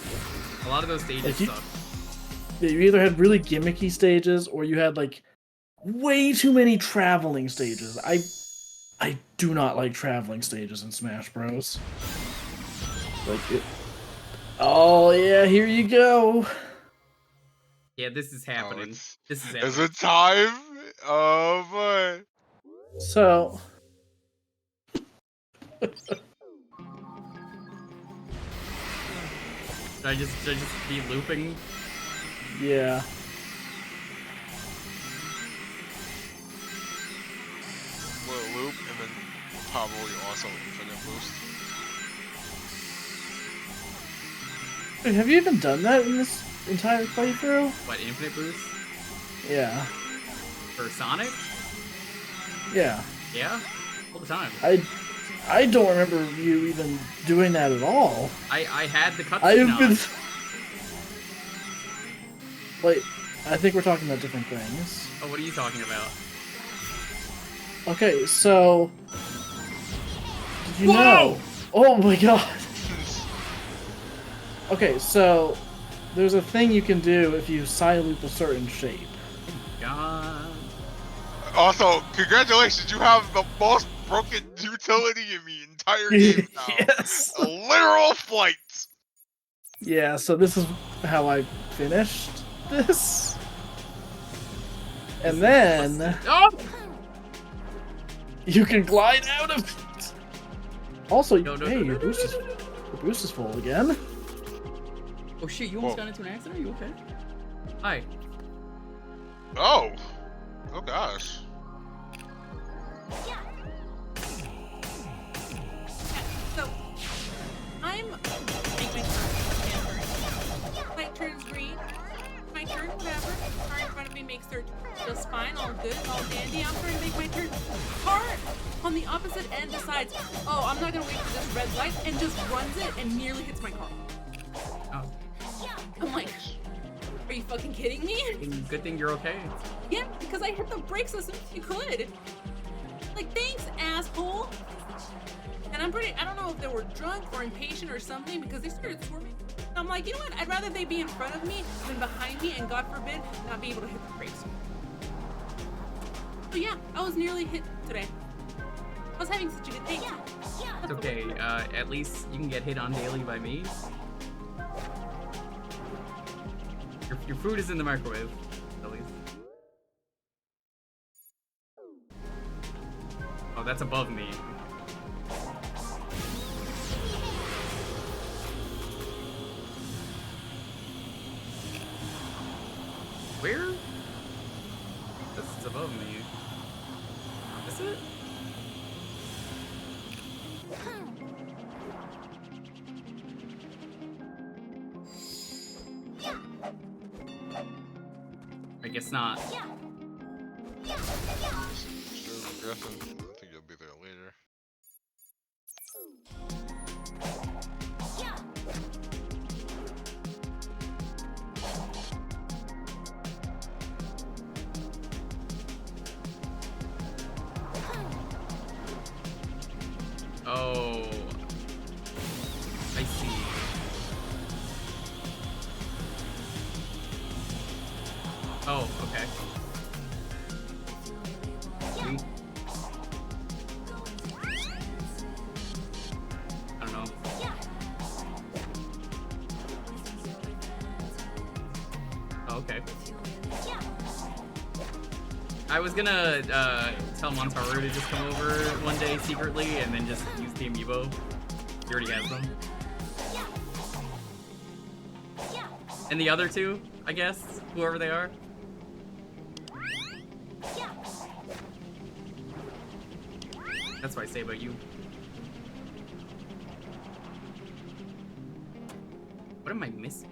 A lot of those stages suck. You either had really gimmicky stages, or you had, like, way too many traveling stages. I do not like traveling stages in Smash Bros. Like it. Oh yeah, here you go. Yeah, this is happening. This is happening. Is it time? Oh boy. So. Should I just be looping? Yeah. Little loop and then probably also infinite boost. Wait, have you even done that in this entire playthrough? What, infinite boost? Yeah. For Sonic? Yeah. Yeah? All the time. I don't remember you even doing that at all. I had the cutscene on. been... Wait, I think we're talking about different things. Oh, what are you talking about? Okay, so... Did you know? Oh my god! Okay, so... There's a thing you can do if you side loop a certain shape. God. Also, congratulations, you have the most broken utility in the entire game now. Yes! A literal flight! Yeah, so this is how I finished this. And then... Oh! You can glide out of it! Also, No, your boost is full again. Oh shit, you almost got into an accident? Are you okay? Hi. Oh! Oh gosh. So, I'm... My turn's green. My turn, whatever. Car in front of me makes her just fine, all good, all dandy. I'm trying to make my turn. Car on the opposite end decides, oh, I'm not gonna wait for this red light, and just runs it and nearly hits my car. Oh. I'm like, are you fucking kidding me? Good thing you're okay. Yeah, because I hit the brakes as soon as you could. Like, thanks, asshole. And I don't know if they were drunk or impatient or something, because they started swerving. And I'm like, you know what? I'd rather they be in front of me than behind me, and God forbid, not be able to hit the brakes. So yeah, I was nearly hit today. I was having such a good day. It's okay. At least you can get hit on daily by me. Your food is in the microwave, at least. Oh, that's above me. Where? This is above me. Is it? guess not. Sure, progressing. I think you'll be there later. Oh, I see. Oh, okay. Sweet. I don't know. Oh, okay. I was gonna tell Montaru to just come over one day secretly and then just use the amiibo. He already has them. And the other two, I guess, whoever they are. That's what I say about you. What am I missing?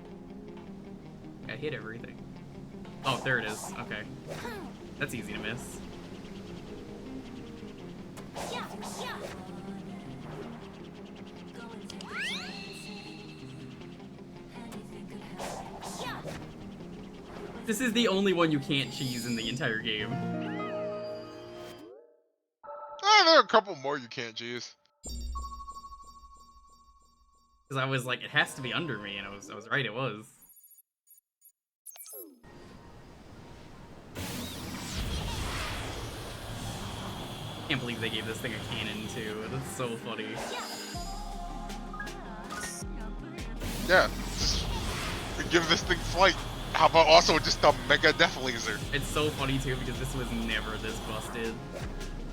I hit everything. Oh, there it is. Okay. That's easy to miss. This is the only one you can't cheese in the entire game. There are a couple more you can't cheese. Because I was like, it has to be under me, and I was right, it was. Can't believe they gave this thing a cannon too. That's so funny. Yeah, just give this thing flight. How about also just a mega death laser? It's so funny too because this was never this busted.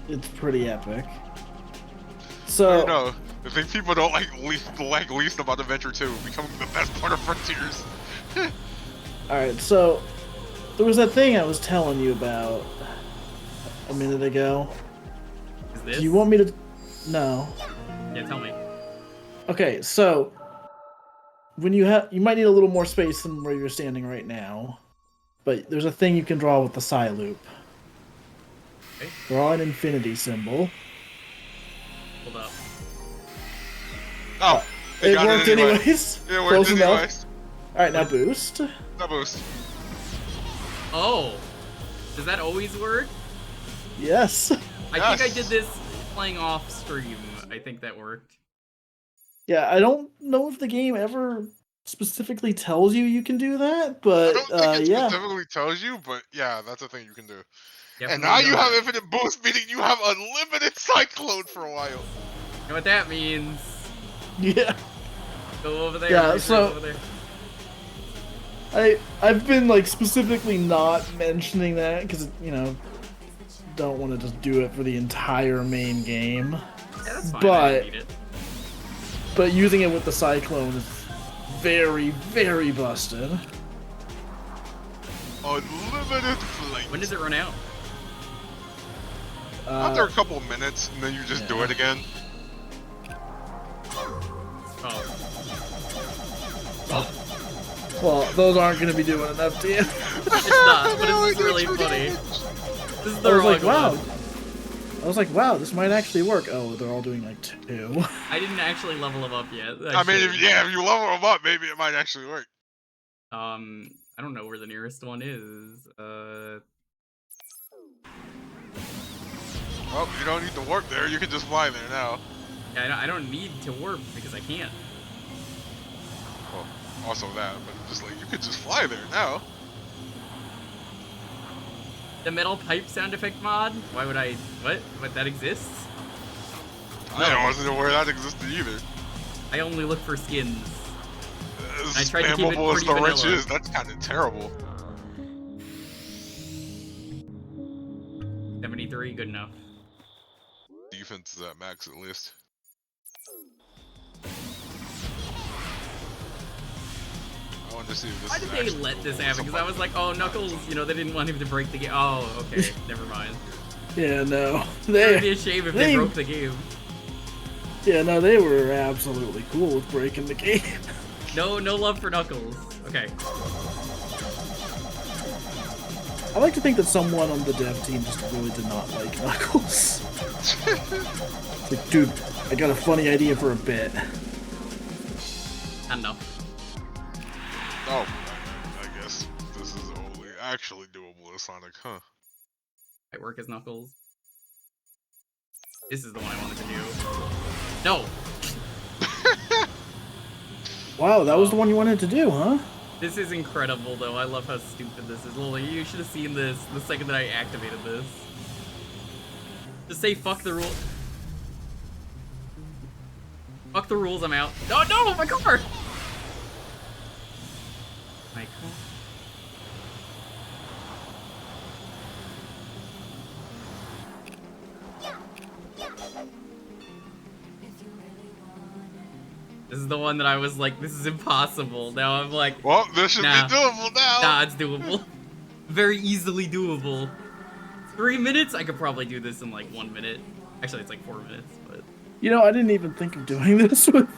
It's pretty epic. So no, the thing people don't like least about Adventure 2 becoming the best part of Frontiers. Alright, so there was that thing I was telling you about a minute ago. Is this? Do you want me to? No. Yeah, tell me. Okay, so when you might need a little more space than where you're standing right now, but there's a thing you can draw with the psi loop. Okay. Draw an infinity symbol. Hold up. Oh, it worked anyways. It worked Close anyways. enough. All right, now boost. Now boost. Oh, does that always work? Yes. I think I did this playing off stream. I think that worked. Yeah, I don't know if the game ever specifically tells you can do that, but I don't think it yeah. specifically tells you, but yeah, that's a thing you can do. Yeah, and now you have infinite boost, meaning you have unlimited cyclone for a while. You know what that means? Yeah. Go over there. Yeah, so over there. I've been like specifically not mentioning that because don't want to just do it for the entire main game. Yeah, that's fine. I don't need it. But using it with the cyclone is very, very busted. Unlimited flight. When does it run out? After a couple of minutes, and then you just do it again. Well, those aren't going to be doing enough to you. It's not, but this is really funny. This is the wrong one. I was like, wow, this might actually work. Oh, they're all doing like 2. I didn't actually level them up yet. I mean, if you level them up, maybe it might actually work. I don't know where the nearest one is. Oh, you don't need to warp there. You can just fly there now. Yeah, I don't need to warp because I can't. Well, also that, but just like you could just fly there now. The metal pipe sound effect mod? Why would I? What? That exists? I wasn't aware that existed either. I only look for skins. As I tried to keep it spammable as pretty the vanilla. wrench is, that's kind of terrible. 73, good enough. Defense is at max at least. I wanted to see if this Why did they let this happen? Because I was like, oh, Knuckles, they didn't want him to break the game. Oh, okay, never mind. Yeah, no. It would be a shame if they broke the game. Yeah, no, they were absolutely cool with breaking the game. No love for Knuckles. Okay. I like to think that someone on the dev team just really did not like Knuckles. It's like, dude, I got a funny idea for a bit. I don't know. Oh, I guess this is only actually doable as Sonic, huh? I work as Knuckles. This is the one I wanted to do. No! Wow, that was the one you wanted to do, huh? This is incredible, though. I love how stupid this is. Lily, you should have seen this the second that I activated this. Just say fuck the rule. Fuck the rules, I'm out. Oh no, my car! My car. This is the one that I was like, this is impossible. Now I'm like, well, this should nah. be doable now. Nah, it's doable. Very easily doable. 3 minutes? I could probably do this in like 1 minute. Actually, it's like 4 minutes, but... You know, I didn't even think of doing this with...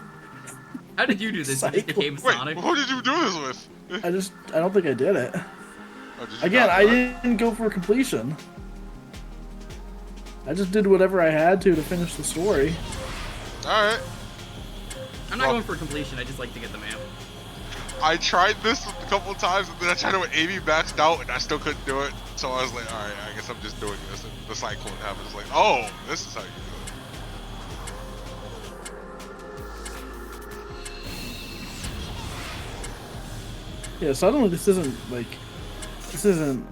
How did you do this? You just became Sonic? Wait, who did you do this with? I don't think I did it. Oh, did Again, I didn't go for completion. I just did whatever I had to finish the story. Alright. I'm not going for completion, I just like to get the map. I tried this a couple times, and then I tried to with Amy maxed out, and I still couldn't do it. So I was like, alright, I guess I'm just doing this. And the cyclone happens. Like, oh, this is how you do it. Yeah, suddenly this isn't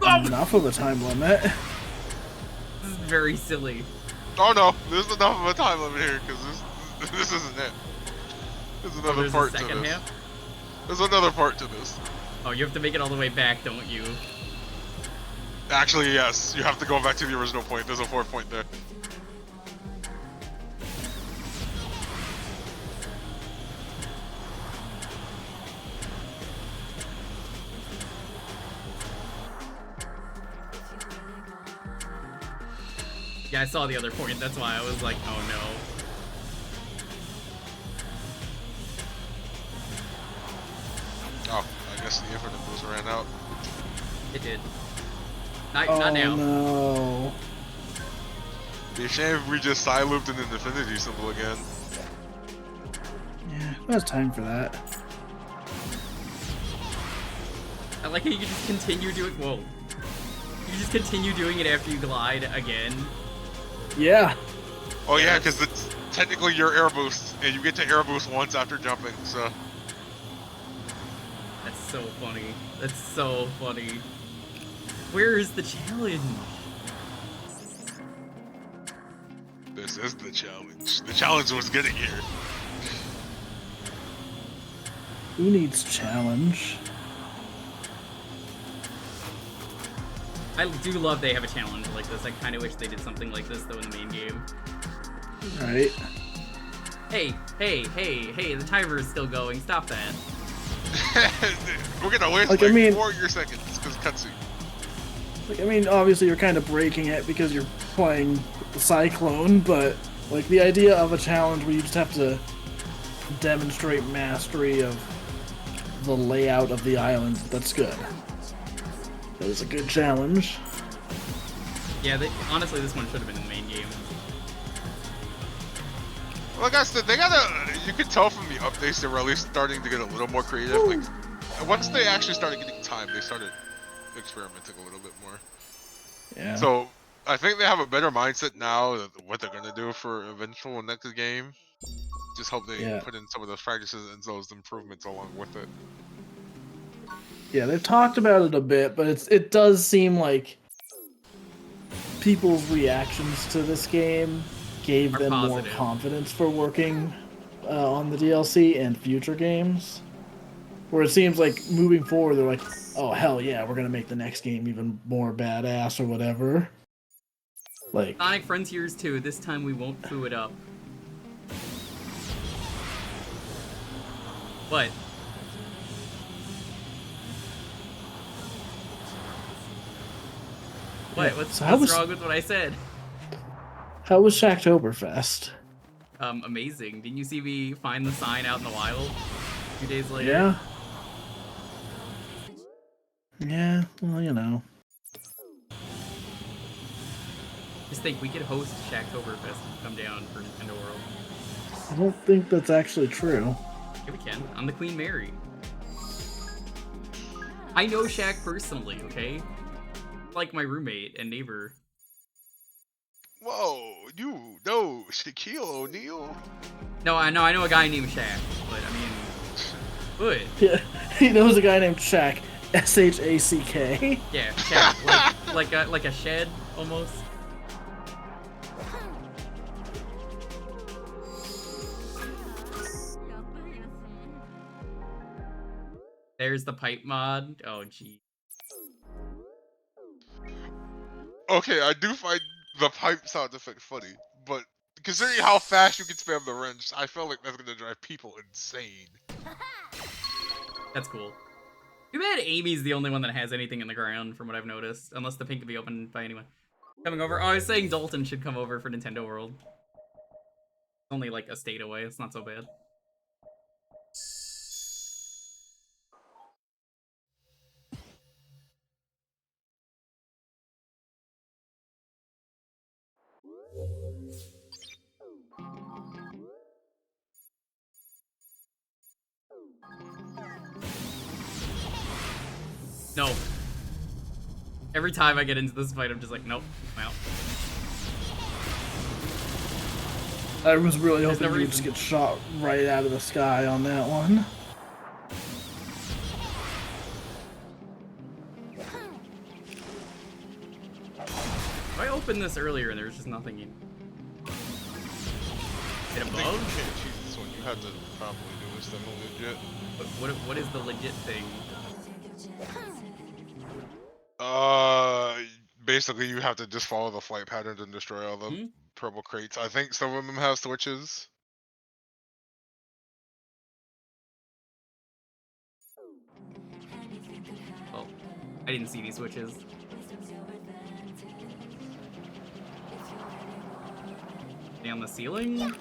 enough of a time limit. This is very silly. Oh no, there's enough of a time limit here, because this isn't it. There's another part to this. Half? There's another part to this. Oh, you have to make it all the way back, don't you? Actually, yes. You have to go back to the original point. There's a 4th point there. Yeah, I saw the other point. That's why I was like, oh no. Oh, I guess the infinite boost ran out. It did. Not now. No. Be a shame if we just side looped in an infinity symbol again. Yeah, there's time for that. I like how you can just continue doing. Whoa. You can just continue doing it after you glide again. Yeah. Oh yeah, because it's technically your air boost, and you get to air boost once after jumping, so. That's so funny. That's so funny. Where is the challenge? This is the challenge. The challenge was getting here. Who needs challenge? I do love they have a challenge like this. I kind of wish they did something like this though in the main game. Right. Hey, the timer is still going. Stop that. We're gonna waste like 4 your seconds because cutscene. Like, I mean, obviously you're kind of breaking it because you're playing the Cyclone, but like the idea of a challenge where you just have to demonstrate mastery of the layout of the island, that's good. That is a good challenge. Yeah, honestly, this one should have been in the main game. Like I said, you could tell from the updates they were at least starting to get a little more creative. Like, once they actually started getting time, they started experimenting a little bit more. Yeah. So, I think they have a better mindset now of what they're gonna do for eventual next game. Just hope they put in some of those practices and those improvements along with it. Yeah, they've talked about it a bit, but it does seem like people's reactions to this game gave them more confidence for working on the DLC and future games. Where it seems like moving forward, they're like, oh, hell yeah, we're going to make the next game even more badass or whatever. Like Sonic Frontiers 2, this time we won't foo it up. What? What? What's wrong with what I said? How was Shacktoberfest? Amazing. Didn't you see me find the sign out in the wild a few days later? Yeah. Yeah, well, you know. Just think, we could host Shacktoberfest and come down for Nintendo World. I don't think that's actually true. Yeah, we can. I'm the Queen Mary. I know Shaq personally, okay? Like my roommate and neighbor. Whoa, you know Shaquille O'Neal? No, I know a guy named Shaq, but I mean, good. Yeah, he knows a guy named Shaq. S-H-A-C-K. Yeah, Shaq, like a shed almost. There's the pipe mod. Oh, gee. Okay, I do find the pipe sound effect funny, but considering how fast you can spam the wrench, I feel like that's gonna drive people insane. That's cool. Too bad Amy's the only one that has anything in the ground, from what I've noticed. Unless the pink can be opened by anyone. Coming over. Oh, I was saying Dalton should come over for Nintendo World. It's only like a state away. It's not so bad. No. Every time I get into this fight, I'm just like, nope, I'm out. I was really There's hoping no you would just get shot right out of the sky on that one. I opened this earlier and there was just nothing in. Hit above? You can't cheat this one. You have to probably do this thing legit. But what is the legit thing? Basically you have to just follow the flight patterns and destroy all the purple crates. I think some of them have switches. Oh, I didn't see these switches. They on the ceiling?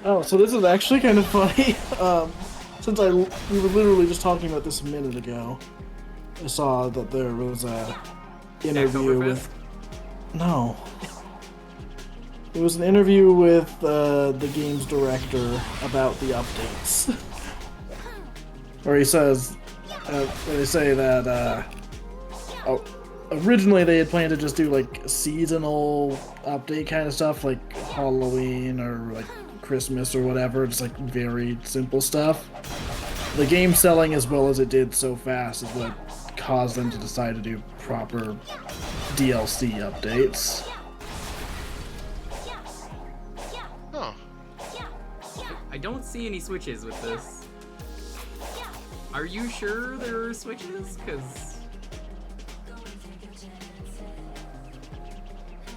Oh, so this is actually kind of funny. Since we were literally just talking about this a minute ago, I saw that there was a interview with. No. It was an interview with the game's director about the updates, where he says, where they say that originally they had planned to just do like seasonal update kind of stuff, like Halloween or like Christmas or whatever, just like very simple stuff. The game selling as well as it did so fast is what caused them to decide to do proper DLC updates. Huh. I don't see any switches with this. Are you sure there are switches? Cause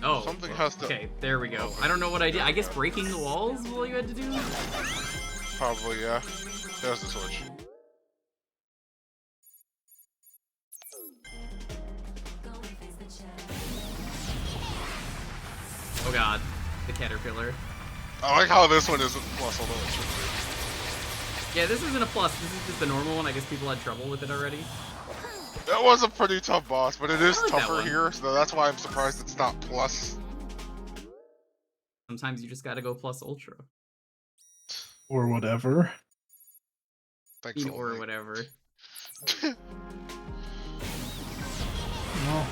oh, something has to. Okay, there we go. I don't know what I did. I guess breaking the walls is all you had to do? Probably, yeah. There's the switch. Oh god, the caterpillar. I like how this one isn't plus, although it should be. Yeah, this isn't a plus. This is just the normal one. I guess people had trouble with it already. That was a pretty tough boss, but it is like that tougher one. here, so that's why I'm surprised it's not plus. Sometimes you just gotta go plus ultra. Or whatever. Thanks, Or whatever. Well,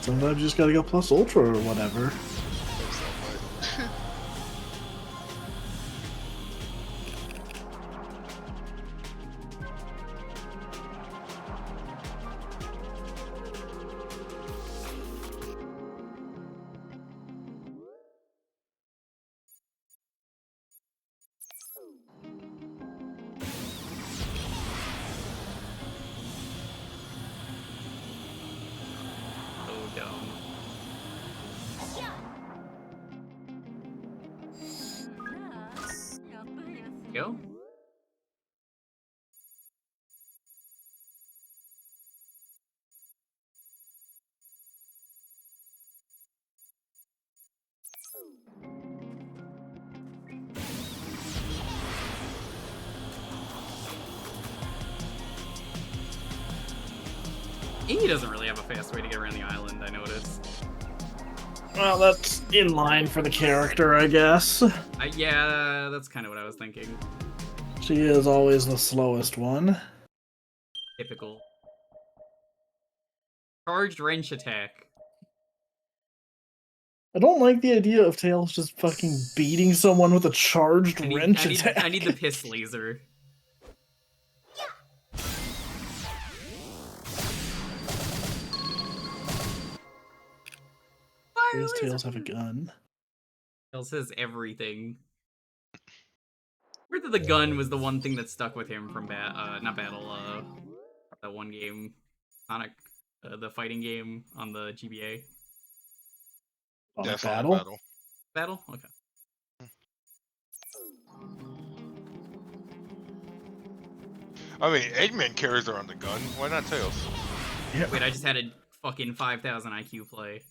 sometimes you just gotta go plus ultra or whatever. Go. Iggy doesn't really have a fast way to get around the island, I noticed. Well, that's in line for the character, I guess. Yeah, that's kind of what I was thinking. She is always the slowest one. Typical. Charged wrench attack. I don't like the idea of Tails just fucking beating someone with a charged wrench attack. I need the piss laser. Does Tails have a gun? Tails has everything. Weird that the gun was the one thing that stuck with him from not Battle, that one game, Sonic, the fighting game on the GBA. Yeah, Battle? Battle? Okay. I mean, Eggman carries around the gun. Why not Tails? Yeah. Wait, I just had a fucking 5,000 IQ play.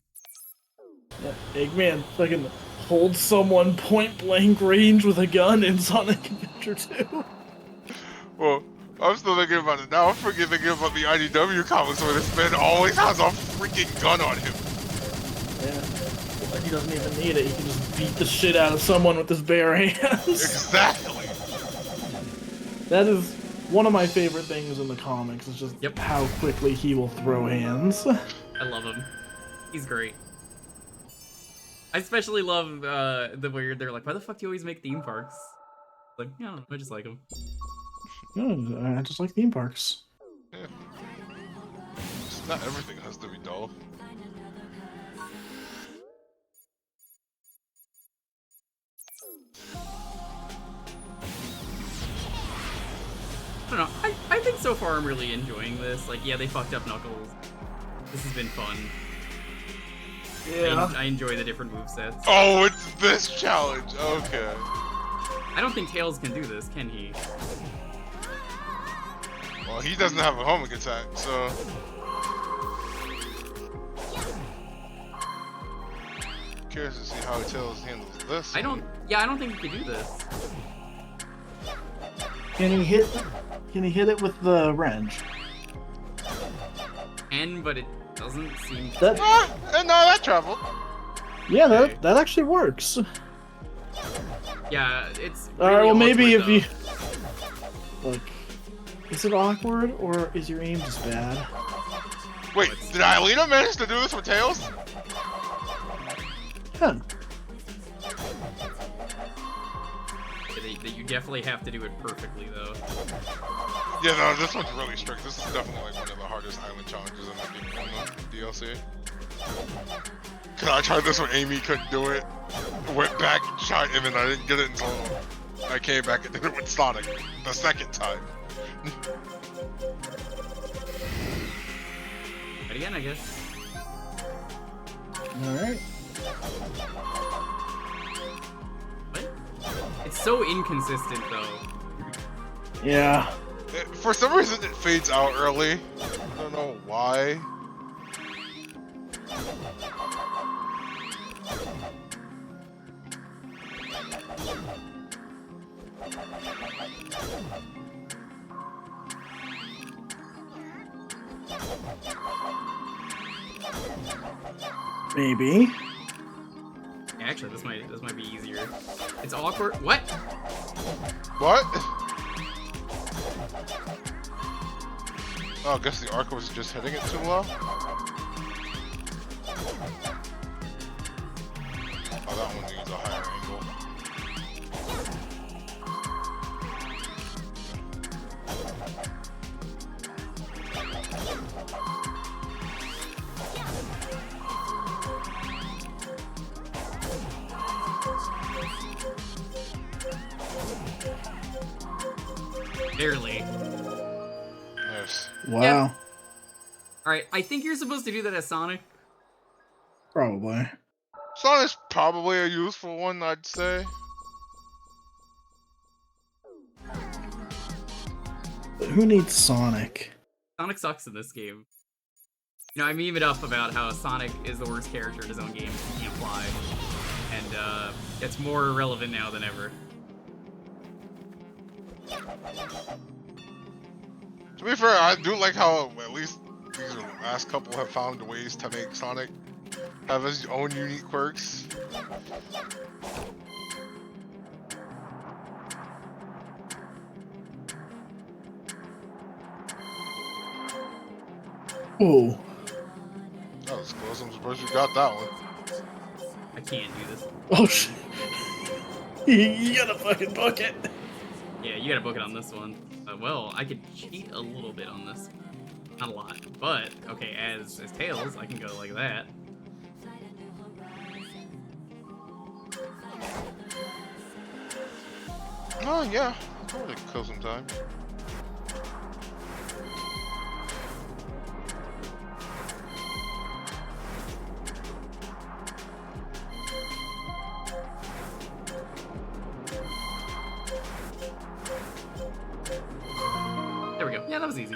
Yeah, Eggman fucking holds someone point blank range with a gun in Sonic Adventure 2. Well, I'm still thinking about it now. I'm thinking about the IDW comics where this man always has a freaking gun on him. Yeah, like he doesn't even need it. He can just beat the shit out of someone with his bare hands. Exactly. That is one of my favorite things in the comics. Is just how quickly he will throw hands. I love him. He's great. I especially love the weird. They're like, why the fuck do you always make theme parks? Like, yeah, I don't know, I just like them. No, I just like theme parks. Yeah. Just not everything has to be dull. I don't know. I think so far I'm really enjoying this. Like, yeah, they fucked up Knuckles. This has been fun. Yeah. I enjoy the different movesets. Oh, it's this challenge. Okay. I don't think Tails can do this, can he? Well, he doesn't have a homing attack, so. Curious to see how Tails handles this. I don't think he can do this. Can he hit it with the wrench? But it doesn't seem to. That, no, that traveled. Yeah, that actually works. Yeah, it's. All right, Really well maybe if awkward, you look, is it awkward or is your aim just bad? Wait, did Aelita manage to do this with Tails? Yeah. You definitely have to do it perfectly, though. Yeah, no, this one's really strict. This is definitely like one of the hardest island challenges in the DLC. Cause I tried this when Amy couldn't do it. Went back, tried, and then I didn't get it until I came back and did it with Sonic the second time. But again, I guess. Alright. What? It's so inconsistent, though. Yeah. For some reason, it fades out early. I don't know why. Maybe. Actually, this might be easier. It's awkward. What? What? Oh, I guess the arc was just hitting it too low. Oh, that one needs a higher angle. Barely. Nice. Wow. Yep. Alright, I think you're supposed to do that as Sonic. Probably. Sonic's probably a useful one, I'd say. But who needs Sonic? Sonic sucks in this game. You know, I meme it up about how Sonic is the worst character in his own game, he can't fly. And, it's more relevant now than ever. To be fair, I do like how at least these are last couple have found ways to make Sonic have his own unique quirks. Ooh. That was close. I'm surprised you got that one. I can't do this. Oh shit. You gotta fucking book it. Yeah, you gotta book it on this one. Well, I could cheat a little bit on this. Not a lot. But, okay, as Tails, I can go like that. Oh, yeah. I'll probably kill some time. There we go. Yeah, that was easy.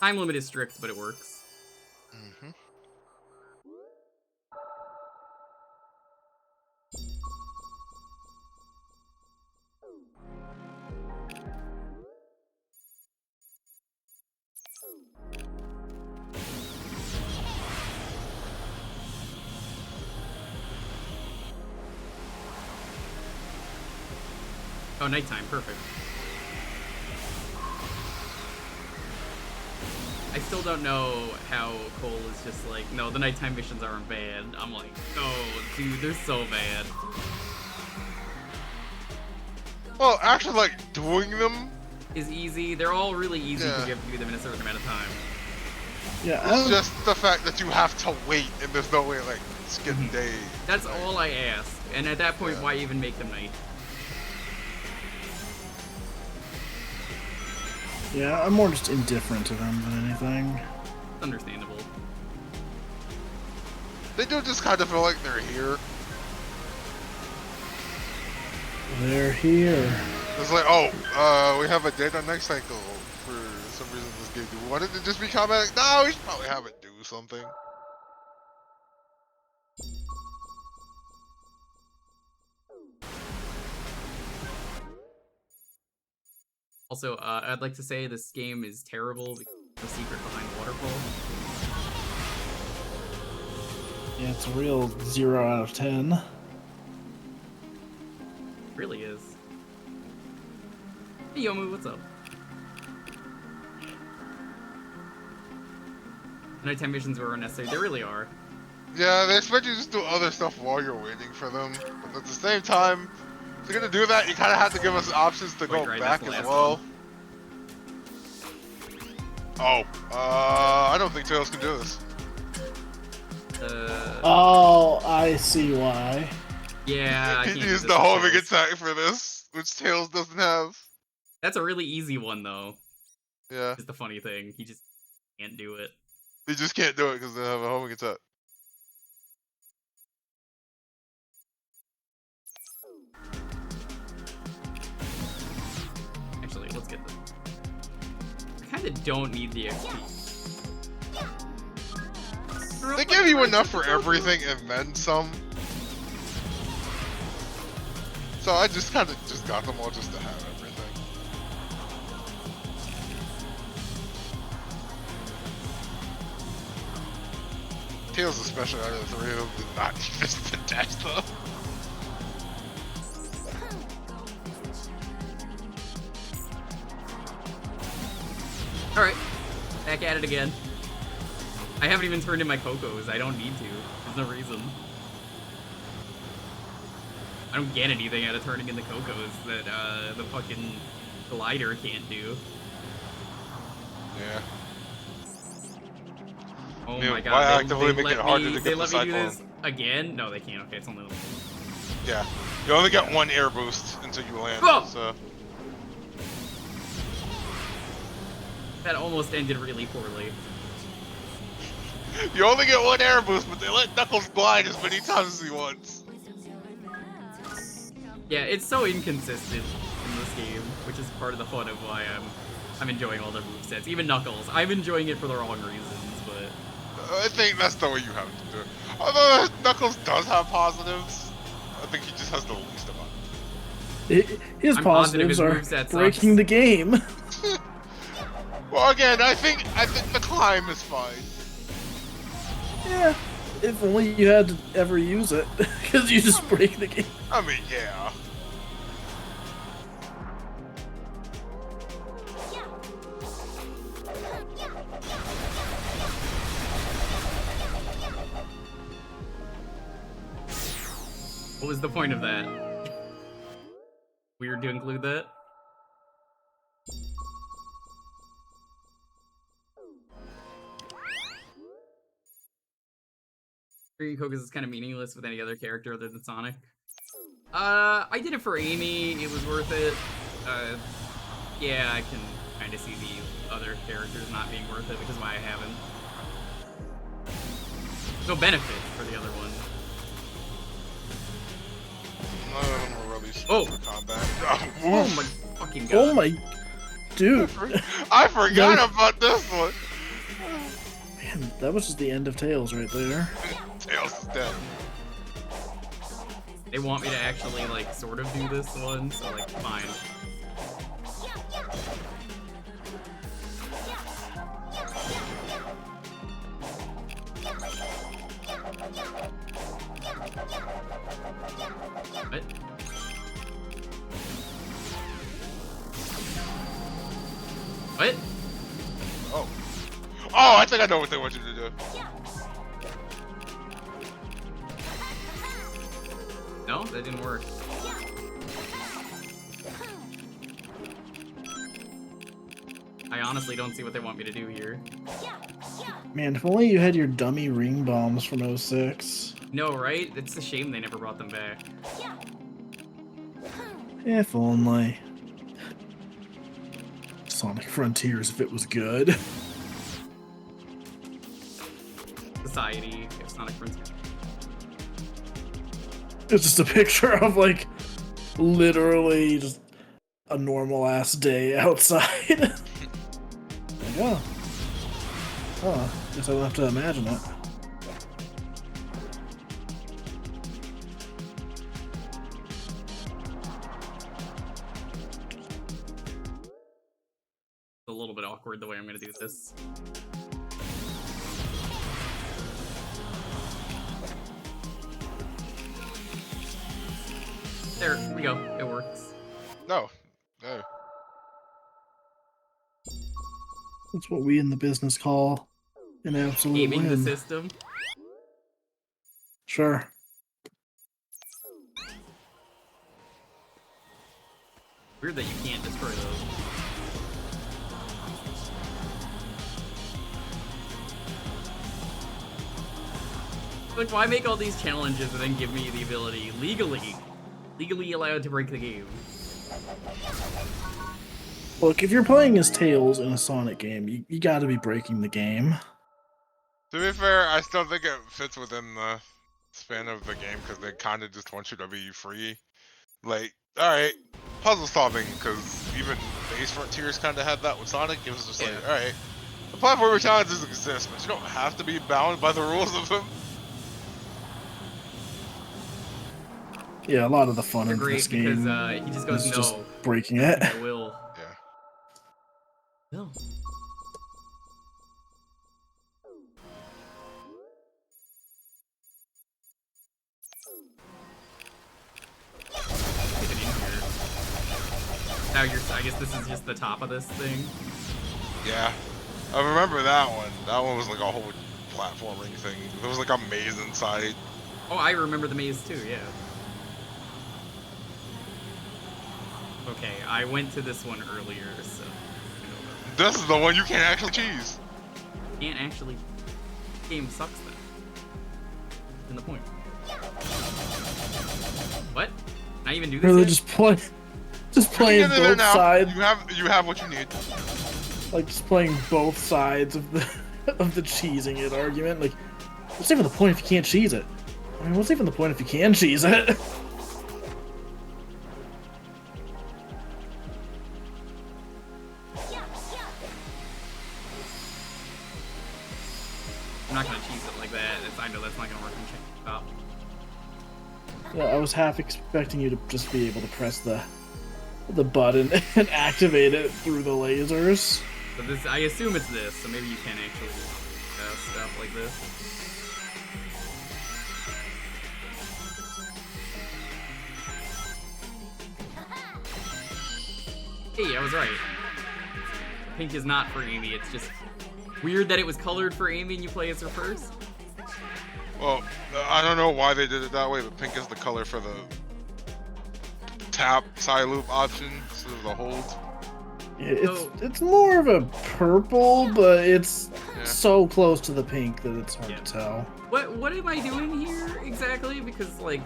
Time limit is strict, but it works. Mm-hmm. Oh, nighttime. Perfect. I still don't know how Cole is just like, no, the nighttime missions aren't bad. I'm like, no, dude, they're so bad. Well, actually, like, doing them is easy. They're all really easy because you have to do them in a certain amount of time. Yeah, it's just the fact that you have to wait and there's no way, like, skip days. That's all I ask. And at that point, why even make them night? Yeah, I'm more just indifferent to them than anything. Understandable. They do just kind of feel like they're here. They're here. It's like, oh, we have a data next cycle for some reason this game. Do we want it to just be combat? No, we should probably have it do something. Also, I'd like to say this game is terrible because of the secret behind Waterfall. Yeah, it's a real 0 out of 10. It really is. Hey, Yomu, what's up? Nighttime missions were unnecessary. They really are. Yeah, they expect you to just do other stuff while you're waiting for them. But at the same time, if you're gonna do that, you kind of have to give us options to go back as well. Oh, I don't think Tails can do this. Oh, I see why. Yeah, I he can't used do the this homing attack for this, which Tails doesn't have. That's a really easy one, though. Yeah. Is the funny thing. He just can't do it. He just can't do it because they have a homing attack. Actually, let's get this. I kind of don't need the XP. They give you enough for everything and then some. So I just kind of just got them all just to have everything. Tails especially out of the three of them did not need this to dash though. Alright, back at it again. I haven't even turned in my Cocos. I don't need to. There's no reason. I don't get anything out of turning in the Cocos that the fucking glider can't do. Yeah. Oh Yeah, my god, why they actively make it harder to get they the let me do cyclone? this again? No, they can't. Okay, it's only... Yeah. You only get one air boost until you land, Oh! so... That almost ended really poorly. You only get one air boost, but they let Knuckles glide as many times as he wants. Yeah, it's so inconsistent in this game, which is part of the fun of why I'm enjoying all their movesets. Even Knuckles, I'm enjoying it for the wrong reasons, but... I think that's the way you have to do it. Although Knuckles does have positives, I think he just has the least amount. His I'm positives are moveset breaking sucks. the game. Well, again, I think the climb is fine. Yeah, if only you had to ever use it, because you just break the game. I mean, yeah. What was the point of that? Weird to include that. Green Focus is kind of meaningless with any other character other than Sonic. I did it for Amy. It was worth it. Yeah, I can kind of see the other characters not being worth it, which is why I haven't. No benefit for the other one. None of them were really for combat. Oh my fucking god. Oh my... Dude. I forgot about this one. Man, that was just the end of Tails right there. Tails is dead. They want me to actually, like, sort of do this one, so, like, fine. What? What? Oh. Oh, I think I know what they want you to do. No, that didn't work. I honestly don't see what they want me to do here. Man, if only you had your dummy ring bombs from 06. No, right? It's a shame they never brought them back. If only. Sonic Frontiers, if it was good. Society, if Sonic Frontiers. It's just a picture of, like, literally just a normal ass day outside. Like, oh. Oh, guess I will have to imagine it. It's a little bit awkward the way I'm gonna do this. There we go. It works. No. No. That's what we in the business call an absolute Gaming win. the system. Sure. Weird that you can't destroy those. Like, why make all these challenges and then give me the ability legally allowed to break the game? Look, if you're playing as Tails in a Sonic game, you gotta be breaking the game. To be fair, I still think it fits within the span of the game because they kind of just want you to be free. Like, alright, puzzle solving, because even Base Frontiers kind of had that with Sonic. It was just like, alright, the platforming challenges exist, but you don't have to be bound by the rules of them. Yeah, a lot of the fun They're of great this game because he just goes, is no. just breaking it. I will. Yeah. No. Now I guess this is just the top of this thing. Yeah. I remember that one. That one was like a whole platforming thing. There was like a maze inside. Oh, I remember the maze too, yeah. Okay, I went to this one earlier, so... This is the one you can't actually cheese. Can't actually... Game sucks then. In the point. What? Can I even do this Really, yet? just playing both sides. You have what you need. Like, just playing both sides of the of the cheesing it argument. Like, what's even the point if you can't cheese it? I mean, what's even the point if you can cheese it? I'm not gonna cheese it like that. I know that's not gonna work in Stop. Yeah, I was half expecting you to just be able to press the button and activate it through the lasers. But this, I assume it's this, so maybe you can actually do stuff like this. Hey, I was right. Pink is not for Amy, it's just weird that it was colored for Amy and you play as her first. Well, I don't know why they did it that way, but pink is the color for the tap side loop option instead of the hold. It's more of a purple, but it's so close to the pink that it's hard to tell. What am I doing here exactly? Because like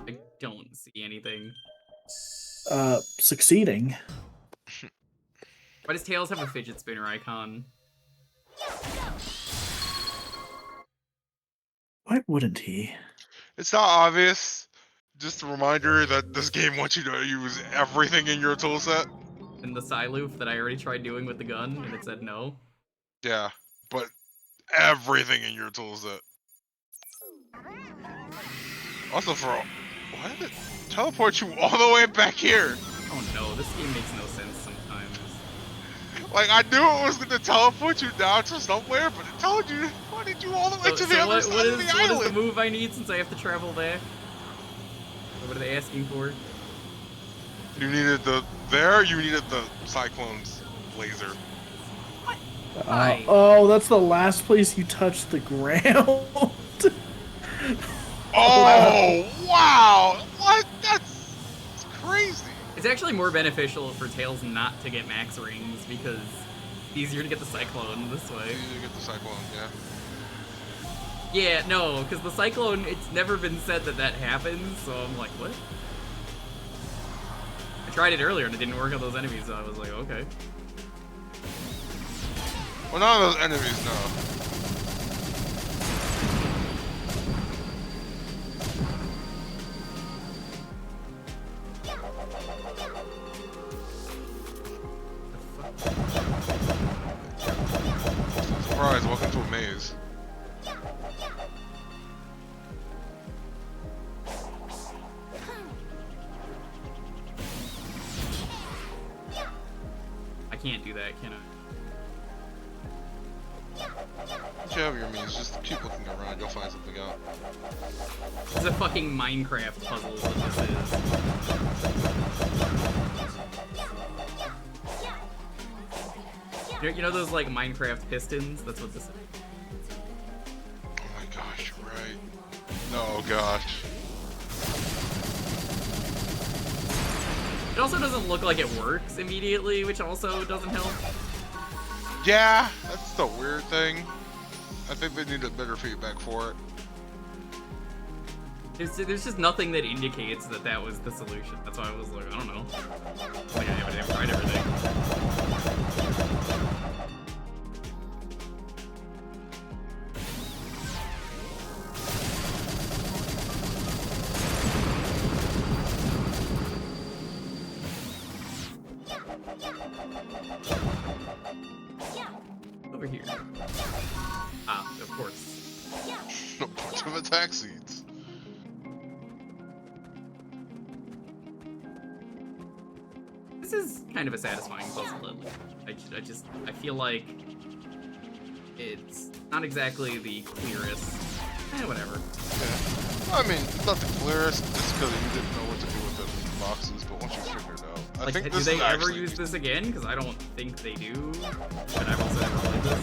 I don't see anything. Succeeding. Why does Tails have a fidget spinner icon? Why wouldn't he? It's not obvious. Just a reminder that this game wants you to use everything in your toolset. And the Psyloof that I already tried doing with the gun, and it said no. Yeah, but everything in your toolset. Also, why did it teleport you all the way back here? Oh no, this game makes no sense sometimes. Like, I knew it was going to teleport you down to somewhere, but it told you, pointed you all the way to the other side of the island. What is the move I need since I have to travel back? What are they asking for? You needed you needed the Cyclone's laser. Oh, that's the last place you touched the ground. Oh, wow! What? That's crazy. It's actually more beneficial for Tails not to get max rings because it's easier to get the Cyclone this way. Easier to get the Cyclone, yeah. Yeah, no, because the Cyclone, it's never been said that that happens, so I'm like, what? I tried it earlier and it didn't work on those enemies, so I was like, okay. Well, none of those enemies, no. Surprise, welcome to a maze. I can't do that, can I? Whichever your means, just keep looking around, you'll find something out. It's a fucking Minecraft puzzle is what this is. You know those like Minecraft pistons? That's what this is. Oh my gosh, you're right. Oh gosh. It also doesn't look like it works immediately, which also doesn't help. Yeah, that's the weird thing. I think they needed better feedback for it. There's just nothing that indicates that that was the solution. That's why I was like, I don't know. Like I haven't tried everything. Over here. Ah, of course. A bunch of attack seeds. This is kind of a satisfying puzzle, at least. I feel like it's not exactly the clearest. Whatever. Yeah. I mean, it's not the clearest just because you didn't know what to do with the boxes, but once you figure it out. I think do this they is ever actually... use this again? Because I don't think they do. But I've also never played this.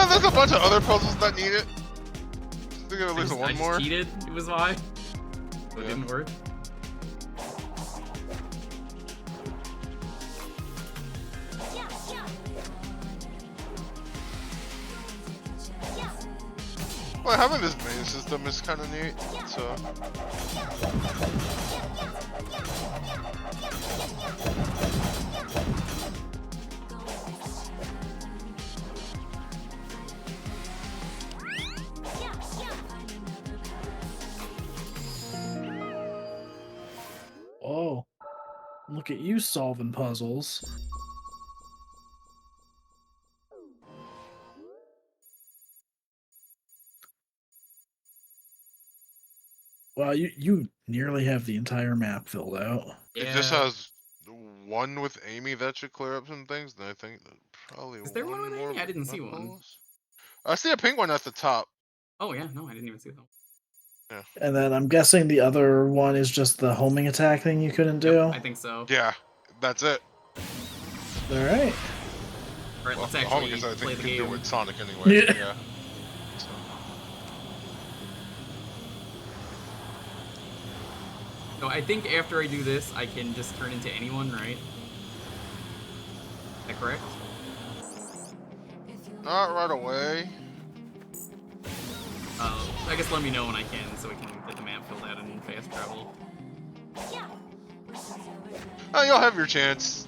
There's a bunch of other puzzles that need it. I think at least one more. I just cheated, it was why. So it didn't work. Well, having this main system is kind of neat, so... Oh, look at you solving puzzles. Wow, you nearly have the entire map filled out. It just has one with Amy that should clear up some things. And I think that probably Is there one with more Amy? I didn't see one. Knuckles. I see a pink one at the top. Oh yeah, no, I didn't even see that. Yeah. And then I'm guessing the other one is just the homing attack thing you couldn't do. I think so. Yeah, that's it. All right. All right, let's the actually homing attack play thing the you can do game. with Sonic anyway. Yeah. Yeah. So. So I think after I do this, I can just turn into anyone, right? Is that correct? Not right away. I guess let me know when I can, so we can get the map filled out and fast travel. Oh, you'll have your chance.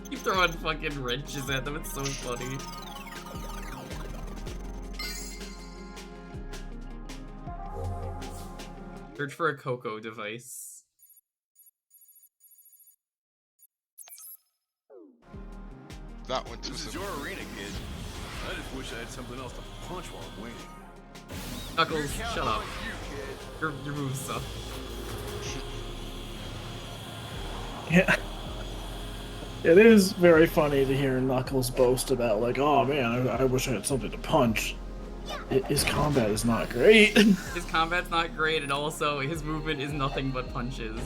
Keep throwing fucking wrenches at them, it's so funny. Search for a Coco device. That one too. This is your arena, kid. I just wish I had something else to punch while I'm waiting. Knuckles, shut up. Your moves suck. Yeah. It is very funny to hear Knuckles boast about, like, oh man, I wish I had something to punch. His combat is not great. His combat's not great, and also his movement is nothing but punches.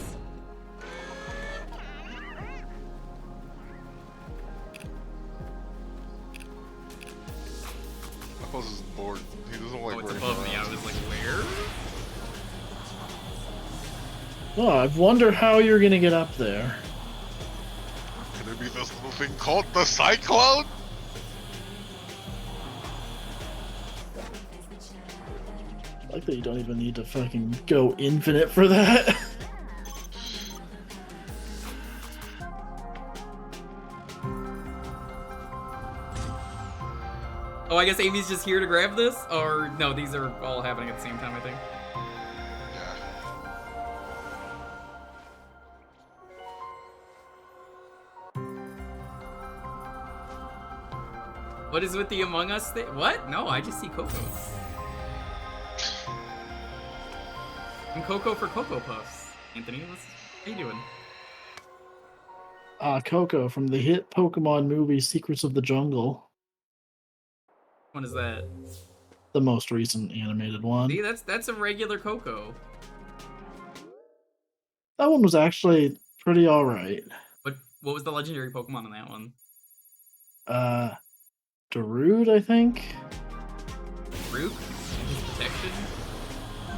Knuckles is bored. He doesn't like it's running above me. I around. was like, where? Oh, I wonder how you're gonna get up there. Could it be this little thing called the Cyclone? I like that you don't even need to fucking go infinite for that. Oh, I guess Amy's just here to grab this? Or, no, these are all happening at the same time, I think. What is with the Among Us thing? What? No, I just see Cocos. I'm Coco for Cocoa Puffs. Anthony, how you doing? Coco from the hit Pokemon movie Secrets of the Jungle. What is that? The most recent animated one. See, that's a regular Coco. That one was actually pretty alright. What was the legendary Pokemon in that one? Darude, I think? Rook? His protection?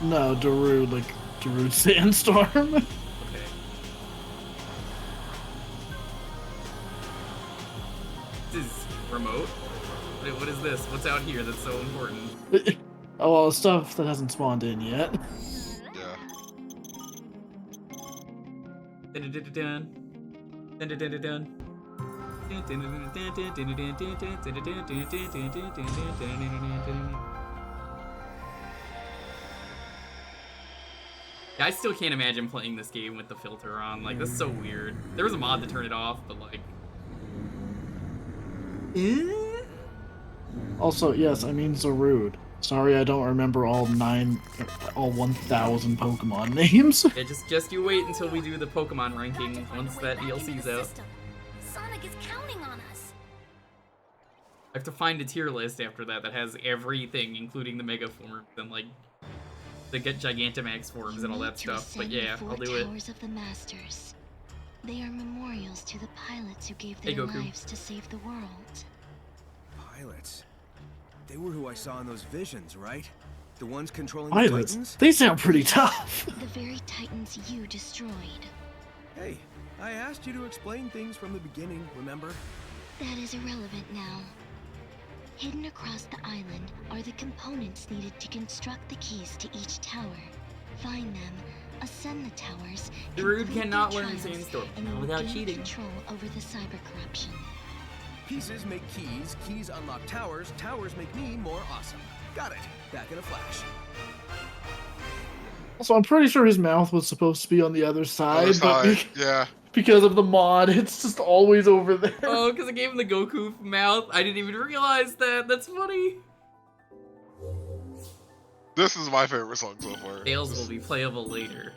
No, Darude, like Darude Sandstorm. Okay. This is remote? What is this? What's out here that's so important? Oh, well, stuff that hasn't spawned in yet. Yeah. Dun-dun-dun-dun-dun. Dun-dun-dun-dun-dun. I still can't imagine playing this game with the filter on. Like, that's so weird. There was a mod to turn it off, but like... Also, yes, I mean Zarude. Sorry, I don't remember all 1,000 Pokemon names. Yeah, just you wait until we do the Pokemon ranking once that DLC's out. Sonic is counting on us. I have to find a tier list after that has everything, including the Mega forms and like the Gigantamax forms and all that stuff. But yeah, I'll do it. Towers of the Masters. They are memorials to the pilots who gave Hey, their Goku. lives to save the world. Pilots? They were who I saw in those visions, right? The ones controlling the Pilots? Titans? They sound pretty tough. The very titans you destroyed. Hey, I asked you to explain things from the beginning, remember? That is irrelevant now. Hidden across the island are the components needed to construct the keys to each tower. Find them, ascend the towers, Darude complete cannot their learn trials, Sandstorm and you will without gain cheating. control over the cyber corruption. Pieces make keys, keys unlock towers, towers make me more awesome. Got it. Back in a flash. Also, I'm pretty sure his mouth was supposed to be on the other side, Other but side, yeah. because of the mod. It's just always over there. Oh, because I gave him the Goku mouth. I didn't even realize that. That's funny. This is my favorite song so far. Tails will be playable later.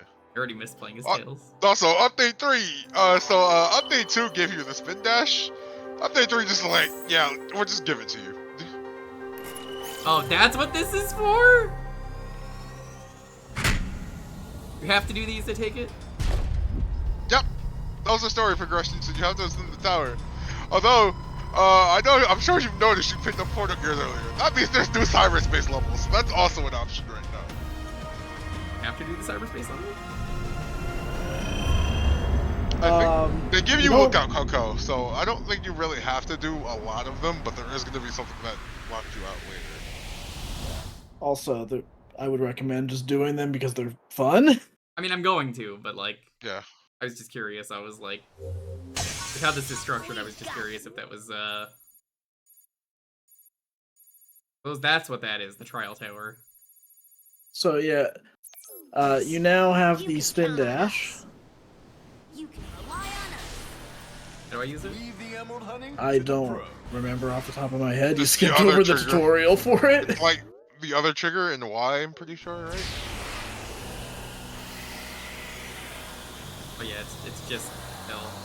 I already missed playing as Tails. Also, update 3. Update 2 gave you the spin dash. Update 3 just like, yeah, we'll just give it to you. Oh, that's what this is for? You have to do these to take it? Yep. Those are story progressions, and you have those in the tower. Although, I'm sure you've noticed you picked up portal gears earlier. That means there's new cyberspace levels. So that's also an option right now. Have to do the cyberspace level? I think they give you Lookout Coco, so I don't think you really have to do a lot of them, but there is going to be something that locks you out later. Also, I would recommend just doing them because they're fun. I mean, I'm going to, but like, yeah. I was just curious. I was like how this is structured. I was just curious if that was that's what that is, the trial tower. So yeah, you now have the spin dash. How do I use it? I don't remember off the top of my head. You skipped over the tutorial for it. It's like the other trigger in Y, I'm pretty sure, right? Oh yeah, it's just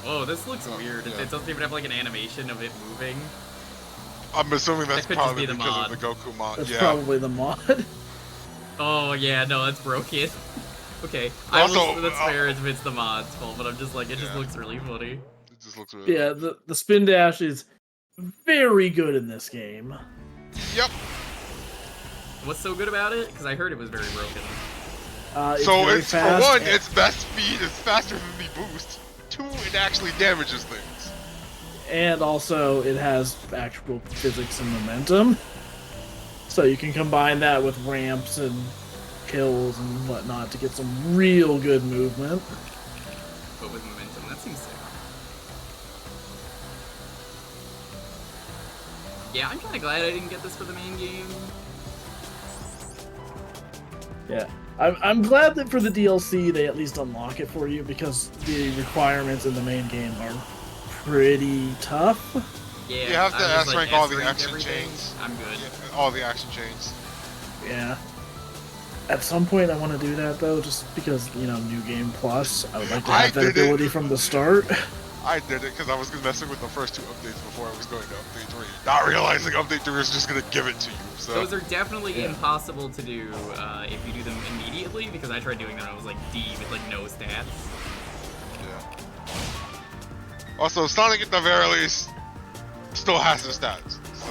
oh, this looks weird. Yeah. It doesn't even have like an animation of it moving. I'm assuming that's could probably just be the because mod. of the Goku mod. That's yeah. probably the mod. Oh yeah, no, that's broken. Okay, Also, that's fair if it's the mod's fault, but I'm just like, it just looks really funny. It just looks really Yeah, the spin dash is very good in this game. Yep. What's so good about it? Because I heard it was very broken. So it's for one, its best speed is faster than the boost. 2, it actually damages things. And also, it has actual physics and momentum. So you can combine that with ramps and hills and whatnot to get some real good movement. But with momentum, that seems sick. Yeah, I'm kind of glad I didn't get this for the main game. Yeah, I'm glad that for the DLC they at least unlock it for you because the requirements in the main game are pretty tough. Yeah, you have to S rank all the action everything. chains. I'm good. Yeah, all the action chains. Yeah. At some point I want to do that though, just because, you know, New Game Plus, I would like to have that ability from the start. I did it because I was messing with the first 2 updates before I was going to Update 3. Not realizing Update 3 is just going to give it to you. So. Those are definitely impossible to do if you do them immediately, because I tried doing them and I was like D with like no stats. Yeah. Also, Sonic at the very least still has the stats. So.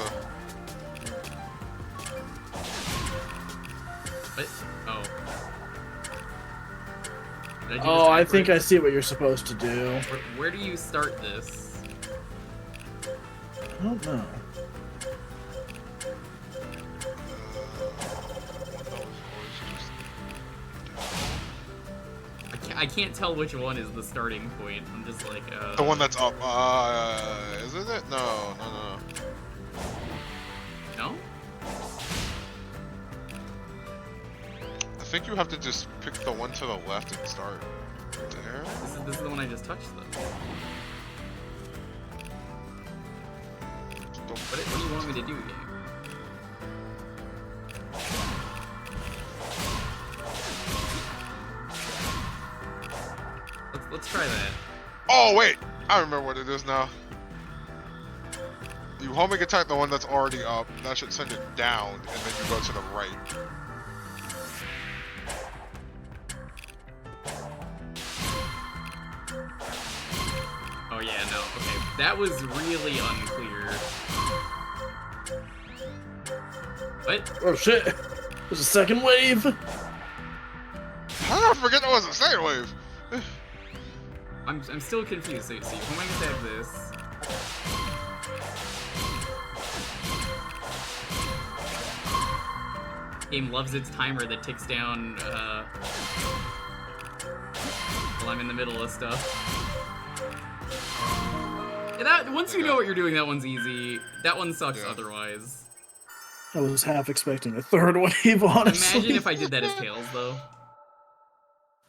What? Oh. I think I see what you're supposed to do. Where do you start this? I don't know. I can't tell which one is the starting point. I'm just like, The one that's up. Isn't it? No. No? I think you have to just pick the one to the left and start there. This is the one I just touched, though. What do you want me to do, game? Let's try that. Oh wait, I remember what it is now. You homing attack the one that's already up. That should send it down, and then you go to the right. Oh yeah, no. Okay, that was really unclear. What? Oh shit! There's a second wave. How did I forget there was a second wave? I'm still confused. So you homing attack this. Game loves its timer that ticks down while I'm in the middle of stuff. Yeah, once you know what you're doing, that one's easy. That one sucks otherwise. I was half expecting a third wave, honestly. Imagine if I did that as Tails, though.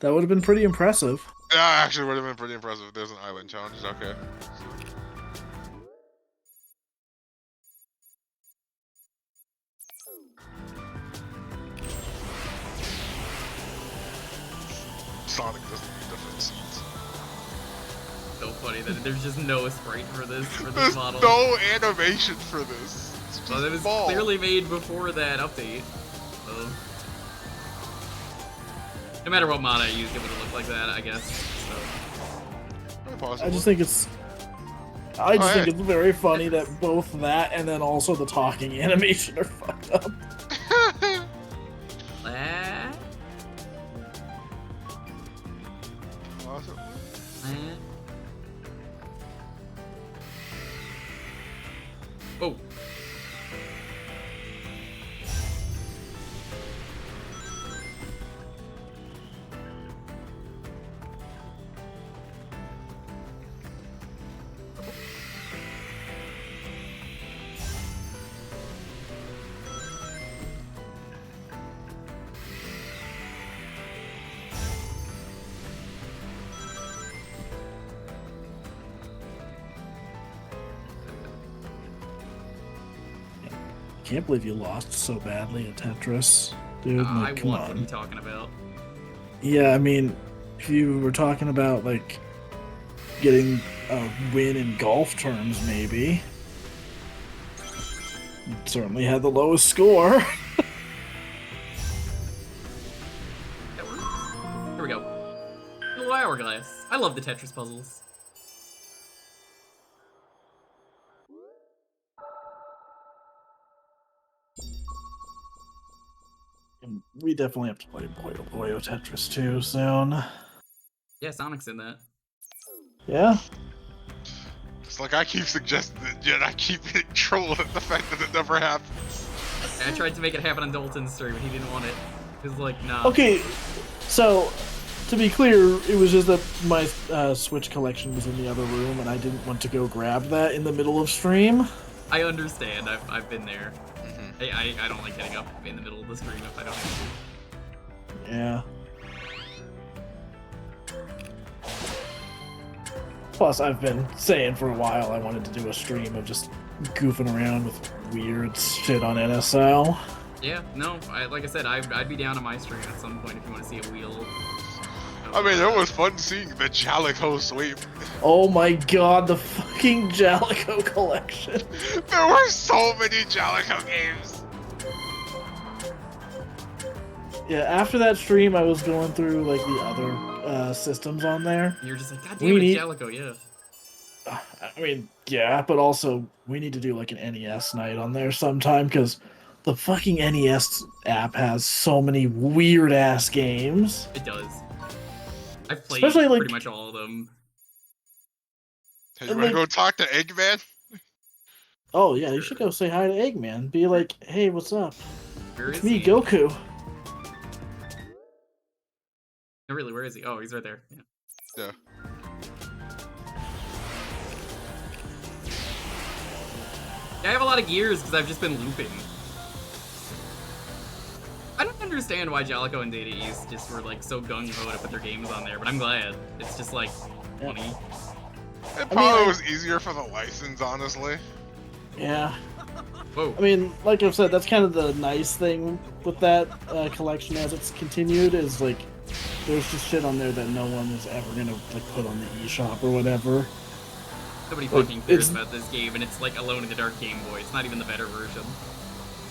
That would have been pretty impressive. Yeah, actually would have been pretty impressive if there's an island challenge. Okay. Sonic doesn't need different seats. So funny that there's just no sprite for this There's model. no animation for this. It's just Well, it was ball. clearly made before that update. So. No matter what mod I used, it would have looked like that, I guess. So. I just think it's. I just think it's very funny that both that and then also the talking animation are fucked up. Oh. Can't believe you lost so badly at Tetris, dude. Like, I come want on. what are you talking about? Yeah, I mean, if you were talking about like getting a win in golf terms, maybe. You certainly had the lowest score. Here we go. Little hourglass. I love the Tetris puzzles. And we definitely have to play Boyo Tetris too soon. Yeah, Sonic's in that. Yeah. It's like I keep suggesting it, yet I keep getting trolled at the fact that it never happens. I tried to make it happen on Dalton's stream, but he didn't want it. He was like, nah. Okay, so to be clear, it was just that my Switch collection was in the other room, and I didn't want to go grab that in the middle of stream. I understand. I've been there. I don't like getting up in the middle of the stream if I don't have to. Yeah. Plus, I've been saying for a while I wanted to do a stream of just goofing around with weird shit on NSL. Yeah, no, like I said, I'd be down on my stream at some point if you want to see a wheel. I mean, it was fun seeing the Jalico sweep. Oh my god, the fucking Jalico collection. There were so many Jalico games. Yeah, after that stream, I was going through like the other systems on there. You're just like, God damn it, Jalico, yeah. I mean, yeah, but also we need to do like an NES night on there sometime because the fucking NES app has so many weird ass games. It does. I've played Especially, like, pretty much all of them. Hey, you wanna go talk to Eggman? Oh yeah, you should go say hi to Eggman. Be like, hey, what's up? Where It's is me, he? Goku. No, really, where is he? Oh, he's right there. Yeah. Yeah, I have a lot of gears because I've just been looping. I don't understand why Jalico and Data East just were like so gung-ho to put their games on there, but I'm glad. It's just like funny. It probably was easier for the license, honestly. Yeah. Whoa. I mean, like I've said, that's kind of the nice thing with that collection as it's continued is like, there's just shit on there that no one is ever gonna like put on the eShop or whatever. Nobody fucking cares about this game, and it's like Alone in the Dark Game Boy. It's not even the better version.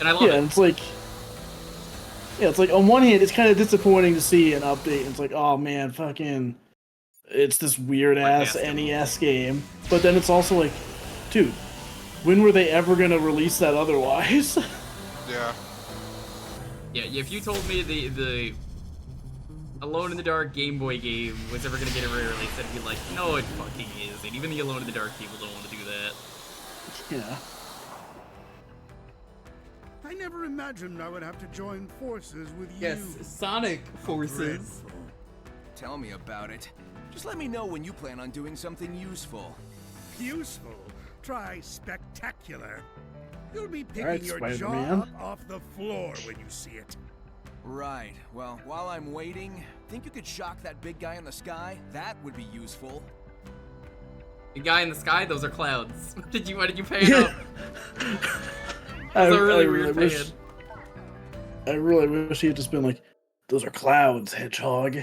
And I love it. Yeah, and it's like, on one hand, it's kind of disappointing to see an update, and it's like, oh man, fucking, it's this weird ass NES game. But then it's also like, dude, when were they ever gonna release that otherwise? Yeah. Yeah, if you told me the Alone in the Dark Game Boy game was ever gonna get a re-release, I'd be like, no, it fucking is. And even the Alone in the Dark people don't want to do that. Yeah. I never imagined I would have to join forces with you. Yes, Sonic forces. Tell me about it. Just let me know when you plan on doing something useful. Useful? Try spectacular. You'll be picking Alright, your Spider-Man. jaw up off the floor when you see it. Right. Well, while I'm waiting, think you could shock that big guy in the sky? That would be useful. The guy in the sky, those are clouds. What did you pay it up? I really really weird wish. I really wish he had just been like, "Those are clouds, Hedgehog.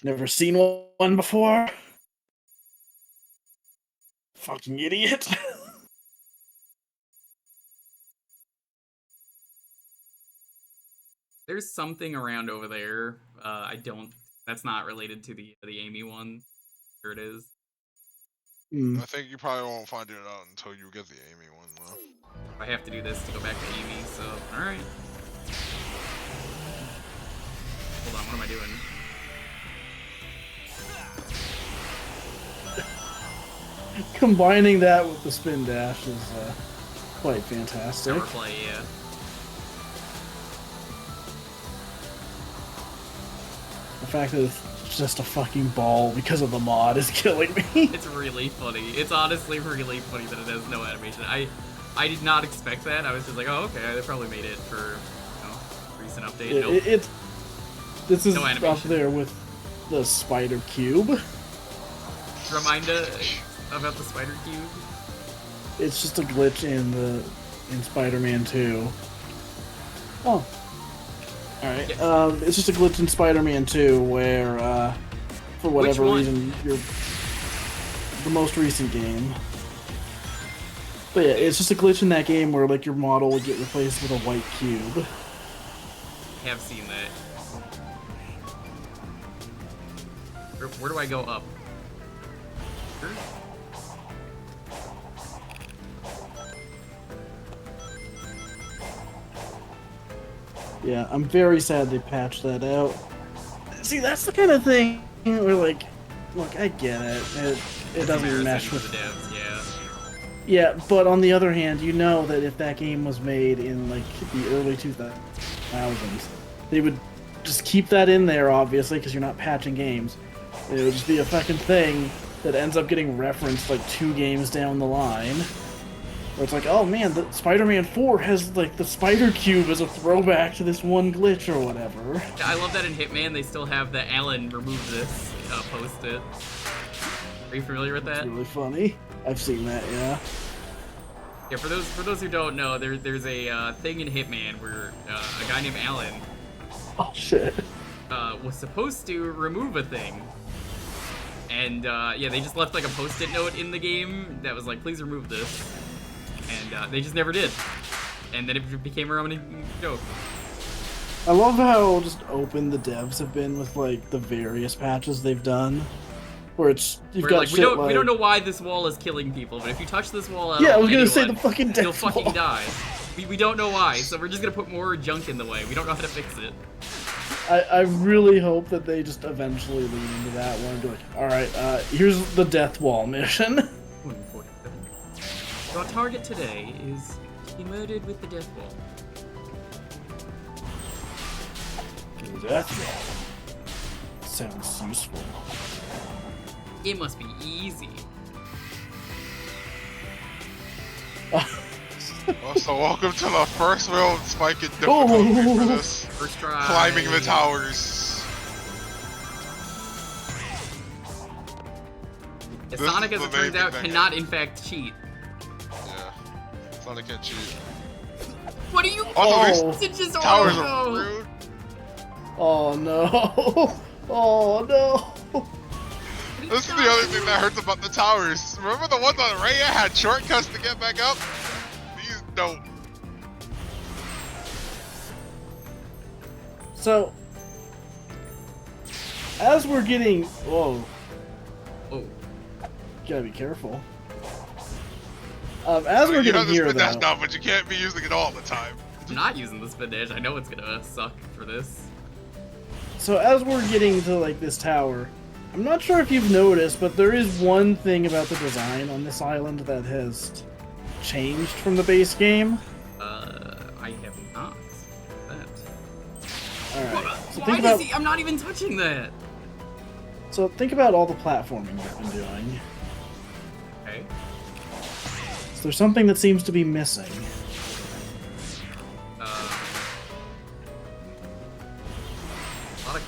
Never seen one before." Fucking idiot. There's something around over there. That's not related to the Amy one. Here it is. I think you probably won't find it out until you get the Amy one, though. I have to do this to go back to Amy, so alright. Hold on, what am I doing? Combining that with the spin dash is quite fantastic. Power play, yeah. The fact that it's just a fucking ball because of the mod is killing me. It's really funny. It's honestly really funny that it has no animation. I did not expect that. I was just like, oh, okay, they probably made it for, recent update. Nope. This is no up there with the spider cube. Remind us about the spider cube. It's just a glitch in Spider-Man 2. Oh. Alright, Yes. it's just a glitch in Spider-Man 2 where, for whatever reason, the most recent game. But yeah, it's just a glitch in that game where, like, your model would get replaced with a white cube. I have seen that. Where do I go up? Here? Yeah, I'm very sad they patched that out. See, that's the kind of thing where, like, look, I get it. It doesn't mesh with the devs, yeah. Yeah, but on the other hand, you know that if that game was made in, like, the early 2000s, they would just keep that in there, obviously, because you're not patching games. It would just be a fucking thing that ends up getting referenced, like, 2 games down the line. Where it's like, oh man, the Spider-Man 4 has, like, the Spider Cube as a throwback to this one glitch or whatever. I love that in Hitman they still have the Alan remove this post-it. Are you familiar with that? It's really funny. I've seen that, yeah. Yeah, for those who don't know, there's a thing in Hitman where a guy named Alan Oh shit. Was supposed to remove a thing. And yeah, they just left like a post-it note in the game that was like, please remove this. And they just never did. And then it became a running joke. I love how just open the devs have been with like the various patches they've done. Where it's you've got like, shit like... we don't know why this wall is killing people, but if you touch this wall at yeah, all, I was gonna anyone, say the fucking death you'll fucking wall. die. We don't know why, so we're just gonna put more junk in the way. We don't know how to fix it. I really hope that they just eventually lean into that one and be like, alright, here's the death wall mission. So our target today is to be murdered with the death wall. The death wall. Sounds useful. It must be easy. So welcome to the first real spike in difficulty for this. First try. Climbing the towers. Yeah, Sonic, as it turns out, cannot in fact cheat. Yeah, Sonic can't cheat. What are you? Also, these these towers are rude. Oh no! Oh no! This is the other thing that hurts about the towers. Remember the ones on Raya had shortcuts to get back up? These don't. So, as we're getting... Whoa. Oh. Gotta be careful. As we're getting here, though... though... now, but you can't be using it all the time. I'm not using the spin dash. I know it's gonna suck for this. So as we're getting to, like, this tower, I'm not sure if you've noticed, but there is one thing about the design on this island that has changed from the base game. I have not. Alright. So Why think does about... he? I'm not even touching that. So think about all the platforming you've been doing. Okay. So there's something that seems to be missing.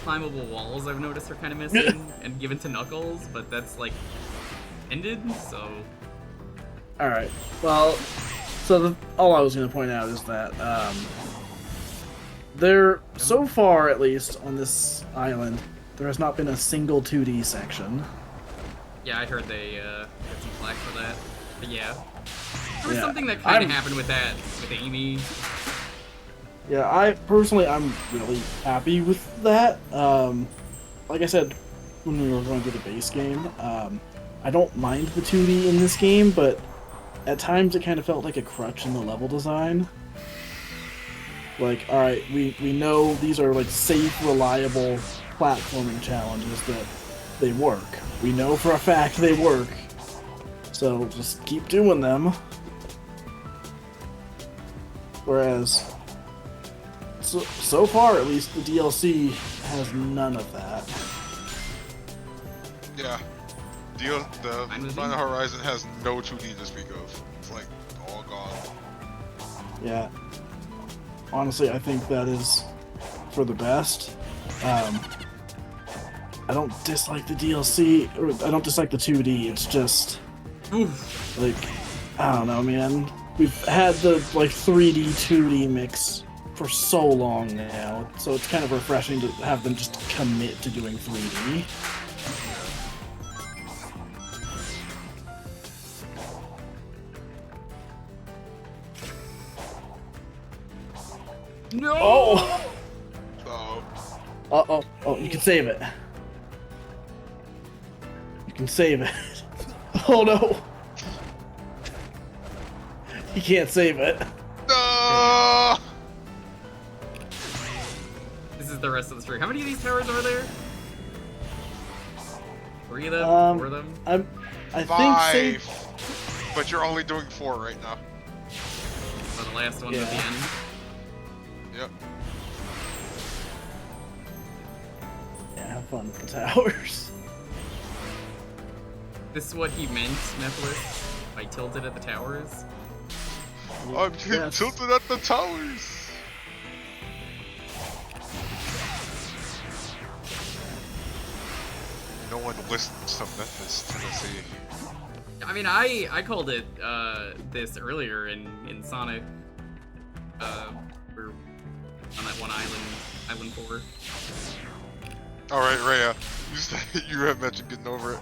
climbable walls I've noticed are kind of missing and given to Knuckles, but that's like ended, so. All right. Well, so all I was going to point out is that there, so far at least on this island, there has not been a single 2D section. Yeah, I heard they got some flack for that. But yeah. There was something that kind of happened with that, with Amy. Yeah, I'm really happy with that. Like I said, when we were going through the base game, I don't mind the 2D in this game, but at times it kind of felt like a crutch in the level design. Like, alright, we know these are like safe, reliable platforming challenges that they work. We know for a fact they work. So just keep doing them. Whereas, so far at least, the DLC has none of that. Yeah. The Final Horizon has no 2D to speak of. It's like all gone. Yeah. Honestly, I think that is for the best. I don't dislike the DLC, or I don't dislike the 2D, it's just, like, I don't know, man. We've had the, like, 3D, 2D mix for so long now, so it's kind of refreshing to have them just commit to doing 3D. No! Oh! Uh-oh. Uh-oh. Oh, you can save it. You can save it. Oh no! You can't save it. No! This is the rest of the story. How many of these towers are there? 3 of them? 4 of them? I 5. think so. But you're only doing 4 right now. Oh, the last one's at the end. Yep. Yeah, have fun with the towers. This is what he meant, Nephilis, by tilted at the towers? I'm getting tilted at the towers! No one listens to Memphis, Tennessee. I mean, I called it this earlier in Sonic. We're on that one island 4. Alright, Rhea. You have mentioned getting over it.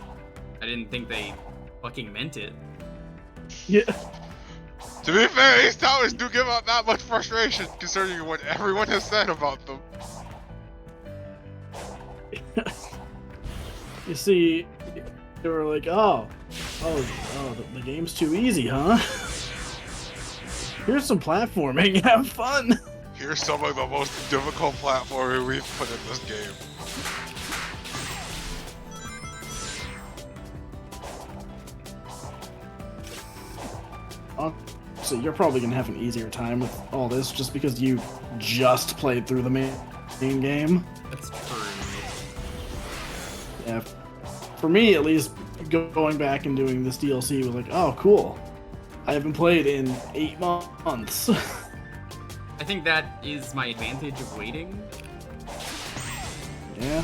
I didn't think they fucking meant it. Yeah. To be fair, these towers do give out that much frustration concerning what everyone has said about them. You see, they were like, oh, the game's too easy, huh? Here's some platforming, have fun! Here's some of the most difficult platforming we've put in this game. So you're probably gonna have an easier time with all this just because you just played through the main game. That's true. Yeah. For me, at least, going back and doing this DLC was like, oh, cool. I haven't played in 8 months. I think that is my advantage of waiting. Yeah.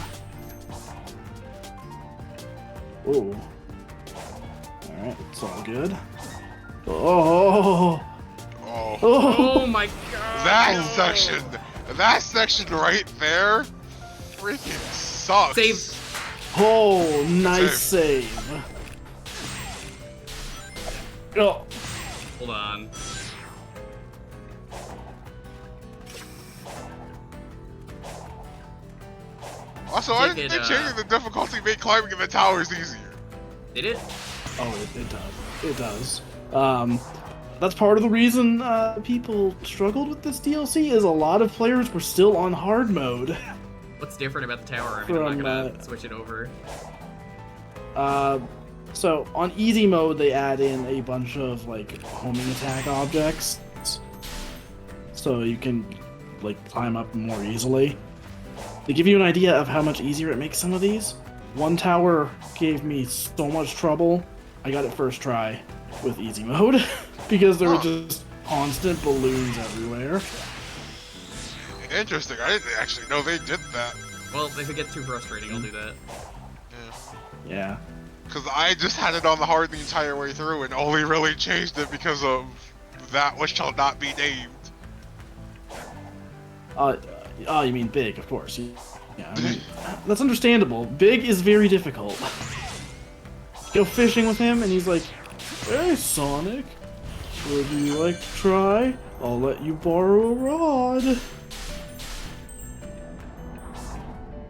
Ooh. Alright, it's all good. Oh. Oh my god. That section right there freaking sucks. Save. Oh, nice save. Oh. Hold on. Also, I didn't think changing the difficulty made climbing in the towers easier. Did it? Oh, it does. It does. That's part of the reason people struggled with this DLC is a lot of players were still on hard mode. What's different about the tower? I mean, I'm not gonna switch it over. So on easy mode, they add in a bunch of like homing attack objects, so you can like climb up more easily. To give you an idea of how much easier it makes some of these, one tower gave me so much trouble. I got it first try with easy mode because there were just constant balloons everywhere. Interesting. I didn't actually know they did that. Well, if it gets too frustrating, I'll do that. Yeah. Because I just had it on the hard the entire way through and only really changed it because of that which shall not be named. Oh, you mean Big, of course. Yeah, I mean, that's understandable. Big is very difficult. Go fishing with him, and he's like, "Hey, Sonic, would you like to try? I'll let you borrow a rod."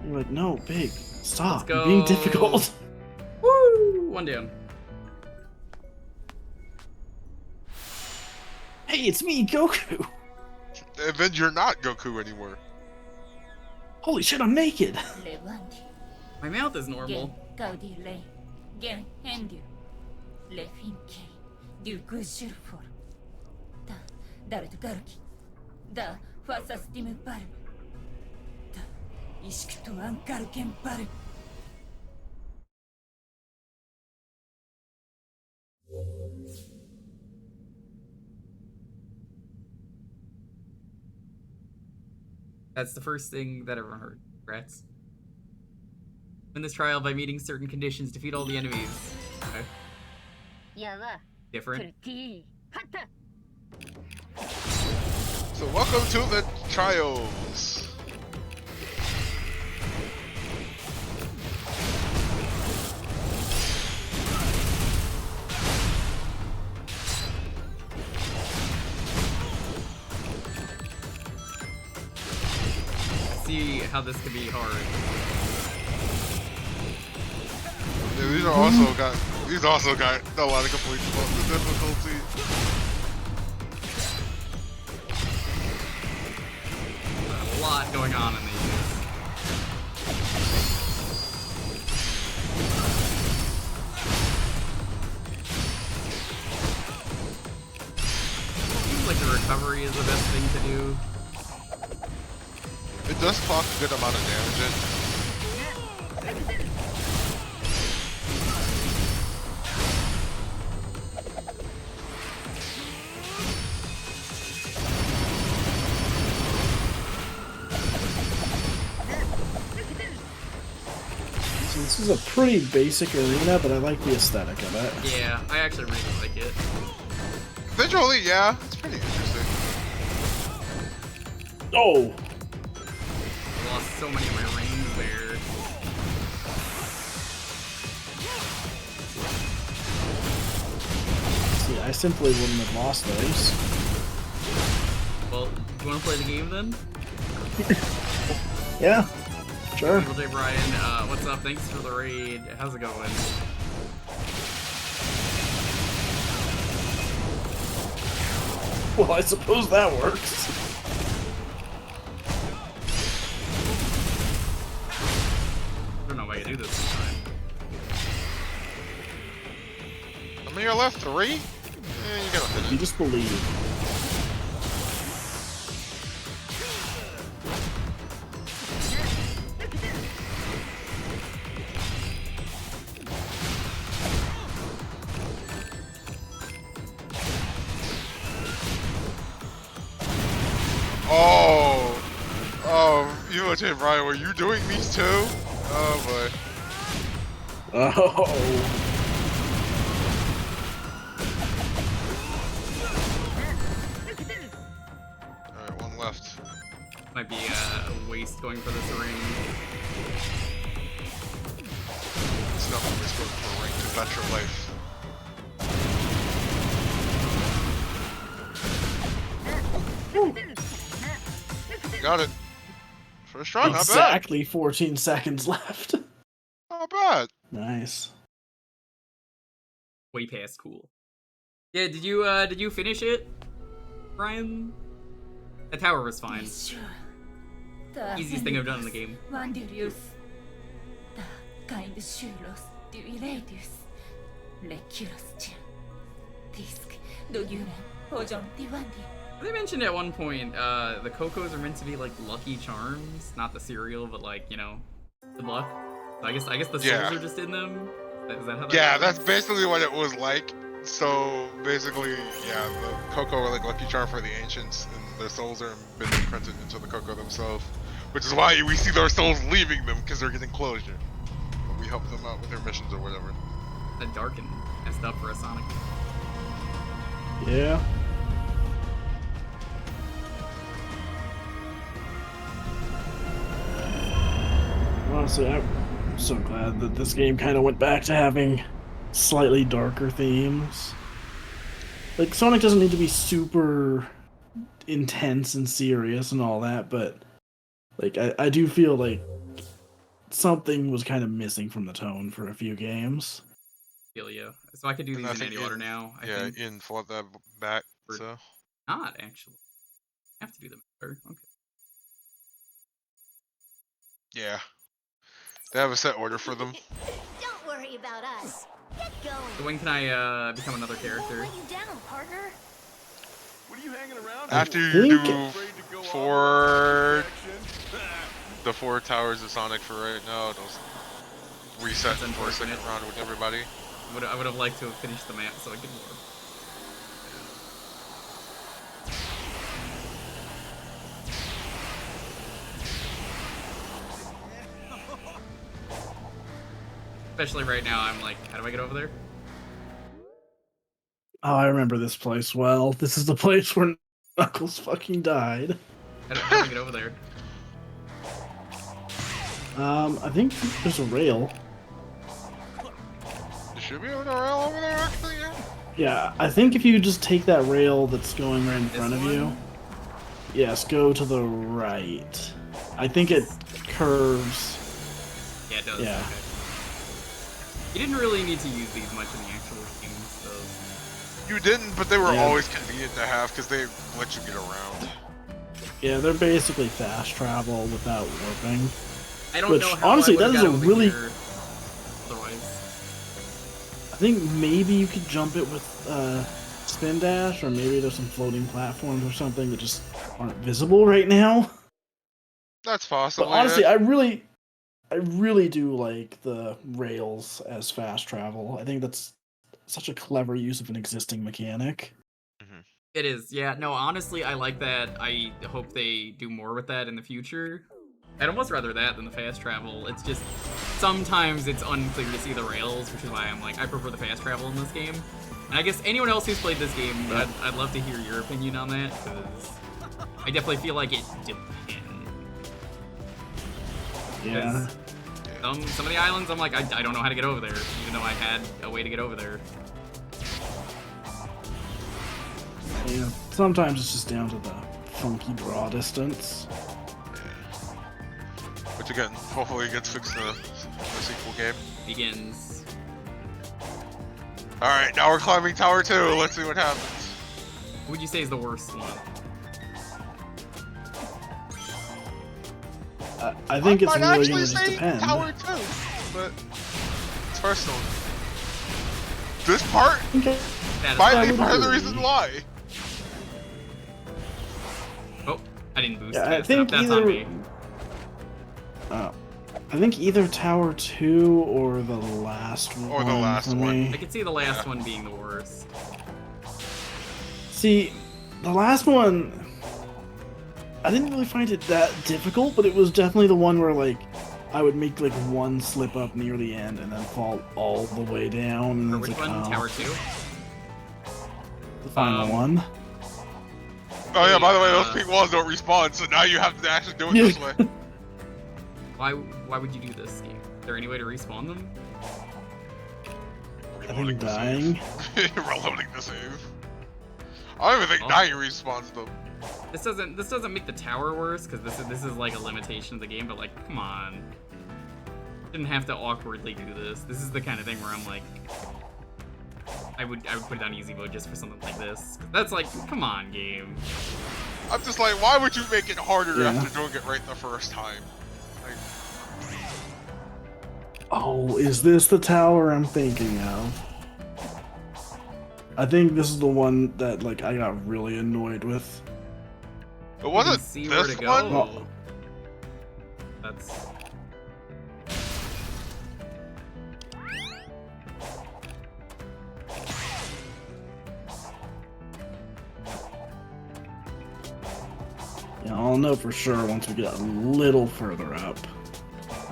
You're like, "No, Big, stop. You're being difficult." Woo! One down. Hey, it's me, Goku. And then you're not Goku anymore. Holy shit, I'm naked. My mouth is normal. That's the first thing that everyone heard. Congrats. Win this trial by meeting certain conditions. Defeat all the enemies. Okay. Different. So welcome to the trials. See how this could be hard. Yeah, these also got a lot of complaints about the difficulty. A lot going on in these. Seems like the recovery is the best thing to do. It does clock a good amount of damage in. So this is a pretty basic arena, but I like the aesthetic of it. Yeah, I actually really like it. Visually, yeah, it's pretty interesting. Oh! I lost so many of my rings there. See, I simply wouldn't have lost those. Well, do you want to play the game then? Yeah, sure. Evil J. Brian, what's up? Thanks for the raid. How's it going? Well, I suppose that works. I don't know why you do this this time. How many are left? 3? You gotta finish. You just believe. Evil J. Brian, were you doing these too? Oh boy. Oh. Alright, one left. Might be a waste going for this ring. It's not always going for a ring to better life. Got it. First try, not bad. Exactly 14 seconds left. Not bad. Nice. Way past cool. Yeah, did you finish it, Brian? The tower was fine. Easiest thing I've done in the game. They mentioned at one point, the Cocos are meant to be like Lucky Charms, not the cereal, but like, you know, good luck. So I guess the souls are just in them. Is that how that Yeah, works? that's basically what it was like. So basically, yeah, the Coco are like Lucky Charm for the ancients, and their souls are been imprinted into the Coco themselves. Which is why we see ourselves leaving them, because they're getting closure. But we help them out with their missions or whatever. That dark and messed up for a Sonic. Yeah. Honestly, I'm so glad that this game kind of went back to having slightly darker themes. Like, Sonic doesn't need to be super intense and serious and all that, but like I do feel like something was kind of missing from the tone for a few games. Feel you. So I could do these in any order now. I think. Ian fought that back, so. Not actually. I have to do them better. Okay. Yeah. They have a set order for them. Don't worry about us. Get going. So when can I become another character? Let you down, partner. What are you hanging around? After you do the 4 towers of Sonic for right now, they'll reset for a second round with everybody. I would have liked to have finished the map so I could more. Especially right now, I'm like, how do I get over there? Oh, I remember this place well. This is the place where Knuckles fucking died. How do I get over there? I think there's a rail. There should be a rail over there, actually, yeah. Yeah, I think if you just take that rail that's going right in front of you. Yes, go to the right. I think it curves. Yeah, it does. Yeah. Okay. You didn't really need to use these much in the actual game, so. You didn't, but they were always convenient to have because they let you get around. Yeah, they're basically fast travel without warping. I don't Which, know how honestly, I that is a really. Otherwise. I think maybe you could jump it with spin dash, or maybe there's some floating platforms or something that just aren't visible right now. That's possible. But honestly, I really do like the rails as fast travel. I think that's such a clever use of an existing mechanic. It is, yeah. No, honestly, I like that. I hope they do more with that in the future. I'd almost rather that than the fast travel. It's just, sometimes it's unclear to see the rails, which is why I'm like, I prefer the fast travel in this game. And I guess anyone else who's played this game, I'd love to hear your opinion on that, because I definitely feel like it depends. Yeah. Some of the islands, I'm like, I don't know how to get over there, even though I had a way to get over there. Yeah. Sometimes it's just down to the funky draw distance. Which again, hopefully gets fixed in the sequel game. Begins. Alright, now we're climbing Tower 2. Let's see what happens. What would you say is the worst one? I think it's might really actually going to just say depend. Tower 2, but it's personal. This part might be part of the reason why. Oh, I didn't boost Yeah, I fast think enough. That's on either. me. I think either Tower 2 or the last one. Or the last one. I could see the last one being the worst. See, the last one, I didn't really find it that difficult, but it was definitely the one where, like, I would make, like, one slip up near the end and then fall all the way down. And Or it's which like, one? oh, Tower 2? the final one. Oh yeah, by the way, those pink walls don't respawn, so now you have to actually do it this way. Why would you do this game? Is there any way to respawn them? I think dying. Reloading the save. I don't even think dying respawns them. This doesn't make the tower worse, because this is like a limitation of the game, but like, come on. Didn't have to awkwardly do this. This is the kind of thing where I'm like, I would put it on easy mode just for something like this. That's like, come on, game. I'm just like, why would you make it harder Yeah. after doing it right the first time? Like, Oh, is this the tower I'm thinking of? I think this is the one that, like, I got really annoyed with. it wasn't See where this to one? go. That's... I'll know for sure once we get a little further up.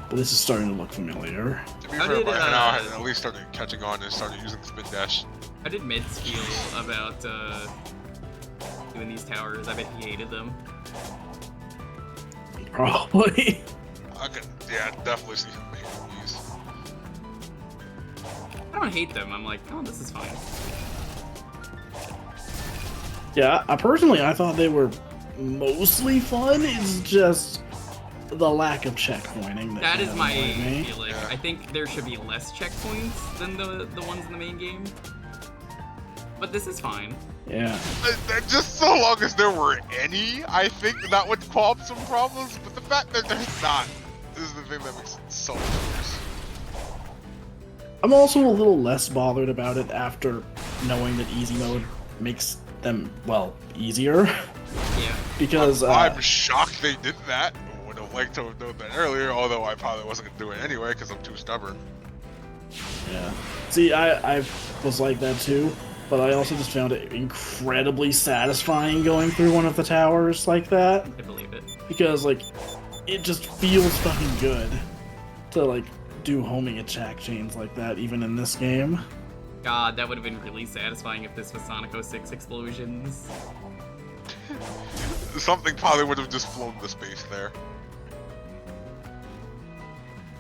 But this is starting to look familiar. To be fair, by now I had at least started catching on and started using spin dash. How did Mids feel about doing these towers? I bet he hated them. Probably. I could, yeah, definitely see him making these. I don't hate them. I'm like, oh, this is fine. Yeah, I thought they were mostly fun. It's just the lack of checkpointing. That is my feeling. Yeah. I think there should be less checkpoints than the ones in the main game. But this is fine. Yeah. Just so long as there were any, I think that would solve some problems. But the fact that there's not is the thing that makes it so much worse. I'm also a little less bothered about it after knowing that easy mode makes them, well, easier. Yeah. Because I'm shocked they did that. I would have liked to have known that earlier, although I probably wasn't going to do it anyway because I'm too stubborn. Yeah. See, I was like that too, but I also just found it incredibly satisfying going through one of the towers like that. I believe it. Because, like, it just feels fucking good to, like, do homing attack chains like that, even in this game. God, that would have been really satisfying if this was Sonic 06 Explosions. Something probably would have just flown the space there.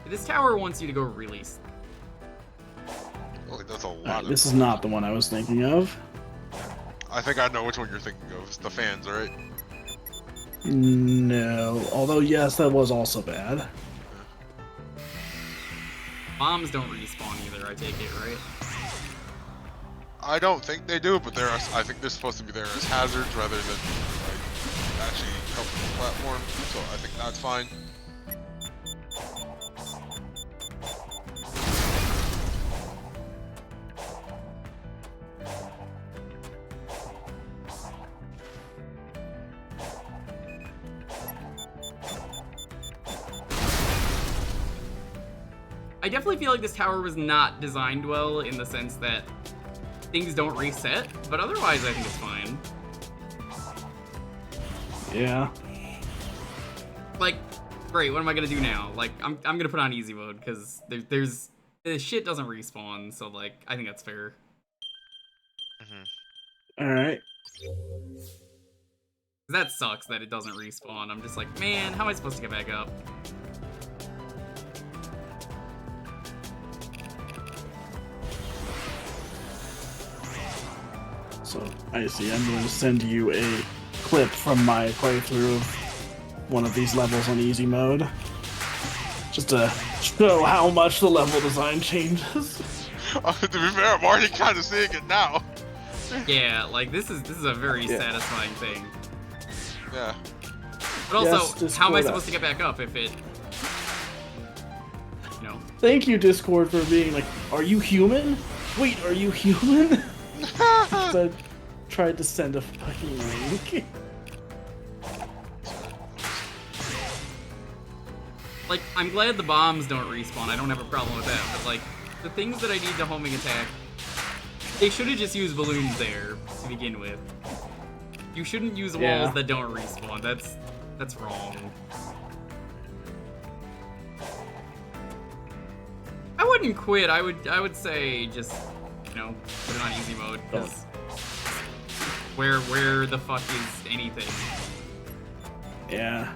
This tower wants you to go really... Well, it does a lot of... This is not the one I was thinking of. I think I know which one you're thinking of. It's the fans, right? No. Although, yes, that was also bad. Bombs don't respawn either, I take it, right? I don't think they do, but I think they're supposed to be there as hazards rather than like actually helping the platform. So I think that's fine. I definitely feel like this tower was not designed well in the sense that things don't reset, but otherwise I think it's fine. Yeah. Like, great, what am I gonna do now? Like, I'm gonna put on easy mode, because there's the shit doesn't respawn, so like, I think that's fair. Alright. That sucks that it doesn't respawn. I'm just like, man, how am I supposed to get back up? So, I see. I'm going to send you a clip from my playthrough of one of these levels on easy mode. Just to show how much the level design changes. To be fair, I'm already kind of seeing it now. Yeah, like, this is a very satisfying thing. Yeah. But also, how am I supposed to get back up if it... You know. Thank you, Discord, for being like, are you human? Wait, are you human? I tried to send a fucking link. Like, I'm glad the bombs don't respawn. I don't have a problem with that. But, like, the things that I need to homing attack, they should have just used balloons there to begin with. You shouldn't use walls that don't respawn. That's wrong. I wouldn't quit. I would say just, you know, put it on easy mode, because where the fuck is anything? Yeah.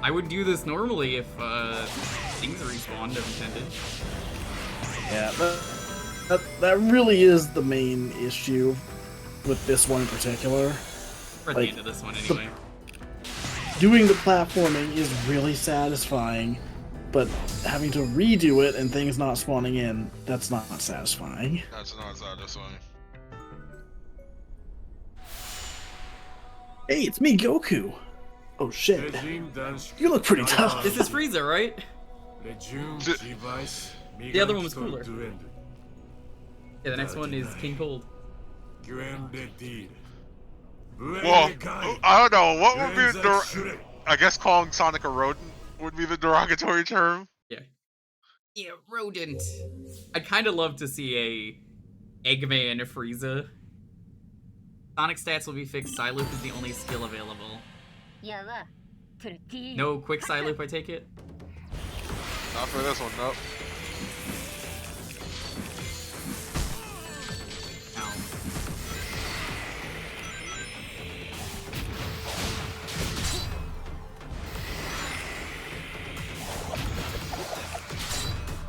I would do this normally if things respawned as intended. Yeah, that really is the main issue with this one in particular. For the end of this one, anyway. Doing the platforming is really satisfying, but having to redo it and things not spawning in, that's not satisfying. That's not satisfying. Hey, it's me, Goku. Oh shit. You look pretty tough. This is Frieza, right? The other one was cooler. Yeah, the next one is King Cold. Well, I don't know. What would be I guess calling Sonic a rodent would be the derogatory term. Yeah. Yeah, rodent. I'd kind of love to see a Eggman Frieza. Sonic stats will be fixed. Psylocke is the only skill available. No quick side loop, I take it? Not for this one, nope.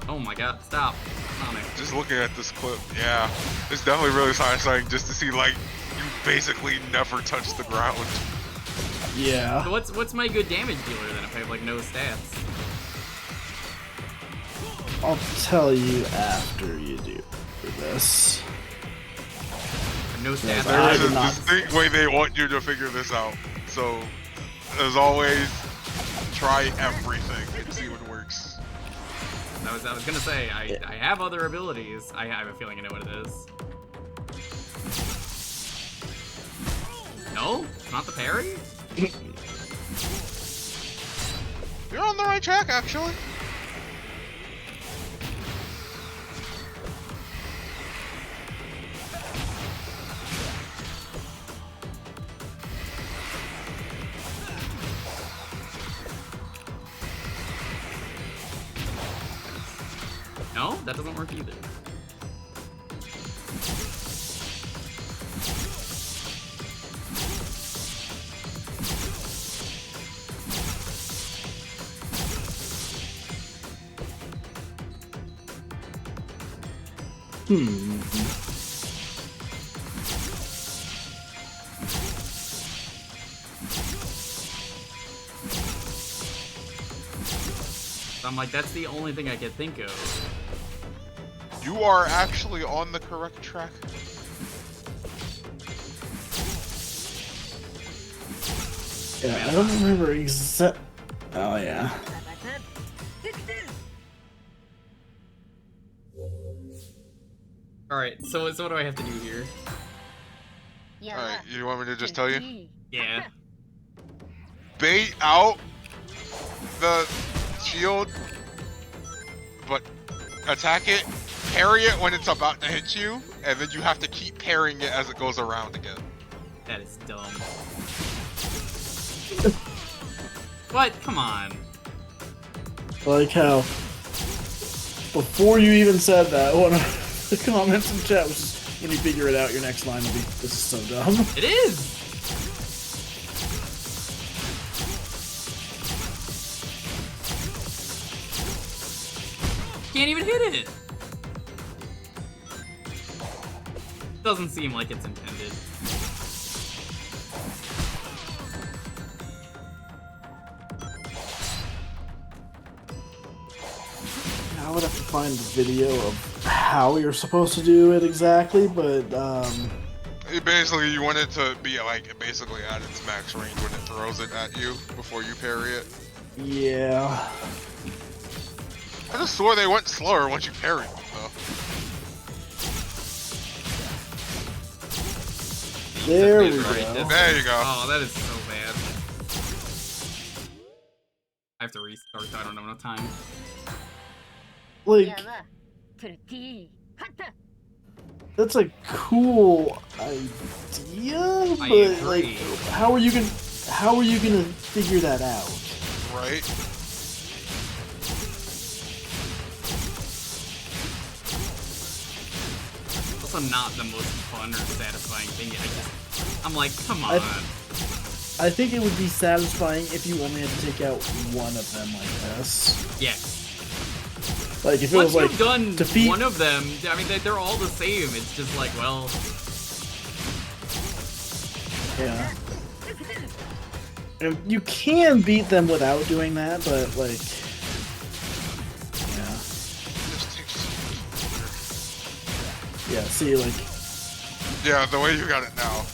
Oh my god, stop. Oh, man. Just looking at this clip, yeah. It's definitely really satisfying just to see, like, you basically never touch the ground. Yeah. So what's my good damage dealer then if I have, like, no stats? I'll tell you after you do this. No stats. There's a distinct way they want you to figure this out. So, as always, try everything and see what works. I was gonna say, I have other abilities. I have a feeling I know what it is. No? Not the parry? You're on the right track, actually. No, that doesn't work either. So I'm like, that's the only thing I could think of. You are actually on the correct track. Yeah, I don't remember exact. Oh yeah. All right, so what do I have to do here? Alright, you want me to just tell you? Yeah. Bait out the shield, but attack it, parry it when it's about to hit you, and then you have to keep parrying it as it goes around again. That is dumb. What? Come on. I like how before you even said that, one of the comments in chat was just, when you figure it out, your next line will be, "This is so dumb." It is. Can't even hit it. Doesn't seem like it's intended. I would have to find the video of how you're supposed to do it exactly, but Basically, you want it to be like basically at its max range when it throws it at you before you parry it. yeah. I just swore they went slower once you parried them, though. There we Right, go. There you go. Oh, that is so bad. I have to restart, so I don't have enough time. Like, that's a cool idea, but like, agree. how are you gonna figure that out? Right? Also not the most fun or satisfying thing. I'm like, come on. I think it would be satisfying if you only had to take out one of them like this. Yes. Like if it Once was like you've done defeat one of them, I mean, they're all the same. It's just like, well, yeah. And you can beat them without doing that, but like, yeah. Just takes so much Yeah, see, like, Yeah, the way you got it now.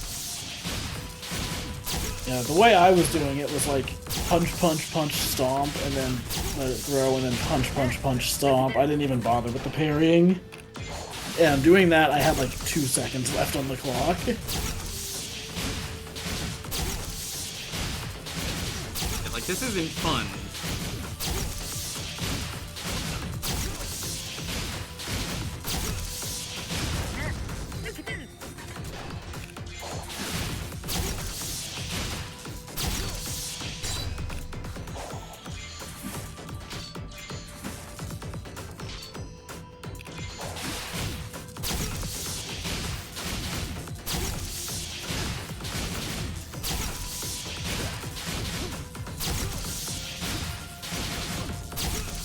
yeah, the way I was doing it was like punch, punch, punch, stomp, and then let it throw, and then punch, punch, punch, stomp. I didn't even bother with the parrying. And doing that, I had like 2 seconds left on the clock. like this isn't fun.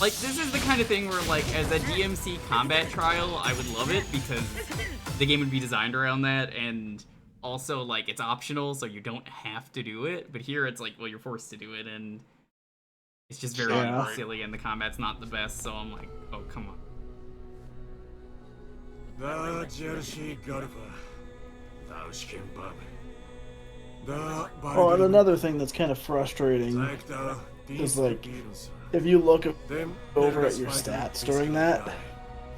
Like, this is the kind of thing where, like, as a DMC combat trial, I would love it because the game would be designed around that, and also, like, it's optional, so you don't have to do it. But here, it's like, well, you're forced to do it, and it's just very silly, and the combat's not the best, so I'm like, oh, come on. Oh, and another thing that's kind of frustrating is, like, if you look over at your stats during that,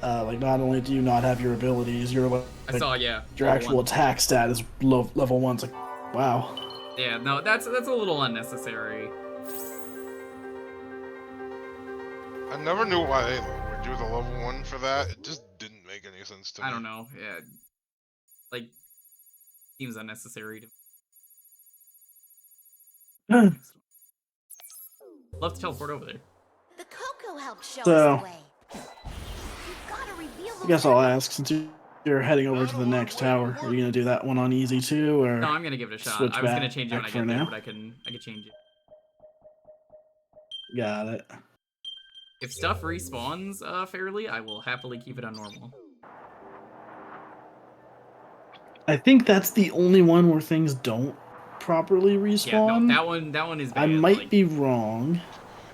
like, not only do you not have your abilities, your your actual attack stat is level 1. It's like, wow. Yeah, no, that's a little unnecessary. I never knew why they would do the level 1 for that. It just didn't make any sense to me. I don't know. Yeah, like, seems unnecessary to. Love to teleport over there. The Coco helped show So, us the way. I guess I'll ask, since you're heading over to the next tower, are you gonna do that one on easy too, or? No, I'm gonna give it a shot. switch I was gonna back change it when I for get there, now? but I can change it. Got it. If stuff respawns fairly, I will happily keep it on normal. I think that's the only one where things don't properly respawn. Yeah, no, that one is bad. I might be wrong.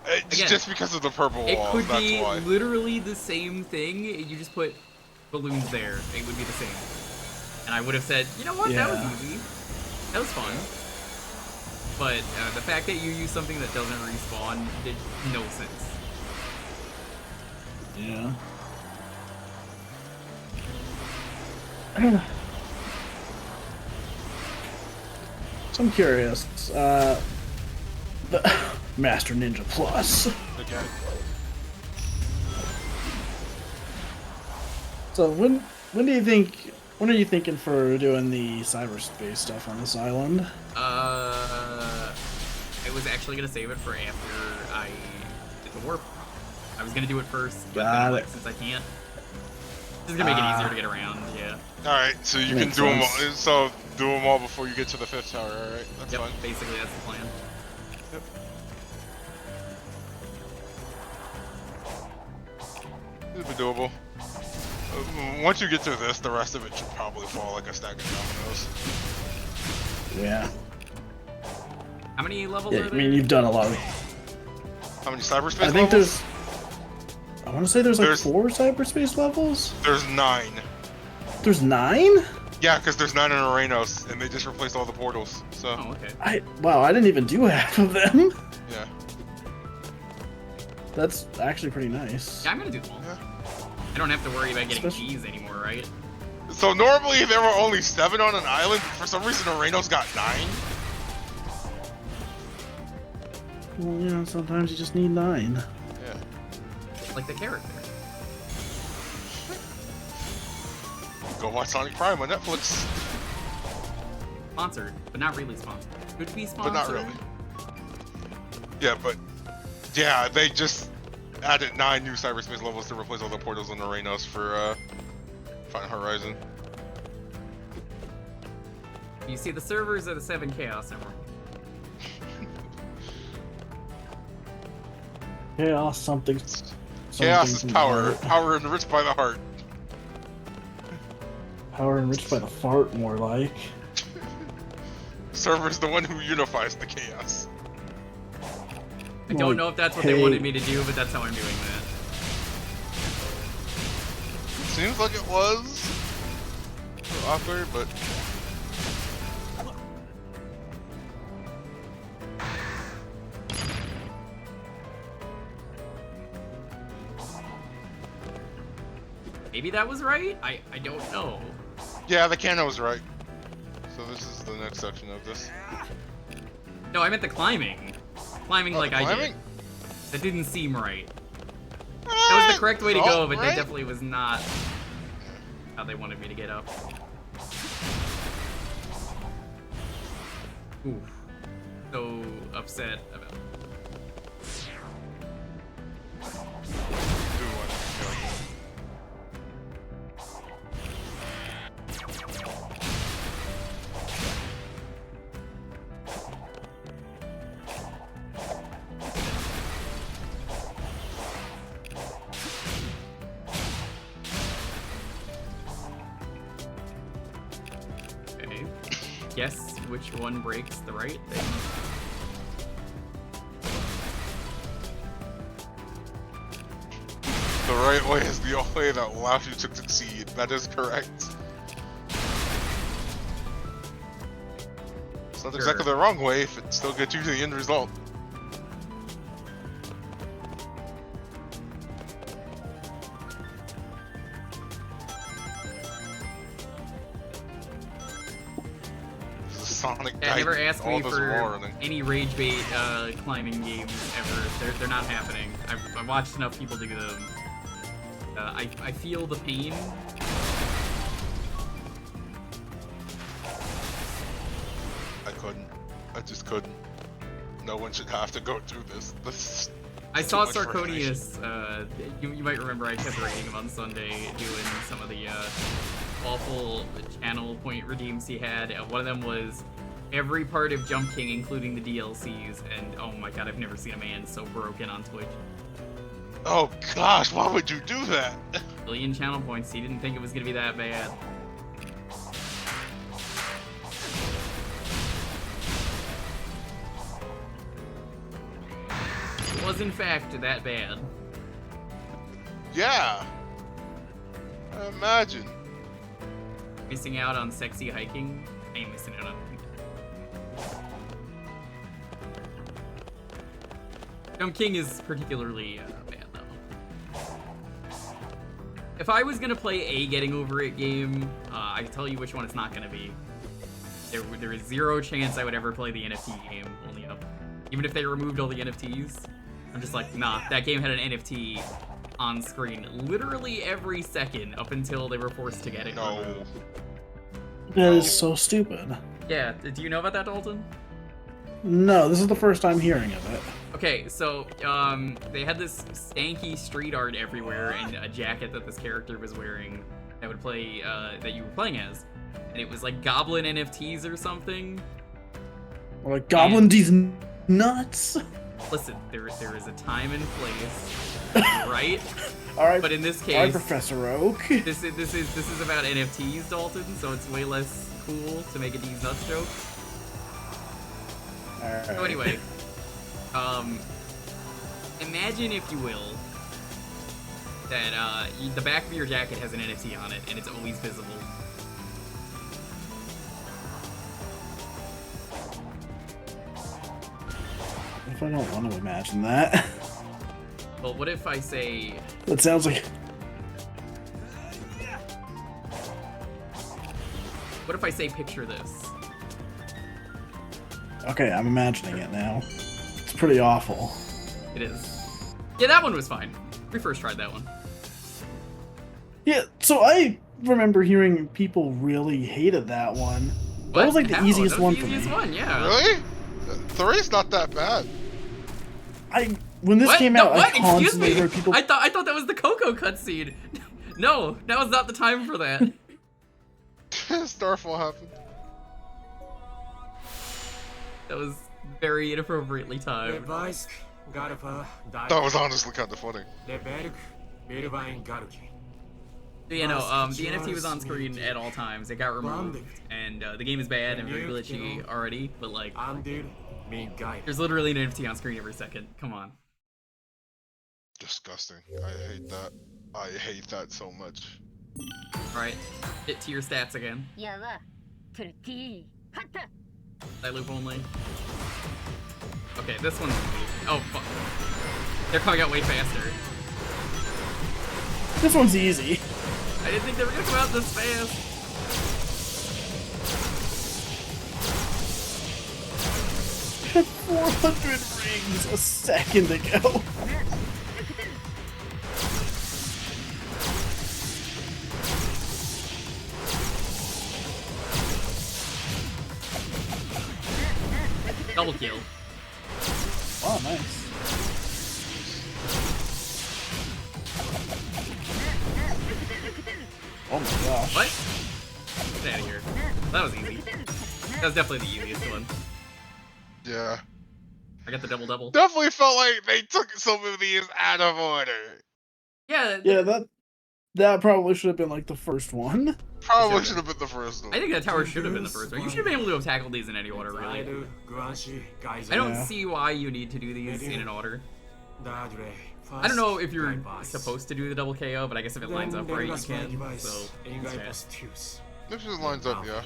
It's just because of the purple It walls, could that's be why. literally the same thing. You just put balloons there. It would be the same. And I would have said, you know what, that was easy. That was fun. But the fact that you use something that doesn't respawn did no sense. Yeah. So I'm curious. The Master Ninja Plus. Again. So when do you think? When are you thinking for doing the cyberspace stuff on this island? I was actually gonna save it for after I did the warp. I was gonna do it first, but then, like, since I can't, this is gonna make it easier to get around. Yeah. All right, so you can do them all. So do them all before you get to the 5th tower. All right, that's fine. Basically, that's the plan. Yep. It'll be doable. Once you get to this, the rest of it should probably fall like a stack of dominoes. Yeah. How many levels Yeah, are I there? mean, you've done a lot of. How many cyberspace I think levels? I want to say there's like 4 cyberspace levels. There's 9. There's 9? Yeah, because there's 9 in Arenos, and they just replaced all the portals. So. Oh, okay. Wow, I didn't even do half of them. Yeah. That's actually pretty nice. Yeah, I'm gonna do them all. Yeah. I don't have to worry about getting keys anymore, right? So normally there were only 7 on an island. For some reason, Arenos got 9. Well, you know, sometimes you just need 9. Yeah. Like the character. Go watch Sonic Prime on Netflix. Sponsored, but not really sponsored. Could be sponsored. But not really. Yeah, but yeah, they just added 9 new cyberspace levels to replace all the portals on Arenos for Final Horizon. You see, the servers are the 7 Chaos Emeralds. Chaos something. Chaos is power. Power enriched by the heart. Power enriched by the fart, more like. Server's the one who unifies the chaos. I don't know if that's what they wanted me to do, but that's how I'm doing that. Seems like it was awkward, but maybe that was right? I don't know. yeah, the Cano was right. So this is the next section of this. No, I meant the climbing. Climbing like I climbing? did. That didn't seem right. That was the correct way to go, but that definitely was not how they wanted me to get up. Oof. So upset about it. guess which one breaks the right thing. The right way is the way that allows you to succeed. That is correct. It's not exactly the wrong way if it still gets you to the end result. Sonic Yeah, never Gaiden, ask all me this for war running. any rage bait climbing games ever. They're not happening. I've watched enough people do them. I feel the pain. I couldn't. I just couldn't. No one should have to go through this. This. I saw Sarconius. You might remember I kept rating him on Sunday, doing some of the awful channel point redeems he had. And one of them was every part of Jump King, including the DLCs. And oh my god, I've never seen a man so broken on Twitch. Oh gosh, why would you do that? Billion channel points. He didn't think it was gonna be that bad. It was in fact that bad. Yeah. I imagine. Missing out on sexy hiking? I ain't missing out on Jump King is particularly bad though. If I was gonna play a getting over it game, I can tell you which one it's not gonna be. There is zero chance I would ever play the NFT game, only up. Even if they removed all the NFTs, I'm just like, nah, that game had an NFT on screen literally every second up until they were forced to get it removed. That is so stupid. Yeah, do you know about that, Dalton? No, this is the first time hearing of it. Okay, so they had this stanky street art everywhere and a jacket that this character was wearing that would play that you were playing as, and it was like Goblin NFTs or something. Or like Goblin D's nuts. Listen, there is a time and place, right? All right. But in this case, all right, Professor Oak. this is about NFTs, Dalton. So it's way less cool to make a D's nuts joke. All So right. anyway, imagine, if you will, that the back of your jacket has an NFT on it, and it's always visible. If I don't want to imagine that. Well, what if I say... That sounds like... What if I say picture this? Okay, I'm imagining it now. It's pretty awful. It is. Yeah, that one was fine. We first tried that one. Yeah, so I remember hearing people really hated that one. What? That was like the Hell, easiest that was one the for me. easiest one, yeah. Really? 3's not that bad. When this What? came No, out, what? I constantly Excuse me? heard people... I thought that was the Coco cutscene. No, that was not the time for that. Starfall happened. That was very inappropriately timed. That was honestly kind of funny. So, you know, the NFT was on screen at all times. It got removed, and the game is bad and very glitchy already. But like, there's literally an NFT on screen every second. Come on. Disgusting. I hate that. I hate that so much. All right, hit to your stats again. I loop only. Okay, this one's easy. Oh fuck. They're coming out way faster. This one's easy. I didn't think they were gonna come out this fast. I had 400 rings a second ago. Double kill. Oh, nice. Oh my gosh. What? Get out of here. That was easy. That was definitely the easiest one. Yeah. I got the double. Definitely felt like they took some of these out of order. Yeah. Yeah, that That probably should have been like the first one. Probably should have been the first one. I think that tower should have been the first one. You should have been able to have tackled these in any order, really. I don't see why you need to do these in an order. I don't know if you're supposed to do the double KO, but I guess if it lines up right, you can. So, This just lines up, yeah.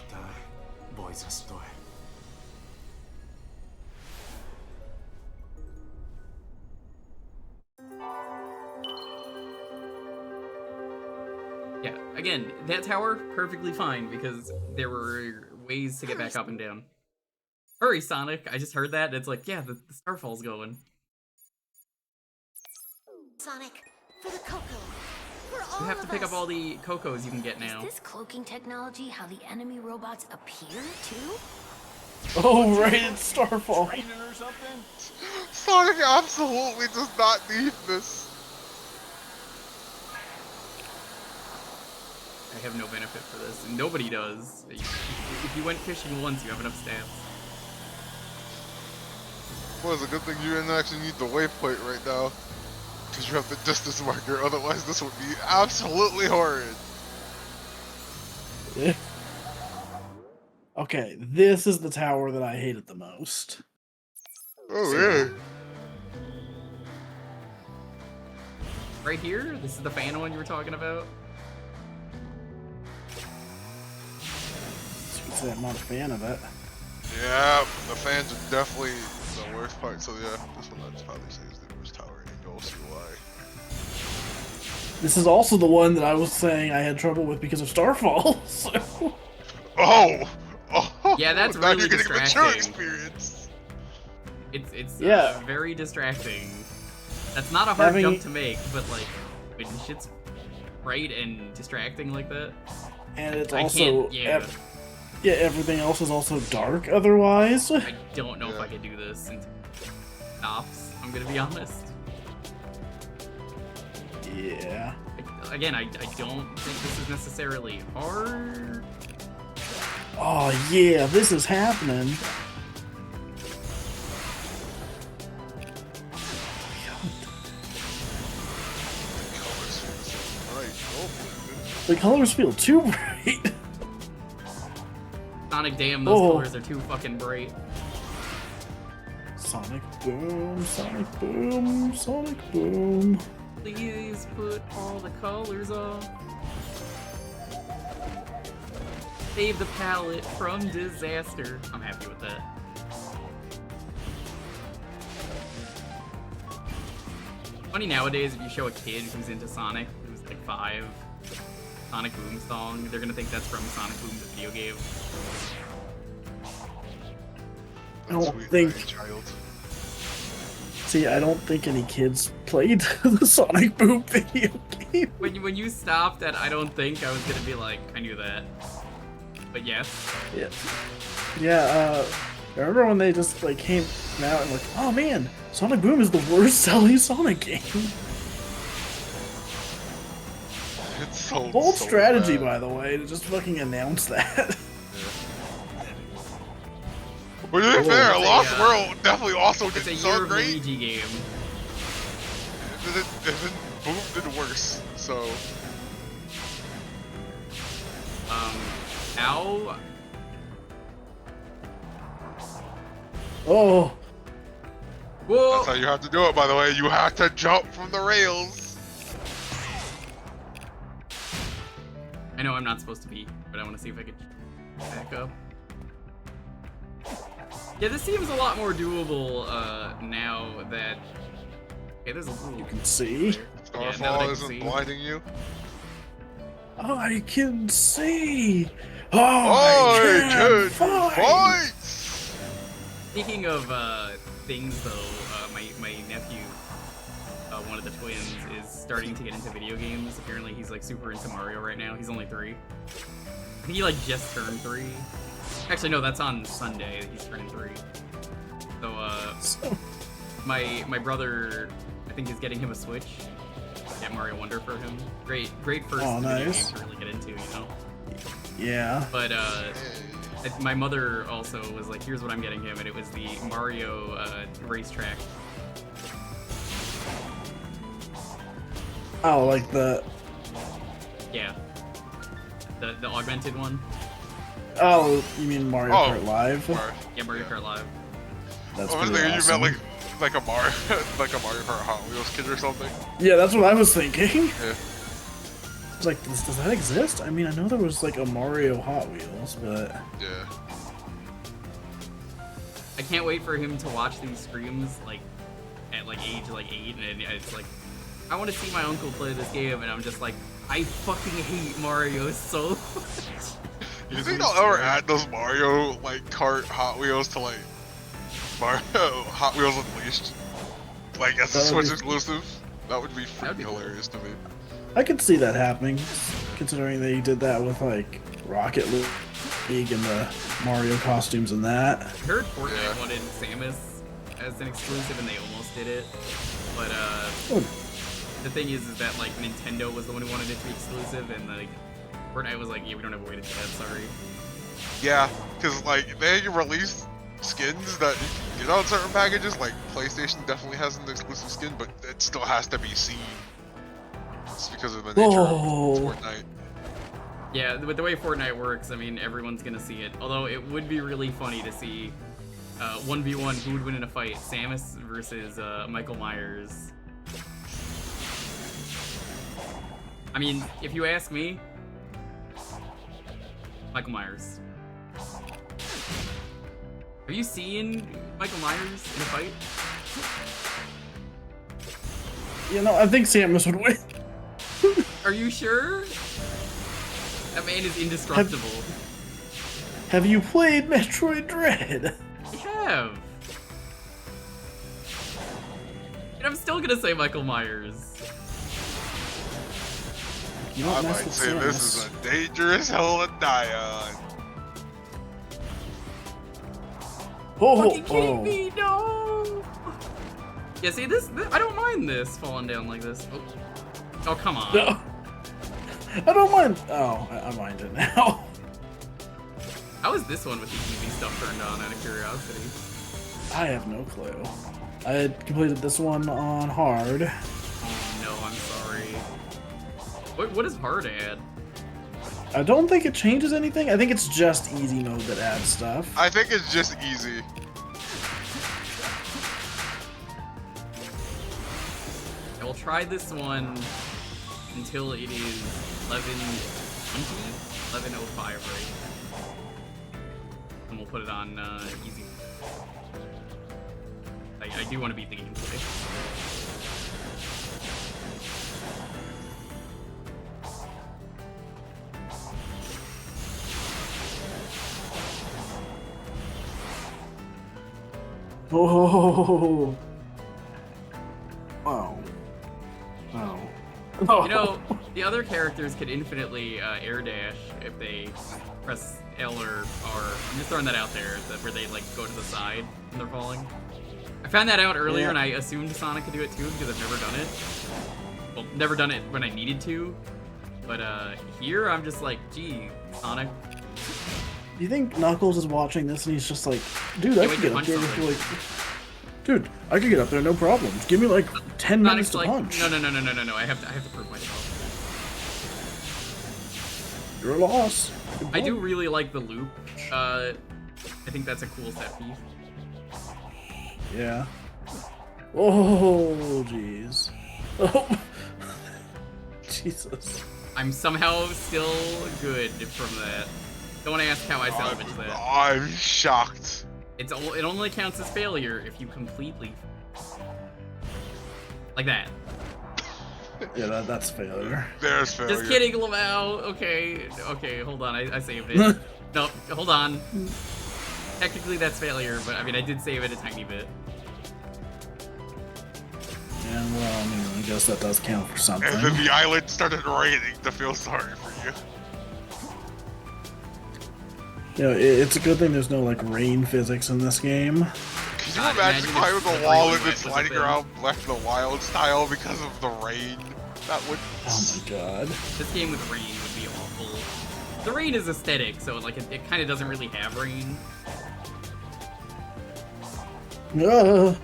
yeah, again, that tower, perfectly fine, because there were ways to get back up and down. Hurry, Sonic! I just heard that, and it's like, yeah, the Starfall's going. Sonic, for the Coco. For all You have to of pick us. up all the Cocos you can get now. Is this cloaking technology how the enemy robots appear, too? Oh, right, it's Starfall. Training or something? Sonic absolutely does not need this. I have no benefit for this, and nobody does. If you went fishing once, you have enough stamps. Well, it's a good thing you didn't actually need the waypoint right now. Because you have the distance marker, otherwise this would be absolutely horrid. Okay, this is the tower that I hated the most. Oh, yeah. Right here, this is the fan one you were talking about. So I'm not a fan of it. Yeah, the fans are definitely the worst part, so yeah, this one I'd probably say is the worst tower, and you'll see why. This is also the one that I was saying I had trouble with because of Starfall. So. Oh! Yeah, that's now really you're getting distracting. mature experience. It's Yeah. very distracting. That's not a hard jump to make, but like when shit's bright and distracting like that. And it's I also can't, yeah, everything else is also dark otherwise. I don't know if I could do this until it stops. I'm gonna be honest. Yeah. Again, I don't think this is necessarily hard. Oh yeah, this is happening. The colors feel too bright. Sonic, damn, those colors are too fucking bright. Sonic boom, Sonic boom, Sonic boom. Please put all the colors off. Save the palette from disaster. I'm happy with that. Funny nowadays, if you show a kid who's into Sonic, who's like 5, Sonic Boom song, they're gonna think that's from Sonic Boom, the video game. I don't think. See, I don't think any kids played the Sonic Boom video game. When you stopped at I don't think, I was gonna be like, I knew that. But yes. Yeah. Yeah, I remember when they just like came out and like, oh man, Sonic Boom is the worst selling Sonic game. It's so Bold so strategy, bad. by the way, to just fucking announce that. But to be fair, Lost a, World definitely also It's a didn't year sound of great. Luigi game. Boom did worse, so. Ow. Oh. Whoa. That's how you have to do it, by the way. You have to jump from the rails. I know I'm not supposed to be, but I want to see if I can back up. Yeah, this seems a lot more doable now that. Okay, there's a little. You can see. Starfall isn't blinding you. I can see. Oh, I can fight. Speaking of things, though, my nephew, one of the twins, is starting to get into video games. Apparently, he's like super into Mario right now. He's only 3. I think he like just turned 3. Actually, no, that's on Sunday. He's turning 3. So, my brother, I think, is getting him a Switch. Get Mario Wonder for him. Great first video game to really get into, you know. Yeah. But my mother also was like, "Here's what I'm getting him," and it was the Mario racetrack. Oh, like the. Yeah. The augmented one. Oh, you mean Mario Kart Live? Yeah, Mario Kart Live. That's I was pretty thinking awesome. you meant like a Mario like a Mario Kart Hot Wheels kit or something. Yeah, that's what I was thinking. Yeah. It's like, does that exist? I mean, I know there was like a Mario Hot Wheels, but Yeah. I can't wait for him to watch these streams like at like age like 8, and it's like I want to see my uncle play this game, and I'm just like, I fucking hate Mario so much. You think they'll ever add those Mario like kart Hot Wheels to like Mario Hot Wheels Unleashed, like as a Switch exclusive? That would be freaking hilarious to me. I could see that happening, considering they did that with like Rocket League and the Mario costumes and that. I heard Fortnite wanted Samus as an exclusive, and they almost did it. But the thing is that like Nintendo was the one who wanted it to be exclusive, and like Fortnite was like, yeah, we don't have a way to do that. Sorry. Yeah, because like they released skins that you can get on certain packages. Like PlayStation definitely has an exclusive skin, but it still has to be seen. It's because of the nature of Fortnite. Yeah, with the way Fortnite works, I mean, everyone's gonna see it. Although it would be really funny to see 1v1 who would win in a fight, Samus versus Michael Myers. I mean, if you ask me, Michael Myers. Have you seen Michael Myers in a fight? You know, I think Samus would win. Are you sure? That man is indestructible. Have you played Metroid Dread? I have. And I'm still gonna say Michael Myers. I might say this is a dangerous hill to die on. Fucking kidding me? No! Yeah, see, this I don't mind this falling down like this. Oh, come on. No. I don't mind. Oh, I mind it now. How is this one with the easy stuff turned on, out of curiosity? I have no clue. I had completed this one on hard. Oh no, I'm sorry. What does hard add? I don't think it changes anything. I think it's just easy mode that adds stuff. I think it's just easy. I will try this one until it is 11:05 right? And we'll put it on easy. I do want to beat the game today. Oh. Oh. Oh. You know, the other characters could infinitely air dash if they press L or R. I'm just throwing that out there, where they like go to the side when they're falling. I found that out earlier, and I assumed Sonic could do it too because I've never done it. Well, never done it when I needed to. But here I'm just like, gee, Sonic. Do you think Knuckles is watching this and he's just like, dude, I could get up there with like, dude, I could get up there no problem. Give me like 10 minutes to punch. No. I have to prove myself. You're a loss. I do really like the loop. I think that's a cool set piece. Yeah. Oh, jeez. Oh. Jesus. I'm somehow still good from that. Don't ask how I salvage that. I'm shocked. It only counts as failure if you completely like that. Yeah, that's failure. There's failure. Just kidding, Lamau. Okay, hold on. I saved it. No, hold on. Technically, that's failure, but I mean, I did save it a tiny bit. Yeah, well, I mean, I guess that does count for something. And then the island started raining to feel sorry for you. You know, it's a good thing there's no, like, rain physics in this game. Can you imagine climbing the wall and then sliding around Breath of the Wild style because of the rain? That would... Oh my god. This game with rain would be awful. The rain is aesthetic, so like it kind of doesn't really have rain. Yeah.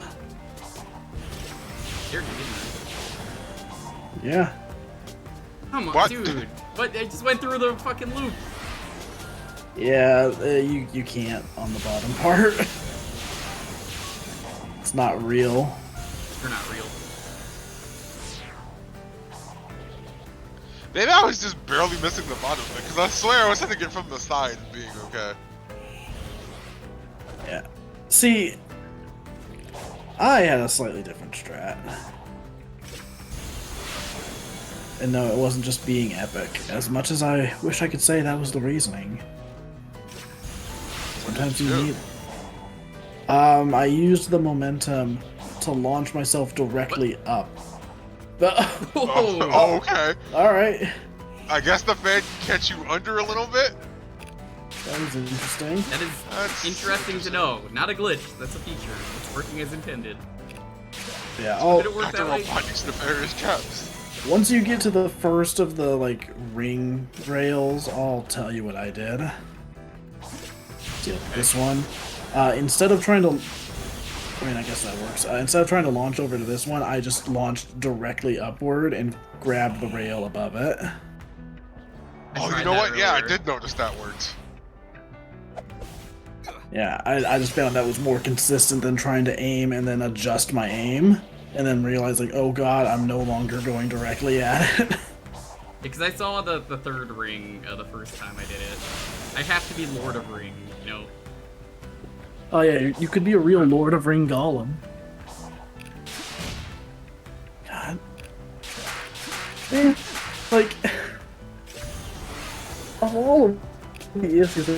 Come on, What? dude. But I just went through the fucking loop. Yeah, you can't on the bottom part. It's not real. They're not real. Maybe I was just barely missing the bottom bit, because I swear I was hitting it from the side and being okay. Yeah. See, I had a slightly different strat. And no, it wasn't just being epic. As much as I wish I could say that was the reasoning. Sometimes you need... I used the momentum to launch myself directly up. Oh, okay. Alright. I guess the fan can catch you under a little bit? That was interesting. That is interesting to know. Not a glitch. That's a feature. It's working as intended. Yeah, Did it work Dr. that way? Robotnik's nefarious traps. Once you get to the first of the, like, ring rails, I'll tell you what I did. This one. Instead of trying to... I mean, I guess that works. Instead of trying to launch over to this one, I just launched directly upward and grabbed the rail above it. Oh, you know what? Yeah, I did notice that worked. Yeah, I just found that was more consistent than trying to aim and then adjust my aim. And then realize, like, oh god, I'm no longer going directly at it. Because I saw the third ring the first time I did it. I have to be Lord of Ring, you know? Oh yeah, you could be a real Lord of Ring Golem. God. Man, like... Of all of the issues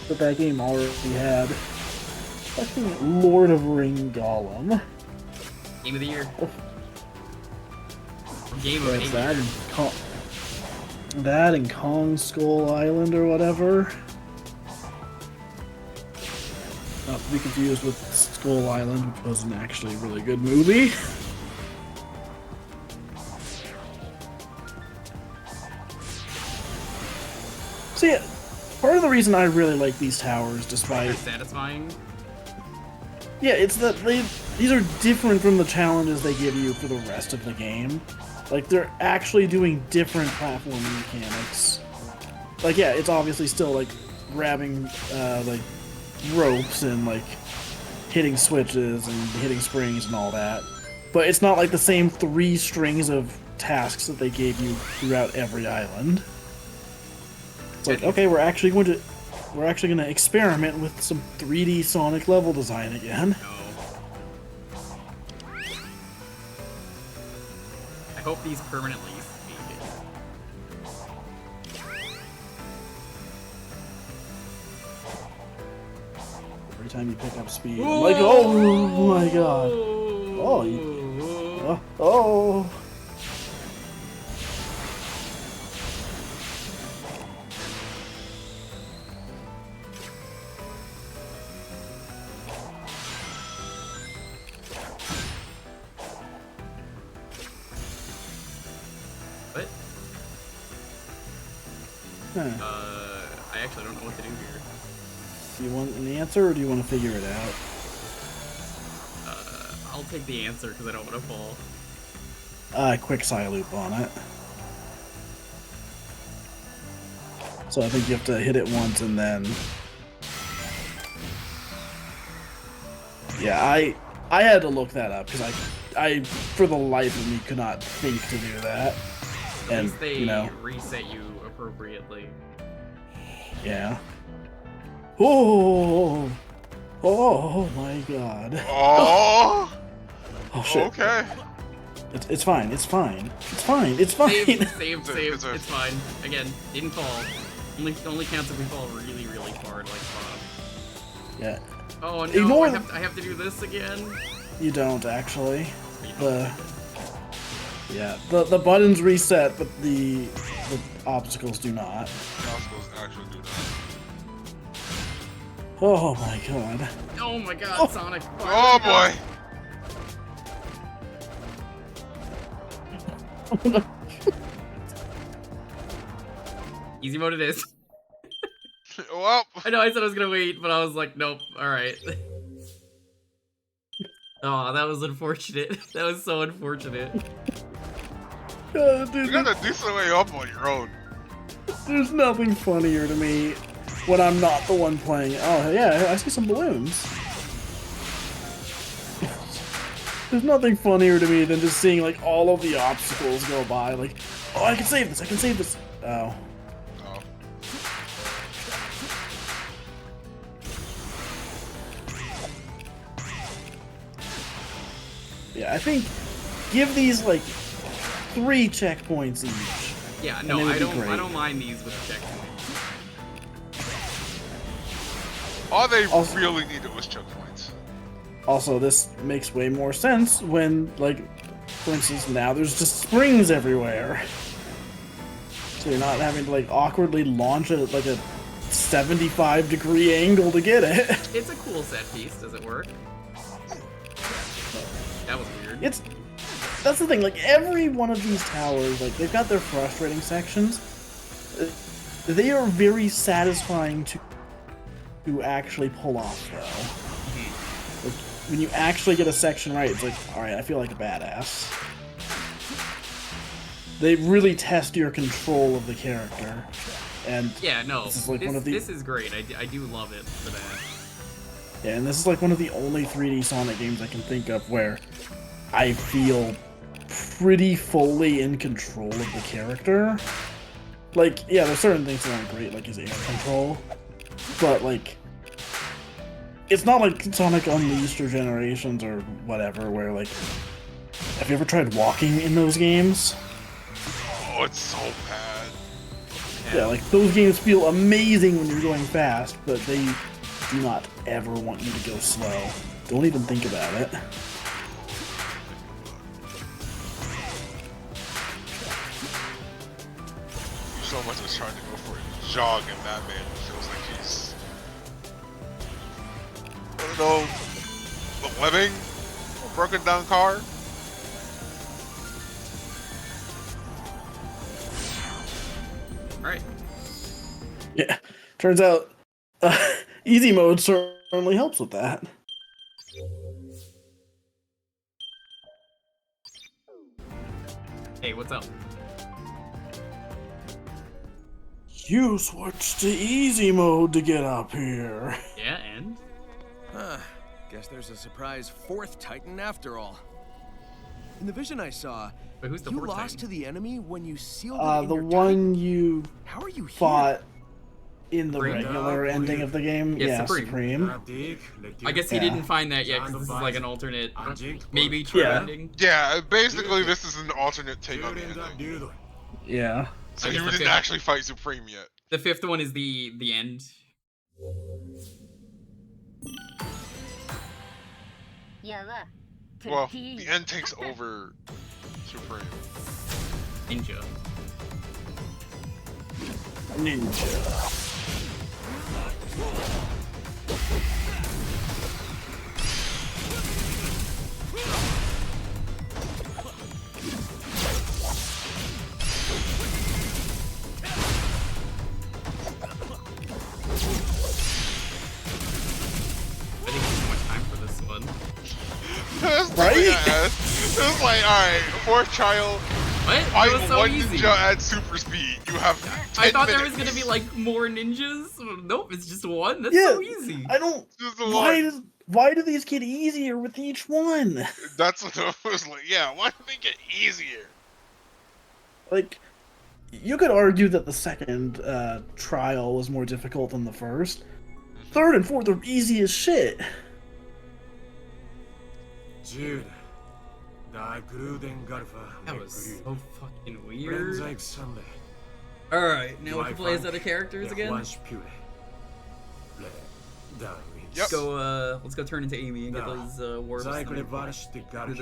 that that game already had, fucking Lord of Ring Golem. Game of the year. Game of the that year. That and Kong Skull Island or whatever. Not to be confused with Skull Island, which wasn't actually a really good movie. So yeah, part of the reason I really like these towers, despite... They're satisfying. Yeah, it's that these are different from the challenges they give you for the rest of the game. Like, they're actually doing different platforming mechanics. Like, yeah, it's obviously still, like, grabbing, like, ropes and, like, hitting switches and hitting springs and all that. But it's not, like, the same 3 strings of tasks that they gave you throughout every island. It's like, okay, we're actually going to experiment with some 3D Sonic level design again. I hope these permanently speed. Every time you pick up speed, I'm like, oh my god. Oh, oh. What? Huh. I actually don't know what to do here. Do you want an answer, or do you want to figure it out? I'll take the answer because I don't want to fall. Quick side loop on it. So I think you have to hit it once and then... Yeah, I had to look that up because I for the life of me could not think to do that. At least they reset you appropriately. Yeah. Oh my god. Oh. Oh shit. Okay. It's fine. It's fine. It's fine. It's fine. Save. It's fine. Again, didn't fall. Only counts if we fall really, really hard, like Bob. Yeah. Oh no! Ignore I have to do this again. You don't actually. The buttons reset, but the obstacles do not. The obstacles actually do not. Oh my god. Oh my god, Sonic. Oh boy. Easy mode it is. Well, I know I said I was gonna wait, but I was like, nope. All right. Oh, that was unfortunate. That was so unfortunate. Dude, you got a decent way up on your own. There's nothing funnier to me when I'm not the one playing. Oh yeah, I see some balloons. There's nothing funnier to me than just seeing like all of the obstacles go by. Like, oh, I can save this. I can save this. Oh. Yeah, I think give these like 3 checkpoints each. Yeah, no, I don't mind these with checkpoints. All they really needed was checkpoints. Also, this makes way more sense when, like, for instance, now there's just springs everywhere. So you're not having to, like, awkwardly launch it like a 75-degree angle to get it. It's a cool set piece. Does it work? That was weird. That's the thing, like, every one of these towers, like, they've got their frustrating sections. They are very satisfying to actually pull off, though. Like, when you actually get a section right, it's like, alright, I feel like a badass. They really test your control of the character. And yeah, no, this is, like, one of the... this is great. I do love it for that. Yeah, and this is like one of the only 3D Sonic games I can think of where I feel pretty fully in control of the character. Like, yeah, there's certain things that aren't great, like his air control, but like, it's not like Sonic Unleashed or Generations or whatever, where like, have you ever tried walking in those games? Oh, it's so bad. Yeah, like, those games feel amazing when you're going fast, but they do not ever want you to go slow. Don't even think about it. So much was trying to go for a jog in Batman. It feels like he's... I don't know... the webbing? A broken down car? Alright. Yeah, turns out easy mode certainly helps with that. Hey, what's up? You switched to easy mode to get up here. Yeah, and? Guess there's a surprise 4th Titan after all. In the vision I saw, but who's the you 4th lost Titan? to the enemy when you sealed it in The your one Titan. you How are you fought in the Supreme? regular ending of the game. Yeah, Supreme. I guess he didn't find that yet because this is like an alternate, maybe true ending. Yeah, basically this is an alternate take on the ending. Yeah. So you didn't actually fight Supreme yet. The 5th one is the end. Well, the end takes over Supreme. Ninja. Ninja. Right? It was like, alright, 4th child. What? Fight It was so one easy. ninja at super speed. You have 10 I thought there minutes. was gonna be like more ninjas. Nope, it's just one. That's Yeah, so easy. I don't. Just the Why do these get easier with each one? That's what I was like. Yeah, why do they get easier? Like, you could argue that the second trial was more difficult than the first. 3rd and 4th are easy as shit. Jude. That was so fucking weird. Alright, now we can play as other characters again. Yep. Let's go turn into Amy and get those warps through the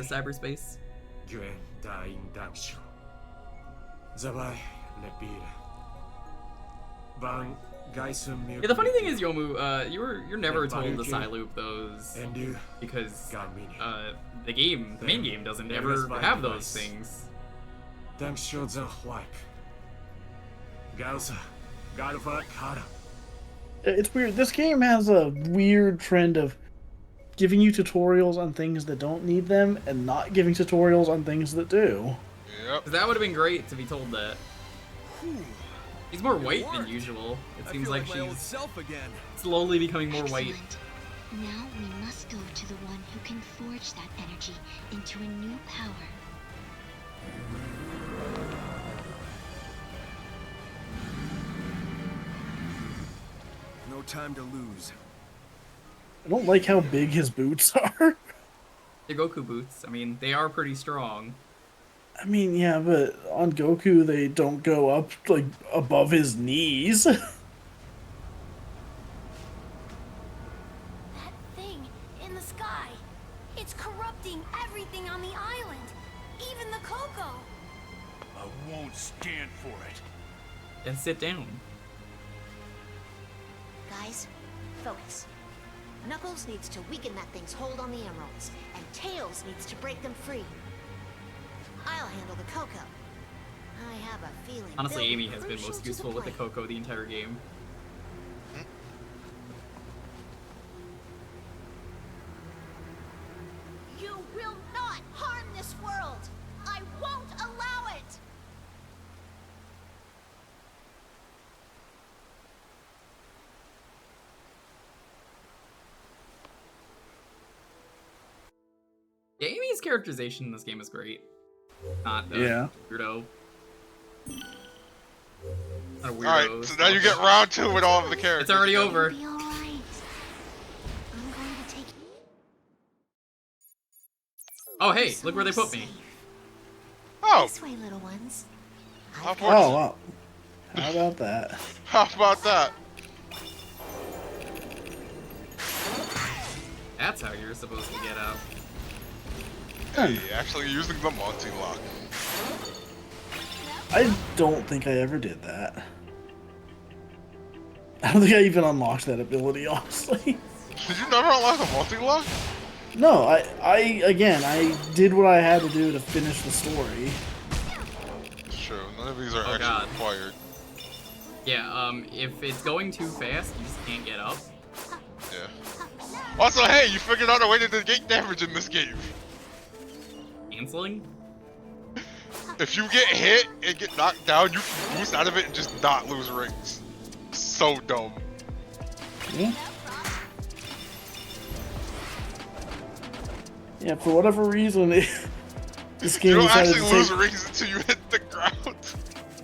cyberspace. Yeah, the funny thing is, Yomu, you're never told to side-loop those because the main game doesn't ever have those things. It's weird. This game has a weird trend of giving you tutorials on things that don't need them and not giving tutorials on things that do. Yep. That would have been great to be told that. He's more white than usual. It seems like my old she's self again. slowly becoming more white. Excellent. Now we must go to the one who can forge that energy into a new power. No time to lose. I don't like how big his boots are. The Goku boots, I mean, they are pretty strong. I mean, yeah, but on Goku, they don't go up, like, above his knees. That thing in the sky. It's corrupting everything on the island. Even the cocoa. I won't stand for it. And sit down. Guys, focus. Knuckles needs to weaken that thing's hold on the emeralds, and Tails needs to break them free. I'll handle the cocoa. I have a feeling. Honestly, they'll Amy be has been crucial most to useful with the plan. Coco the entire game. You will not harm this world. I won't allow it. Yeah, Amy's characterization in this game is great. Not weirdo. Not a weirdo. Alright, so now you get round 2 with all of the characters. It's already over. Be all right. I'm going to take. Oh, hey, look where they put me. Oh, This way, little ones. how Oh, about, wow. How about that? how about that? That's how you're supposed to get out. Hey, actually using the multi-lock. I don't think I ever did that. I don't think I even unlocked that ability, honestly. Did you never unlock the multi-lock? No, I did what I had to do to finish the story. It's true, none of these are Oh, actually God. required. Yeah, if it's going too fast, you just can't get up. Yeah. Also, hey, you figured out a way to negate damage in this game. Canceling? If you get hit and get knocked down, you can boost out of it and just not lose rings. So dumb. Yeah. Yeah, for whatever reason, this game You don't decided actually to lose take, rings until you hit the ground.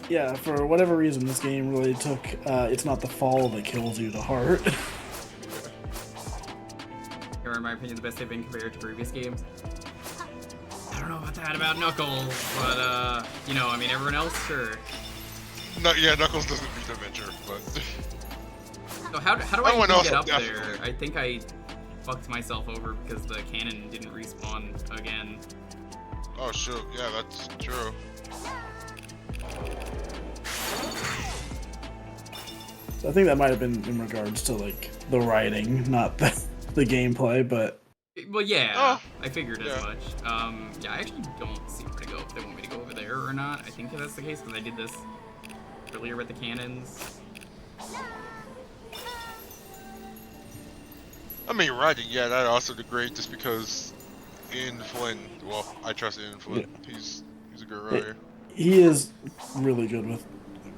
yeah, for whatever reason, this game really took, it's not the fall that kills you to heart. In my opinion, the best they've been compared to previous games. I don't know about that about Knuckles, but you know, I mean, everyone else, sure. No, yeah, Knuckles doesn't beat Avenger, but... So how do I Everyone even else get up will there? definitely- I think I fucked myself over because the cannon didn't respawn again. Oh shoot, yeah, that's true. So I think that might have been in regards to, like, the writing, not the gameplay, but... Well, yeah, Oh, I figured as yeah. much. Yeah, I actually don't see where to go, if they want me to go over there or not. I think that's the case, because I did this earlier with the cannons. I mean, writing, yeah, that also great just because Ian Flynn, well, I trust Ian Flynn. Yeah. He's a good writer. He is really good with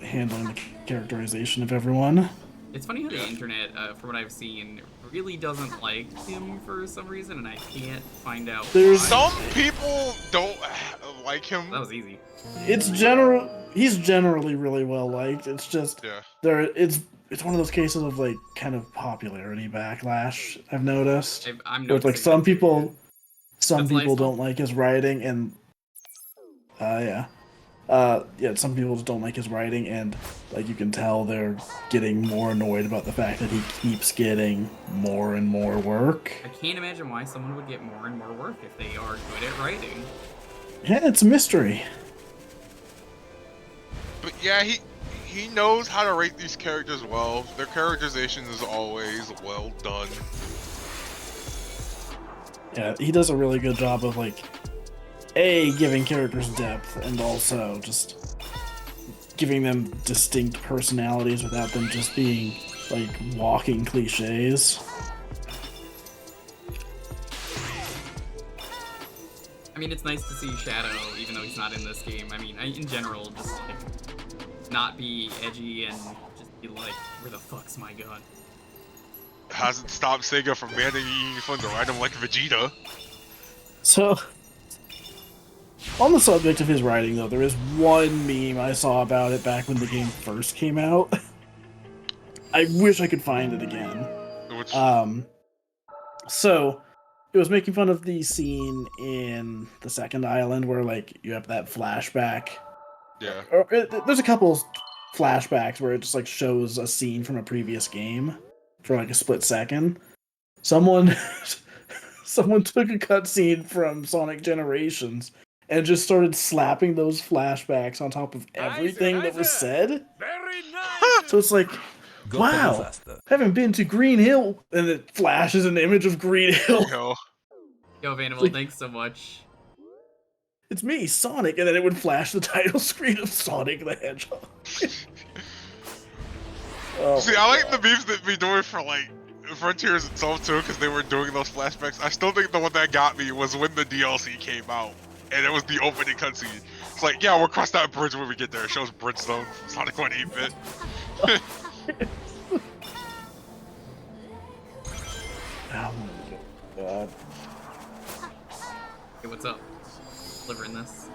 handling the characterization of everyone. It's funny how the Yeah. internet, from what I've seen, really doesn't like him for some reason, and I can't find out There's why. Some people don't like him. That was easy. He's generally really well liked. It's just Yeah. it's one of those cases of, like, kind of popularity backlash, I've noticed. I'm Where it's like noticing some that too. people That's don't Lysol? like his writing, and some people just don't like his writing, and, like, you can tell they're getting more annoyed about the fact that he keeps getting more and more work. I can't imagine why someone would get more and more work if they are good at writing. Yeah, it's a mystery. But yeah, he knows how to rate these characters well. Their characterization is always well done. Yeah, he does a really good job of, like, giving characters depth, and also just giving them distinct personalities without them just being, like, walking cliches. I mean, it's nice to see Shadow, even though he's not in this game. I mean, in general, just like not be edgy and just be like, where the fuck's my gun? Hasn't stopped Sega from banning fun to ride him like Vegeta. So, on the subject of his writing, though, there is one meme I saw about it back when the game first came out. I wish I could find it again. Which... So, it was making fun of the scene in the second island where, like, you have that flashback. Yeah. There's a couple flashbacks where it just, like, shows a scene from a previous game for, like, a split second. Someone took a cutscene from Sonic Generations and just started slapping those flashbacks on top of everything that was said. Very nice. So it's like, wow, haven't been to Green Hill, and it flashes an image of Green Hill. Yo, Vanderbilt, thanks so much. It's me, Sonic, and then it would flash the title screen of Sonic the Hedgehog. See, I like the memes that be doing for, like, Frontiers itself, too, because they were doing those flashbacks. I still think the one that got me was when the DLC came out, and it was the opening cutscene. It's like, yeah, we'll cross that bridge when we get there. It shows Bridge Zone from Sonic 1 8-bit. Oh my god. Hey, what's up? Delivering this.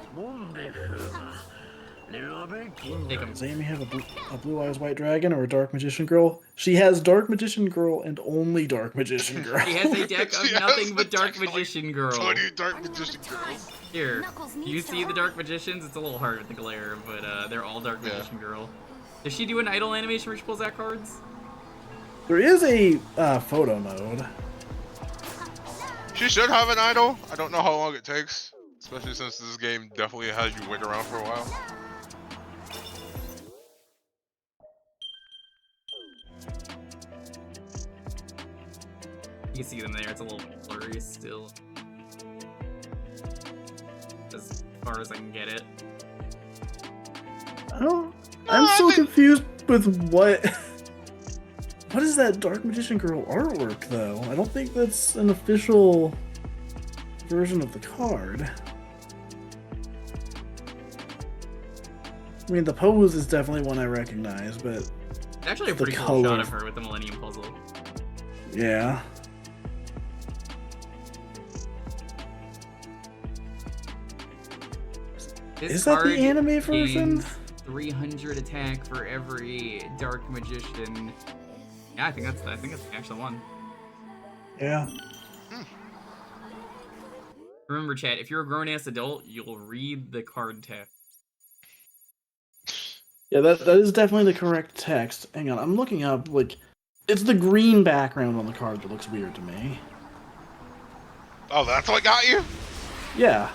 Does Amy have a Blue Eyes White Dragon or a Dark Magician Girl? She has Dark Magician Girl and only Dark Magician Girl. She has a deck of nothing but Dark Magician Girl. 20 Dark Magician Girls. Here, you see the Dark Magicians? It's a little hard with the glare, but they're all Dark Magician Girl. Does she do an idle animation where she pulls out cards? There is a photo mode. She should have an idol. I don't know how long it takes, especially since this game definitely has you wait around for a while. You can see them there. It's a little blurry still. As far as I can get it. I'm so confused with what is that Dark Magician Girl artwork, though? I don't think that's an official version of the card. I mean, the pose is definitely one I recognize, but It's actually a pretty cool shot of her with the Millennium Puzzle. Yeah. Is that the anime version? 300 attack for every Dark Magician. Yeah, I think that's the actual one. Yeah. Remember, chat, if you're a grown-ass adult, you'll read the card text. Yeah, that is definitely the correct text. Hang on, I'm looking up, like, it's the green background on the card that looks weird to me. Oh, that's what got you? Yeah.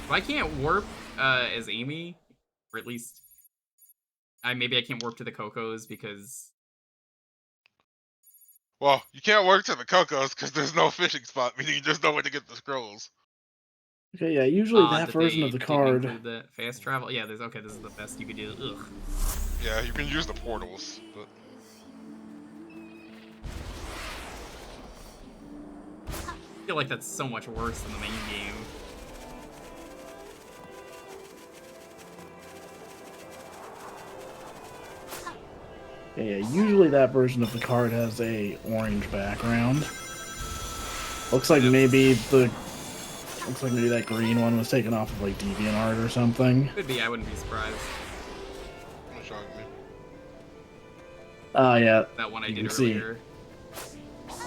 If I can't warp as Amy, or at least maybe I can't warp to the Cocos because... Well, you can't work to the Cocos because there's no fishing spot, meaning there's no way to get the scrolls. Okay, yeah, usually that version of the card... The fast travel? Yeah, this is the best you could do. Ugh. Yeah, you can use the portals, but... I feel like that's so much worse than the main game. Yeah, usually that version of the card has a orange background. Looks like maybe that green one was taken off of like DeviantArt or something. Could be, I wouldn't be surprised. Don't shock me. Oh yeah. That one I you did can earlier.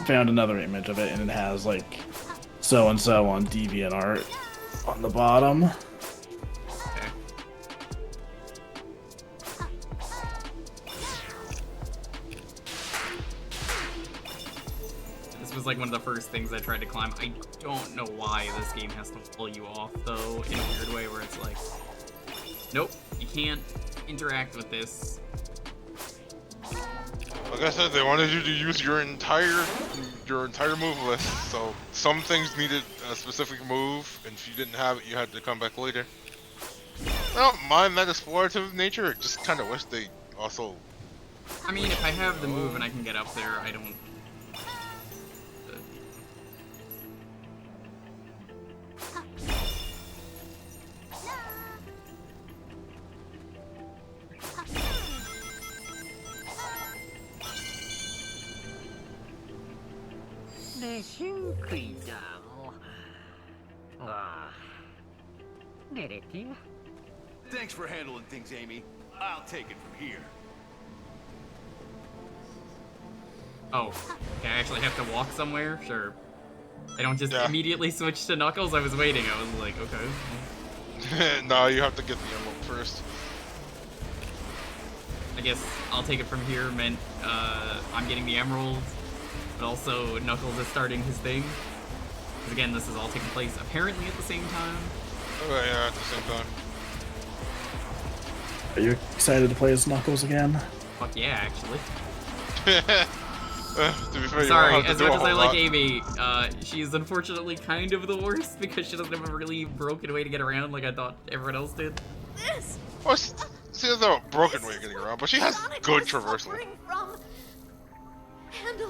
Found another image of it and it has like so and so on DeviantArt on the bottom. Okay. This was like one of the first things I tried to climb. I don't know why this game has to pull you off though in a weird way where it's like, nope, you can't interact with this. Like I said, they wanted you to use your entire move list, so some things needed a specific move, and if you didn't have it, you had to come back later. I don't mind that explorative nature, I just kind of wish they also... I mean, if I have the move and I can get up there, I don't... Thanks for handling things, Amy. I'll take it from here. Oh, okay, I actually have to walk somewhere? Sure. I don't just immediately switch to Knuckles? I was waiting, I was like, okay. No, you have to get the emerald first. I guess I'll take it from here, meant I'm getting the emerald, but also Knuckles is starting his thing. Because again, this is all taking place apparently at the same time. Oh yeah, at the same time. Are you excited to play as Knuckles again? Fuck yeah, actually. To be fair, sorry, as much as I like Amy, she is unfortunately kind of the worst because she doesn't have a really broken way to get around like I thought everyone else did. This. Well, she doesn't have a broken way of getting around, but she has good traversal.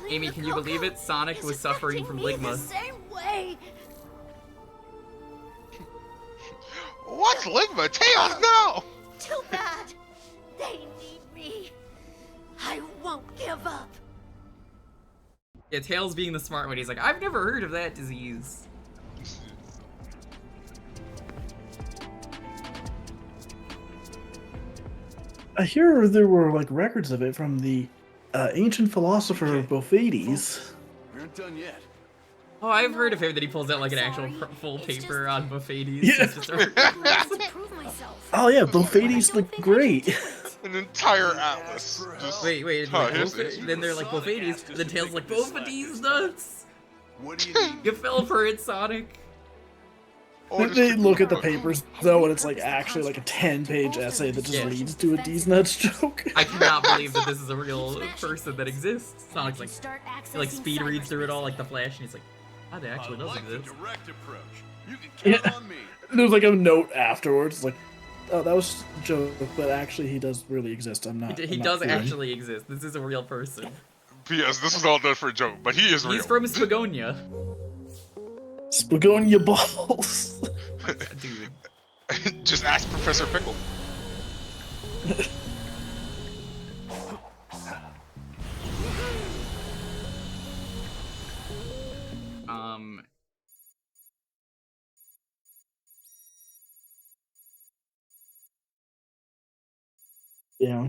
Amy, can you believe it? Sonic was suffering from Ligma. The same way. What's Ligma? Tails, no! Too bad. They need me. I won't give up. Yeah, Tails being the smart one, he's like, I've never heard of that disease. I hear there were like records of it from the ancient philosopher Bophades. We aren't done yet. Oh, I've heard of him that he pulls out like an actual full paper on Bophades. Yeah. Oh yeah, Bophades look great. An entire atlas. Just, wait, then they're like Bophades, then Tails like, Bophades nuts! What do you need? You fell for it, Sonic. They look at the papers though, and it's like actually like a 10-page essay that just leads to a D's nuts joke. I cannot believe that this is a real person that exists. Sonic's like, he like speed reads through it all like the Flash, and he's like, oh, that actually does exist. Direct approach. You can count on me. There's like a note afterwards, like, oh, that was a joke, but actually he does really exist. He does actually exist. This is a real person. P.S. This is all done for a joke, but he is real. He's from Spagonia. Spagonia balls. Dude. Just ask Professor Pickle. Yeah.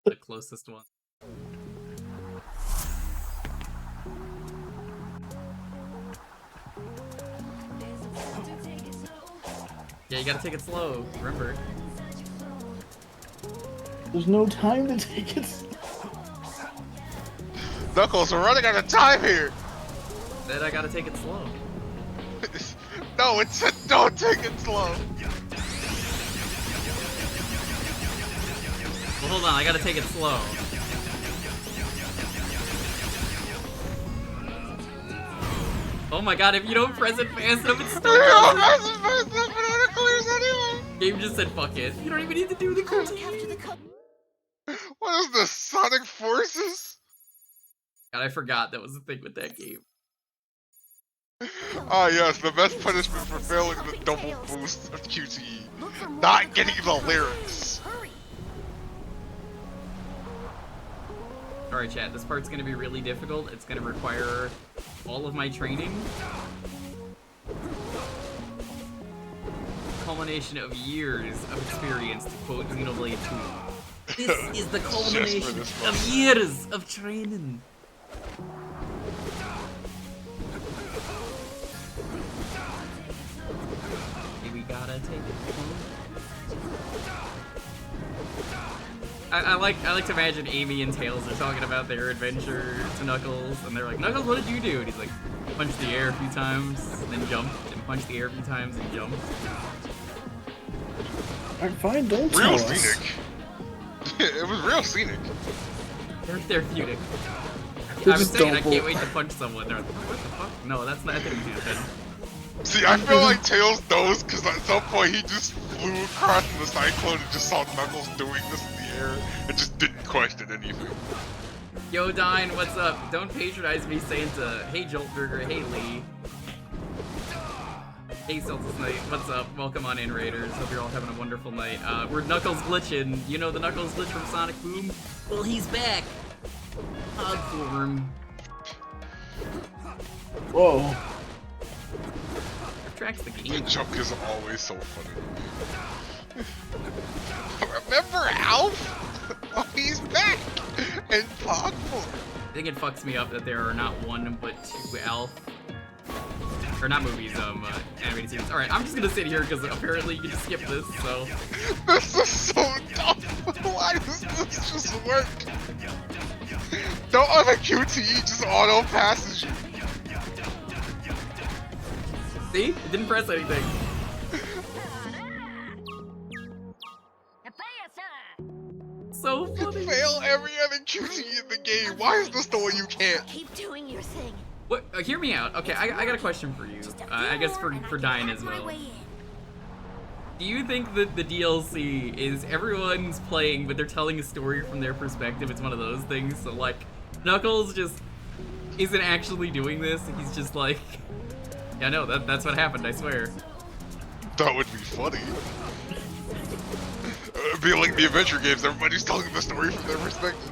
The closest one. Yeah, you gotta take it slow, remember. There's no time to take it slow. Knuckles, we're running out of time here! Then I gotta take it slow. No, it said don't take it slow! Well, hold on, I gotta take it slow. Oh my god, if you don't press it fast enough, it's still Game just said fuck it. You don't even need to do the code. What is this, Sonic Forces? God, I forgot that was the thing with that game. Ah yes, the best punishment for failing the double boost of QTE. Not getting the lyrics. Alright chat, this part's gonna be really difficult. It's gonna require all of my training. Culmination of years of experience, to quote Xenoblade 2. This is the culmination of years of training. Okay, we gotta take it home. I like to imagine Amy and Tails are talking about their adventure to Knuckles, and they're like, Knuckles, what did you do? And he's like, punched the air a few times, and then jumped, and punched the air a few times, and jumped. I'm fine, don't tell us. Real scenic. It was real scenic. They're therapeutic. They're I was just saying I double- can't wait to punch someone. They're like, what the fuck? No, that's not that didn't happen. See, I feel like Tails knows, because at some point he just flew across the cyclone and just saw Knuckles doing this in the air and just didn't question anything. Yo, Dine, what's up? Don't patronize me, Santa. Hey, Joltburger. Hey, Lee. Hey, Celtics Knight. What's up? Welcome on in, Raiders. Hope you're all having a wonderful night. We're Knuckles glitching. You know the Knuckles glitch from Sonic Boom? Well, he's back. Odd form. Whoa. Tracks the game. Junk is always so funny. Remember Alf? Oh, he's back in Pog form. I think it fucks me up that there are not one but two Alf. Or not movies, animated series. Alright, I'm just gonna sit here because apparently you can just skip this, so. This is so dumb. Why does this just work? Don't have a QTE, just auto passes you. See? It didn't press anything. So funny. You fail every other QTE in the game. Why is this the one you can't? Keep doing your thing. What? Hear me out. Okay, I got a question for you. I guess for Diane as well. Do you think that the DLC is everyone's playing, but they're telling a story from their perspective? It's one of those things. So like, Knuckles just isn't actually doing this. He's just like, yeah, no, that's what happened. I swear. That would be funny. It'd be like the adventure games. Everybody's telling the story from their perspective.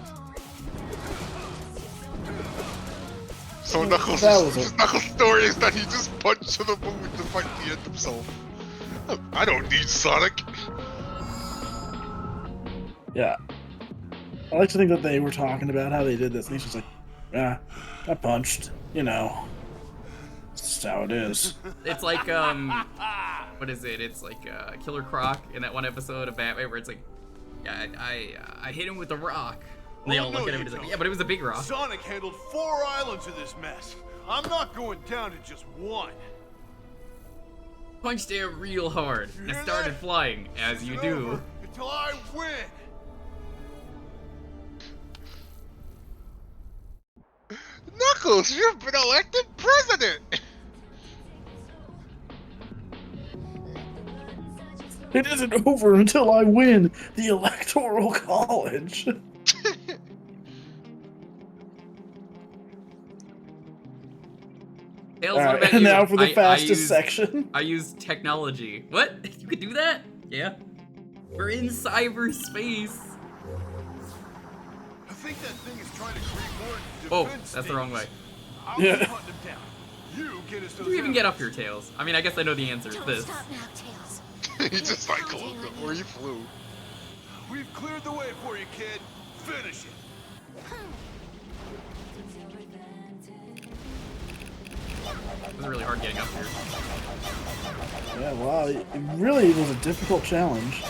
So Knuckles' story is that he just punched to the moon to fight the end himself. I don't need Sonic. Yeah. I like to think that they were talking about how they did this, and he's just like, yeah, I punched, you know. It's just how it is. It's like, what is it? It's like Killer Croc in that one episode of Batman where it's like, yeah, I hit him with a rock. And they all look at him and he's like, yeah, but it was a big rock. Sonic handled 4 islands of this mess. I'm not going down to just one. Punched it real hard. And I started flying, as you do. Until I win. Knuckles, you've been elected president. It isn't over until I win the Electoral College. Tails, All what right, about you? now for the fastest section. I use technology. What? You could do that? Yeah. We're in cyberspace. I think that thing is trying to create more Oh, defense that's the wrong way. Yeah. hunt him down. You get us How do you even get up here, Tails? I mean, I guess I know the answer to this. Stop now, Tails. He just like closed it where he flew. We've cleared the way for you, kid. Finish it. It was really hard getting up here. Yeah, wow, it really was a difficult challenge.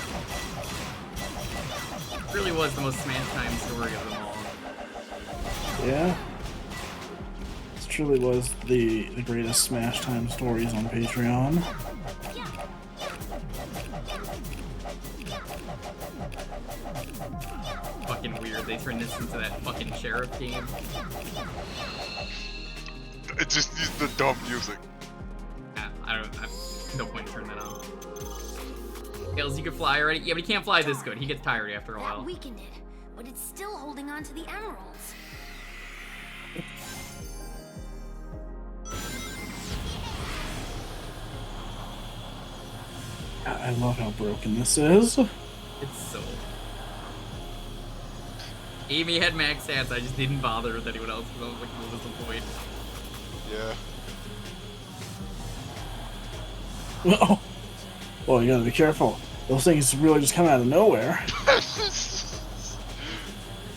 It really was the most Smash Time story of them all. Yeah. This truly was the greatest Smash Time stories on Patreon. Fucking weird. They turned this into that fucking sheriff game. It just used the dumb music. Yeah, I no point in turning that on. Tails, you can fly already? Yeah, but he can't fly this good. He gets tired after a while. That weakened it, but it's still holding on to the emeralds. I love how broken this is. It's so... Amy had max stats, I just didn't bother with anyone else because I was like, what was the point? Yeah. Well, you gotta be careful. Those things really just come out of nowhere.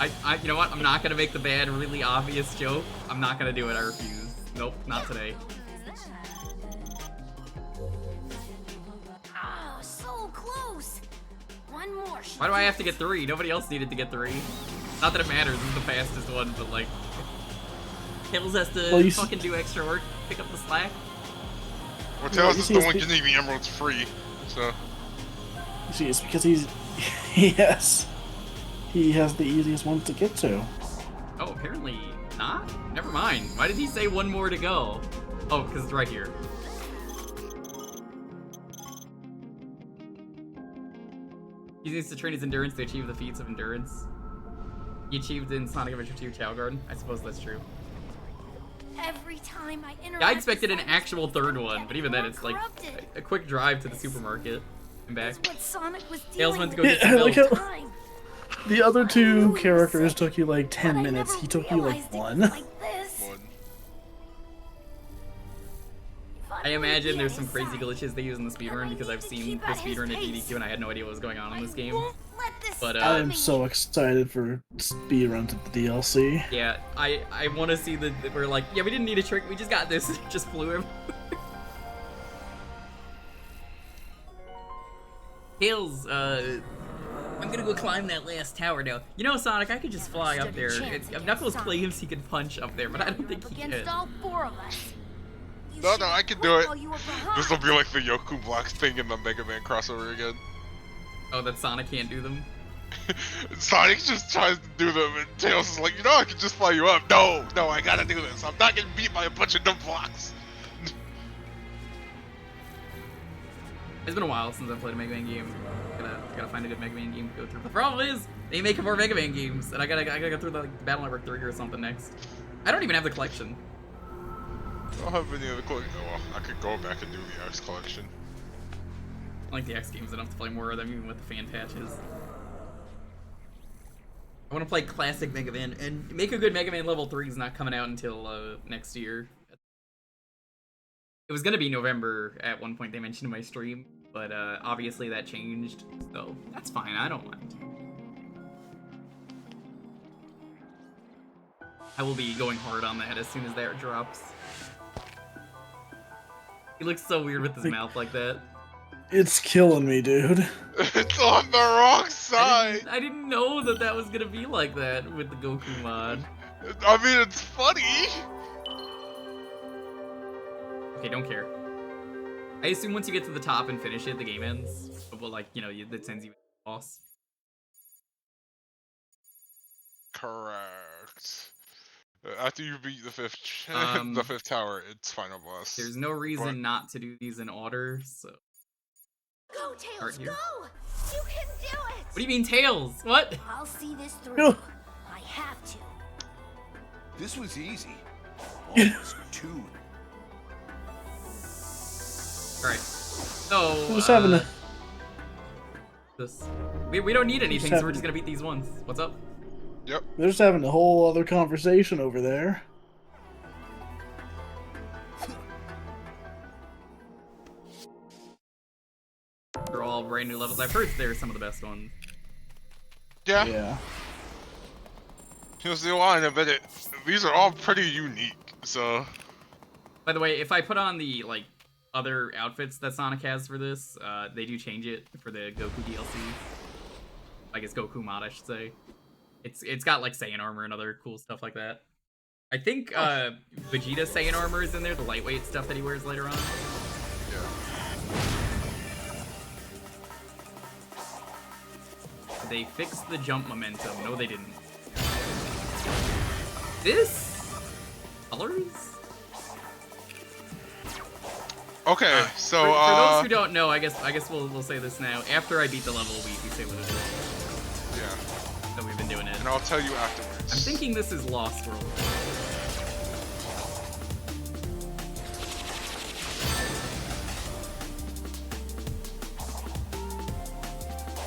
You know what? I'm not gonna make the bad, really obvious joke. I'm not gonna do it. I refuse. Nope, not today. Oh, so close. One more. Why do I have to get 3? Nobody else needed to get 3. Not that it matters. This is the fastest one, but like, Tails has to fucking do extra work, pick up the slack. Well, Tails is the one getting the emeralds free, so. You see, it's because he has the easiest ones to get to. Oh, apparently not? Never mind. Why did he say one more to go? Oh, because it's right here. He needs to train his endurance to achieve the feats of endurance. He achieved in Sonic Adventure 2 Chow Garden. I suppose that's true. Every time I interact Yeah, I expected an actual third one, but even then it's like a quick drive to the supermarket and back. What Sonic was Tails went to go dealing get some with milk. all the time. The other two characters took you like 10 minutes. He took you like 1. I imagine there's some crazy glitches they use in the speedrun because I've seen the speedrun at GDQ and I had no idea what was going on in this game. But I am so excited for speedruns of the DLC. yeah, I want to see we're like, yeah, we didn't need a trick, we just got this. Just flew him. Tails, I'm gonna go climb that last tower now. You know, Sonic, I could just fly up there. Knuckles claims he can punch up there, but I don't think he can. Against all 4 of us. No, I can do it. This will be like the Yoku blocks thing in the Mega Man crossover again. Oh, that Sonic can't do them? Sonic just tries to do them, and Tails is like, you know, I can just fly you up. No, I gotta do this. I'm not getting beat by a bunch of dumb blocks. It's been a while since I've played a Mega Man game. Gotta find a good Mega Man game to go through. The problem is, they make more Mega Man games, and I gotta go through the Battle Network 3 or something next. I don't even have the collection. I don't have any other collection. Well, I could go back and do the X collection. I like the X games enough to play more of them, even with the fan patches. I want to play classic Mega Man, and make a good Mega Man level 3 is not coming out until next year. It was gonna be November at one point, they mentioned in my stream, but obviously that changed, so that's fine, I don't mind. I will be going hard on that as soon as that drops. He looks so weird with his mouth like that. It's killing me, dude. It's on the wrong side! I didn't know that was gonna be like that with the Goku mod. I mean, it's funny! Okay, don't care. I assume once you get to the top and finish it, the game ends. But, like, you know, that sends you to the boss. Correct. After you beat the fifth tower, it's final boss. There's no reason not to do these in order, so... Go, Tails, go! You can do it! What do you mean, Tails? What? I'll see this through. I have to. This was easy. Almost 2. Alright. So, Who's having a... this. We don't need anything, so we're just gonna beat these ones. What's up? Yep. They're just having a whole other conversation over there. They're all brand new levels. I've heard they're some of the best ones. Yeah. Here's the line, but these are all pretty unique, so... By the way, if I put on the, like, other outfits that Sonic has for this, they do change it for the Goku DLC. I guess Goku mod, I should say. It's got like Saiyan armor and other cool stuff like that. I think Vegeta's Saiyan armor is in there, the lightweight stuff that he wears later on. Yeah. They fixed the jump momentum. No, they didn't. This colors. Okay, so for those who don't know, I guess we'll say this now. After I beat the level, we say what it is. Yeah. So we've been doing it. And I'll tell you afterwards. I'm thinking this is Lost World.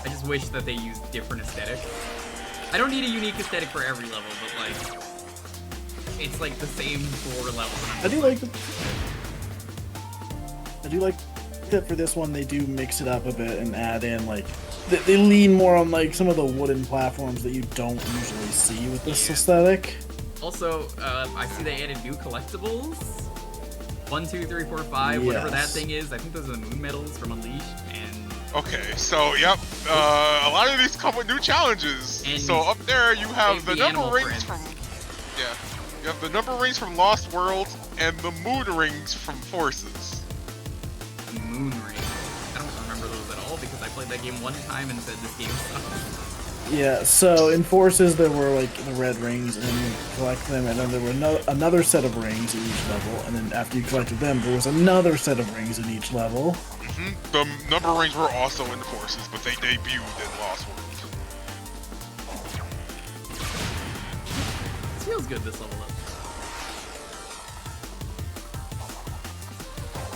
I just wish that they used different aesthetics. I don't need a unique aesthetic for every level, but like, it's like the same 4 levels. I do like that for this one they do mix it up a bit and add in like they lean more on like some of the wooden platforms that you don't usually see with this aesthetic. Also, I see they added new collectibles. 1, 2, 3, 4, 5, whatever that thing is. I think those are the moon medals from Unleashed. And okay, so yep, a lot of these come with new challenges. And so up there you have the number rings friends. from you have the number rings from Lost World and the moon rings from Forces. Moon rings. I don't remember those at all because I played that game one time and said this game sucks. Yeah, so in Forces there were like the red rings and then you collect them and then there were another set of rings in each level and then after you collected them there was another set of rings in each level. Mm-hmm. The number rings were also in Forces, but they debuted in Lost World. This feels good this level up.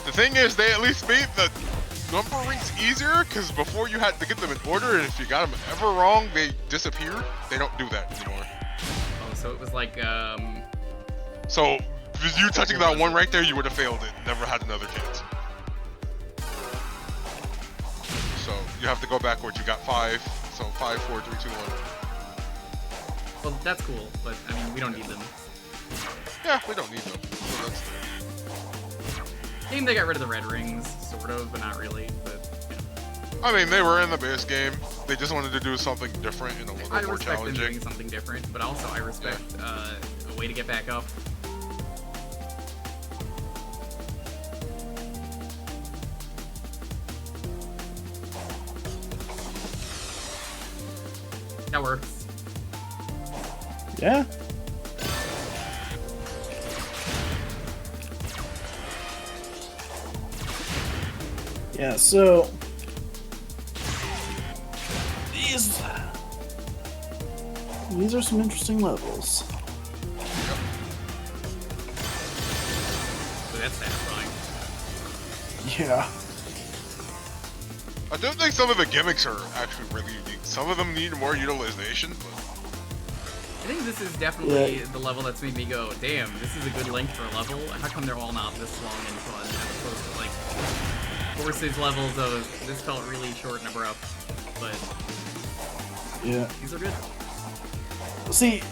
The thing is, they at least made the numbering's easier because before you had to get them in order, and if you got them ever wrong, they disappear. They don't do that anymore. Oh, so it was like So you touching that one right there, you would have failed it. Never had another chance. So you have to go backwards. You got 5. So 5, 4, 3, 2, 1. Well, that's cool, but I mean, we don't need them. Yeah, we don't need them. So that's Game, they got rid of the red rings, sort of, but not really. But you know. I mean, they were in the base game. They just wanted to do something different and a little I more respect them challenging. doing something different, but also I respect a way to get back up. That works. Yeah. Yeah, so these are some interesting levels. So that's satisfying. Yeah. I do think some of the gimmicks are actually really unique. Some of them need more utilization, but I think this is definitely the level that's made me go, damn, this is a good length for a level. How come they're all not this long and fun, as opposed to like Forces levels of this felt really short and abrupt, but yeah, these are good. See,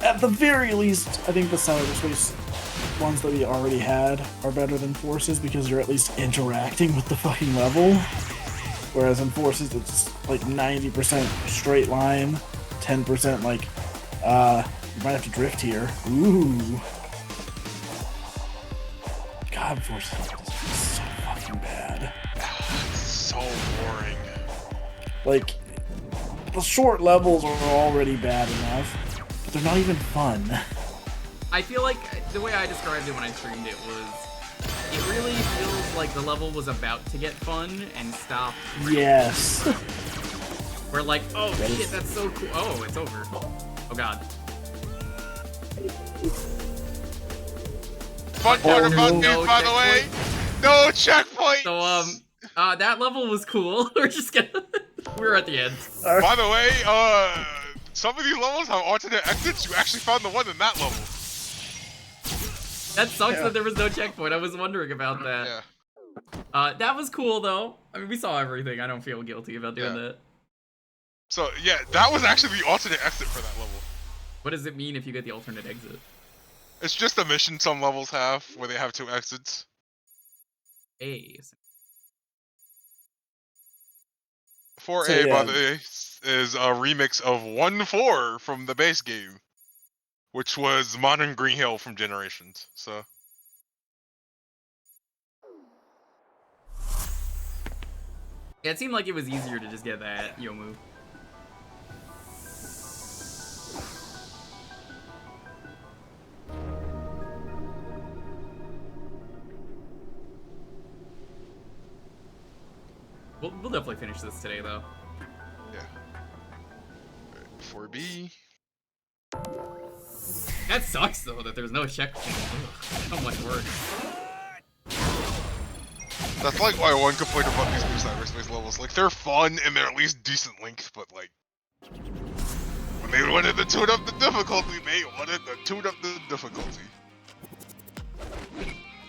at the very least, I think the cyberspace ones that we already had are better than Forces because you're at least interacting with the fucking level. Whereas in Forces, it's like 90% straight line, 10% like, you might have to drift here. Ooh. God, Forces is so fucking bad. it's so boring. Like, the short levels are already bad enough, but they're not even fun. I feel like the way I described it when I streamed it was, it really feels like the level was about to get fun and stopped. Yes. We're like, oh shit, that's so cool. Oh, it's over. Oh god. Fun part about these, by the way, no checkpoint. So that level was cool. We're just gonna, we're at the end. By the way, some of these levels have alternate exits. You actually found the one in that level. That sucks that there was no checkpoint. I was wondering about that. Yeah. That was cool though. I mean, we saw everything. I don't feel guilty about doing that. So yeah, that was actually the alternate exit for that level. What does it mean if you get the alternate exit? It's just a mission some levels have where they have 2 exits. Hey. 4A, by the way, is a remix of 1-4 from the base game, which was Modern Green Hill from Generations. So. Yeah, it seemed like it was easier to just get that Yomu. We'll definitely finish this today, though. Yeah. 4B. That sucks, though, that there's no checkpoint. So much work. That's like my one complaint about these new cyberspace levels. Like, they're fun and they're at least decent length, but like, when they wanted to tune up the difficulty, they wanted to tune up the difficulty.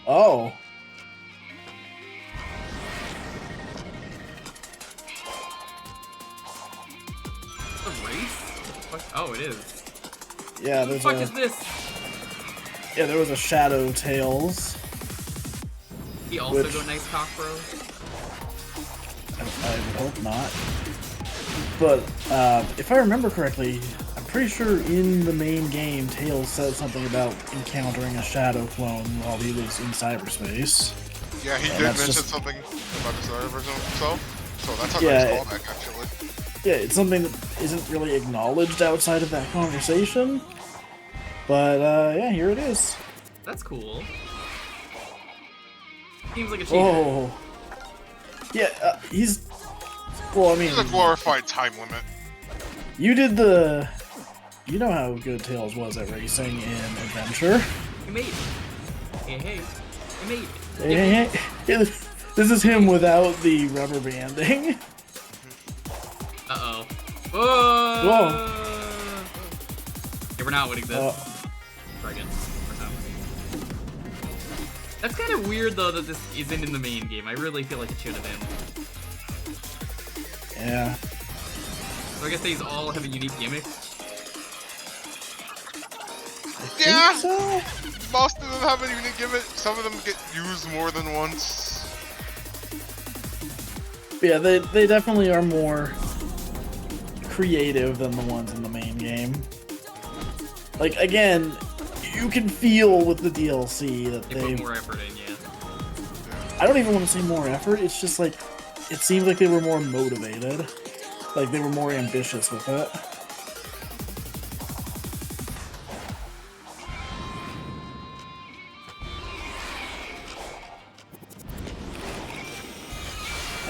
Oh. A race? Oh, it is. Yeah, What the there's fuck is this? Yeah, there was a Shadow Tales. He also which- go nice cock, bro. I would hope not. But if I remember correctly, I'm pretty sure in the main game, Tails said something about encountering a Shadow clone while he was in cyberspace. Yeah, he And did that's mention just- something about his other version of himself. So that's a Yeah, nice callback, actually. Yeah, it's something that isn't really acknowledged outside of that conversation. But yeah, here it is. That's cool. Seems like a cheater. Oh. Yeah, he's... Well, I mean... There's a glorified time limit. You did the... You know how good Tails was at racing in Adventure. You made it. Hey, hey. You made it. Hey, hey, hey. This is him without the rubber banding. Uh-oh. Whoa! Okay, we're not winning this. Try again. More time. That's kind of weird, though, that this isn't in the main game. I really feel like it should have been. Yeah. So I guess these all have a unique gimmick. Yeah! So? Most of them have a unique gimmick. Some of them get used more than once. Yeah, they definitely are more creative than the ones in the main game. Like, again, you can feel with the DLC that They put more effort in, yeah. I don't even want to say more effort, it's just like, it seems like they were more motivated. Like, they were more ambitious with it.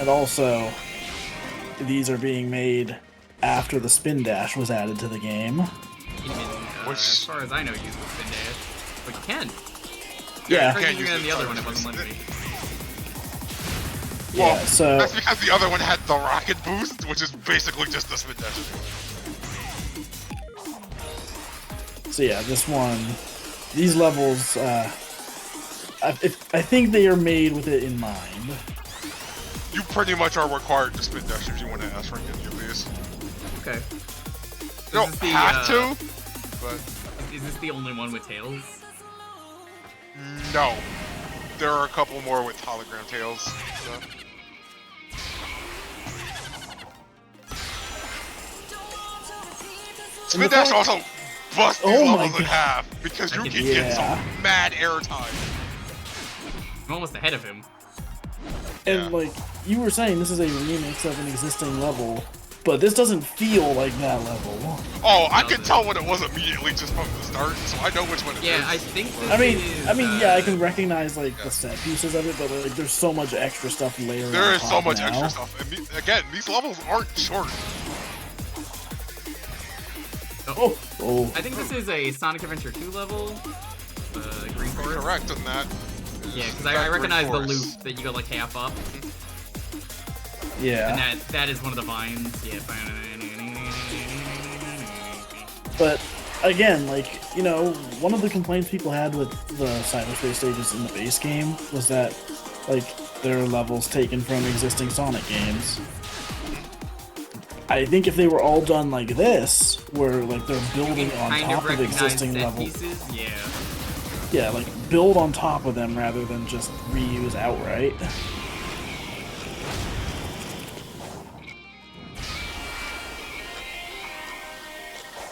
And also, these are being made after the spin dash was added to the game. As far as I know, use the spin dash. But you can. Yeah. I tried using it on the other one, it wasn't letting me. Yeah, Well, so... that's because the other one had the rocket boost, which is basically just the spin dash. So yeah, this one... These levels, I think they are made with it in mind. You pretty much are required to spin dash if you want to S rank any of these. Okay. You don't have to, but... Is this the only one with tails? No. There are a couple more with hologram tails. So. Spin dash also busts these levels in half because you can get some mad airtime. I'm almost ahead of him. And like you were saying, this is a remix of an existing level, but this doesn't feel like that level. Oh, I can tell what it was immediately just from the start, so I know which one it is. Yeah, I think this I mean, is, yeah, I can recognize like the set pieces of it, but like there's so much extra stuff layered. There on is so top much now. extra stuff. And again, these levels aren't short. Oh. I think this is a Sonic Adventure 2 level. Green Forest. Correct on that. Yeah, because I recognize the loop that you go like half up. Yeah. And that is one of the vines. Yeah. But again, like, you know, one of the complaints people had with the cyberspace stages in the base game was that, like, there are levels taken from existing Sonic games. I think if they were all done like this, where like they're building on top of existing levels, yeah, like build on top of them rather than just reuse outright.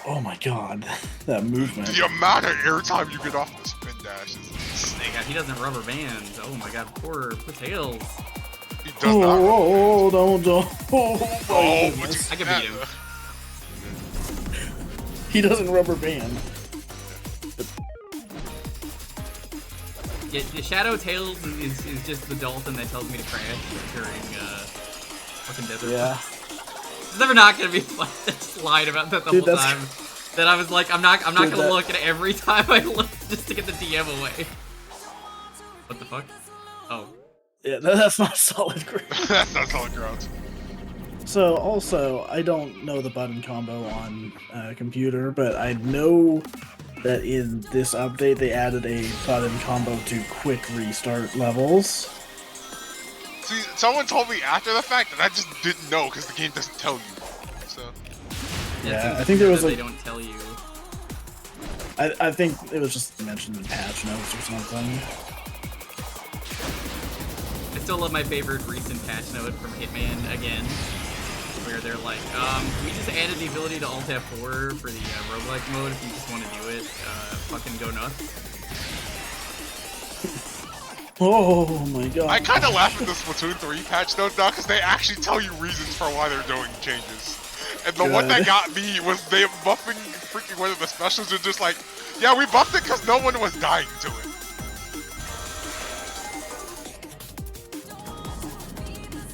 Oh my god, that movement. The amount of airtime you get off the spin dash is insane. He doesn't rubber band. Oh my god, poor Tails. He does not. Oh, don't. I can beat him. He doesn't rubber band. Yeah, the Shadow Tails is just the dolphin that tells me to crash during fucking desert. Yeah. It's never not gonna be fun. I just lied about that the whole time. That I was like, I'm not gonna look, and every time I look just to get the DM away. What the fuck? Oh. Yeah, that's not solid ground. That's not solid ground. So also, I don't know the button combo on computer, but I know that in this update they added a button combo to quick restart levels. See, someone told me after the fact that I just didn't know because the game doesn't tell you. So. Yeah, I think there was they like. don't tell you. I think it was just mentioned in patch notes or something. I still love my favorite recent patch note from Hitman again, where they're like, we just added the ability to Alt F4 for the roguelike mode if you just want to do it. Fucking go nuts. Oh my god. I kind of laugh at the Splatoon 3 patch note now because they actually tell you reasons for why they're doing changes. And the one that got me was they buffing freaking one of the specials are just like, yeah, we buffed it because no one was dying to it.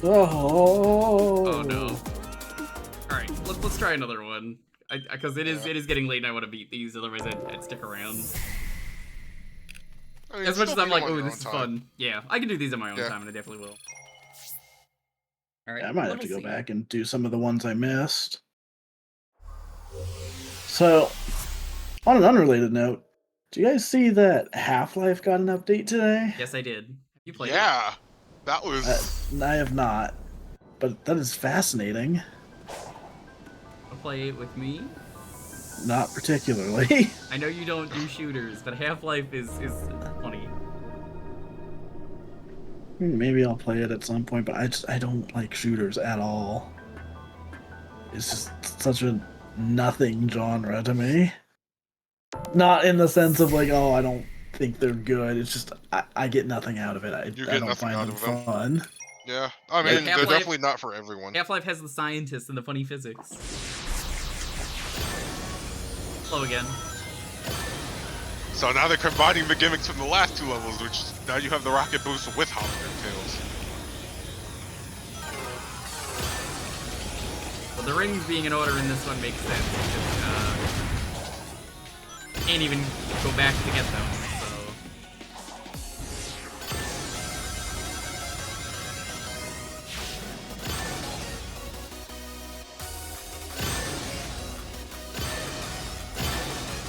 Oh no. Alright, let's try another one. Because it is getting late and I want to beat these, otherwise I'd stick around. I mean, As much as still I'm beat like, 'em on oh, your this own is time. fun. Yeah, I can do these on my own Yeah. time, and I definitely will. All right, Yeah, I might have level to go C. back and do some of the ones I missed. So, on an unrelated note, do you guys see that Half-Life got an update today? Yes, I did. Have you played it? Yeah, that was. I have not, but that is fascinating. I'll play it with me. Not particularly. I know you don't do shooters, but Half-Life is funny. Maybe I'll play it at some point, but I don't like shooters at all. It's just such a nothing genre to me. Not in the sense of like, oh, I don't think they're good. It's just I get nothing out of it. You I get don't nothing find out them of them. fun. Yeah, I Like, mean, they're Half-Life- definitely not for everyone. Half-Life has the scientists and the funny physics. Slow again. So now they're combining the gimmicks from the last 2 levels, which now you have the rocket boost with hologram tails. Well, the rings being in order in this one makes sense because can't even go back to get them.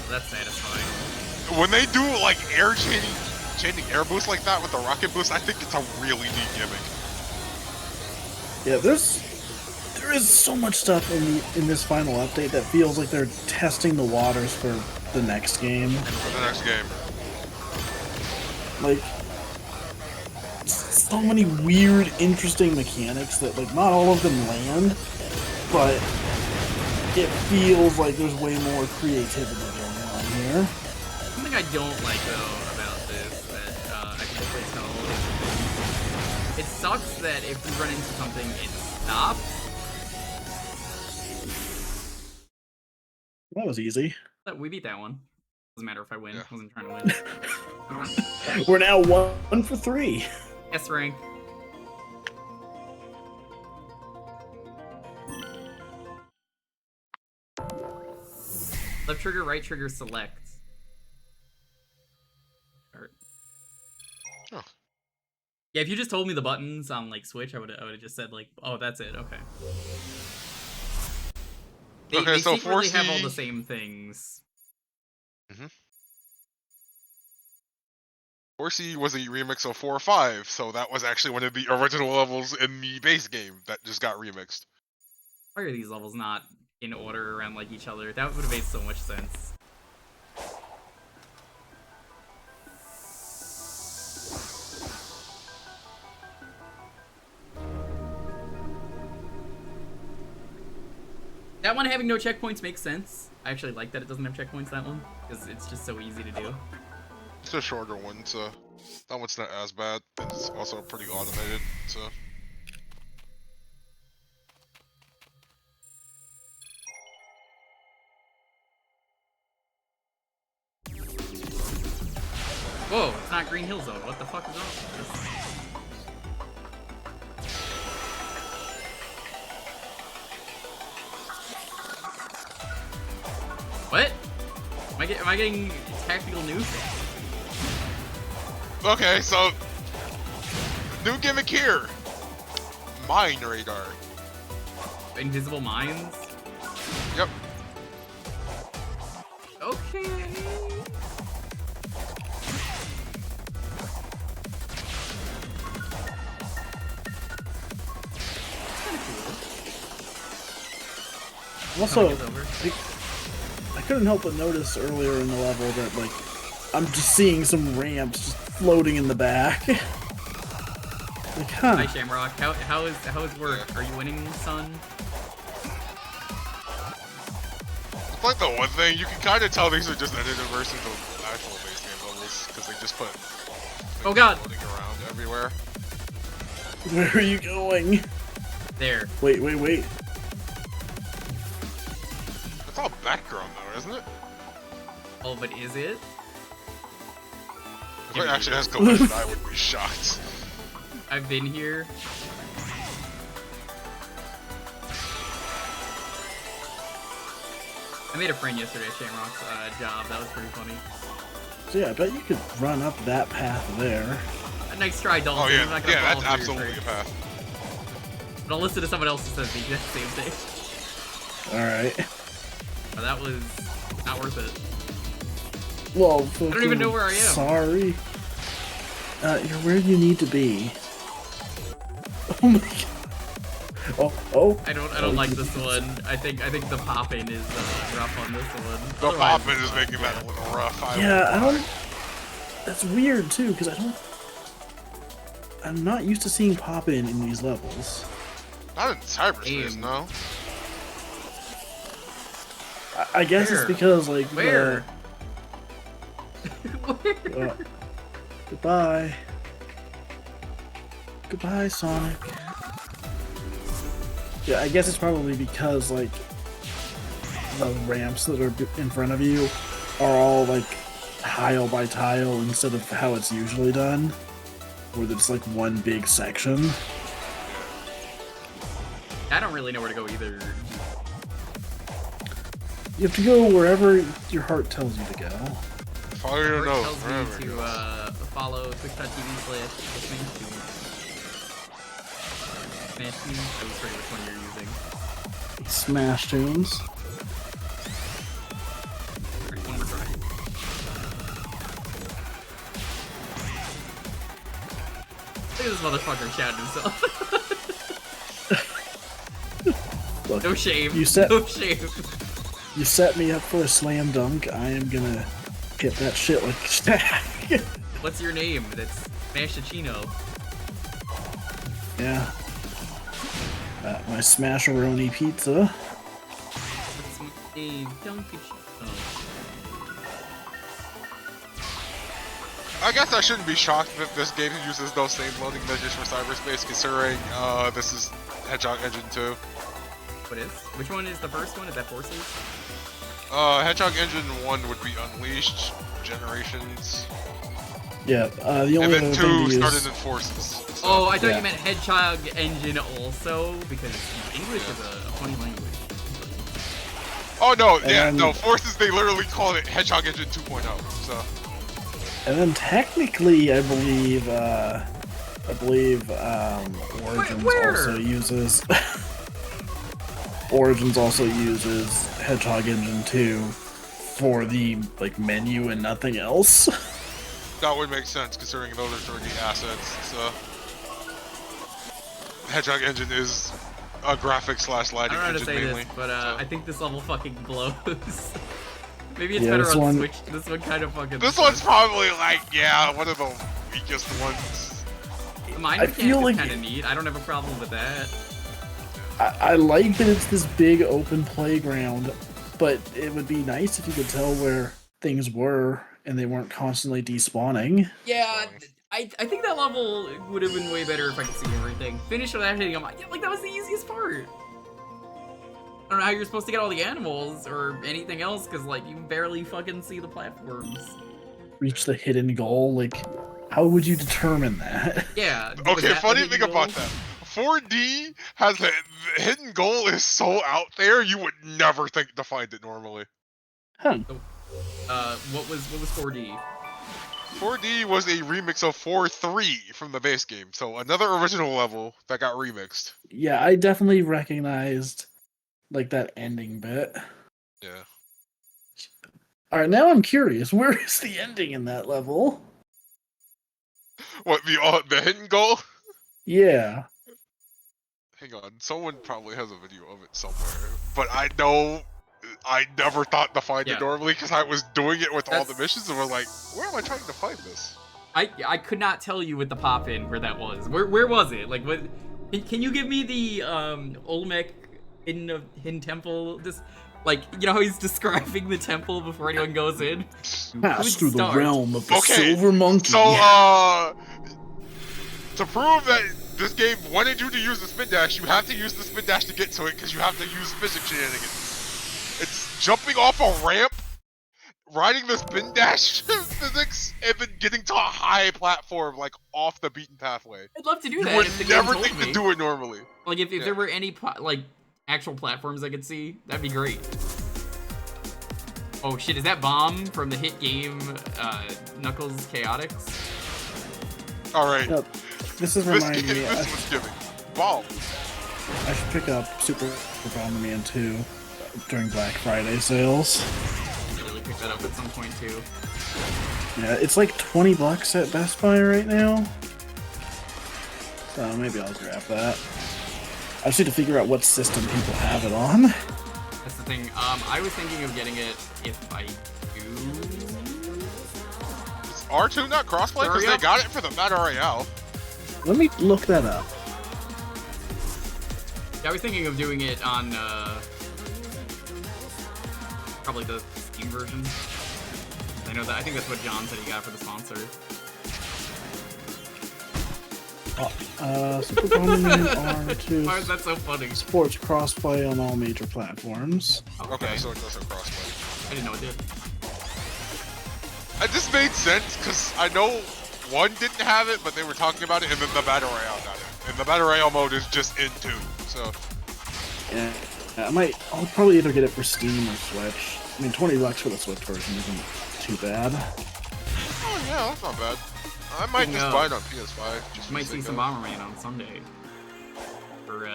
So that's satisfying. When they do like air chaining air boost like that with the rocket boost, I think it's a really neat gimmick. Yeah, there is so much stuff in this final update that feels like they're testing the waters for the next game. For the next game. Like, so many weird, interesting mechanics that, like, not all of them land, but it feels like there's way more creativity going on here. Something I don't like though about this that I can definitely tell is it sucks that if you run into something, it stops. That was easy. But we beat that one. Doesn't matter if I win. I wasn't trying to win. We're now 1 for 3. S rank. Left trigger, right trigger, select. Start. Oh. Yeah, if you just told me the buttons on like Switch, I would have just said like, oh, that's it. Okay. They So secretly have 4C all the same things. 4C was a remix of 4 or 5, so that was actually one of the original levels in the base game that just got remixed. Why are these levels not in order around like each other? That would have made so much sense. That one having no checkpoints makes sense. I actually like that it doesn't have checkpoints, that one, because it's just so easy to do. It's a shorter one, so that one's not as bad. And it's also pretty automated, so. Whoa, it's not Green Hill Zone. What the fuck is wrong with this? What? Am I getting tactical news? Okay, so new gimmick here. Mine radar. Invisible mines? Yep. Okay. Also, I couldn't help but notice earlier in the level that, like, I'm just seeing some ramps just floating in the back. Like, huh. Hi Shamrock, how is work? Are you winning, son? It's like the one thing, you can kind of tell these are just edited versions of actual base game levels, because they just put Oh god! floating around everywhere. Where are you going? There. Wait. It's all background though, isn't it? Oh, but is it? If it actually has collision, I would be shocked. I've been here. I made a friend yesterday at Shamrock's job. That was pretty funny. So yeah, I bet you could run up that path there. Nice try, Dalton. Oh yeah, I'm not gonna yeah, follow that's through your absolutely a trick. path. But I'll listen to someone else who says the exact same thing. Alright. But that was not worth it. Well, I don't even know where I am. Sorry. You're where you need to be. Oh my god. Oh. I don't like this one. I think the popping is rough on this one. The popping is making that a little rough. I don't. That's weird too, because I'm not used to seeing pop-in in these levels. Not in cyberspace, no. I guess it's because like where? Goodbye. Goodbye, Sonic. Yeah, I guess it's probably because like the ramps that are in front of you are all like tile by tile instead of how it's usually done, where it's like one big section. I don't really know where to go either. You have to go wherever your heart tells you to go. Follow your nose. Tells me to follow twitch.tv/Smash Tunes. I was forgetting which one you're using. Smash Tunes. Alright, one more try. Look at this motherfucker shouting himself. Look, no shame. No shame. You set me up for a slam dunk. I am gonna hit that shit like a stack. What's your name? That's Smashachino. Yeah. My Smasheroni pizza. What's my name? Dunkachino. I guess I shouldn't be shocked that this game uses those same loading measures for cyberspace, considering this is Hedgehog Engine 2. What is? Which one is the first one? Is that Forces? Hedgehog Engine 1 would be Unleashed, Generations. Yeah, the only and then other 2 thing to started use... in Forces. So. Oh, I thought you meant Hedgehog Engine also, because English is a funny language. Oh no, yeah, no, Forces, they literally call it Hedgehog Engine 2.0, so. And then technically, I believe Origins also uses... Origins also uses Hedgehog Engine 2 for the like menu and nothing else. That would make sense considering those are 3D assets. So Hedgehog Engine is a graphics / lighting I don't know how to engine say mainly. this, but I think this level fucking blows. Maybe it's Yeah, better this on one- Switch. This one kind of fucking. This one's probably like, yeah, one of the weakest ones. The mine I mechanic feel is like- kind of neat. I don't have a problem with that. I like that it's this big open playground, but it would be nice if you could tell where things were and they weren't constantly despawning. Yeah, I think that level would have been way better if I could see everything. Finish without hitting them. Yeah, like that was the easiest part. I don't know how you're supposed to get all the animals or anything else, because like you barely fucking see the platforms. Reach the hidden goal, like how would you determine that? Yeah. Okay, funny thing about that. 4D has the hidden goal is so out there, you would never think to find it normally. Huh. What was 4D? 4D was a remix of 4.3 from the base game, so another original level that got remixed. Yeah, I definitely recognized like that ending bit. Yeah. Alright, now I'm curious, where is the ending in that level? What, the hidden goal? Yeah. Hang on, someone probably has a video of it somewhere, but I know I never thought to find it normally because I was doing it with all the missions and was like, where am I trying to find this? I could not tell you with the pop-in where that was. Where was it? Like, what? Can you give me the Olmec hidden temple? Just like, you know how he's describing the temple before anyone goes in. Pass through the realm of the Okay, silver monkey. So to prove that this game wanted you to use the spin dash, you have to use the spin dash to get to it because you have to use physics shenanigans. It's jumping off a ramp, riding the spin dash physics, and then getting to a high platform like off the beaten pathway. I'd love to do You that. would if the game never told think me. to do it normally. Like if there were any like actual platforms I could see, that'd be great. Oh shit, is that Bomb from the hit game Knuckles Chaotix? Alright. Yep. This is reminding me. This was giving. Bomb. I should pick up Super Bomberman 2 during Black Friday sales. Really pick that up at some point too. Yeah, it's like $20 at Best Buy right now. So maybe I'll grab that. I just need to figure out what system people have it on. That's the thing. I was thinking of getting it if I do. Is R2 not crossplay? Because they got it for the Battle Royale. Let me look that up. Yeah, I was thinking of doing it on probably the Steam version. I know that. I think that's what John said he got for the sponsor. Super Bomberman R2. Why is that so funny? Supports crossplay on all major platforms. Okay, so it doesn't crossplay. I didn't know it did. It just made sense because I know one didn't have it, but they were talking about it, and then the Battle Royale got it. And the Battle Royale mode is just in 2, so. Yeah, I'll probably either get it for Steam or Switch. I mean, $20 for the Switch version isn't too bad. Oh yeah, that's not bad. I might just buy it on PS5. Just you might see some Bomberman on Sunday. For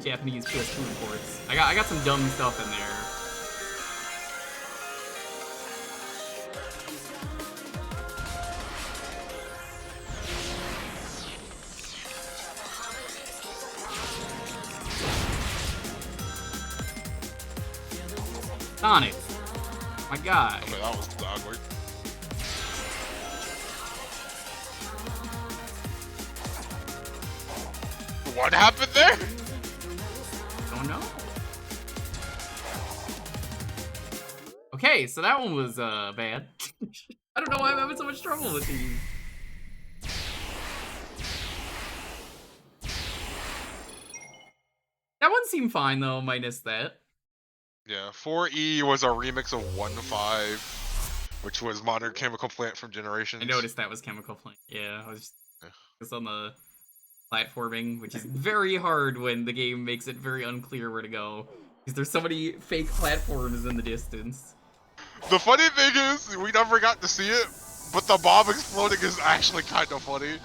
Japanese PS2 imports. I got some dumb stuff in there. Sonic. My guy. Okay, that was awkward. What happened there? Don't know. Okay, so that one was bad. I don't know why I'm having so much trouble with these. That one seemed fine though, minus that. Yeah, 4E was a remix of 1.5, which was Modern Chemical Plant from Generations. I noticed that was Chemical Plant. Yeah, I was just on the platforming, which is very hard when the game makes it very unclear where to go. Because there's so many fake platforms in the distance. The funny thing is, we never got to see it, but the bomb exploding is actually kind of funny.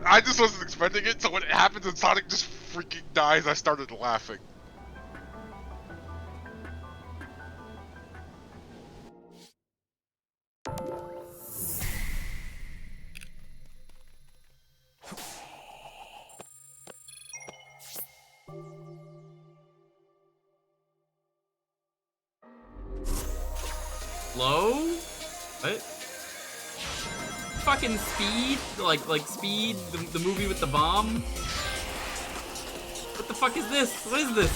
I just wasn't expecting it, so when it happens and Sonic just freaking dies, I started laughing. Low? What? Fucking Speed? Like Speed, the movie with the bomb? What the fuck is this? What is this?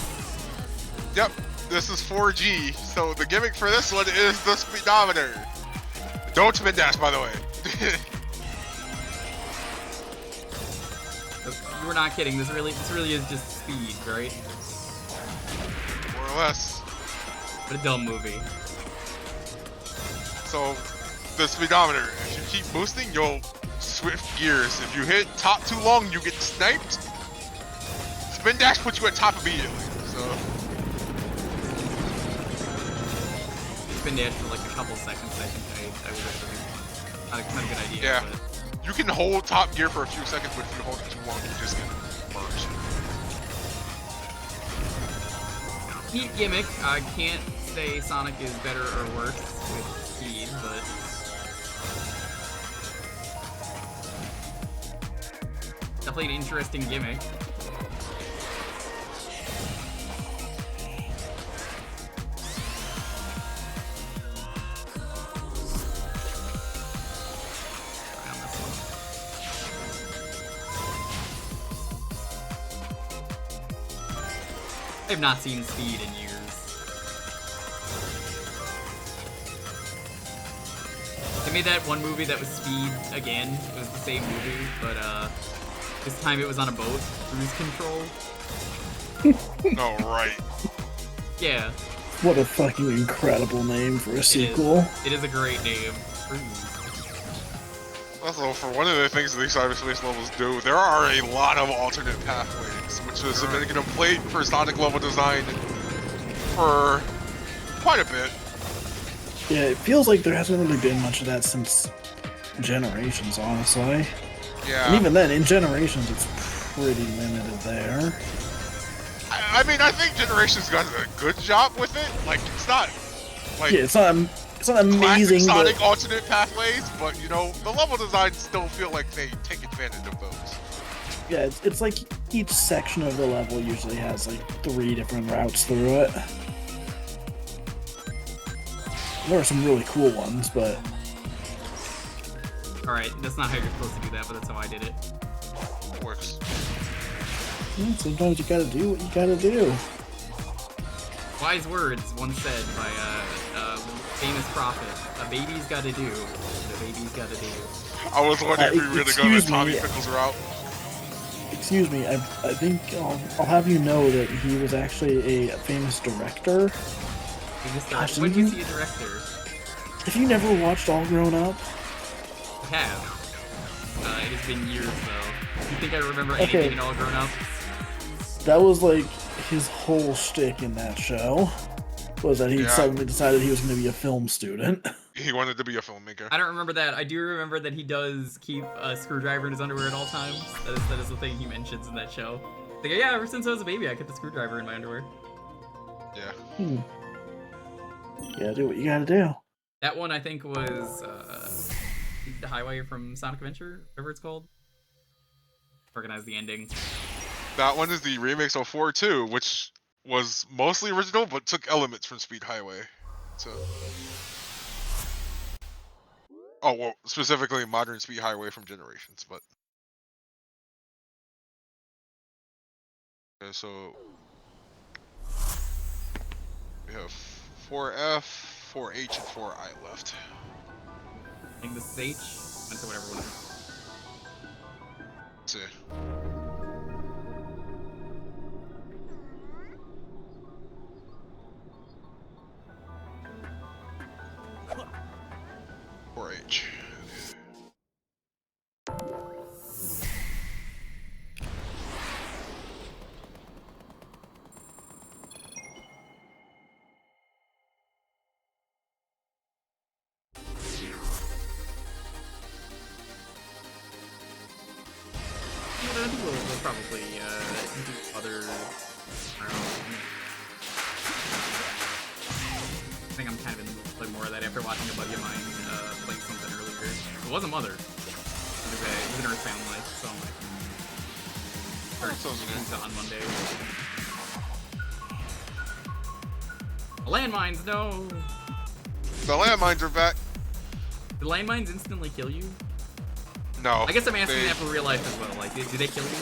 Yep, this is 4G, so the gimmick for this one is the speedometer. Don't spin dash, by the way. You were not kidding. This really is just speed, right? More or less. What a dumb movie. So, the speedometer, if you keep boosting, you'll swift gears. If you hit top too long, you get sniped. Spin dash puts you at top immediately, so. Spin dash for like a couple seconds, I think I would actually not a good idea. Yeah. But... You can hold top gear for a few seconds, but if you hold it too long, you just get merged. Neat gimmick. I can't say Sonic is better or worse with speed, but definitely an interesting gimmick. I've not seen Speed in years. They made that one movie that was Speed again. It was the same movie, but this time it was on a boat. Cruise Control. Oh, right. Yeah. What a fucking incredible name for a sequel. It is a great name. Cruise. Also, for one of the things these cyberspace levels do, there are a lot of alternate pathways, which is a plate for Sonic level design. for quite a bit. Yeah, it feels like there hasn't really been much of that since Generations, honestly. Yeah. And even then, in Generations, it's pretty limited there. I mean, I think Generations got a good job with it. Like, it's not like Yeah, it's not amazing. Sonic But alternate pathways, but you know, the level designs still feel like they take advantage of those. yeah, it's like each section of the level usually has like 3 different routes through it. There are some really cool ones, but Alright, that's not how you're supposed to do that, but that's how I did it. It works. Sometimes you gotta do what you gotta do. Wise words once said by a famous prophet. A baby's gotta do what a baby's gotta do. I was wondering if we were gonna go the Tommy me. Pickles route. Excuse me, I think I'll have you know that he was actually a famous director. Gosh, When did you see a director? Have you never watched All Grown Up? I have. It has been years though. You think I remember anything in All Grown Up? That was like his whole shtick in that show. Was that he suddenly decided he was going to be a film student. He wanted to be a filmmaker. I don't remember that. I do remember that he does keep a screwdriver in his underwear at all times. That is the thing he mentions in that show. Like, yeah, ever since I was a baby, I kept a screwdriver in my underwear. Yeah. You gotta do what you gotta do. That one, I think, was the highway from Sonic Adventure, whatever it's called. Recognize the ending. That one is the remix of 4-2, which was mostly original, but took elements from Speed Highway. So, oh well, specifically modern Speed Highway from Generations, but okay, so we have 4F, 4H, and 4I left. I think this is H. Went to whatever one it is. Let's see. H. I think we'll probably do other. I don't know. I think I'm kind of in the mood to play more of that after watching a buddy of mine play something earlier. It wasn't Mother. It was an Earthbound Life, so I'm like... Started on Monday. Landmines, no! The landmines are back. Did landmines instantly kill you? No. I guess I'm asking that for real life as well. Like, do they kill you?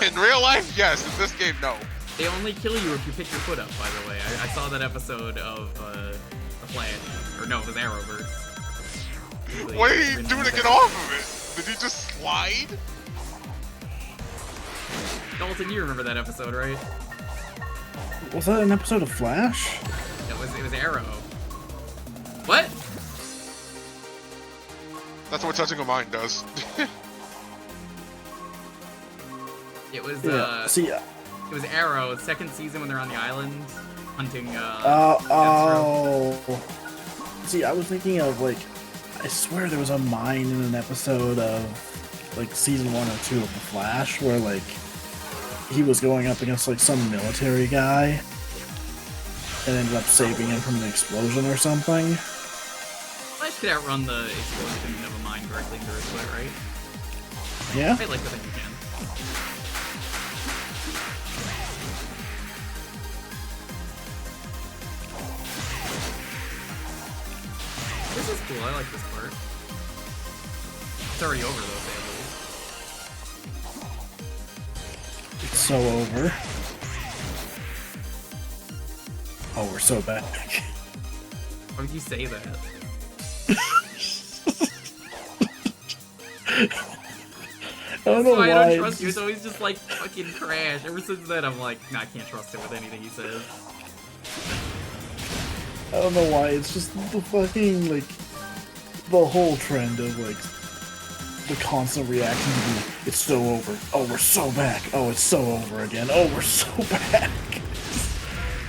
In real life, yes. In this game, no. They only kill you if you pick your foot up, by the way. I saw that episode of The Flash. Or no, it was Arrowverse. What did he do to get off of it? Did he just slide? Dalton, you remember that episode, right? Was that an episode of Flash? It was Arrow. What? That's what touching a mind does. It was it was Arrow, second season when they're on the island hunting See, I was thinking of like I swear there was a mine in an episode of like season 1 or 2 of The Flash where like he was going up against like some military guy and ended up saving him from an explosion or something. Flash could outrun the explosion of a mine directly into his foot, right? Yeah. I like to think you can. This is cool, I like this part. It's already over though, sadly. It's so over. Oh, we're so back. Why would you say that? I don't know why. I don't trust you. It's always just like fucking Crash. Ever since then, I'm like, nah, I can't trust him with anything he says. I don't know why. It's just the fucking like the whole trend of like the constant reaction to be, it's so over. Oh, we're so back. Oh, it's so over again. Oh, we're so back.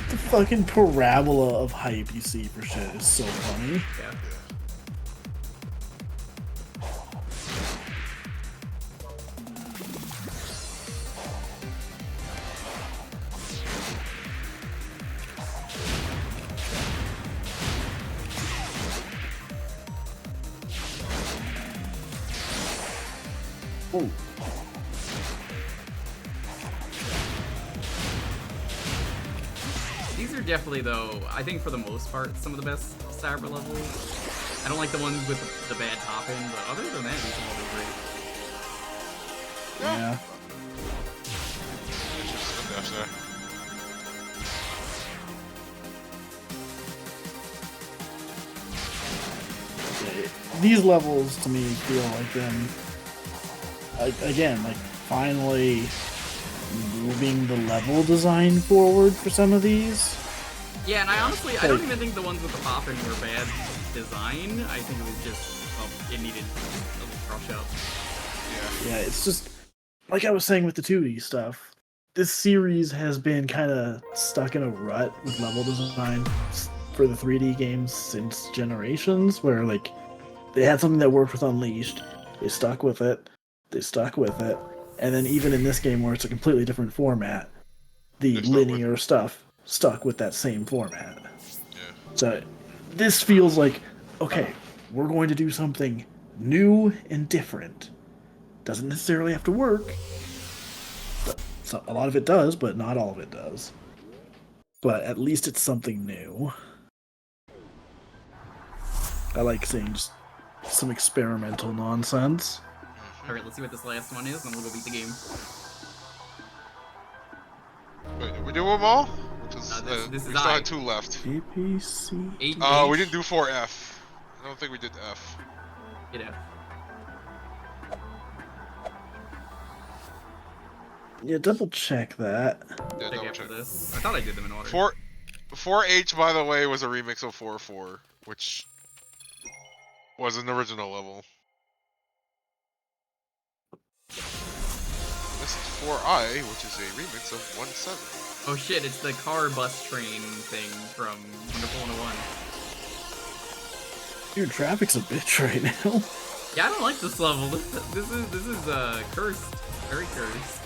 The fucking parabola of hype you see for shit is so funny. Yeah. Oh. These are definitely, though, I think for the most part, some of the best cyber levels. I don't like the ones with the bad top end, but other than that, these are all great. Yeah. These levels to me feel like them, again, like finally moving the level design forward for some of these. Yeah, and I honestly, I don't even think the ones with the poppin' were bad design. I think it was just, it needed a little brush up. Yeah, it's just, like I was saying with the 2D stuff, this series has been kind of stuck in a rut with level design for the 3D games since Generations, where, like, they had something that worked with Unleashed, they stuck with it, and then even in this game where it's a completely different format, the linear stuff stuck with that same format. Yeah. So this feels like, okay, we're going to do something new and different. Doesn't necessarily have to work. So a lot of it does, but not all of it does. But at least it's something new. I like seeing just some experimental nonsense. Alright, let's see what this last one is, and we'll go beat the game. Wait, did we do them all? This we is still I. had 2 left. APC. We didn't do 4F. I don't think we did F. Get F. Yeah, double check that. Yeah, double check. This. I thought I did them in order. 4H, by the way, was a remix of 4-4, which was an original level. This is 4I, which is a remix of 1-7. Oh shit, it's the car bus train thing from Wonderful 101. Your traffic's a bitch right now. Yeah, I don't like this level. This is cursed. Very cursed.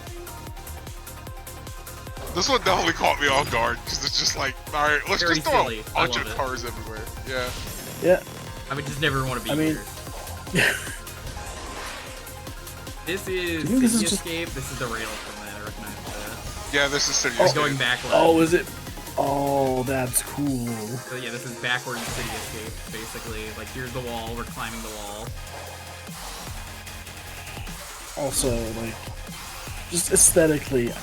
This one definitely caught me off guard, because it's just like, alright, let's Very just throw silly. a bunch of cars everywhere. Yeah. Yeah. I would just never want to be here. This is City Escape. This is the rail from that. I recognize that. Yeah, this is City Escape. Going back left. Oh, is it? Oh, that's cool. So yeah, this is backwards City Escape, basically. Like, here's the wall, we're climbing the wall. Also, like, just aesthetically,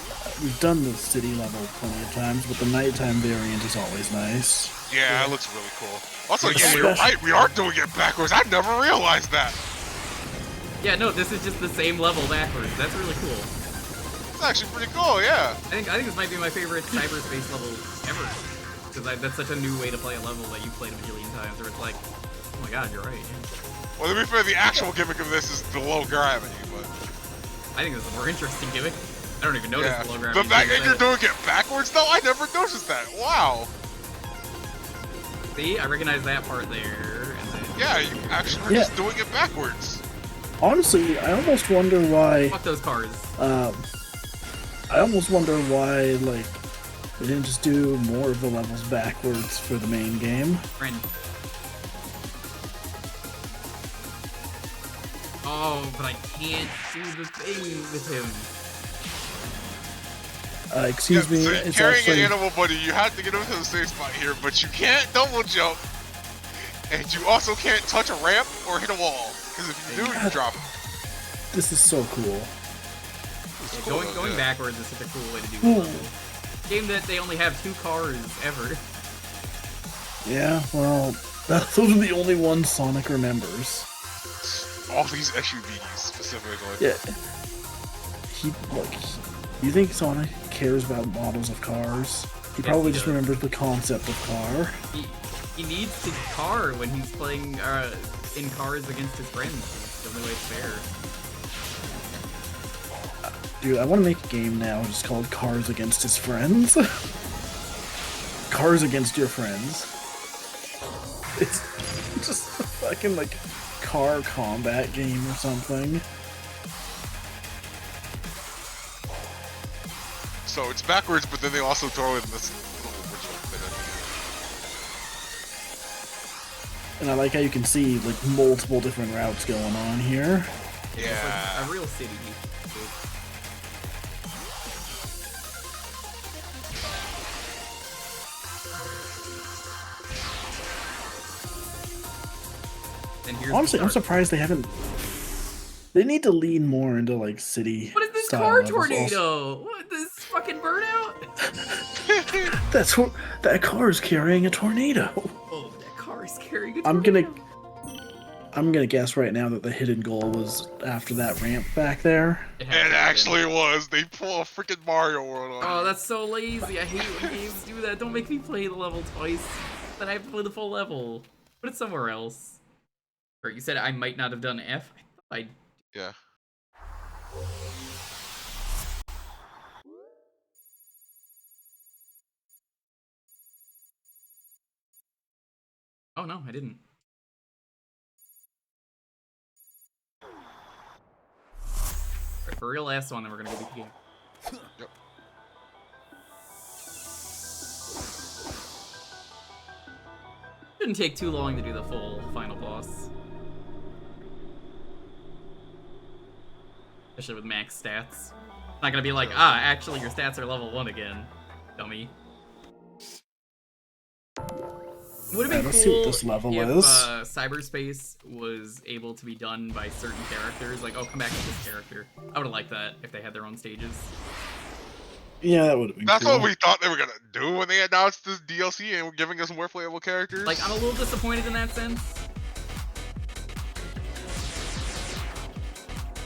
we've done the city level plenty of times, but the nighttime variant is always nice. Yeah, it looks really cool. Also, yeah, you're right, we are doing it backwards. I never realized that. Yeah, no, this is just the same level backwards. That's really cool. It's actually pretty cool, yeah. I think this might be my favorite cyberspace level ever. Because that's such a new way to play a level that you've played a million times, where it's like, oh my god, you're right. Well, to be fair, the actual gimmick of this is the low gravity, but... I think this is a more interesting gimmick. I don't even notice the low gravity. The fact that you're doing it backwards, though, I never noticed that. Wow. See, I recognize that part there. And then... Yeah, you actually are just doing it backwards. Honestly, I almost wonder why... Fuck those cars. I almost wonder why, like, they didn't just do more of the levels backwards for the main game. Friend. Oh, but I can't do the thing with him. Excuse me, So it's carrying actually... an animal buddy, you have to get him to the safe spot here, but you can't double jump, and you also can't touch a ramp or hit a wall, because if you do, you drop him. This is so cool. Yeah, going backwards is such a cool way to do the level. Game that they only have 2 cars ever. Yeah, well, those are the only ones Sonic remembers. All these SUVs, specifically. Yeah. Look, you think Sonic cares about models of cars? He probably just remembers the concept of car. He needs to car when he's playing in cars against his friends. It's the only way it's fair. Dude, I want to make a game now just called Cars Against His Friends. Cars Against Your Friends. It's just a fucking like car combat game or something. So it's backwards, but then they also throw in this little original bit. And I like how you can see like multiple different routes going on here. Yeah. It's like a real city. Honestly, I'm surprised they haven't. They need to lean more into like city. What is this style car levels tornado? also. What this fucking burnout? That's what that car is carrying a tornado. Oh, that car is carrying a tornado. I'm gonna guess right now that the hidden goal was after that ramp back there. It actually was. They pull a freaking Mario World on. Oh, that's so lazy. I hate when games do that. Don't make me play the level twice. Then I have to play the full level. Put it somewhere else. Or you said I might not have done F. I thought Yeah. Oh no, I didn't. Alright, for real last one, then we're gonna go beat the game. Yep. Shouldn't take too long to do the full final boss. Especially with max stats. Not gonna be like, actually your stats are level 1 again, dummy. It would have been see cool what this level if is. cyberspace was able to be done by certain characters. Like, oh, come back to this character. I would have liked that if they had their own stages. Yeah, that would have been That's cool. what we thought they were gonna do when they announced this DLC and were giving us more playable characters. Like, I'm a little disappointed in that sense.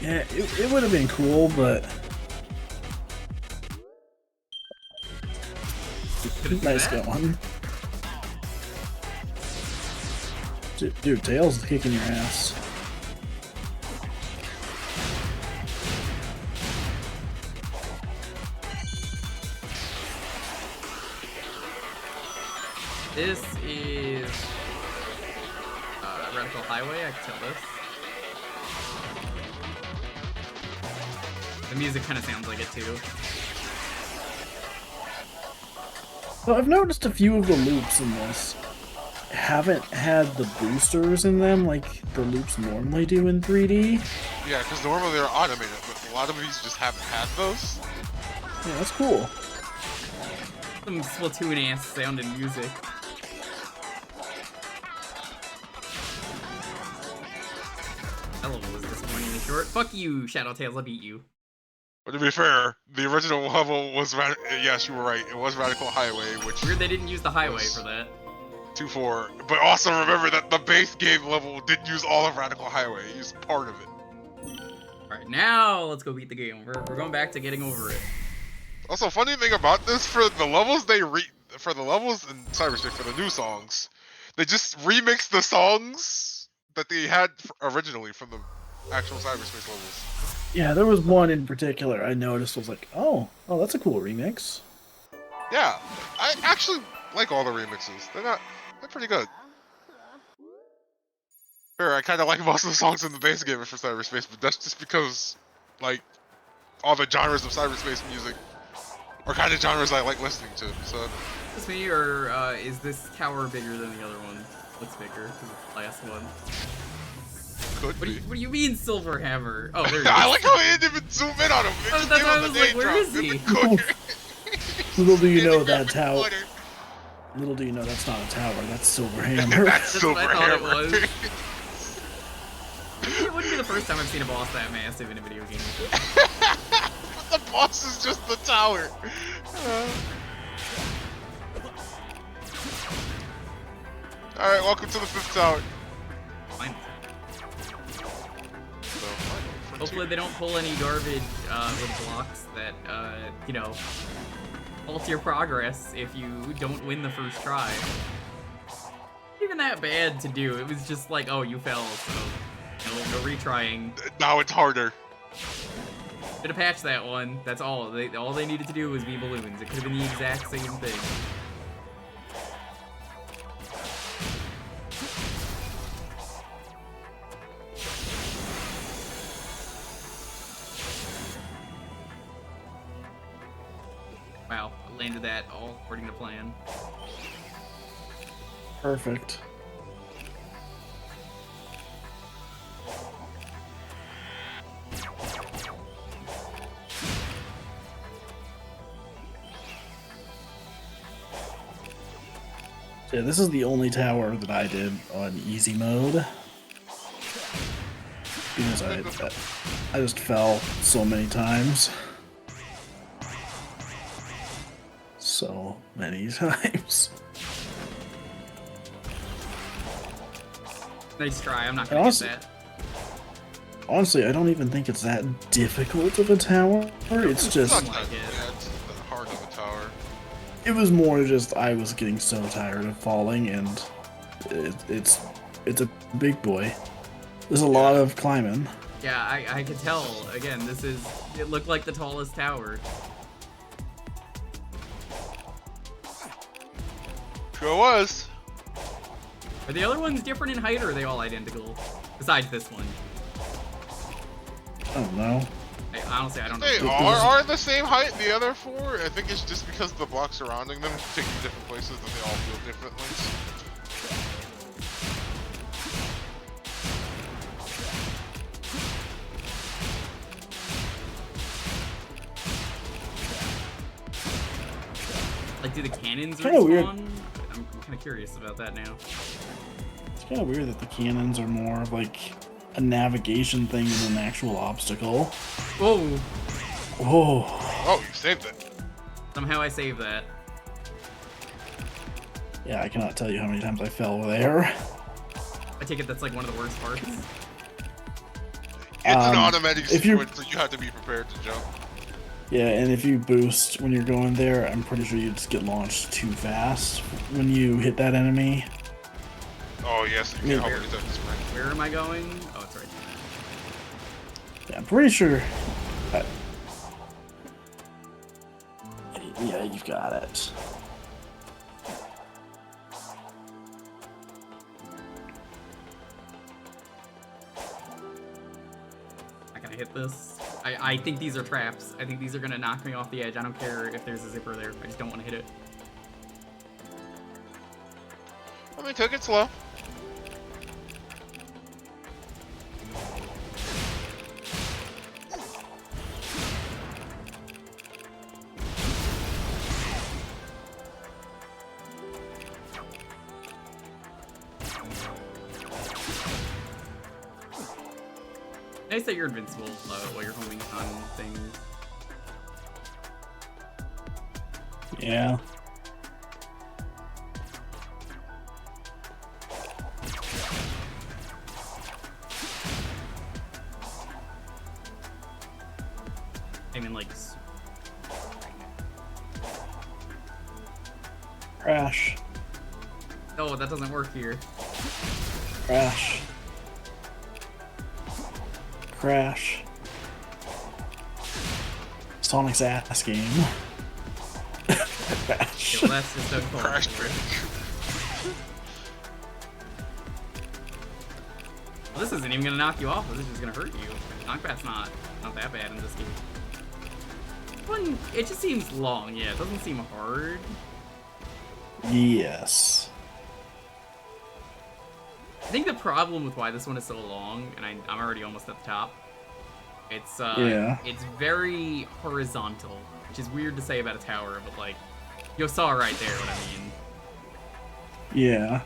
Yeah, it would have been cool, but nice going. Dude, Tails is kicking your ass. This is Radical Highway, I can tell this. The music kind of sounds like it too. So I've noticed a few of the loops in this haven't had the boosters in them like the loops normally do in 3D. Yeah, because normally they're automated, but a lot of these just haven't had those. Yeah, that's cool. Some Splatoon-ass sounding music. That level was disappointingly short. Fuck you, Shadow Tales, I beat you. But to be fair, the original level was yes, you were right. It was Radical Highway, which weird they didn't use the highway for that. 2-4. But also remember that the base game level didn't use all of Radical Highway. It used part of it. Alright, now let's go beat the game. We're going back to getting over it. Also, funny thing about this, for the levels for the levels in Cyberspace, for the new songs, they just remixed the songs that they had originally from the actual Cyberspace levels. Yeah, there was one in particular I noticed was like, oh, that's a cool remix. Yeah, I actually like all the remixes. They're pretty good. Sure, I kind of like most of the songs in the base game for Cyberspace, but that's just because, like, all the genres of Cyberspace music are kind of genres I like listening to, so. Is this me, or is this tower bigger than the other one? Looks bigger, because it's the last one. Could be. What do you mean, Silver Hammer? Oh, there he is. I like how it didn't even zoom in on him. It just that's gave why I him was the like, name where drop is in he? the corner. Little do you know that tower. Little do you know that's not a tower. That's Silver Hammer. That's Silver what I thought Hammer. it was. It wouldn't be the first time I've seen a boss that massive in a video game. But the boss is just the tower. Alright, welcome to the 5th tower. Fine. Hopefully they don't pull any garbage with blocks that, you know, halt your progress if you don't win the first try. Not even that bad to do. It was just like, oh, you fell, so no retrying. Now it's harder. Should have patched that one. That's all. All they needed to do was be balloons. It could have been the exact same thing. Wow, I landed that all according to plan. Perfect. Yeah, this is the only tower that I did on easy mode. Because I just fell so many times. So many times. Nice try, I'm not gonna get that. Honestly, I don't even think it's that difficult of a tower. It's just... Yeah, it's not hard of a tower. It was more just I was getting so tired of falling, and it's a big boy. There's a lot of climbing. Yeah, I could tell. Again, it looked like the tallest tower. Sure was. Are the other ones different in height, or are they all identical? Besides this one. I don't know. Honestly, I don't know. They are the same height, the other four. I think it's just because the blocks surrounding them take you different places that they all feel differently. Like, do the cannons Kinda respawn? weird. I'm kind of curious about that now. It's kind of weird that the cannons are more of like a navigation thing than an actual obstacle. Whoa! Whoa! Oh, you saved it. Somehow I saved that. Yeah, I cannot tell you how many times I fell there. I take it that's like one of the worst parts. It's an automatic sequence, so you have to be prepared to jump. Yeah, and if you boost when you're going there, I'm pretty sure you just get launched too fast when you hit that enemy. Oh, yes, you can't always have to sprint. Where am I going? Oh, it's right there. Yeah, I'm pretty sure. Yeah, you've got it. Not gonna hit this. I think these are traps. I think these are gonna knock me off the edge. I don't care if there's a zipper there. I just don't want to hit it. I mean, take it slow. Nice that you're invincible while you're homing on things. Yeah. I mean, like... Crash. Oh, that doesn't work here. Crash. Crash. Sonic's ass game. Crash. Okay, well, that's just a Crash. Well, this isn't even gonna knock you off. This is just gonna hurt you. Knockback's not that bad in this game. One, it just seems long. Yeah, it doesn't seem hard. Yes. I think the problem with why this one is so long, and I'm already almost at the top. It's it's very horizontal, which is weird to say about a tower, but like, you saw right there what I mean. Yeah.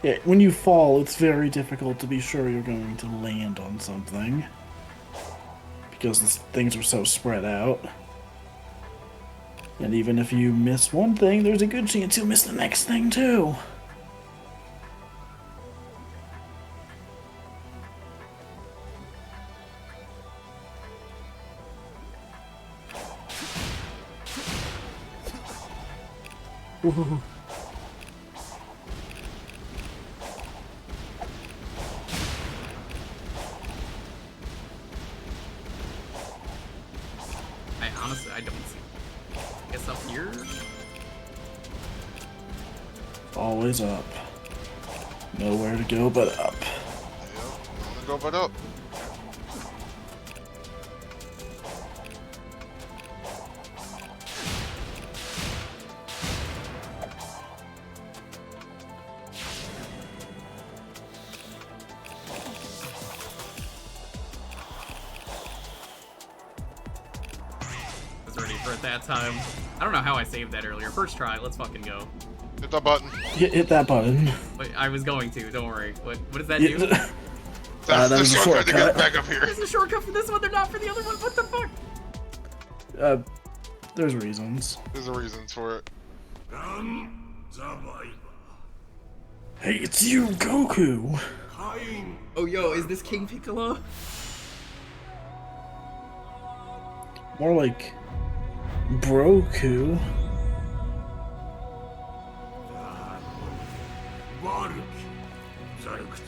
Yeah, when you fall, it's very difficult to be sure you're going to land on something. Because things are so spread out. And even if you miss one thing, there's a good chance you'll miss the next thing too. Ooh. Honestly, I don't see. I guess up here? Always up. Nowhere to go but up. Yep, go but up. that time. I don't know how I saved that earlier. First try, let's fucking go. Hit that button. Hit that button. Wait, I was going to, don't worry. What does that do? That's that the was a shortcut to get shortcut. back up here. There's a shortcut for this one, they're not for the other one. What the fuck? There's reasons. There's a reasons for it. Hey, it's you, Goku. Oh, yo, is this King Piccolo? More like Broku.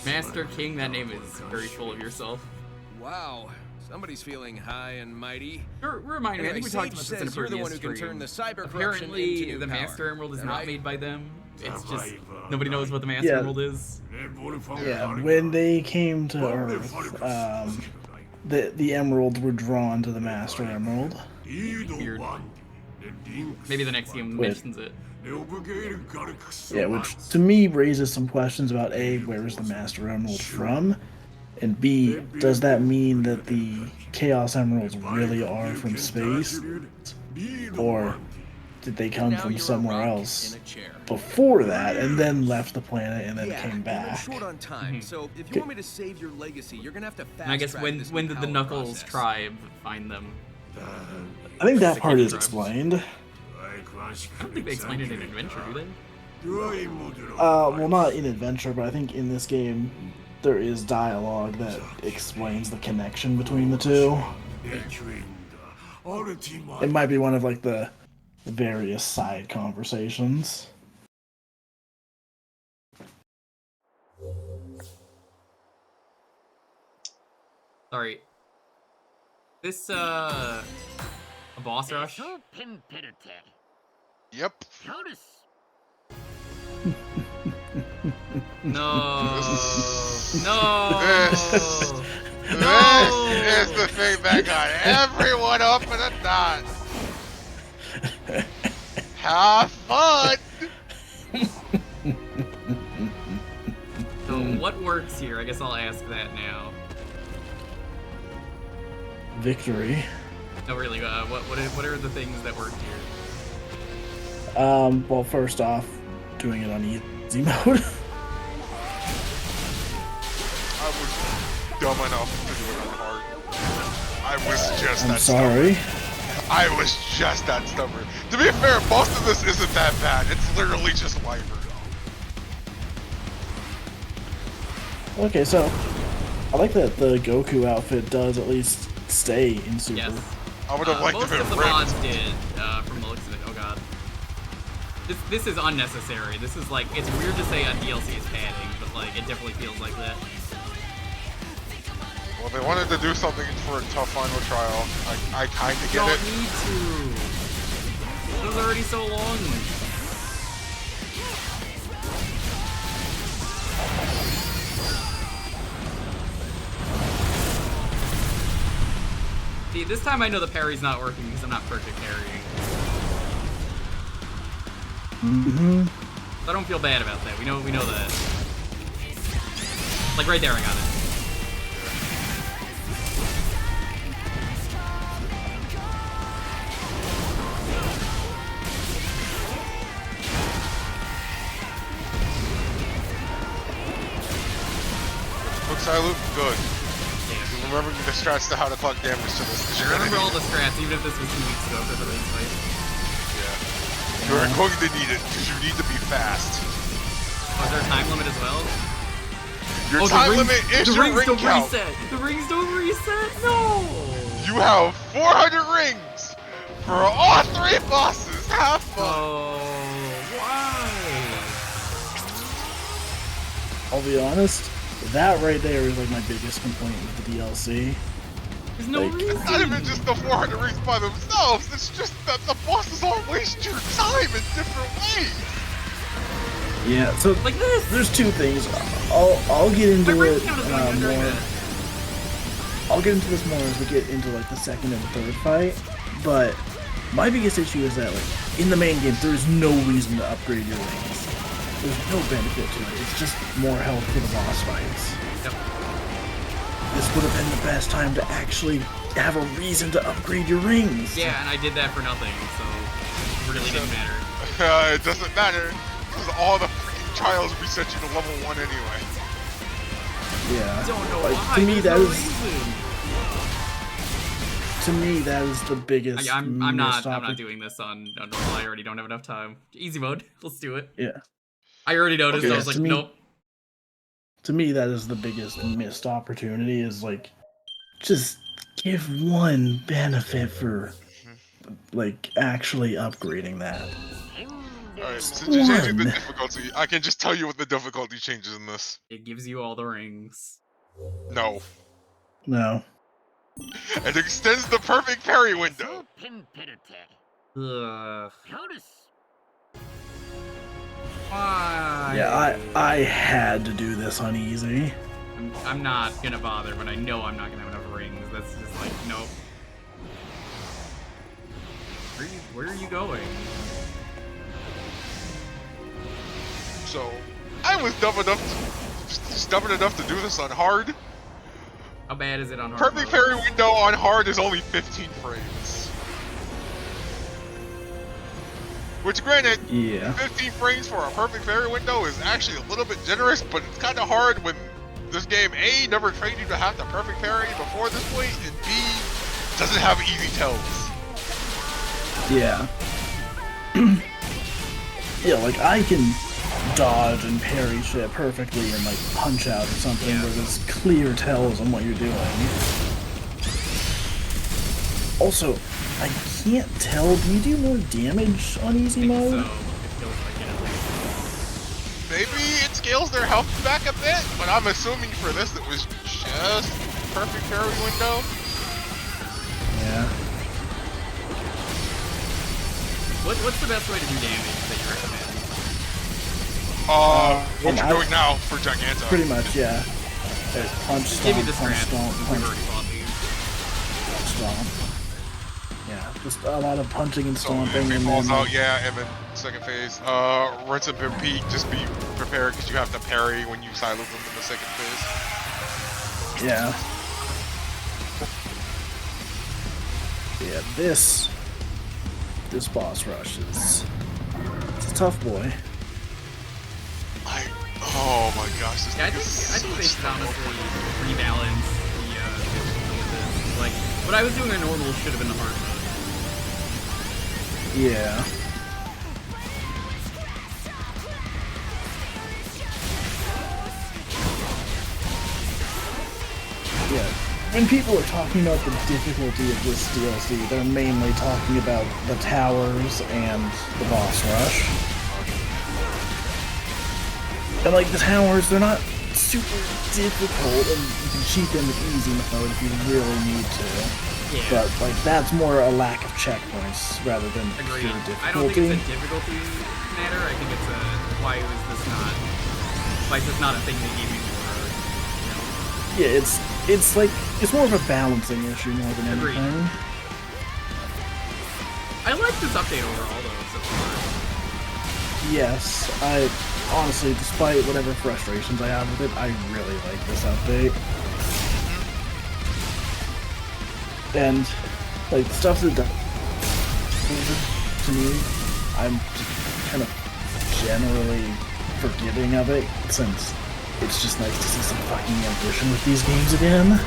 Master King, that name is very full of yourself. Wow, somebody's feeling high and mighty. Remind me, I think we talked about this in a says you're the one previous who can stream. turn the cyber corruption Apparently, into new the power. Master Emerald is Is that not right? made by them. It's just nobody knows what the Master Yeah. Emerald is. Yeah, when they came to Earth, the emeralds were drawn to the Master Emerald. Weird. Maybe the next game mentions it. Yeah, which to me raises some questions about A, where is the Master Emerald from? And B, does that mean that the Chaos Emeralds really are from space? Or did they come from somewhere else before that and then left the planet and then came We're back? short on time, so if you want me to save your legacy, you're gonna have to fast And I guess track when this did new the power Knuckles process. tribe find them? I think that The part Kid is tribe. explained. I don't think they explained it in Adventure, do they? Well, not in Adventure, but I think in this game there is dialogue that explains the connection between the two. It might be one of like the various side conversations. Sorry. This a boss rush? Yep. No. No. This is the thing that got everyone up in a knot. Have fun. So what works here? I guess I'll ask that now. Victory. No, really. What are the things that worked here? Well, first off, doing it on easy mode. I was dumb enough to do it on hard. I was just I'm that sorry. stubborn. I was just that stubborn. To be fair, most of this isn't that bad. It's literally just Wyvern. Okay, so I like that the Goku outfit does at least stay in Super. Yes. I would have liked most if it of the ripped. mods did, from the looks of it. Oh god. This is unnecessary. This is like, it's weird to say a DLC is padding, but like, it definitely feels like that. Well, they wanted to do something for a tough final trial. I kind of get Don't it. need to. It was already so long. See, this time I know the parry's not working because I'm not perfect parrying. I don't feel bad about that. We know that. Like right there, I got it. Quick side loop, good. Remember the strats to how to clock damage to this. 'Cause you're gonna Remember all need the strats, even if this was 2 weeks ago for the race fight. it. You're going to need it because you need to be fast. Oh, is there a time limit as well? Your Oh, time the rings, limit is the your rings ring don't count. reset. The rings don't reset. No. You have 400 rings for all 3 bosses. Have fun. Oh, why? I'll be honest, that right there is like my biggest complaint with the DLC. There's no reason. It's not even just the 400 rings by themselves. It's just that the bosses all waste your time in different ways. Yeah, so like this. There's 2 things. I'll get into it more. I'll get into this more as we get into like the second and third fight. But my biggest issue is that like in the main game, there's no reason to upgrade your rings. There's no benefit to it. It's just more health for the boss fights. Yep. this would have been the best time to actually have a reason to upgrade your rings. Yeah, and I did that for nothing, so it really didn't matter. It doesn't matter, because all the freaking trials reset you to level 1 anyway. Yeah. Don't know like, why. To me, There's no that is. reason. To me, that is the biggest. I'm not doing this on normal. I already don't have enough time. Easy mode. Let's do it. Yeah. I already noticed. Okay, I was like, to me- nope. To me, that is the biggest missed opportunity. Is like, just give one benefit for, like, actually upgrading that. Alright, since you're changing the difficulty, I can just tell you what the difficulty changes in this. It gives you all the rings. No. No. It extends the perfect parry window. Ugh. Why? Yeah, I had to do this on easy. I'm not gonna bother when I know I'm not gonna have enough rings. That's just like, nope. Where are you going? So, I was stubborn enough to do this on hard. How bad is it on hard Perfect mode? parry window on hard is only 15 frames. Which, granted, Yeah. 15 frames for a perfect parry window is actually a little bit generous, but it's kind of hard when this game A never trained you to have the perfect parry before this point, and B doesn't have easy tells. Yeah. Yeah, like I can dodge and parry shit perfectly and like punch out or something where there's clear tells on what you're doing. Also, I can't tell, do you do more damage on easy mode? So, it feels like it at least. Maybe it scales their health back a bit, but I'm assuming for this it was just perfect parry window. Yeah. What's the best way to do damage that you recommend? What you're doing now for Giganta. Pretty much, yeah. There's punch, Just give me stomp, the punch, scrap. stomp, We've punch, already fought these. stomp. Yeah, just a lot of punching and So stomping. if he And falls then, out, yeah, and then second phase, rinse and repeat, just be prepared because you have to parry when you side loop them in the second phase. yeah. Yeah, this boss rush is it's a tough boy. Oh my gosh, this Yeah, I thing think is they should honestly rebalance the difficulty of this. Like, what I was doing on normal should have been the hard mode. Yeah. Yeah. When people are talking about the difficulty of this DLC, they're mainly talking about the towers and the boss rush. And like the towers, they're not super difficult, and you can cheat them with easy mode if you really need to. Yeah. But like that's more a lack of checkpoints rather than Agreed. pure difficulty. I don't think it's a difficulty matter. I think it's a why is this not a thing they gave you more, you know? Yeah, it's like it's more of a balancing issue more than Agreed. anything. I like this update overall though so far. Yes, I honestly, despite whatever frustrations I have with it, I really like this update. And like the stuff that does to me, I'm just kind of generally forgiving of it, since it's just nice to see some fucking ambition with these games again.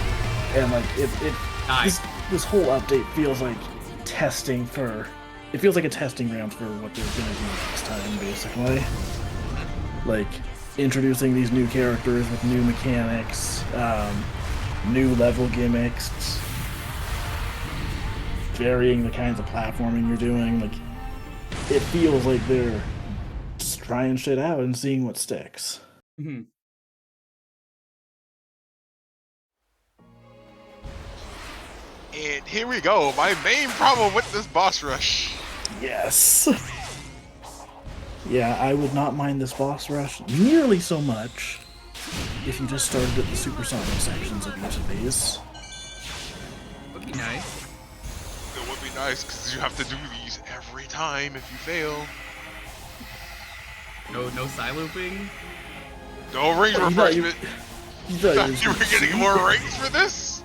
And like this whole update feels like testing for. It feels like a testing ground for what they're gonna do next time, basically. Like introducing these new characters with new mechanics, new level gimmicks, varying the kinds of platforming you're doing. Like it feels like they're just trying shit out and seeing what sticks. Mm-hmm. And here we go, my main problem with this boss rush. Yes. Yeah, I would not mind this boss rush nearly so much if you just started at the supersonic sections of each of these. Would be nice. It would be nice because you have to do these every time if you fail. No side looping. No range You refreshment. You thought Thought you were getting more rings for this?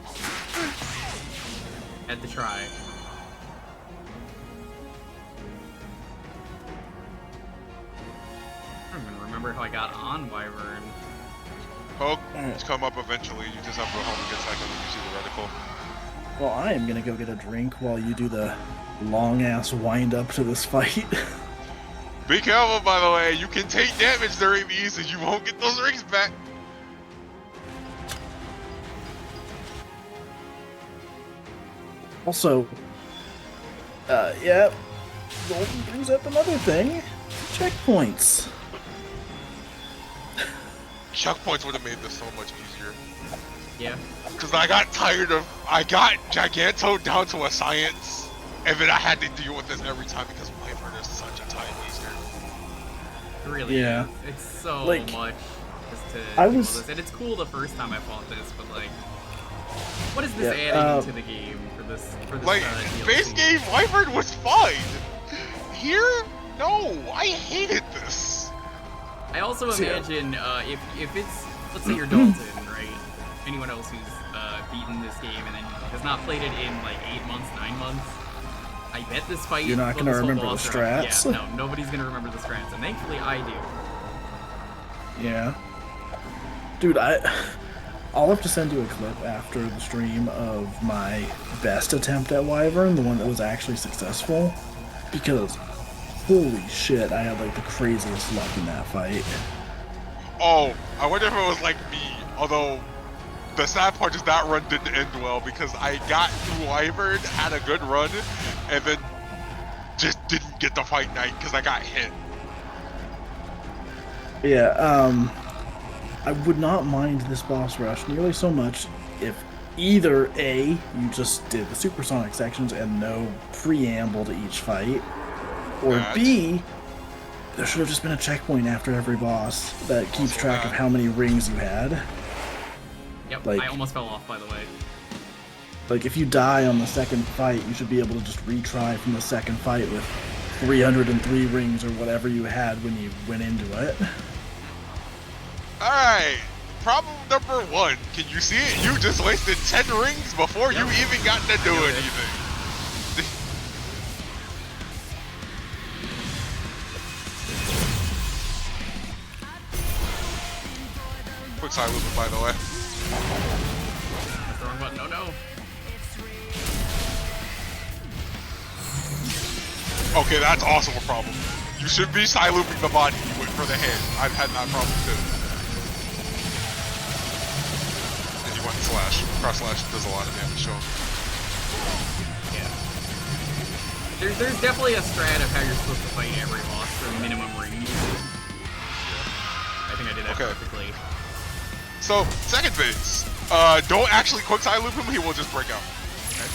Had to try. I don't even remember how I got on Wyvern. Poke, it's come up eventually. You just have to go home and get second when you see the reticle. Well, I am gonna go get a drink while you do the long-ass wind-up to this fight. Be careful, by the way. You can take damage during these and you won't get those rings back. Also, yeah, Golden brings up another thing. Checkpoints. Checkpoints would have made this so much easier. Yeah. Because I got tired of... I got Giganto down to a science, and then I had to deal with this every time because Wyvern is such a time waster. It really Yeah. is. It's so Like, much just to I deal was- with this. And it's cool the first time I fought this, but like... What is this Yeah, adding to the game for this Like, DLC? base game Wyvern was fine. Here? No, I hated this. I also So- imagine if it's, let's say you're Dalton, right? Anyone else who's beaten this game and then has not played it in like 8 months, 9 months, I bet this fight. You're not well, gonna this whole remember the boss rush- strats. Yeah, no, nobody's gonna remember the strats, and thankfully I do. Yeah. Dude, I'll have to send you a clip after the stream of my best attempt at Wyvern, the one that was actually successful, because holy shit, I had like the craziest luck in that fight. Oh, I wonder if it was like me. Although, the sad part is that run didn't end well because I got through Wyvern, had a good run, and then just didn't get the fight night because I got hit. Yeah, I would not mind this boss rush nearly so much if either A, you just did the supersonic sections and no preamble to each fight, or B, there should have just been a checkpoint after every boss that keeps track of how many rings you had. Yep, Like- I almost fell off, by the way. Like, if you die on the second fight, you should be able to just retry from the second fight with 303 rings or whatever you had when you went into it. Alright, problem number 1. Can you see it? You just wasted 10 rings before you even got to do anything. Quick side looping, by the way. That's the wrong button. Oh no. Okay, that's also a problem. You should be side looping the body. You went for the head. I've had that problem too. And you went slash. Cross slash does a lot of damage, so. Yeah. There's definitely a strat of how you're supposed to fight every boss for minimum rings. I think I did that perfectly. So, second phase. Don't actually quick side loop him, he will just break out. Okay?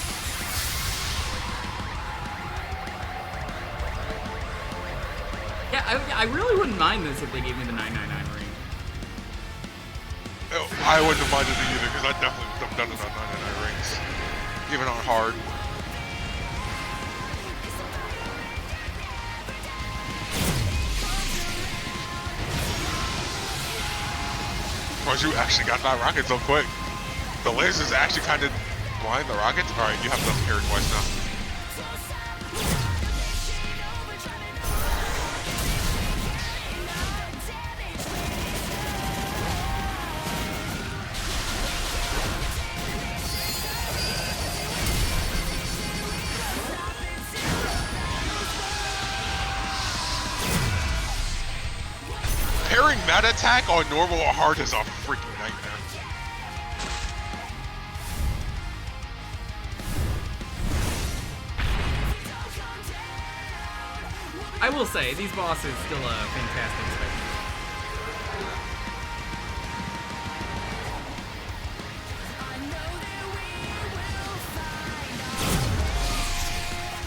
Yeah, I really wouldn't mind this if they gave me the 999 ring. Oh, I wouldn't have minded it either, because I definitely would have done it on 99 rings. Even on hard. Surprised you actually got that rocket so quick. The lasers actually kind of blind the rockets. Alright, you have enough parry twice now. Pairing that attack on normal or hard is a freaking nightmare. I will say, these bosses still a fantastic spectacle.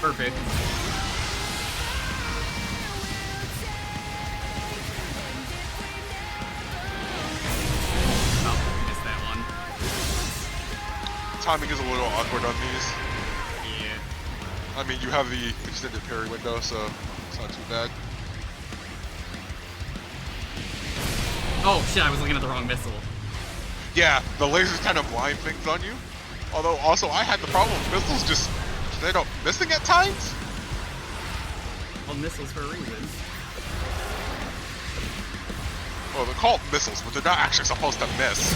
Perfect. Oh, missed that one. Timing is a little awkward on these. Yeah. I mean, you have the extended parry window, so it's not too bad. Oh shit, I was looking at the wrong missile. Yeah, the lasers kind of blind things on you. Although, also, I had the problem with missiles just straight up missing at times. Well, missiles for a reason. Well, they're called missiles, but they're not actually supposed to miss.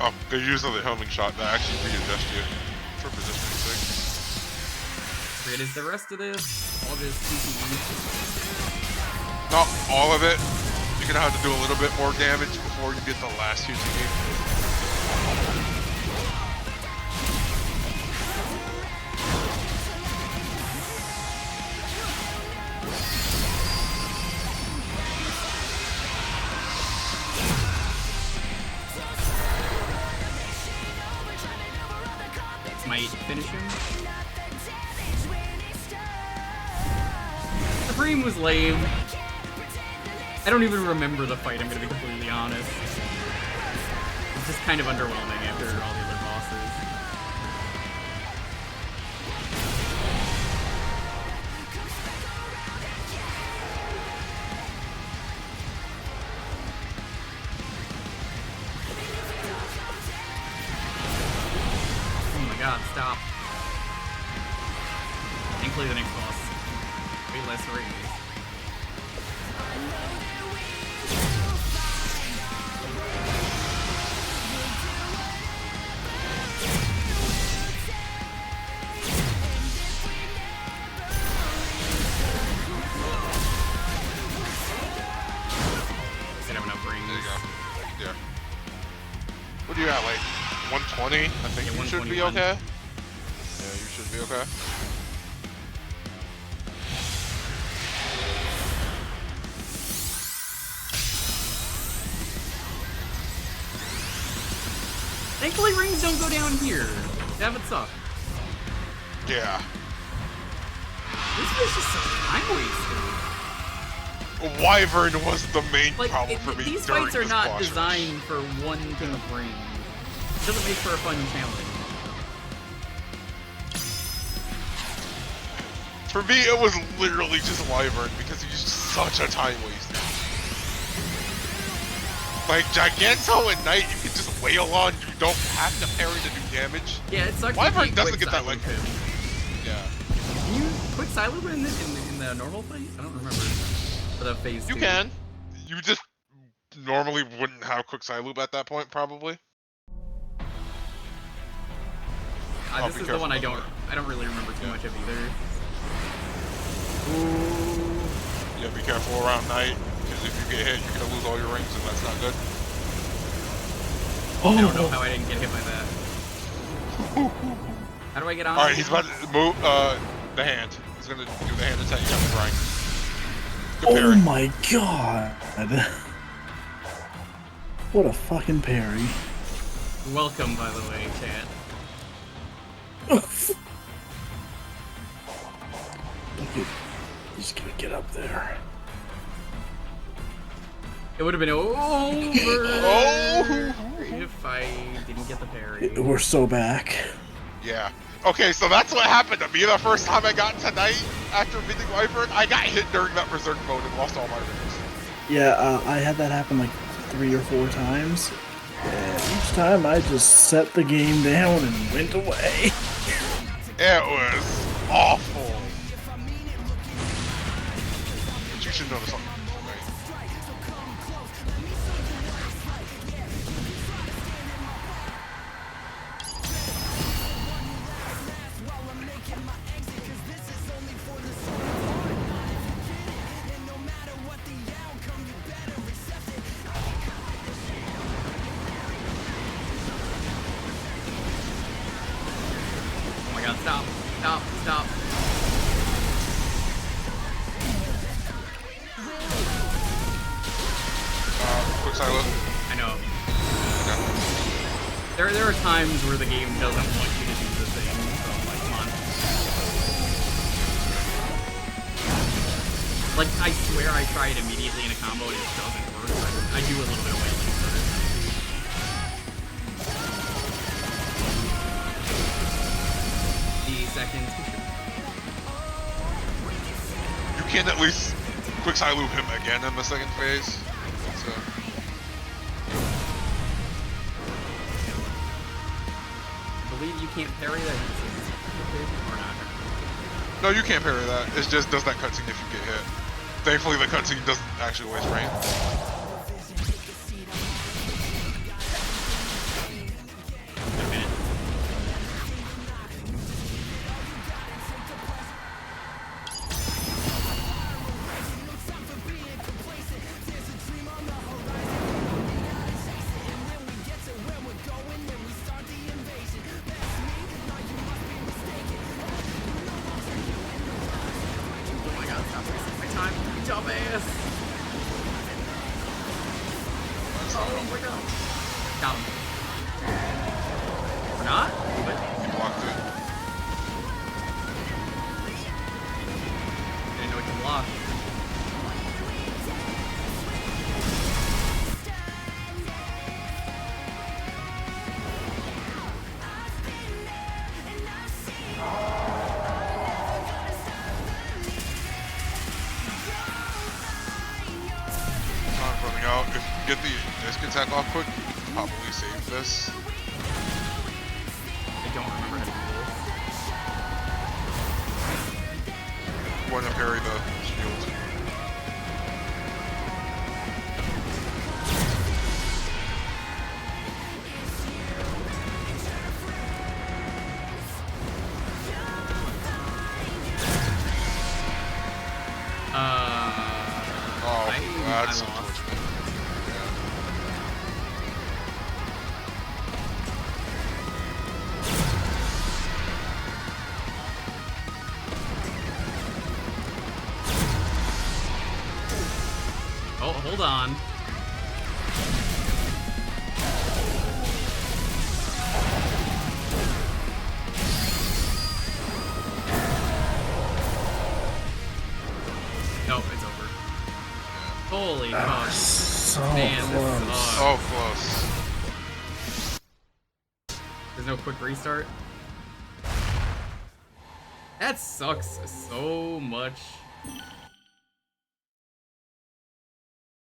Oh, they're using the homing shot that actually readjust you for positioning things. Great is the rest of this. All this PCE. Not all of it. You're gonna have to do a little bit more damage before you get the last QTE. Might finish him. Supreme was lame. I don't even remember the fight, I'm gonna be completely honest. It's just kind of underwhelming after all the other bosses. Oh my god, stop. Thankfully the next boss. Way less rings. Didn't have enough rings. There you go. Yeah. What do you got, like 120? I think Yeah, you should be 121. okay. Yeah, you should be okay. Thankfully rings don't go down here. That would suck. Yeah. This was just so time wasted. Wyvern was the main Like, problem for me. these during fights are this not boss rush. designed for one thing of rings. It doesn't make for a fun challenge. For me, it was literally just Wyvern because he's just such a time waster. Like Giganto and Knight, you can just wail on. You don't have to parry to do damage. Yeah, it sucks. Wyvern doesn't get that like. him. Yeah. Can you quick silent in the normal fight? I don't remember. For the phase You 2. can. You just normally wouldn't have quick side loop at that point, probably. This is the one I don't really remember too much of either. Ooh. Yeah, be careful around Knight, because if you get hit, you're gonna lose all your rings, and that's not good. I don't know how I didn't get hit by that. How do I get on? All right, he's about to move the hand. He's gonna do the hand attack. You have to grind. Good Oh parry. my god. What a fucking parry. Welcome, by the way, chat. Just gonna get up there. It would have been over if I didn't get the parry. We're so back. Yeah. Okay, so that's what happened to me the first time I got to Knight after beating Wyvern. I got hit during that Berserk mode and lost all my rings. Yeah, I had that happen like 3 or 4 times. And each time I just set the game down and went away. It was awful. But you should notice something. Oh my god, stop. Stop. Stop. Quick side look. I know. There are times where the game doesn't want you to do the thing, so I'm like, come on. Like, I swear I try it immediately in a combo and it doesn't work. I do a little bit of waiting first. 80 seconds. can at least quick side loop him again in the second phase. So. I believe you can't parry that or not. No, you can't parry that. It just does that cutscene if you get hit. Thankfully, the cutscene doesn't actually waste rain. Get the disc attack off quick, probably save this. I don't remember how to do this. Want to parry the shield. That's unfortunate. Oh, hold on. No, it's over. Holy fuck. So Man, close. So close. There's no quick restart. That sucks so much.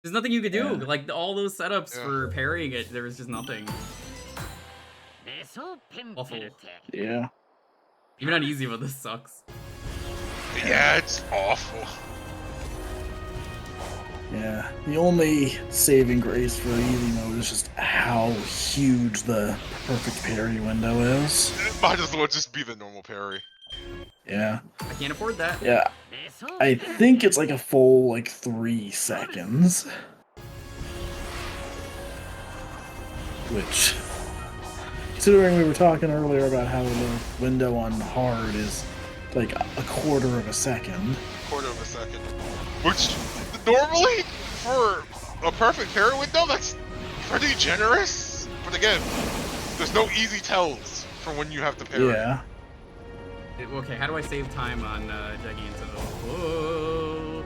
There's nothing you could do. Yeah. Like all those setups for parrying it, there was just nothing. Awful. Yeah. Even on easy, but this sucks. Yeah, it's awful. Yeah. The only saving grace for easy mode is just how huge the perfect parry window is. It might as well just be the normal parry. Yeah. I can't afford that. Yeah. I think it's like a full 3 seconds. Which, considering we were talking earlier about how the window on hard is like a quarter of a second. Quarter of a second. Which, normally, for a perfect parry window, that's pretty generous. But again, there's no easy tells for when you have to parry. Yeah. Okay, how do I save time on Giganto? Whoa.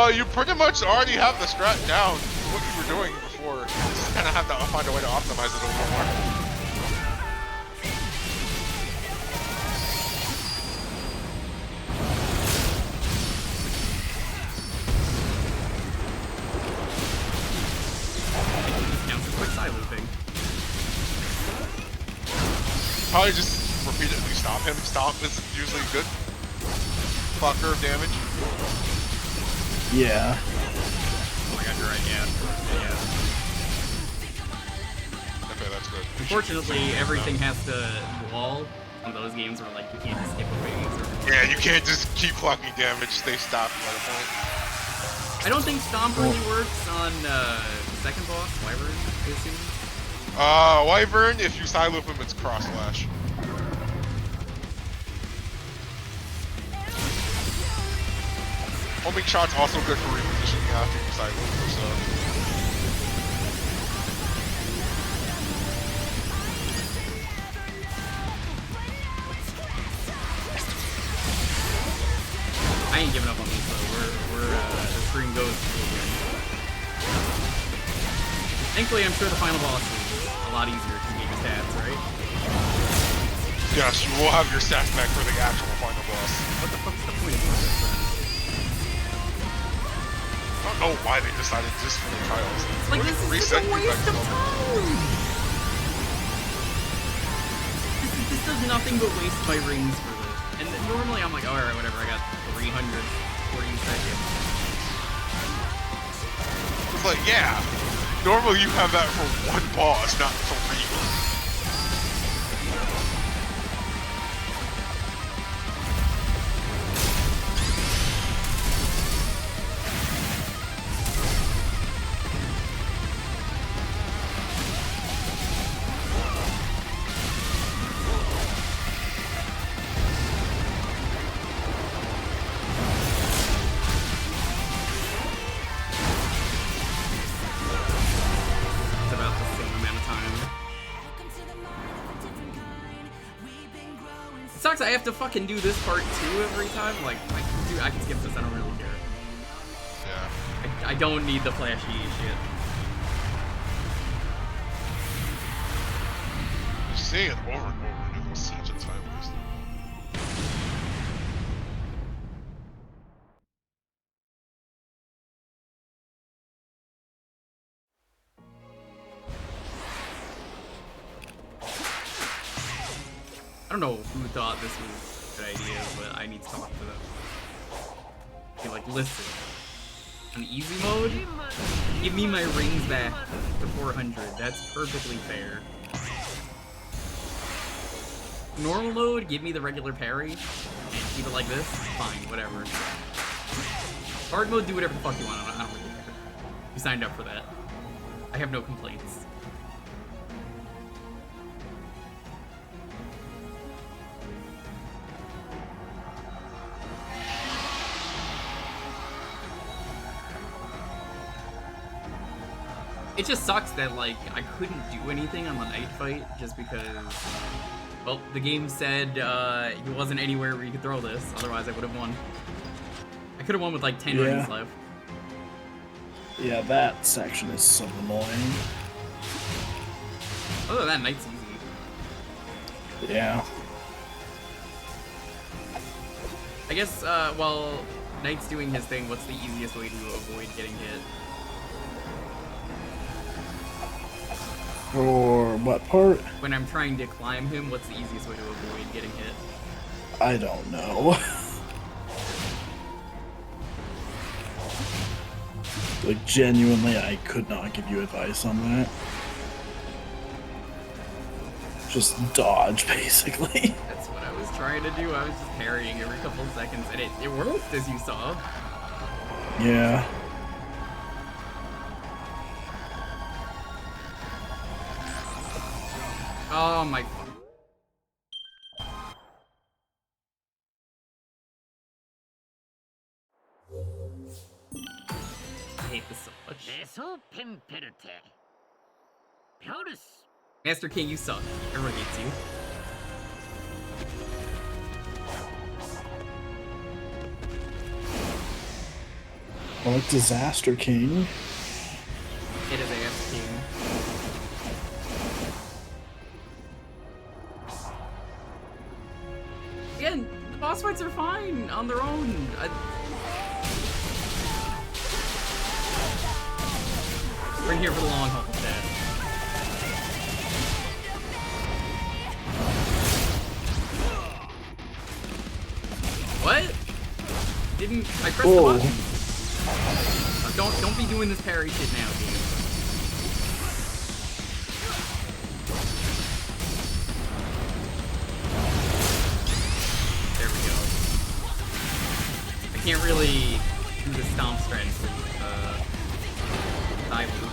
You pretty much already have the strat down. What you were doing before. You just kind of have to find a way to optimize it a little more. This counts as quick side looping. Probably just repeatedly stop him. Stomp is usually good. Clock curve damage. Yeah. Oh my god, you're right, yeah. Okay, that's good. Unfortunately, everything has to wall on those games where you can't just skip away. Yeah, you can't just keep clocking damage. They stop at a point. I don't think Stomp really works on second boss, Wyvern, I assume. Wyvern, if you side loop him, it's cross slash. Homing shot's also good for repositioning after you side loop or so. I ain't giving up on these though. The stream goes to the win. Thankfully, I'm sure the final boss is a lot easier to get your stats, right? Yes, you will have your stats back for the actual final boss. What the fuck's the point of this then? don't know why they decided just for the trials. Like, this is just a waste of time! This does nothing but waste my rings for this. And normally I'm like, oh, alright, whatever, I got 340 seconds. It's like, yeah, normally you have that for one boss, not 3. I have to fucking do this part too every time. Like, I can skip this. I don't really care. Yeah. I don't need the flashy shit. Just seeing it over and over again was such a time waste. I don't know who thought this was a good idea, but I need to talk to them. Be like, listen, on easy mode, give me my rings back to 400. That's perfectly fair. Normal mode, give me the regular parry, and keep it like this. Fine, whatever. Hard mode, do whatever the fuck you want. I don't really care. You signed up for that. I have no complaints. It just sucks that, like, I couldn't do anything on the night fight just because, well, the game said he wasn't anywhere where you could throw this, otherwise I would have won. I could have won with, like, 10 rings left. Yeah, that section is so annoying. Other than that, night's easy. Yeah. I guess, while Knight's doing his thing, what's the easiest way to avoid getting hit? For what part? When I'm trying to climb him, what's the easiest way to avoid getting hit? I don't know. Like, genuinely, I could not give you advice on that. Just dodge, basically. That's what I was trying to do. I was just parrying every couple seconds, and it worked, as you saw. Yeah. Oh my... I hate this so much. Master King, you suck. Everyone hates you. I like Disaster King. It is Ass King. Again, the boss fights are fine on their own. We're here for the long haul, Dad. What? Didn't I press the button? Don't be doing this parry shit now, dude. There we go. I can't really do the stomp strategy with dive loop.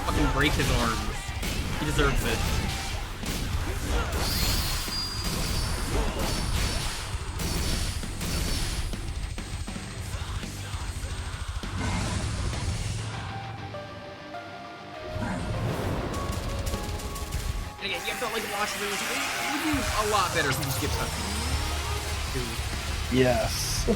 Fucking break his arms. He deserves it. And again, you have to like watch these. It would be a lot better if you just get cutscenes. Yes.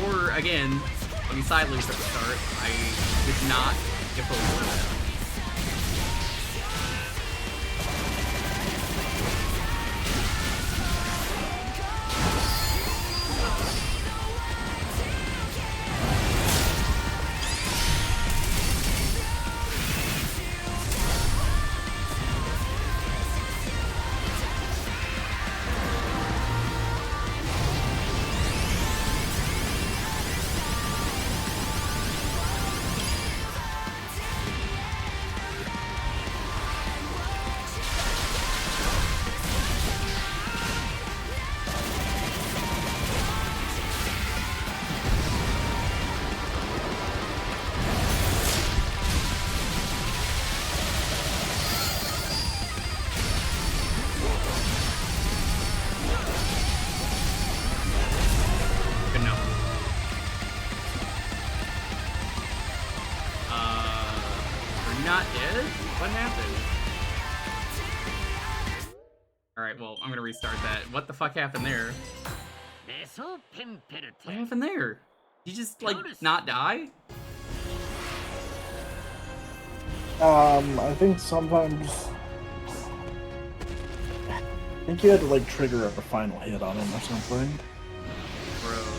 before, again, let me side loop at the start. I did not get focused on that. Not dead? What happened? Alright, well, I'm gonna restart that. What the fuck happened there? What happened there? Did you just, like, not die? I think sometimes... I think you had to, like, trigger a final hit on him or something. Gross.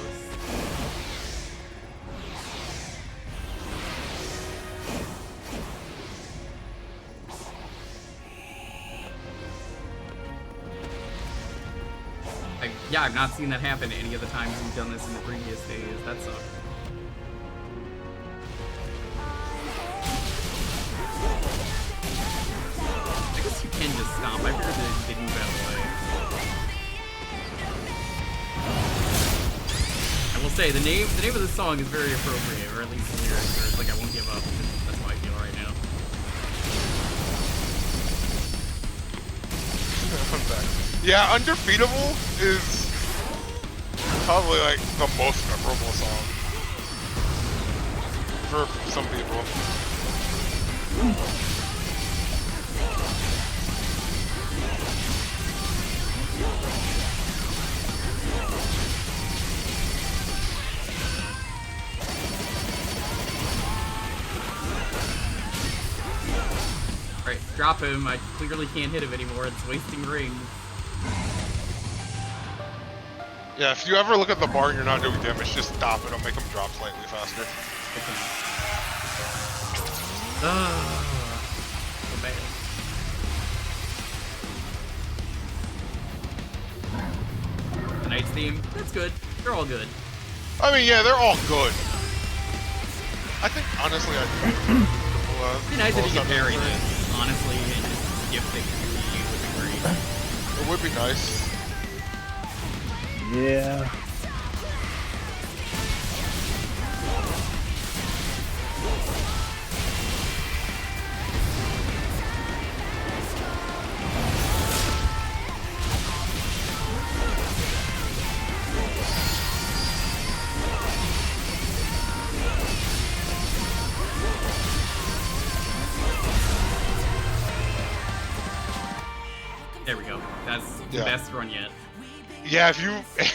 Yeah, I've not seen that happen any of the times we've done this in the previous days. That sucks. I guess you can just stomp. I figured that they move out of the way. I will say, the name of this song is very appropriate, or at least the lyrics, where it's like, I won't give up. That's how I feel right now. Yeah, Undefeatable is probably like the most memorable song for some people. Alright, drop him. I clearly can't hit him anymore. It's wasting rings. Yeah, if you ever look at the bar and you're not doing damage, just stop it. It'll make them drop slightly faster. So bad. The Knight's theme, that's good. They're all good. I mean, yeah, they're all good. I think, honestly, It'd be nice if you could vary this, honestly, and just gift it to you would be great. It would be nice. Yeah. There we go. That's the best run yet. Yeah, if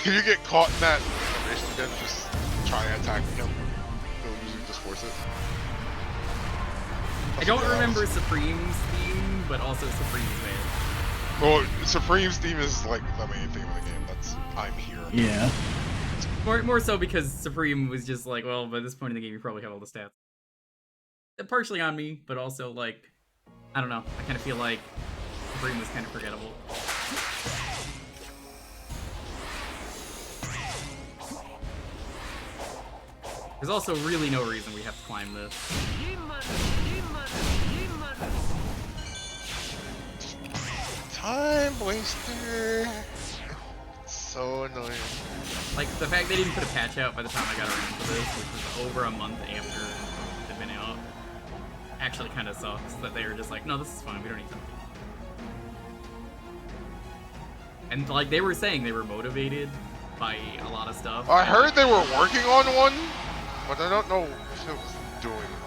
you get caught in that animation again, just try attacking him. He'll usually just force it. I don't remember Supreme's theme, but also Supreme's man. Well, Supreme's theme is like the main theme of the game. That's I'm here. Yeah. More so because Supreme was just like, well, by this point in the game, you probably have all the stats. Partially on me, but also like, I don't know. I kind of feel like Supreme was kind of forgettable. There's also really no reason we have to climb this. Time waster. It's so annoying. Like, the fact they didn't put a patch out by the time I got around to this, which was over a month after it had been out, actually kind of sucks that they were just like, no, this is fine, we don't need to. And, like, they were saying they were motivated by a lot of stuff. I heard they were working on one, but I don't know if it was doing anything.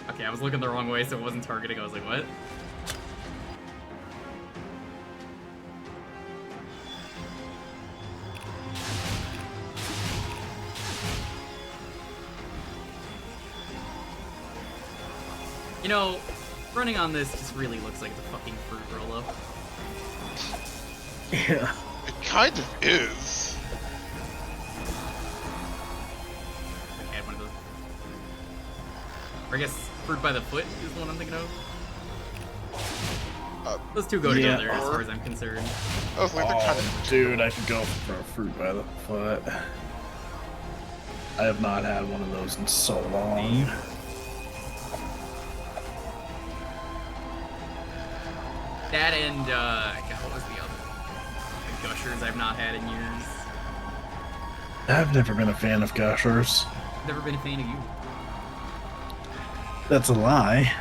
Okay, I was looking the wrong way, so it wasn't targeting. I was like, what? You know, running on this just really looks like it's a fucking fruit roll-up. Yeah. It kind of is. I had one of those. Or I guess fruit by the foot is the one I'm thinking of. Those two go together as far as I'm concerned. I was like, they're kind of dude, I could go for a fruit by the foot. I have not had one of those in so long. That and, God, what was the other? The Gushers I've not had in years. I've never been a fan of Gushers. Never been a fan of you. That's a lie.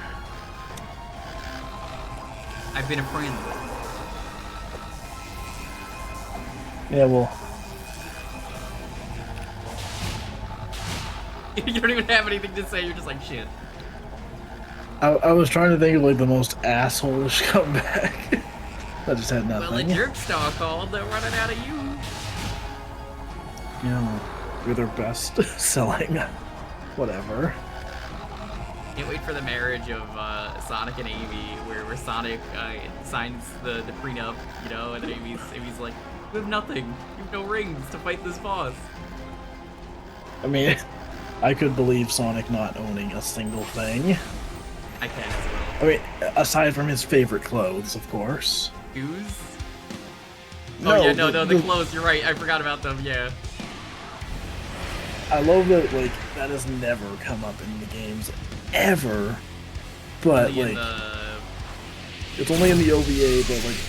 I've been a friend. Yeah, well... You don't even have anything to say, you're just like, shit. I was trying to think of, like, the most asshole-ish comeback. I just had nothing. Well, the jerk star called, they're running out of you. Yeah, you're their best selling. Whatever. Can't wait for the marriage of Sonic and Amy, where Sonic signs the prenup, you know, and then Amy's like, you have nothing. You have no rings to fight this boss. I mean, I could believe Sonic not owning a single thing. I can as well. I mean, aside from his favorite clothes, of course. Shoes? No, oh yeah, no, the clothes, you're right, I forgot about them, yeah. I love that, like, that has never come up in the games, ever. But, Only like, it's only in the OVA, but, like,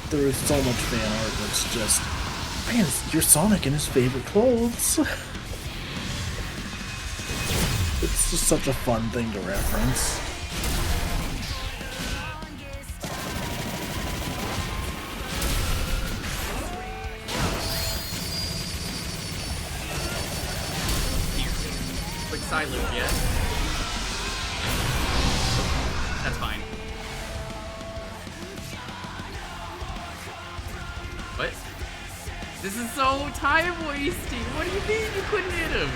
there is so much fan art that's just, man, you're Sonic in his favorite clothes. It's just such a fun thing to reference. Quick side loop, yeah? That's fine. What? This is so time wasting. What do you mean you couldn't hit him?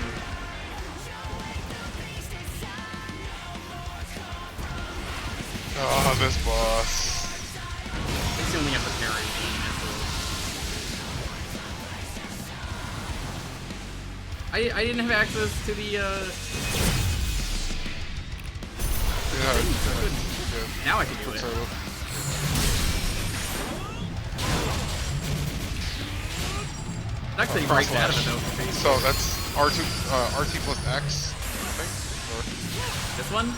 Oh, this boss. At least you only have the parry. I didn't have access to the Now I can do it. It's actually breaks out of it though. So that's RT plus X, I think? Or... This one?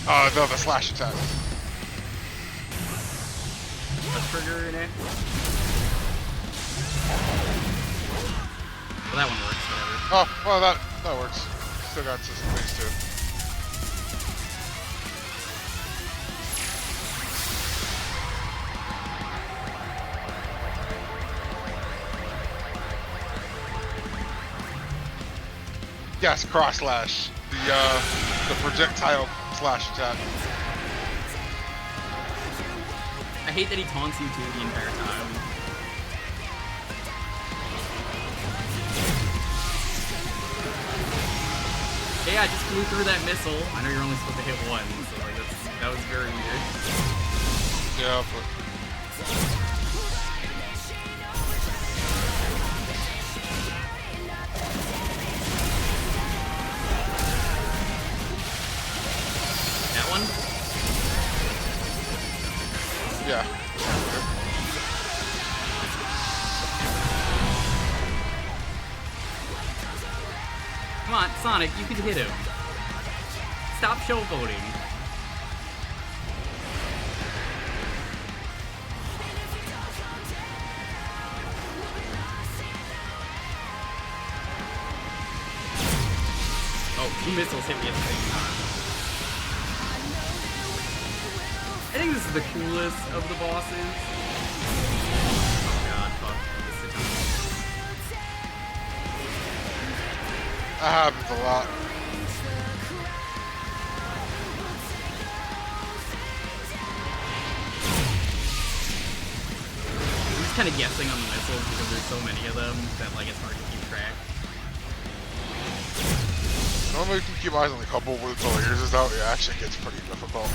No, the slash attack. Let's trigger an X. Well, that one works, whatever. Oh, well, that works. Still got system ways too. Yes, cross slash. The projectile slash attack. I hate that he taunts you too the entire time. Yeah, I just flew through that missile. I know you're only supposed to hit one, so like that was very weird. Yeah, but that one? yeah. Come on, Sonic, you can hit him. Stop showboating. Oh, 2 missiles hit me at the same time. I think this is the coolest of the bosses. Oh god, fuck. That happens a lot. I'm just kind of guessing on the missiles because there's so many of them that like it's hard to keep track. Normally you can keep eyes on the couple, but until yours is out, it actually gets pretty difficult.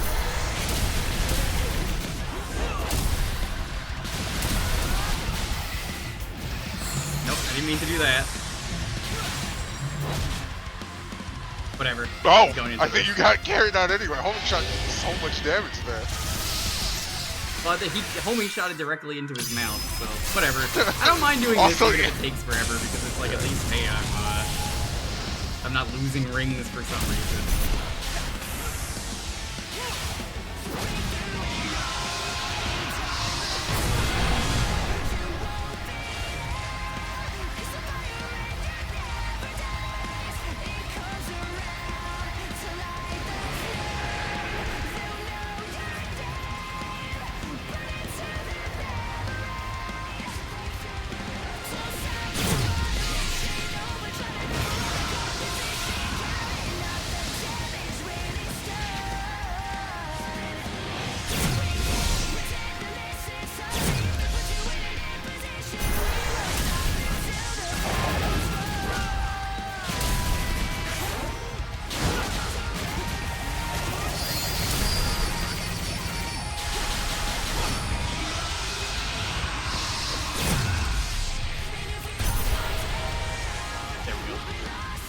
Nope, I didn't mean to do that. Whatever. Oh! I think you got carried out anyway. Homing shot did so much damage there. Well, he homing shot it directly into his mouth, so whatever. I don't mind doing this even if it takes forever, because it's like at least, hey, I'm not losing rings for some reason.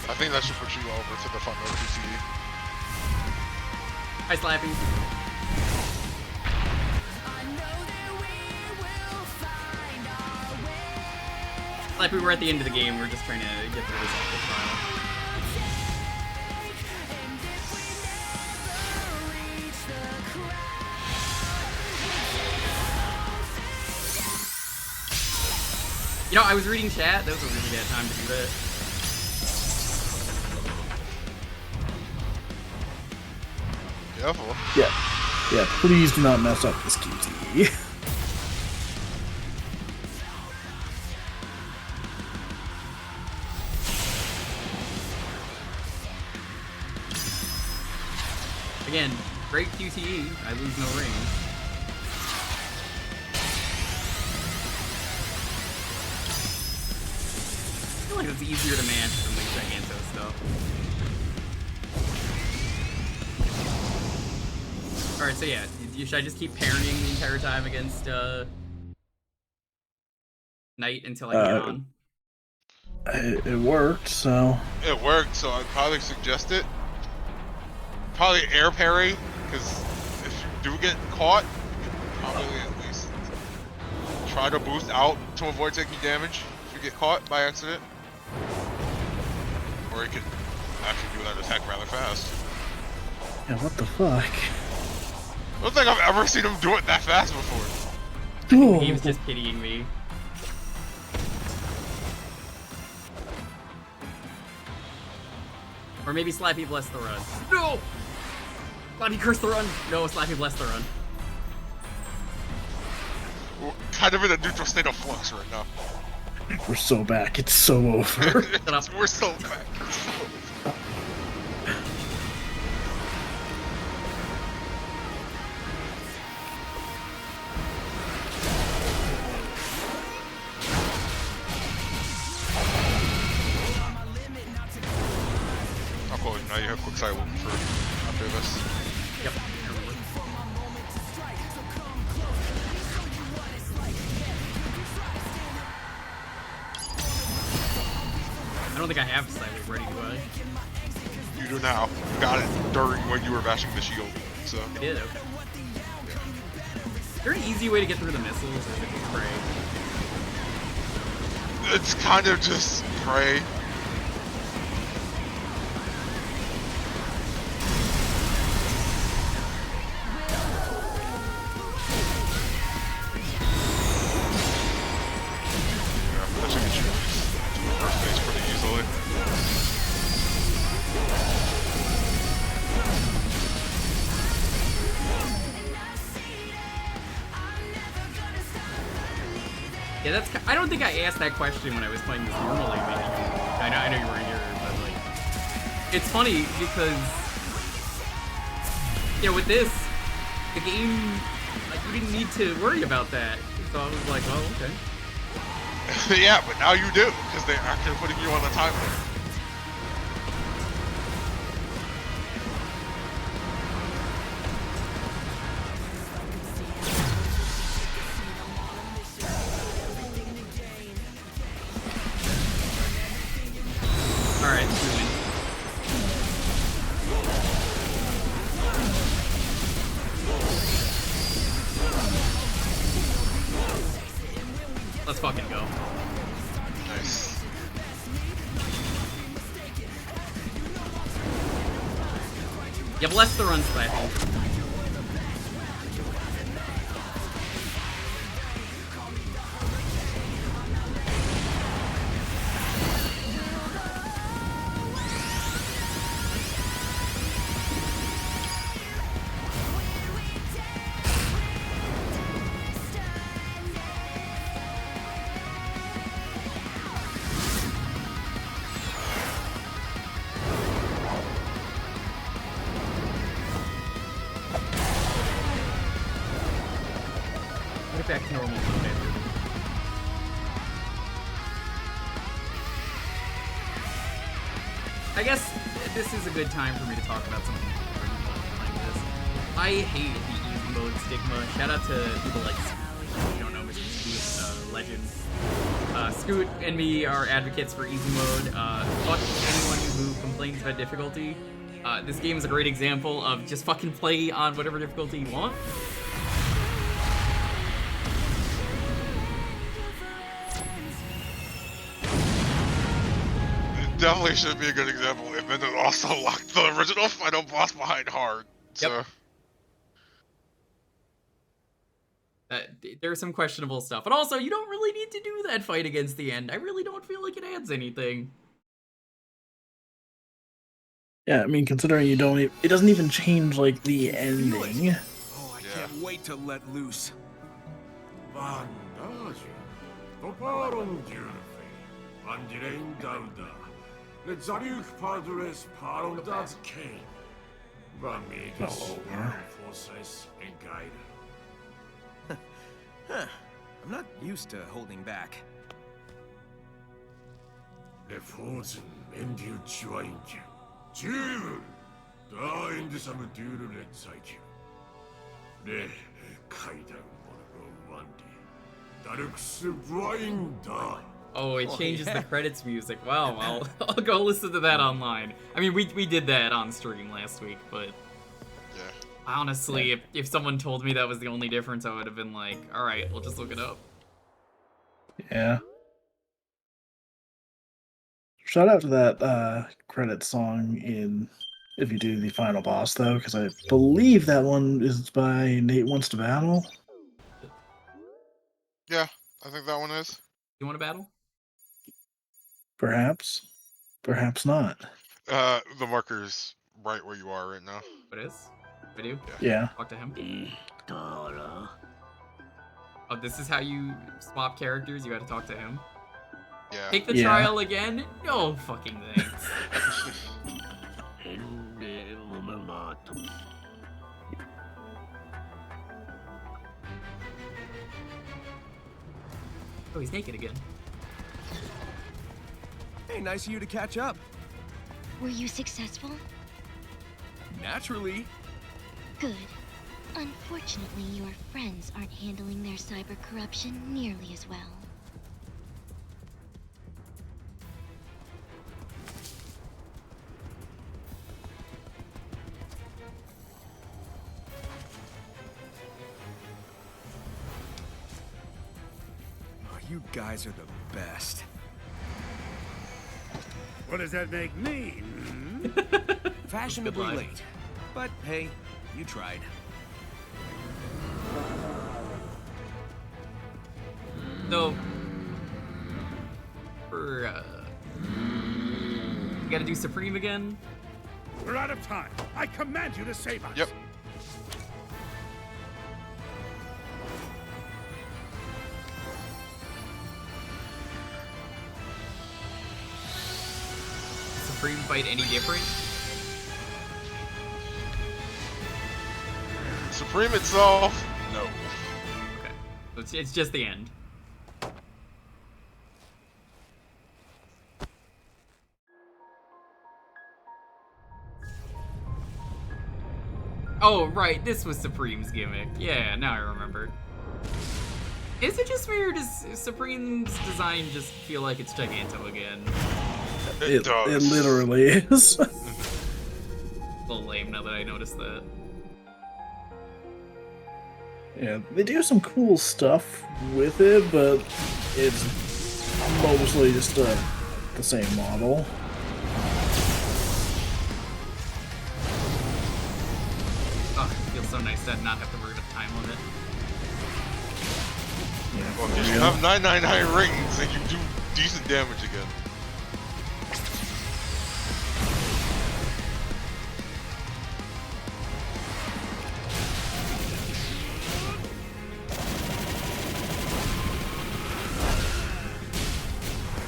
I think that should put you over to the front row TCE. Hi, Slappy. Like we were at the end of the game, we're just trying to get the result of the trial. You know, I was reading chat. That was a really bad time to do that. Careful. Yeah, please do not mess up this QTE. Again, great QTE. I lose no rings. I feel like it's easier to match than the Giganto stuff. Alright, so yeah, should I just keep parrying the entire time against Knight until I get on? It worked, so... It worked, so I'd probably suggest it. Probably air parry, because if you do get caught, probably at least try to boost out to avoid taking damage if you get caught by accident. Or you can actually do that attack rather fast. Yeah, what the fuck? I don't think I've ever seen him do it that fast before. I think he was just pitying me. Or maybe Slappy bless the run. No! Slappy curse the run! No, Slappy bless the run. We're kind of in a neutral state of flux right now. We're so back, it's so over. We're so back. Now you have quick side loop for after this. Yep. I don't think I have side loop ready, do I? You do now. You got it during when you were bashing the shield. So. I did, okay. Is there an easy way to get through the missiles, or is it just pray? It's kind of just pray. Yeah, that's. I don't think I asked that question when I was playing this normally. Maybe. I know you weren't here, but like, it's funny because with this, the game, like, you didn't need to worry about that. So I was like, well, okay. Yeah, but now you do because they're actually putting you on the timer. You have less to run splashing. Get back to normal. Okay. I guess this is a good time for me to talk about something like this. I hate the easy mode stigma. Shout out to people like Scoot. If you don't know Mr. Scoot, Legends. Scoot and me are advocates for easy mode. Fuck anyone who complains about difficulty. This game is a great example of just fucking play on whatever difficulty you want. Definitely should be a good example, and then it also locked the original final boss behind hard. So. There's some questionable stuff, but also you don't really need to do that fight against the end. I really don't feel like it adds anything. Yeah, I mean, considering you don't, it doesn't even change like the ending. Oh, I can't wait to let loose. Huh. I'm not used to holding back. Oh, it changes the credits music. Wow, well, I'll go listen to that online. I mean, we did that on stream last week, but honestly, if someone told me that was the only difference, I would have been like, all right, we'll just look it up. Yeah. Shout out to that credit song in if you do the final boss though, because I believe that one is by Nate Wants to Battle. Yeah, I think that one is. You want to battle? Perhaps. Perhaps not. The marker's right where you are right now. It is? I do? Yeah. Talk to him. Oh, this is how you swap characters? You gotta talk to him? Yeah. Take the trial again? No fucking thanks. Oh, he's naked again. Hey, nice of you to catch up. Were you successful? Naturally. Good. Unfortunately, your friends aren't handling their cyber corruption nearly as well. Oh, you guys are the best. What does that make me? Fashionably late. But hey, you tried. So, you gotta do Supreme again? We're out of time. I command you to save us. Yep. Supreme fight any different? Supreme itself, no. Okay, so it's just the end. Oh, right, this was Supreme's gimmick. Yeah, now I remember. Is it just me, or does Supreme's design just feel like it's Giganto again? It does. It literally is. A little lame now that I noticed that. Yeah, they do some cool stuff with it, but it's mostly just the same model. so nice to not have to worry about the time limit. Yeah, Well, if you have 999 rings, and you do decent damage again.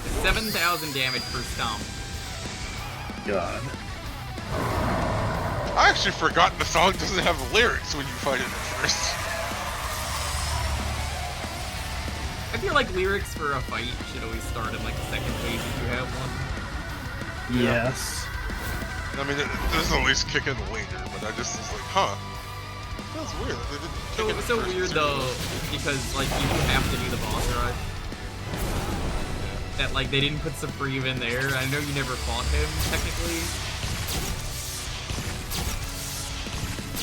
It's 7,000 damage per stomp. God. I actually forgot the song doesn't have lyrics when you fight it at first. I feel like lyrics for a fight should always start in like the second phase if you have one. Yes. I mean, this will at least kick in later, but I just was like, huh. Feels weird. They didn't kick in It's the so first weird two. though, because like you do have to do the boss rush. That like they didn't put Supreme in there. I know you never fought him technically,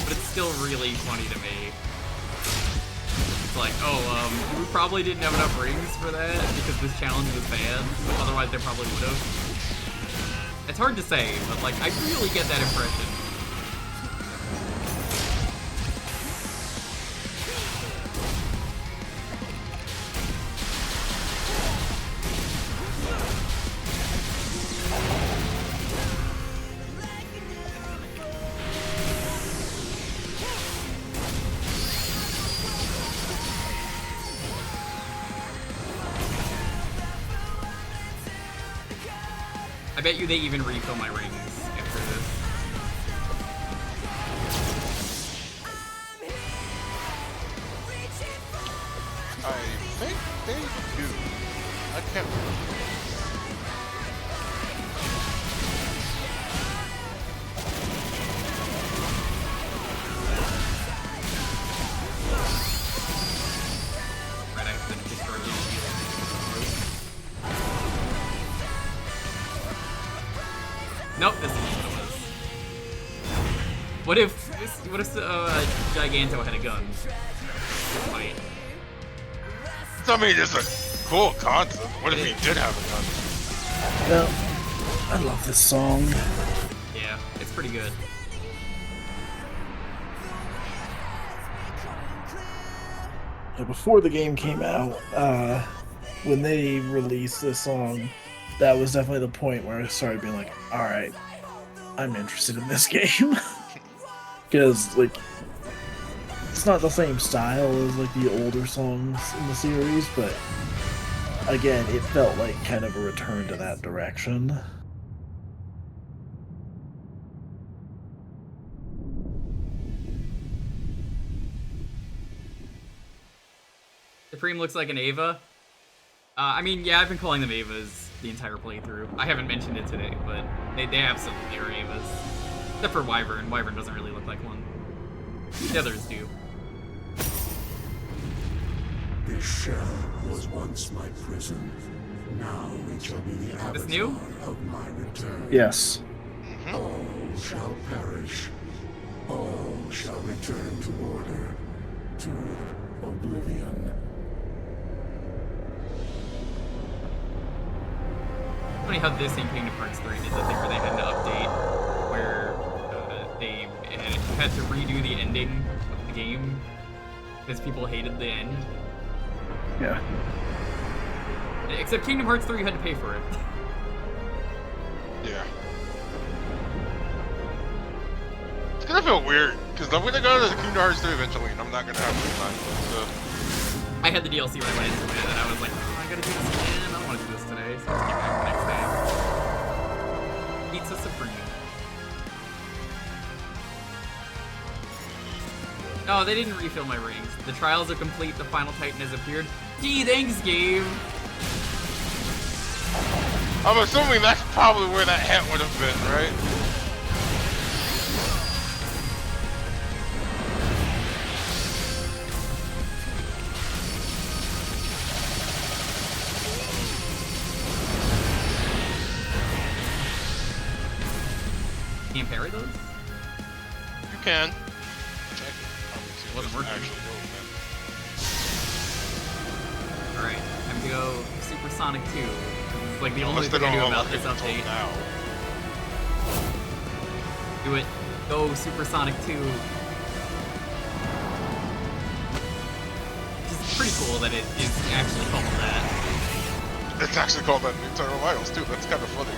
but it's still really funny to me. It's like, oh, we probably didn't have enough rings for that because this challenge was bad. Otherwise, they probably would have. It's hard to say, but like I really get that impression. I bet you they even refill my rings after this. I think they do. I can't remember. Right, I have to destroy the shield. Nope, this is what it was. What if Giganto had a gun? This might. I mean, it's a cool concept. What if he did have a gun? Well, I love this song. Yeah, it's pretty good. Yeah, before the game came out, when they released this song, that was definitely the point where I started being like, alright, I'm interested in this game. Because, like, it's not the same style as, like, the older songs in the series, but, again, it felt like kind of a return to that direction. Supreme looks like an Ava. I mean, yeah, I've been calling them Avas the entire playthrough. I haven't mentioned it today, but they absolutely are Avas. Except for Wyvern. Wyvern doesn't really look like one. The others do. This shell was once my prison. Now it shall be the avatar new? of my return. Yes. All shall perish. All shall return to order, to oblivion. Funny how this in Kingdom Hearts 3 did the thing where they had an update where they had to redo the ending of the game because people hated the end. Yeah. Except Kingdom Hearts 3 had to pay for it. Yeah. It's gonna feel weird, because I'm gonna go to the Kingdom Hearts 3 eventually, and I'm not gonna have the time. So. I had the DLC when I went into it, and I was like, oh, I gotta do this again. I don't want to do this today, so let's get back the next day. Pizza Supreme. No, they didn't refill my rings. The trials are complete. The final Titan has appeared. Gee, thanks, game. I'm assuming that's probably where that hat would have been, right? Can't parry those? You can. It wasn't working. Alright, time to go Super Sonic 2. It's like the only thing I knew about this update. Now. Do it. Go Super Sonic 2. pretty cool that it is actually called that. It's actually called that in Eternal Vitals too. That's kind of funny.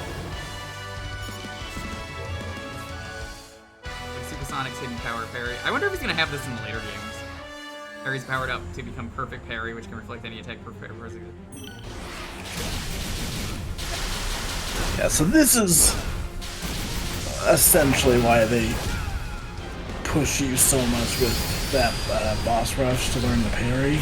Supersonic's hidden power parry. I wonder if he's gonna have this in the later games. Parry's powered up to become perfect parry, which can reflect any attack perfect. Yeah, so this is essentially why they push you so much with that boss rush to learn the parry.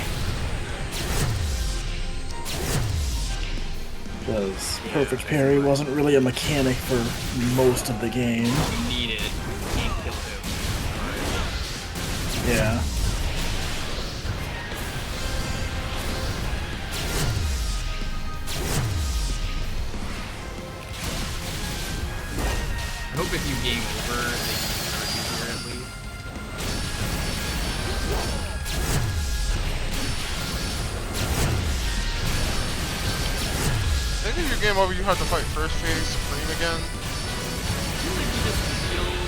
Because perfect parry wasn't really a mechanic for most of the game. You need it. You can't kill him. Yeah. I hope if you game over, they can start easier at least. I think if you game over, you have to fight first phase Supreme again. I feel like he just heals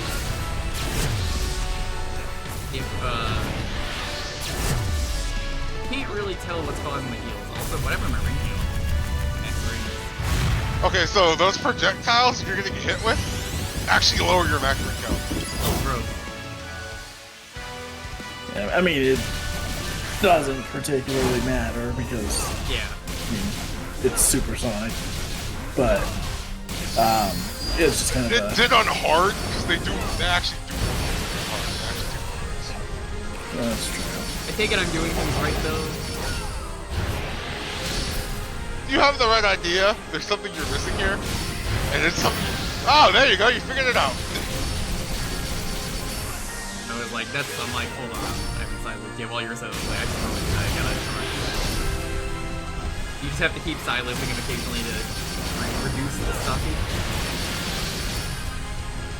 if, can't really tell what's causing the heals. Also, whatever my ring heal. Next ring. Okay, so those projectiles you're gonna get hit with actually lower your max ring count. Oh, bro. Yeah, I mean, it doesn't particularly matter because, yeah, I mean, it's supersonic, but it's just kind of it did on hard because they actually do hard. That's true. I take it I'm doing things right though. You have the right idea. There's something you're missing here, and it's something. Oh, there you go. You figured it out. I was like, I'm like, hold on. I haven't silenced yet while you're so like, I just really, I gotta try. You just have to keep silencing him occasionally to reduce the stocking.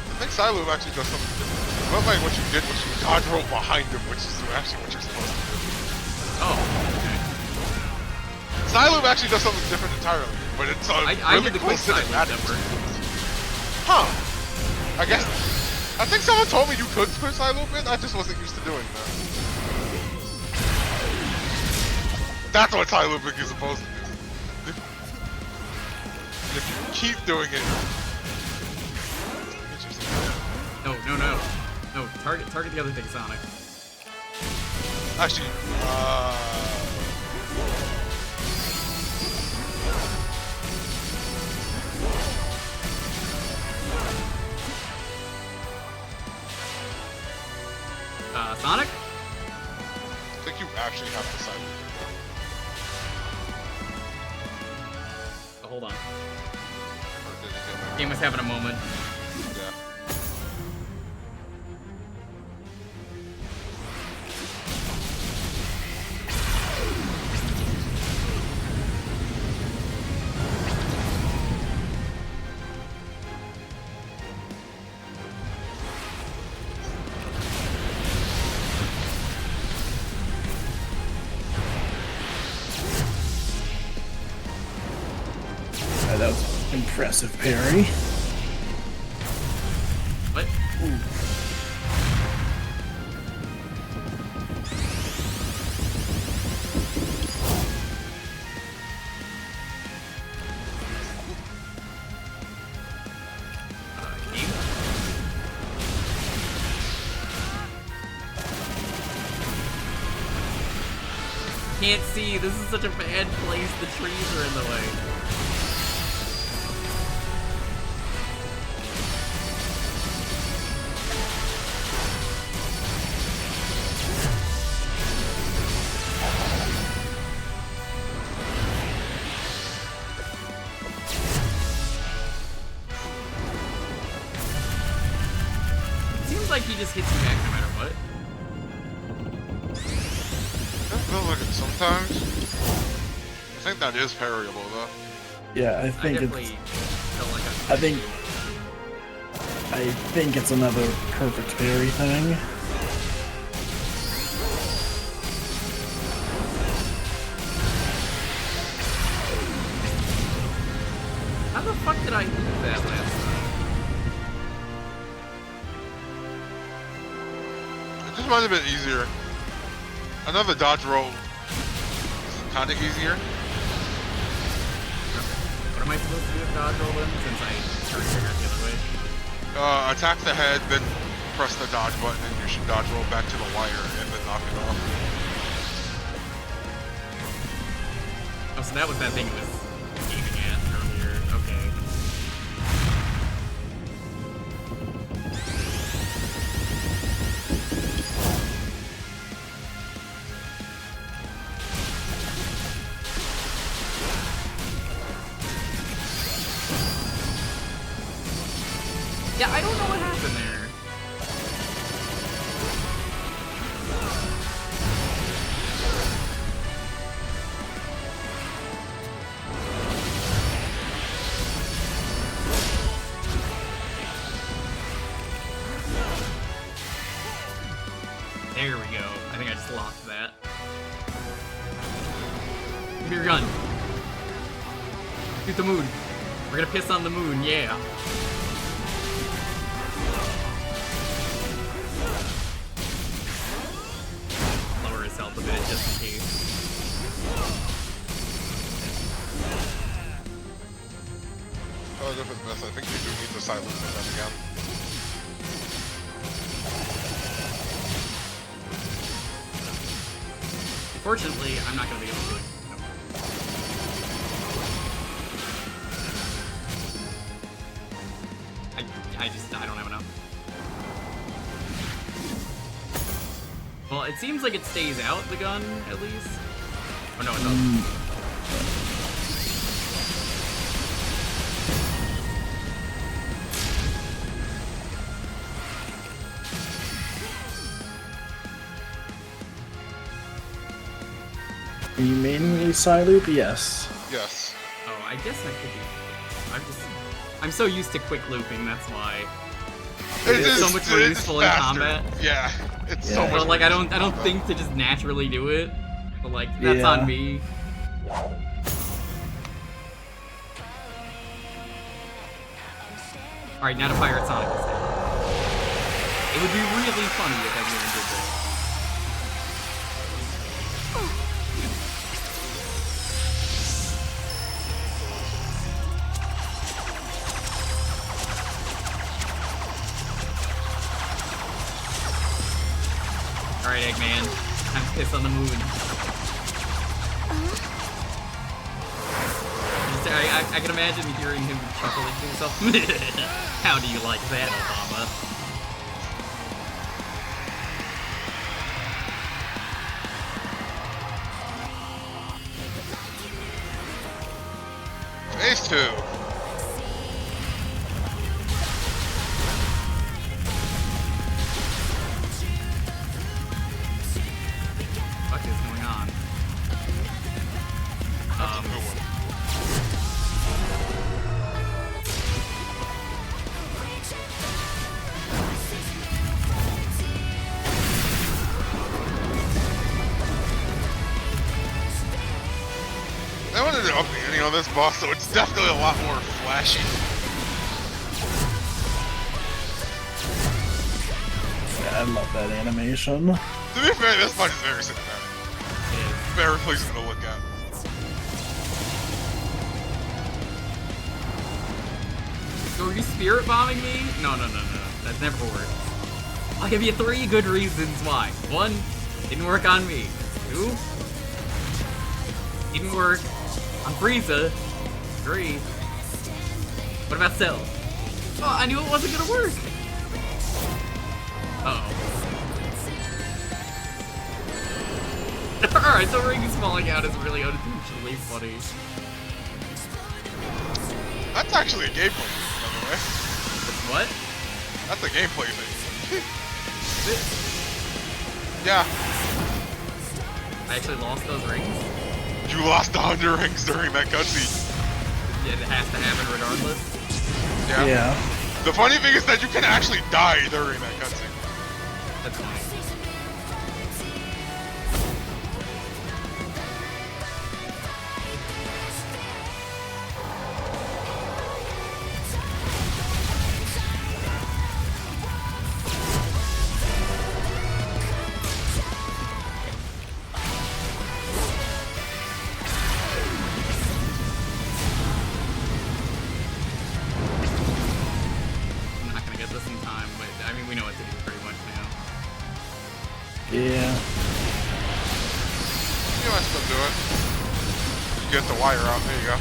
I think Psylube actually does something different. Not like what you did, which you dodge roll behind him, which is actually what you're supposed to do. Oh, okay. Psylube actually does something different entirely, but it's I really did the cool quick silence cinematic. number. Huh. I guess. I think someone told me you could put Psylube in, I just wasn't used to doing that. That's what Psylube is supposed to do. If you keep doing it. No. No, target the other thing, Sonic. Actually, Sonic? I think you actually have to sign it. Oh, hold on. Game was having a moment. Yeah. That was impressive parry. What? Ooh. Can't see. This is such a bad place. The trees are in the way. Seems like he just hits you back no matter what. Feels like it sometimes. I think that is parryable though. Yeah, I think definitely felt like I think it's another perfect parry thing. How the fuck did I do that last time? It just might have been easier. Another dodge roll kind of easier. What am I supposed to do with dodge roll then, since I started figuring out the other way? Attack the head, then press the dodge button, and you should dodge roll back to the wire, and then knock it off. Oh, so that was that thing it was aiming at earlier. Okay. Yeah, I don't know what happened there. There we go. I think I just locked that. Give me your gun. Shoot the moon. We're gonna piss on the moon, yeah. Lower his health a bit just in case. Oh, go for the best. I think you do need the silence on that again. Fortunately, I'm not gonna be able to do it. I don't have enough. Well, it seems like it stays out, the gun, at least. Oh no, it doesn't. Are you manually side loop? Yes. Yes. Oh, I guess I could be. I'm so used to quick looping, that's why. It's so much more useful in combat. Yeah, it's so much. But like, I don't think to just naturally do it. But like, that's on me. All right, now to Pirate Sonic instead. It would be really funny if everyone did that. Alright, Eggman. Time to piss on the moon. I can imagine hearing him chuckling to himself. How do you like that, Obama? Phase 2. What is going on? They wanted to up the ante on this boss, so it's definitely a lot more flashy. Yeah, I love that animation. To be fair, this fight is very cinematic. Very pleasing to look at. So are you spirit bombing me? No. That never worked. I'll give you 3 good reasons why. 1, didn't work on me. 2, didn't work on Frieza. 3, what about Cell? Oh, I knew it wasn't gonna work. Uh-oh. Alright, so rings falling out is really unintentionally funny. That's actually a gameplay thing, by the way. What? That's a gameplay thing. Is it? Yeah. I actually lost those rings? You lost 100 rings during that cutscene. Yeah, it has to happen regardless. Yeah. The funny thing is that you can actually die during that cutscene. That's funny. we know what to do pretty much now. Yeah. You might still do it. You get the wire out. There you go.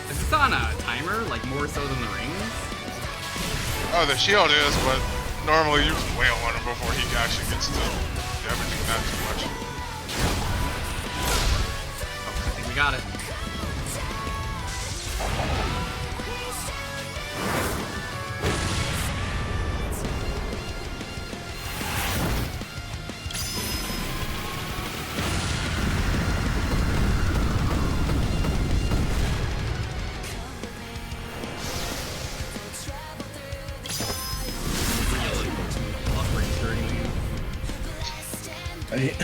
Is this on a timer, like more so than the rings? Oh, the shield is, but normally you can wail on him before he actually gets to damaging that too much. Oh, I think we got it.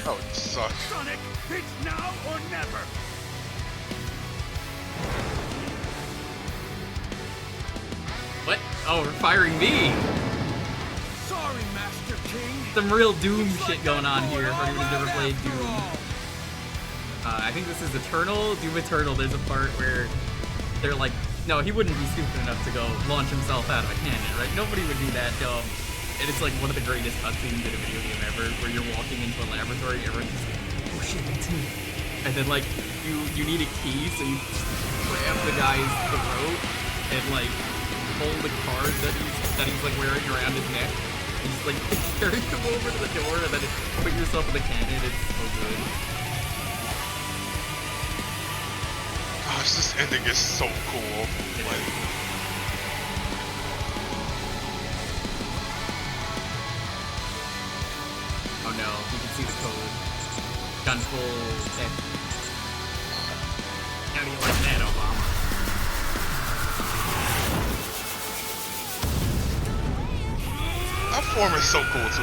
Oh, it sucks. Sonic, it's now or never. What? Oh, we're firing me! Sorry, Master King. Some real Doom shit going on here for anyone who's never played Doom. I think this is Eternal, Doom Eternal. There's a part where they're like, no, he wouldn't be stupid enough to go launch himself out of a cannon, right? Nobody would be that dumb. And it's like one of the greatest cutscenes in a video game ever, where you're walking into a laboratory, everyone's just like, oh shit, that's him. And then like, you need a key, so you grab the guy's throat and like pull the card that he's like wearing around his neck. And just like carry him over to the door and then put yourself in the cannon. It's so good. Gosh, this ending is so cool. Like, oh no, you can see the code. Gun full tech. How do you like that, Obama? that form is so cool too.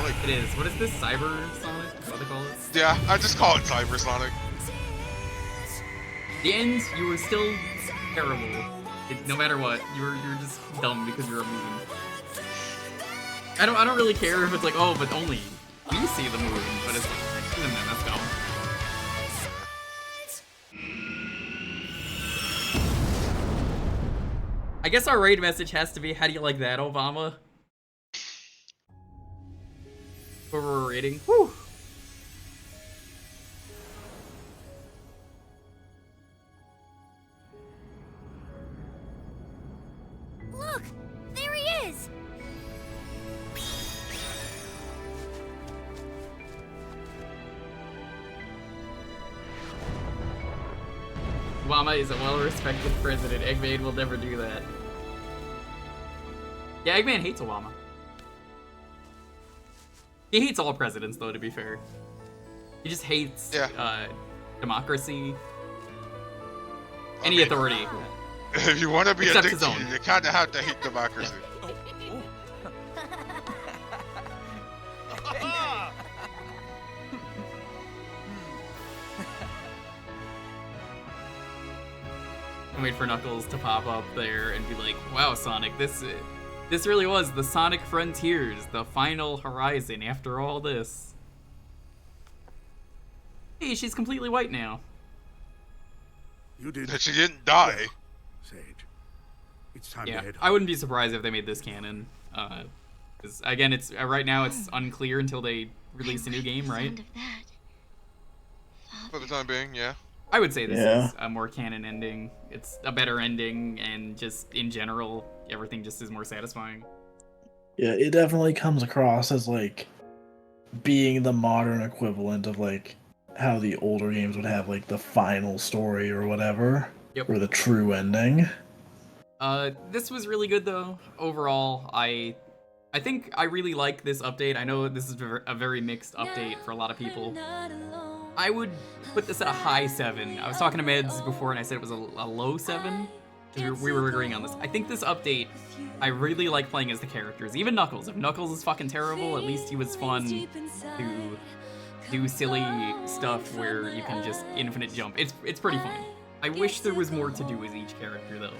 Like, It is. What is this? Cyber Sonic? What do they call it? yeah, I just call it Cyber Sonic. The end, you were still terrible. No matter what, you're just dumb because you're a moon. I don't really care if it's like, oh, but only we see the moon, but it's like, then that's dumb. I guess our raid message has to be, how do you like that, Obama? Where we're rating. Whew. Look! There he is! Obama is a well-respected president. Eggman will never do that. Yeah, Eggman hates Obama. He hates all presidents, though, to be fair. He just hates democracy. Any authority. If you want to be Except a his dictator, own. you kind of have to hate democracy. And wait for Knuckles to pop up there and be like, wow, Sonic, this really was the Sonic Frontiers, the final horizon after all this. Hey, she's completely white now. You did. That she didn't die. Well, Sage, it's time to Yeah, head I wouldn't be surprised if they made this canon. 'Cause again, it's right now it's unclear until they release a new game, right? For the time being, yeah. I would say this is a more canon ending. It's a better ending, and just in general, everything just is more satisfying. Yeah, it definitely comes across as like being the modern equivalent of like how the older games would have like the final story or whatever, or the true ending. This was really good though. Overall, I think I really like this update. I know this is a very mixed update for a lot of people. I would put this at a high 7. I was talking to Meds before and I said it was a low 7. We were agreeing on this. I think this update, I really like playing as the characters. Even Knuckles. If Knuckles is fucking terrible, at least he was fun to do silly stuff where you can just infinite jump. It's pretty fun. I wish there was more to do with each character though.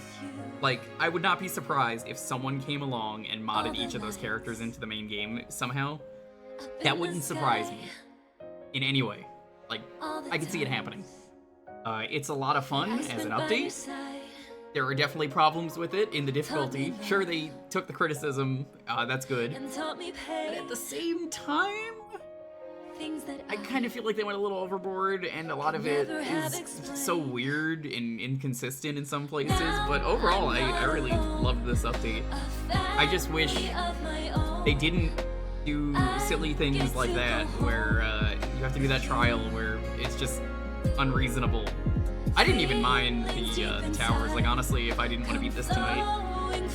Like, I would not be surprised if someone came along and modded each of those characters into the main game somehow. That wouldn't surprise me in any way. Like, I could see it happening. It's a lot of fun as an update. There are definitely problems with it in the difficulty. Sure, they took the criticism, that's good. But at the same time, I kind of feel like they went a little overboard, and a lot of it is so weird and inconsistent in some places. But overall, I really loved this update. I just wish they didn't do silly things like that, where you have to do that trial where it's just unreasonable. I didn't even mind the towers. Like, honestly, if I didn't want to beat this tonight,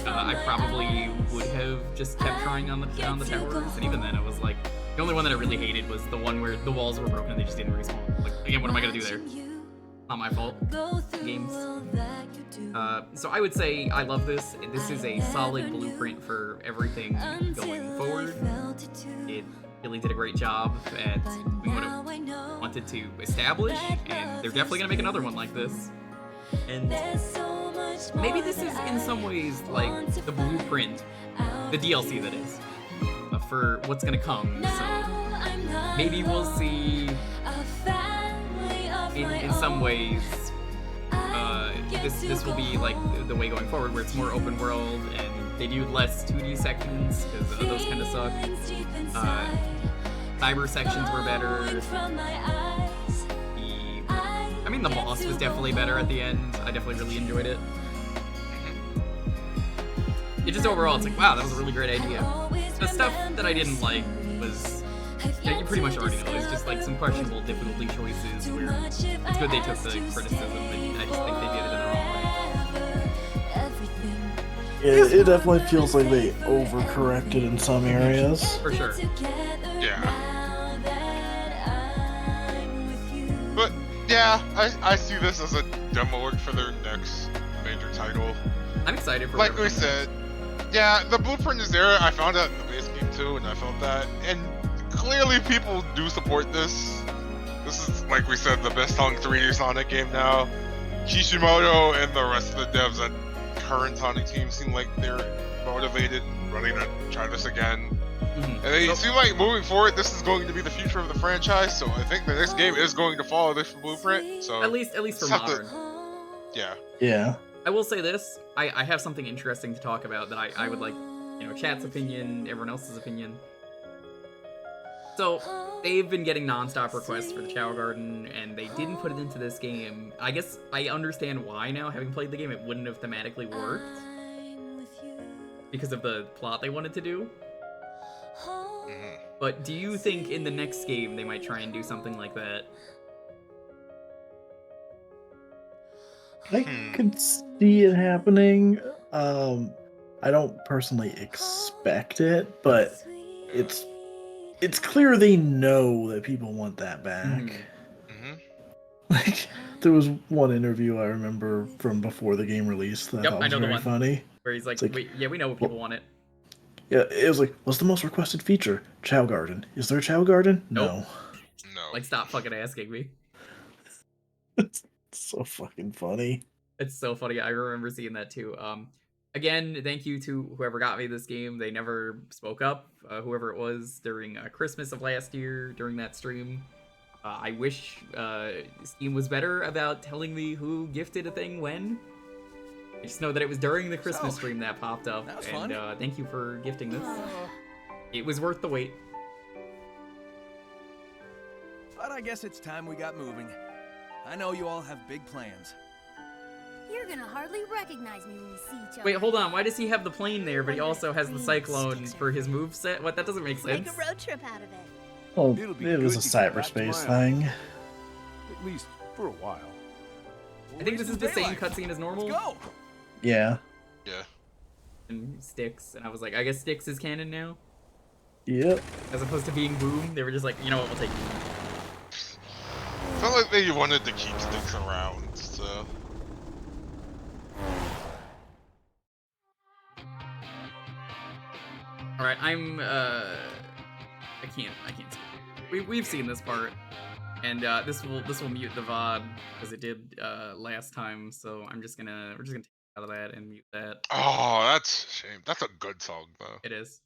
I probably would have just kept trying on the towers. And even then, it was like, the only one that I really hated was the one where the walls were broken and they just didn't respawn. Like, again, what am I gonna do there? Not my fault. Games. So I would say I love this. This is a solid blueprint for everything going forward. It really did a great job at doing what it wanted to establish, and they're definitely gonna make another one like this. And maybe this is in some ways like the blueprint, the DLC that is, for what's gonna come. So maybe we'll see in some ways this will be like the way going forward, where it's more open world and they do less 2D sections because those kind of suck. Cyber sections were better. The boss was definitely better at the end. I definitely really enjoyed it. It just overall, it's like, wow, that was a really great idea. The stuff that I didn't like was, you pretty much already know. It's just like some questionable difficulty choices where it's good they took the criticism, and I just think they did it in the wrong way. Yeah, it definitely feels like they overcorrected in some areas. For sure. Yeah. But yeah, I see this as a demo for their next major title. I'm excited for like we said. Yeah, the blueprint is there. I found that in the base game too, and I felt that. And clearly people do support this. This is, like we said, the best-selling 3D Sonic game now. Kishimoto and the rest of the devs at current Sonic team seem like they're motivated and ready to try this again. And they seem like moving forward, this is going to be the future of the franchise. So I think the next game is going to follow this blueprint. So at least for modern. Yeah. I will say this, I have something interesting to talk about that I would like, chat's opinion, everyone else's opinion. So, they've been getting non-stop requests for the Chao Garden, and they didn't put it into this game. I guess I understand why now, having played the game, it wouldn't have thematically worked. Because of the plot they wanted to do. But do you think in the next game they might try and do something like that? I could see it happening. I don't personally expect it, but it's clear they know that people want that back. Like, there was one interview I remember from before the game released that I thought was very funny. Where he's like, we know people want it. Yeah, it was like, what's the most requested feature? Chao Garden. Is there a Chao Garden? No. Like, stop fucking asking me. It's so fucking funny. It's so funny. I remember seeing that too. Again, thank you to whoever got me this game. They never spoke up, whoever it was, during Christmas of last year, during that stream. I wish Steam was better about telling me who gifted a thing when. I just know that it was during the Christmas stream that popped up, and thank you for gifting this. It was worth the wait. But I guess it's time we got moving. I know you all have big plans. You're gonna hardly recognize me when we see each other. Wait, hold on. Why does he have the plane there, but he also has the Cyclone for his moveset? What? That doesn't make sense. Make a road trip out of it. Well, it was a cyberspace thing. At least for a while. I think this is the same cutscene as normal. Let's go. Yeah. Yeah. And Styx, and I was like, I guess Styx is canon now? Yep. As opposed to being Boom, they were just like, you know what, we'll take you. Felt like they wanted to keep Styx around, so. All right, I can't skip. We've seen this part, and this will mute the VOD because it did last time. So we're just gonna take it out of that and mute that. Oh, that's a shame. That's a good song though. It is.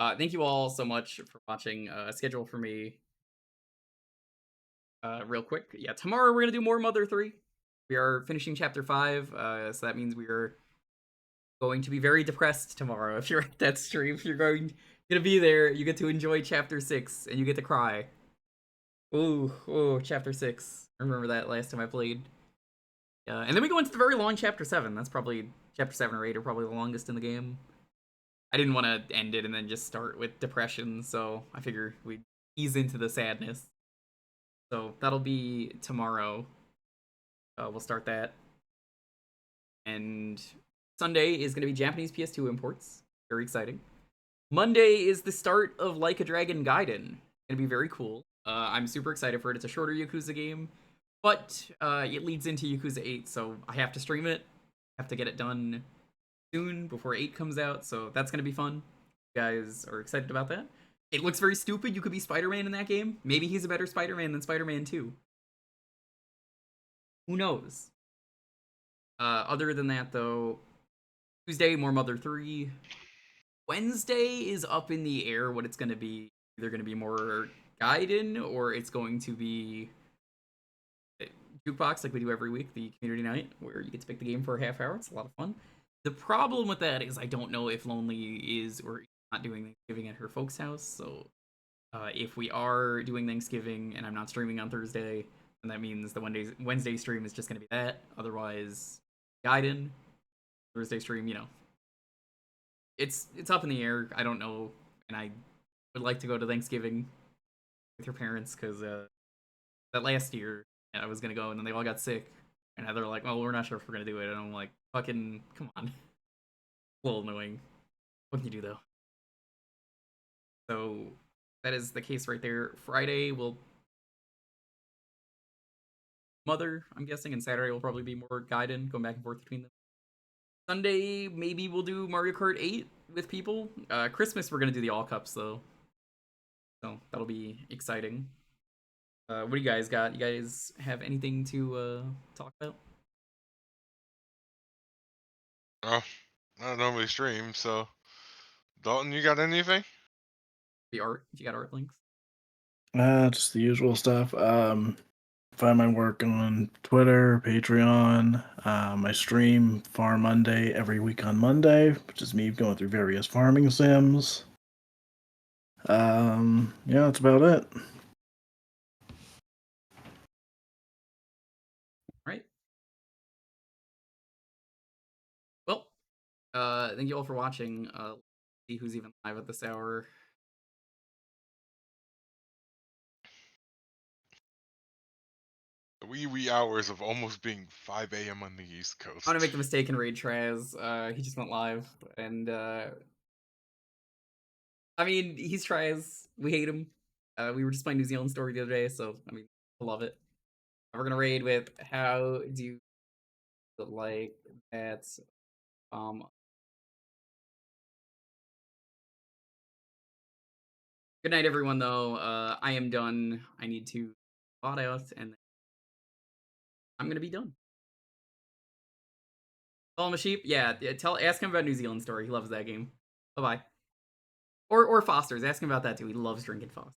Thank you all so much for watching. Schedule for me. Real quick, yeah. Tomorrow we're gonna do more Mother 3. We are finishing chapter 5. So that means we are going to be very depressed tomorrow. If you're at that stream, if you're gonna be there, you get to enjoy chapter 6 and you get to cry. Ooh, chapter 6. I remember that last time I played. And then we go into the very long chapter 7. That's probably chapter 7 or 8 are probably the longest in the game. I didn't want to end it and then just start with depression, so I figure we'd ease into the sadness. So that'll be tomorrow. We'll start that. And Sunday is going to be Japanese PS2 imports. Very exciting. Monday is the start of Like a Dragon Gaiden. Going to be very cool. I'm super excited for it. It's a shorter Yakuza game, but it leads into Yakuza 8, so I have to stream it. I have to get it done soon before 8 comes out, so that's going to be fun. You guys are excited about that? It looks very stupid. You could be Spider-Man in that game. Maybe he's a better Spider-Man than Spider-Man 2. Who knows? Other than that, though, Tuesday, more Mother 3. Wednesday is up in the air what it's going to be. Either going to be more Gaiden, or it's going to be Jukebox, like we do every week, the community night, where you get to pick the game for a half hour. It's a lot of fun. The problem with that is I don't know if Lonely is or not doing Thanksgiving at her folks' house. So if we are doing Thanksgiving and I'm not streaming on Thursday, then that means the Wednesday stream is just going to be that. Otherwise, Gaiden, Thursday stream, you know, it's up in the air. I don't know, and I would like to go to Thanksgiving with your parents because that last year I was gonna go and then they all got sick, and they're like, "Well, we're not sure if we're gonna do it," and I'm like, "Fucking come on." A little annoying. What can you do though? So that is the case right there. Friday will Mother, I'm guessing, and Saturday will probably be more Gaiden, going back and forth between them. Sunday, maybe we'll do Mario Kart 8 with people. Christmas, we're gonna do the All Cups though, so that'll be exciting. What do you guys got? You guys have anything to talk about? Oh, I don't normally stream, so Dalton, you got anything? The art, if you got art links. Just the usual stuff. Find my work on Twitter, Patreon. I stream Farm Monday every week on Monday, which is me going through various farming sims. Yeah, that's about it. Right. Well, thank you all for watching. See who's even live at this hour. The wee hours of almost being 5 a.m. on the East Coast. I'm gonna make the mistake and raid Traz. He just went live, and I mean, he's Traz. We hate him. We were just playing New Zealand Story the other day, so I mean, I love it. We're gonna raid with how do you like that? Good night, everyone. Though I am done. I need to bot out, and I'm gonna be done. Call him a sheep. Yeah, ask him about New Zealand Story. He loves that game. Bye bye. Or Foster's. Ask him about that too. He loves drinking Foster.